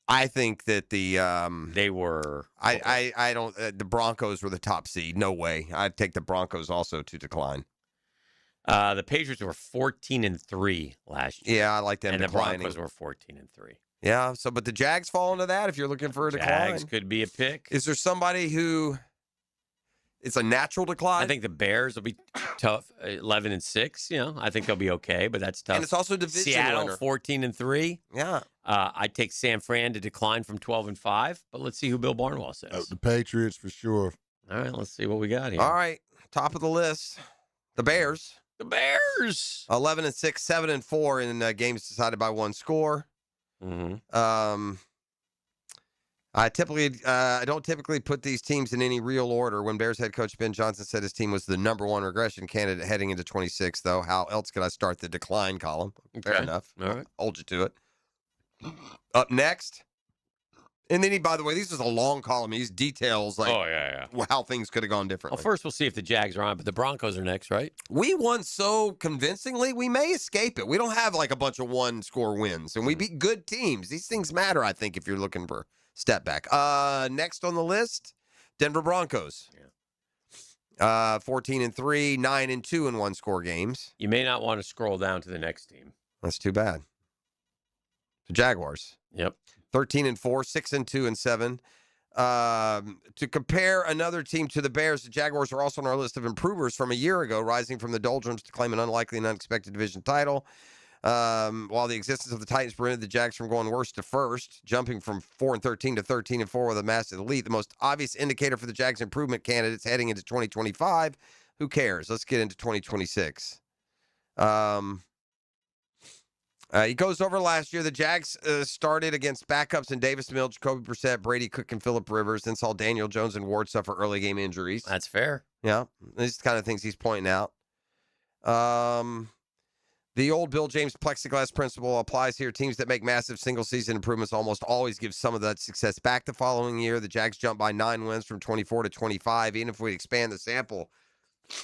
I think that they were. I don't. The Broncos were the top seed. No way. I'd take the Broncos also to decline. The Patriots were 14-3 last year. Yeah, I like them. And declining. the Broncos were 14-3. Yeah. So, but the Jags fall into that. If you're looking for a decline, Jags could be a pick. Is there somebody who? It's a natural decline. I think the Bears will be tough. 11-6. You know, I think they'll be okay, but that's tough. And it's also division Seattle winner. 14-3. Yeah. I'd take San Fran to decline from 12-5, but let's see who Bill Barnwell says. The Patriots for sure. All right, let's see what we got here. All right, top of the list, the Bears. The Bears. 11-6, 7-4 in games decided by one score. Mm-hmm. I don't typically put these teams in any real order. When Bears head coach Ben Johnson said his team was the #1 regression candidate heading into 26, though, how else could I start the decline column? Fair Okay. enough. All right. Hold you to it. Up next, and then by the way, this is a long column. These details how things could have gone differently. Well, first we'll see if the Jags are on, but the Broncos are next, right? We won so convincingly, we may escape it. We don't have like a bunch of one-score wins, and we beat good teams. These things matter, I think, if you're looking for step back. Next on the list, Denver Broncos. 14-3, 9-2 in one-score games. You may not want to scroll down to the next team. That's too bad. The Jaguars. Yep. 13-4, 6-2 and 7. To compare another team to the Bears, the Jaguars are also on our list of improvers from a year ago, rising from the doldrums to claim an unlikely and unexpected division title. While the existence of the Titans prevented the Jags from going worst to first, jumping from 4-13 to 13-4 with a massive lead, the most obvious indicator for the Jags' improvement candidates heading into 2025. Who cares? Let's get into 2026. He goes over last year. The Jags started against backups in Davis Mills, Jacoby Brissett, Brady Cook, and Phillip Rivers, then saw Daniel Jones and Ward suffer early game injuries. That's fair. Yeah, these kind of things he's pointing out. The old Bill James plexiglass principle applies here. Teams that make massive single-season improvements almost always give some of that success back the following year. The Jags jumped by 9 wins from 24 to 25. Even if we expand the sample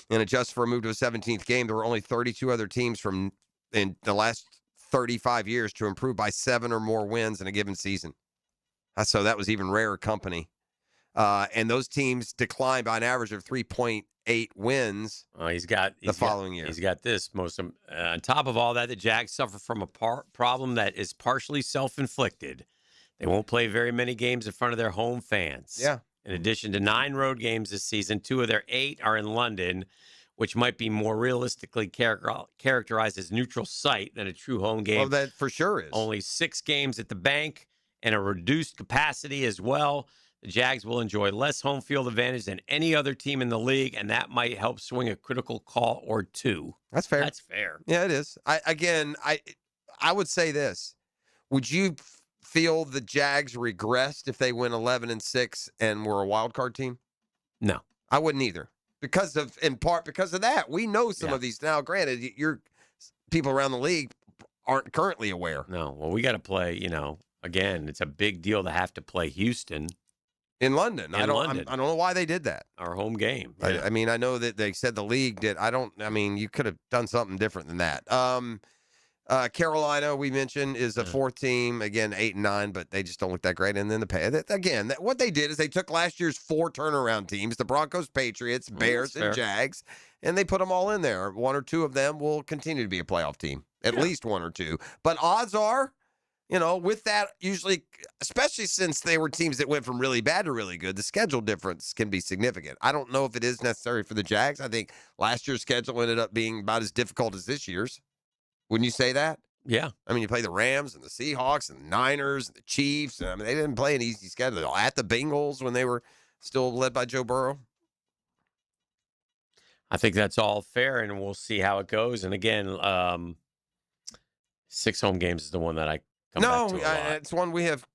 and adjust for a move to a 17th game, there were only 32 other teams in the last 35 years to improve by 7 or more wins in a given season. So that was even rarer company. And those teams declined by an average of 3.8 wins the following year. He's got this. On top of all that, the Jags suffer from a problem that is partially self-inflicted. They won't play very many games in front of their home fans. Yeah. In addition to 9 road games this season, 2 of their 8 are in London, which might be more realistically characterized as neutral site than a true home game. Oh, that for sure is. Only 6 games at the bank and a reduced capacity as well. The Jags will enjoy less home field advantage than any other team in the league, and that might help swing a critical call or two. That's fair. That's fair. Yeah, it is. I would say this. Would you feel the Jags regressed if they went 11-6 and were a wild card team? No. I wouldn't either. In part because of that. We know some of these now. Granted, your people around the league aren't currently aware. No. Well, we got to play, again, it's a big deal to have to play Houston. In London. I don't know why they did that. Our home game. I mean, I know that they said the league did. You could have done something different than that. Carolina, we mentioned, is a fourth team. Again, 8-9, but they just don't look that great. And then the pay. Again, what they did is they took last year's 4 turnaround teams, the Broncos, Patriots, Bears, and Jags, and they put them all in there. 1 or 2 of them will continue to be a playoff team, at least 1 or 2. But odds are, with that, usually, especially since they were teams that went from really bad to really good, the schedule difference can be significant. I don't know if it is necessary for the Jags. I think last year's schedule ended up being about as difficult as this year's. Wouldn't you say that? Yeah. I mean, you play the Rams and the Seahawks and the Niners and the Chiefs. I mean, they didn't play an easy schedule. At the Bengals when they were still led by Joe Burrow. I think that's all fair, and we'll see how it goes. And again, 6 home games is the one that I come back to a lot. It's one we have.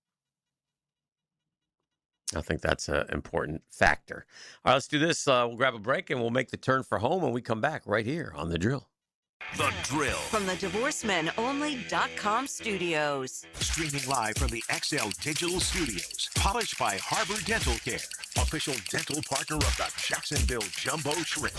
I think that's an important factor. All right, let's do this. We'll grab a break, and we'll make the turn for home when we come back right here on The Drill. The Drill. From the DivorceMenOnly.com studios. Streaming live from the XL Digital Studios. Polished by Harbor Dental Care. Official dental partner of the Jacksonville Jumbo Shrimp.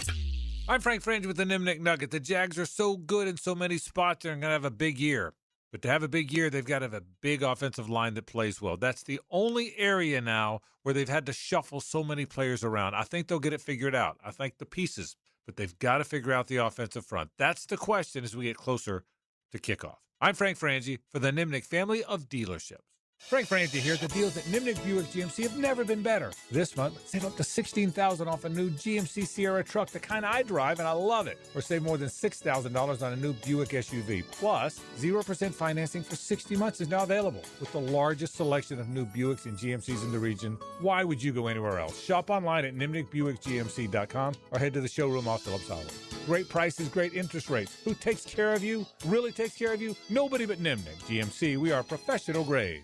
I'm Frank Frangie with the Nimnick Nugget. The Jags are so good in so many spots, they're going to have a big year. But to have a big year, they've got to have a big offensive line that plays well. That's the only area now where they've had to shuffle so many players around. I think they'll get it figured out. I think the pieces. But they've got to figure out the offensive front. That's the question as we get closer to kickoff. I'm Frank Frangie for the Nimnick family of dealerships. Frank Frangie here. The deals at Nimnick Buick GMC have never been better. This month, save up to $16,000 off a new GMC Sierra truck, the kind I drive, and I love it. Or save more than $6,000 on a new Buick SUV. Plus, 0% financing for 60 months is now available. With the largest selection of new Buicks and GMCs in the region, why would you go anywhere else? Shop online at NimnickBuickGMC.com or head to the showroom off Phillips Highway. Great prices, great interest rates. Who takes care of you? Really takes care of you? Nobody but Nimnick. GMC, we are professional grade.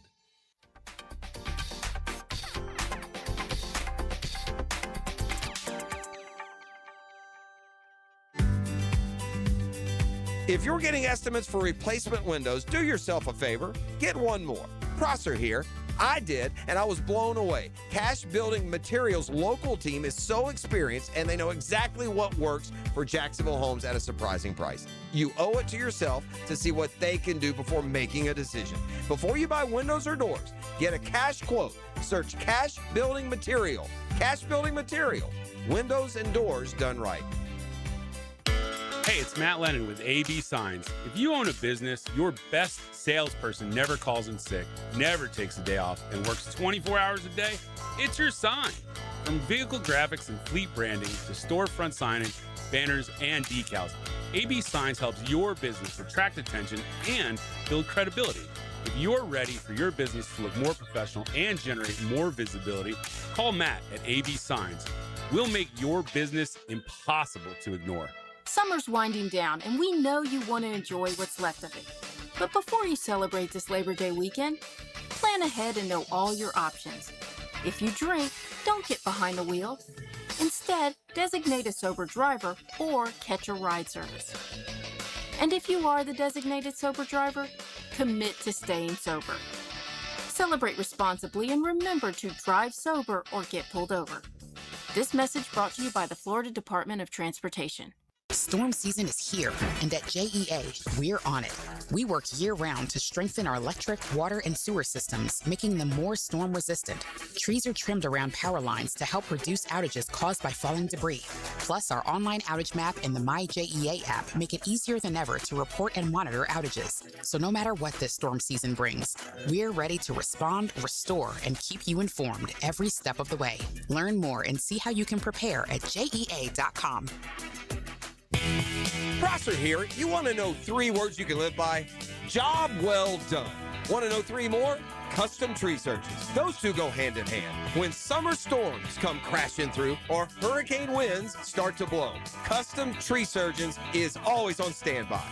If you're getting estimates for replacement windows, do yourself a favor. Get one more. Prosser here. I did, and I was blown away. Cash Building Materials' local team is so experienced, and they know exactly what works for Jacksonville homes at a surprising price. You owe it to yourself to see what they can do before making a decision. Before you buy windows or doors, get a cash quote. Search Cash Building Material. Cash Building Material. Windows and doors done right. Hey, it's Matt Lennon with AB Signs. If you own a business, your best salesperson never calls in sick, never takes a day off, and works 24 hours a day, it's your sign. From vehicle graphics and fleet branding to storefront signage, banners, and decals, AB Signs helps your business attract attention and build credibility. If you're ready for your business to look more professional and generate more visibility, call Matt at AB Signs. We'll make your business impossible to ignore. Summer's winding down, and we know you want to enjoy what's left of it. But before you celebrate this Labor Day weekend, plan ahead and know all your options. If you drink, don't get behind the wheel. Instead, designate a sober driver or catch a ride service. And if you are the designated sober driver, commit to staying sober. Celebrate responsibly and remember to drive sober or get pulled over. This message brought to you by the Florida Department of Transportation. Storm season is here, and at JEA, we're on it. We work year-round to strengthen our electric, water, and sewer systems, making them more storm-resistant. Trees are trimmed around power lines to help reduce outages caused by falling debris. Plus, our online outage map and the My JEA app make it easier than ever to report and monitor outages. So no matter what this storm season brings, we're ready to respond, restore, and keep you informed every step of the way. Learn more and see how you can prepare at JEA.com. Prosser here. You want to know 3 words you can live by? Job well done. Want to know 3 more? Custom tree surgeons. Those 2 go hand in hand. When summer storms come crashing through or hurricane winds start to blow, Custom Tree Surgeons is always on standby,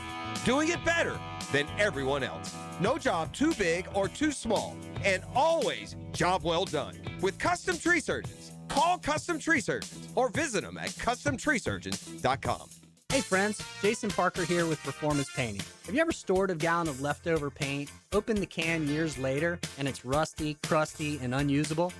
doing it better than everyone else. No job too big or too small, and always job well done. With Custom Tree Surgeons, call Custom Tree Surgeons or visit them at CustomTreeSurgeons.com. Hey friends, Jason Parker here with Performance Painting. Have you ever stored a gallon of leftover paint, opened the can years later, and it's rusty, crusty, and unusable?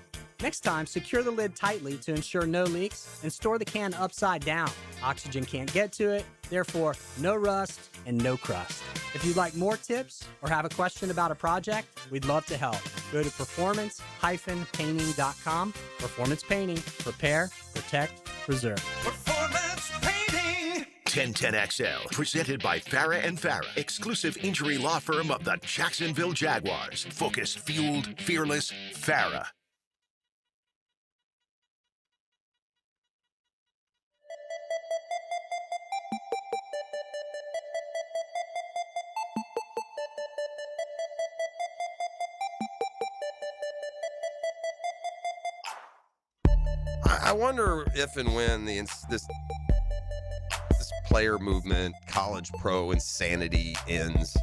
Next time, secure the lid tightly to ensure no leaks and store the can upside down. Oxygen can't get to it, Therefore, no rust and no crust. If you'd like more tips or have a question about a project, we'd love to help. Go to performance-painting.com. Performance Painting. Prepare, protect, preserve. Performance painting. 1010XL, presented by Farah and Farah, exclusive injury law firm of the Jacksonville Jaguars. Focused, fueled, fearless, Farah. I wonder if and when this player movement, college pro insanity ends.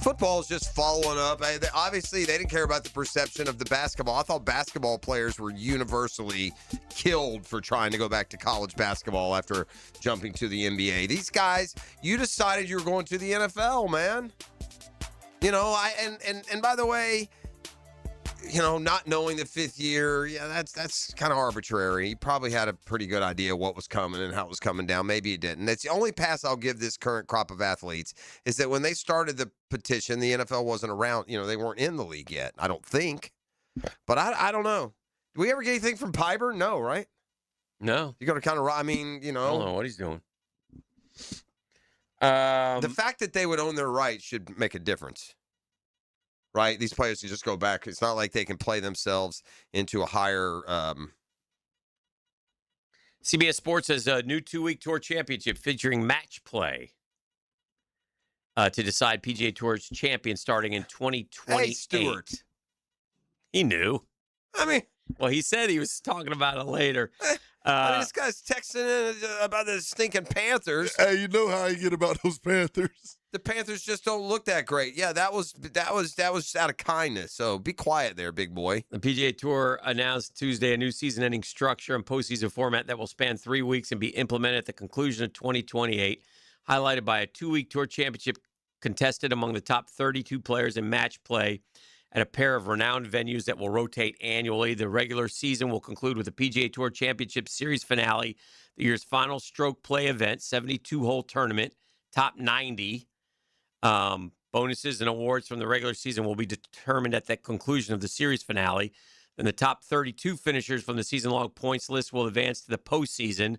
Football is just following up. Obviously, they didn't care about the perception of the basketball. I thought basketball players were universally killed for trying to go back to college basketball after jumping to the NBA. These guys, you decided you were going to the NFL, man. You know, and by the way, you know, not knowing the fifth year, yeah, that's kind of arbitrary. He probably had a pretty good idea what was coming and how it was coming down. Maybe he didn't. That's the only pass I'll give this current crop of athletes is that when they started the petition, the NFL wasn't around. You know, they weren't in the league yet, I don't think. But I don't know. Do we ever get anything from Piper? No, right? No. You got to kind of, I mean, you know. I don't know what he's doing. The fact that they would own their rights should make a difference. Right? These players can just go back. It's not like they can play themselves into a higher. CBS Sports has a new 2-week tour championship featuring match play to decide PGA Tour's champion starting in 2028. Hey, Stewart. He knew. I mean. Well, he said he was talking about it later. I mean, this guy's texting in about the stinking Panthers. Hey, you know how I get about those Panthers. The Panthers just don't look that great. Yeah, that was out of kindness. So be quiet there, big boy. The PGA Tour announced Tuesday a new season-ending structure and postseason format that will span 3 weeks and be implemented at the conclusion of 2028, highlighted by a 2-week tour championship contested among the top 32 players in match play at a pair of renowned venues that will rotate annually. The regular season will conclude with the PGA Tour Championship Series finale, the year's final stroke play event, 72-hole tournament, top 90. Bonuses and awards from the regular season will be determined at the conclusion of the series finale. Then the top 32 finishers from the season-long points list will advance to the postseason,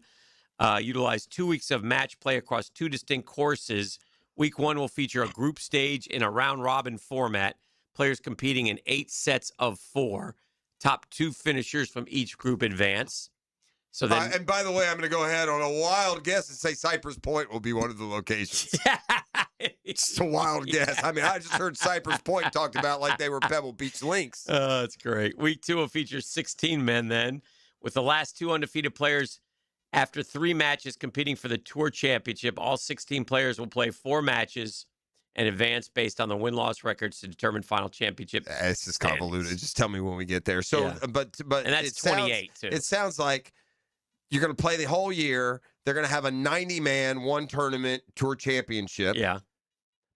utilize 2 weeks of match play across 2 distinct courses. Week 1 will feature a group stage in a round-robin format, players competing in 8 sets of 4. Top 2 finishers from each group advance. So then, and by the way, I'm going to go ahead on a wild guess and say Cypress Point will be one of the locations. It's a wild guess. I mean, I just heard Cypress Point talked about like they were Pebble Beach Lynx. That's great. Week 2 will feature 16 men then, with the last 2 undefeated players after 3 matches competing for the Tour Championship. All 16 players will play 4 matches and advance based on the win-loss records to determine final championship. It's just convoluted. Just tell me when we get there. So, Yeah. but And that's 28 too. It sounds like you're going to play the whole year. They're going to have a 90-man one tournament Tour Championship. Yeah.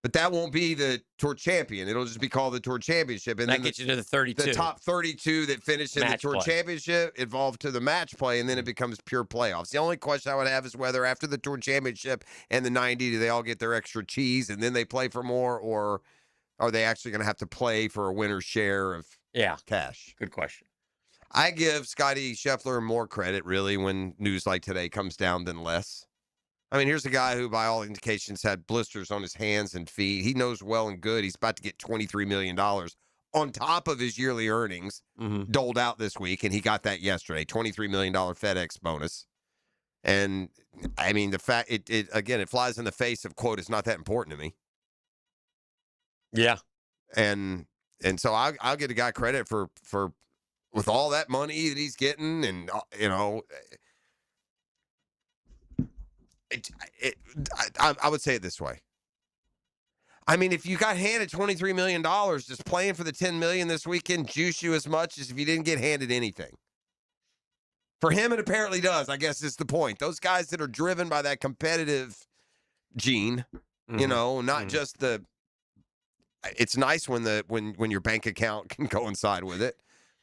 But that won't be the Tour Champion. It'll just be called the Tour Championship. And That then gets you to the 32. The top 32 that finish in Match the Tour play. Championship evolve to the match play, and then it becomes pure playoffs. The only question I would have is whether after the Tour Championship and the 90, do they all get their extra cheese and then they play for more, or are they actually going to have to play for a winner's share of cash? Good question. I give Scotty Scheffler more credit, really, when news like today comes down than less. I mean, here's a guy who, by all indications, had blisters on his hands and feet. He knows well and good he's about to get $23 million on top of his yearly earnings doled out this week, and he got that yesterday, $23 million FedEx bonus. And, I mean, the fact, it flies in the face of, quote, it's not that important to me. Yeah. And so I'll give the guy credit for with all that money that he's getting, and, you know, I would say it this way. I mean, if you got handed $23 million, just playing for the $10 million this weekend juice you as much as if you didn't get handed anything. For him, it apparently does. I guess is the point. Those guys that are driven by that competitive gene, you know, not just the. It's nice when your bank account can coincide with it,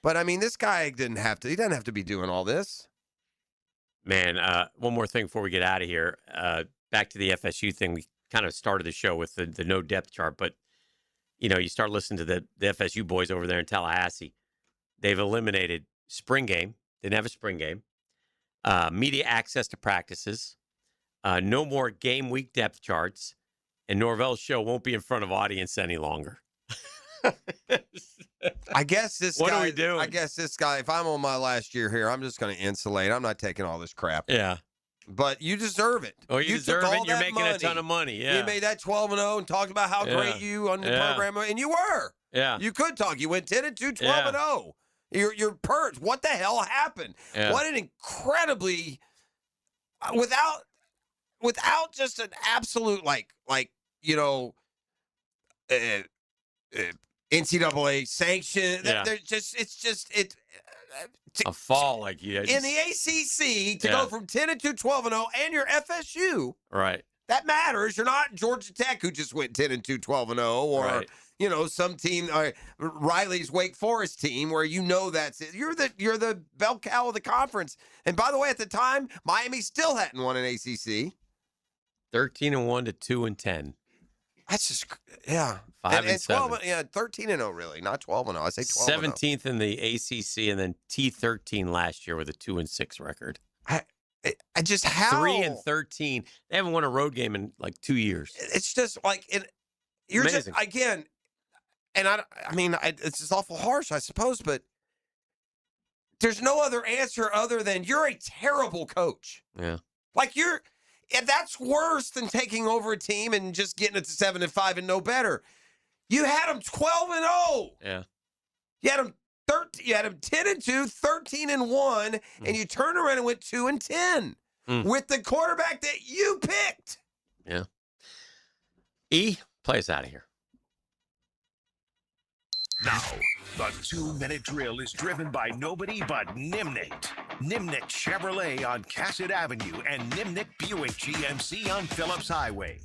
but I mean, this guy didn't have to. He doesn't have to be doing all this. Man, one more thing before we get out of here. back to the FSU thing. We kind of started the show with the no depth chart, but you start listening to the FSU boys over there in Tallahassee. They've eliminated spring game. Didn't have a spring game. Media access to practices. No more game week depth charts. And Norvell's show won't be in front of audience any longer. I guess this What guy, are we doing? I guess this guy, if I'm on my last year here, I'm just going to insulate. I'm not taking all this crap. Yeah. But you deserve it. Oh, you deserve took it. all You're that making a ton of money. Yeah. You made that 12-0 and talked about how great you on the program, and you were. Yeah. You could talk. You went 10-2, 12-0. You're purged. What the hell happened? Yeah. What an incredibly without just an absolute NCAA sanction. Yeah. A fall like you In the ACC to go from 10-2, 12-0, and your FSU. Right. That matters. You're not Georgia Tech, who just went 10-2, 12-0, or Right. some team, Riley's Wake Forest team, where that's it. You're the bell cow of the conference. And by the way, at the time, Miami still hadn't won an ACC. 13-1 to 2-10. That's just 5-7. 12, 13-0 really, not 12-0. I say 12-0. 17th in the ACC, and then T13 last year with a 2-6 record. I just how 3-13. They haven't won a road game in like 2 years. It's just you're Amazing. just again, and it's just awful harsh, I suppose, but there's no other answer other than you're a terrible coach. Yeah. And that's worse than taking over a team and just getting it to 7-5 and no better. You had them 12-0. Yeah. You had them 10-2, 13-1, and you turned around and went 2-10 with the quarterback that you picked. Yeah. Play us out of here. Now, the 2-minute drill is driven by nobody but Nimnicht. Nimnicht Chevrolet on Cassett Avenue and Nimnicht Buick GMC on Phillips Highway.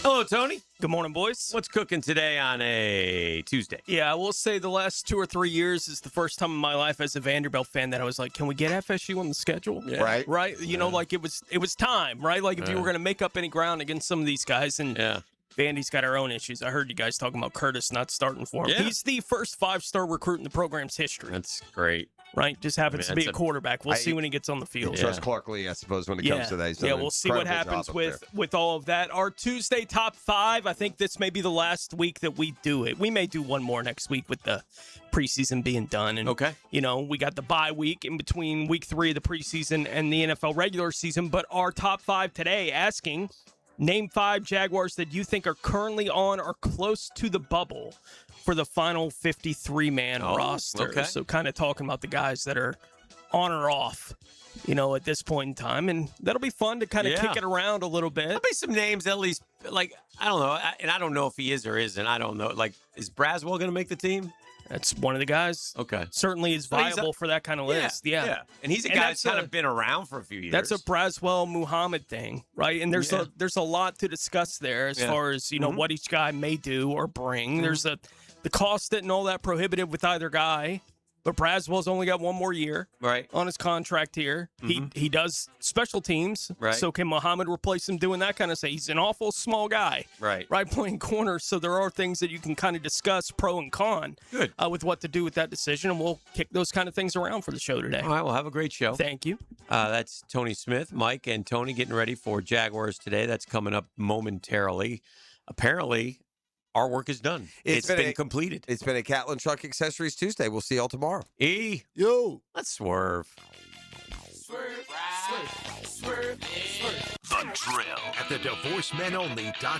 Hello, Tony. Good morning, boys. What's cooking today on a Tuesday? Yeah, I will say the last 2 or 3 years is the first time in my life as a Vanderbilt fan that I was like, can we get FSU on the schedule? Yeah. Right. Right? You know, like it was time, right? Like if you were going to make up any ground against some of these guys, and Vandy's got our own issues. I heard you guys talking about Curtis not starting for him. Yeah. He's the first 5-star recruit in the program's history. That's great. Right? Just happens to be a quarterback. We'll see when he gets on the field. Trust Clark Lee, I suppose, when it comes to that. Yeah, we'll see what happens with all of that. Our Tuesday top 5, I think this may be the last week that we do it. We may do one more next week with the preseason being done. And, we got the bye week in between week 3 of the preseason and the NFL regular season. But our top 5 today asking, name 5 Jaguars that you think are currently on or close to the bubble for the final 53-man roster. Okay. So kind of talking about the guys that are on or off, at this point in time. And that'll be fun to kind of kick it around a little bit. There'll be some names at least, I don't know. And I don't know if he is or isn't. I don't know. Is Braswell going to make the team? That's one of the guys. Okay. Certainly is viable for that kind of list. Yeah. And he's a guy that's kind of been around for a few years. That's a Braswell Muhammad thing, right? And there's a lot to discuss there as far as, what each guy may do or bring. There's the cost isn't all that prohibitive with either guy. But Braswell's only got one more year on his contract here. He does special teams. Right. So can Muhammad replace him doing that kind of stuff? He's an awful small guy. Right. Playing corner. So there are things that you can kind of discuss pro and con with what to do with that decision. And we'll kick those kind of things around for the show today. All right. Well, have a great show. Thank you. That's Tony Smith, Mike, and Tony getting ready for Jaguars today. That's coming up momentarily. Apparently, our work is done. It's been completed. It's been a Catlin Truck Accessories Tuesday. We'll see y'all tomorrow. Yo. Let's swerve. The Drill at the divorcemenonly.com.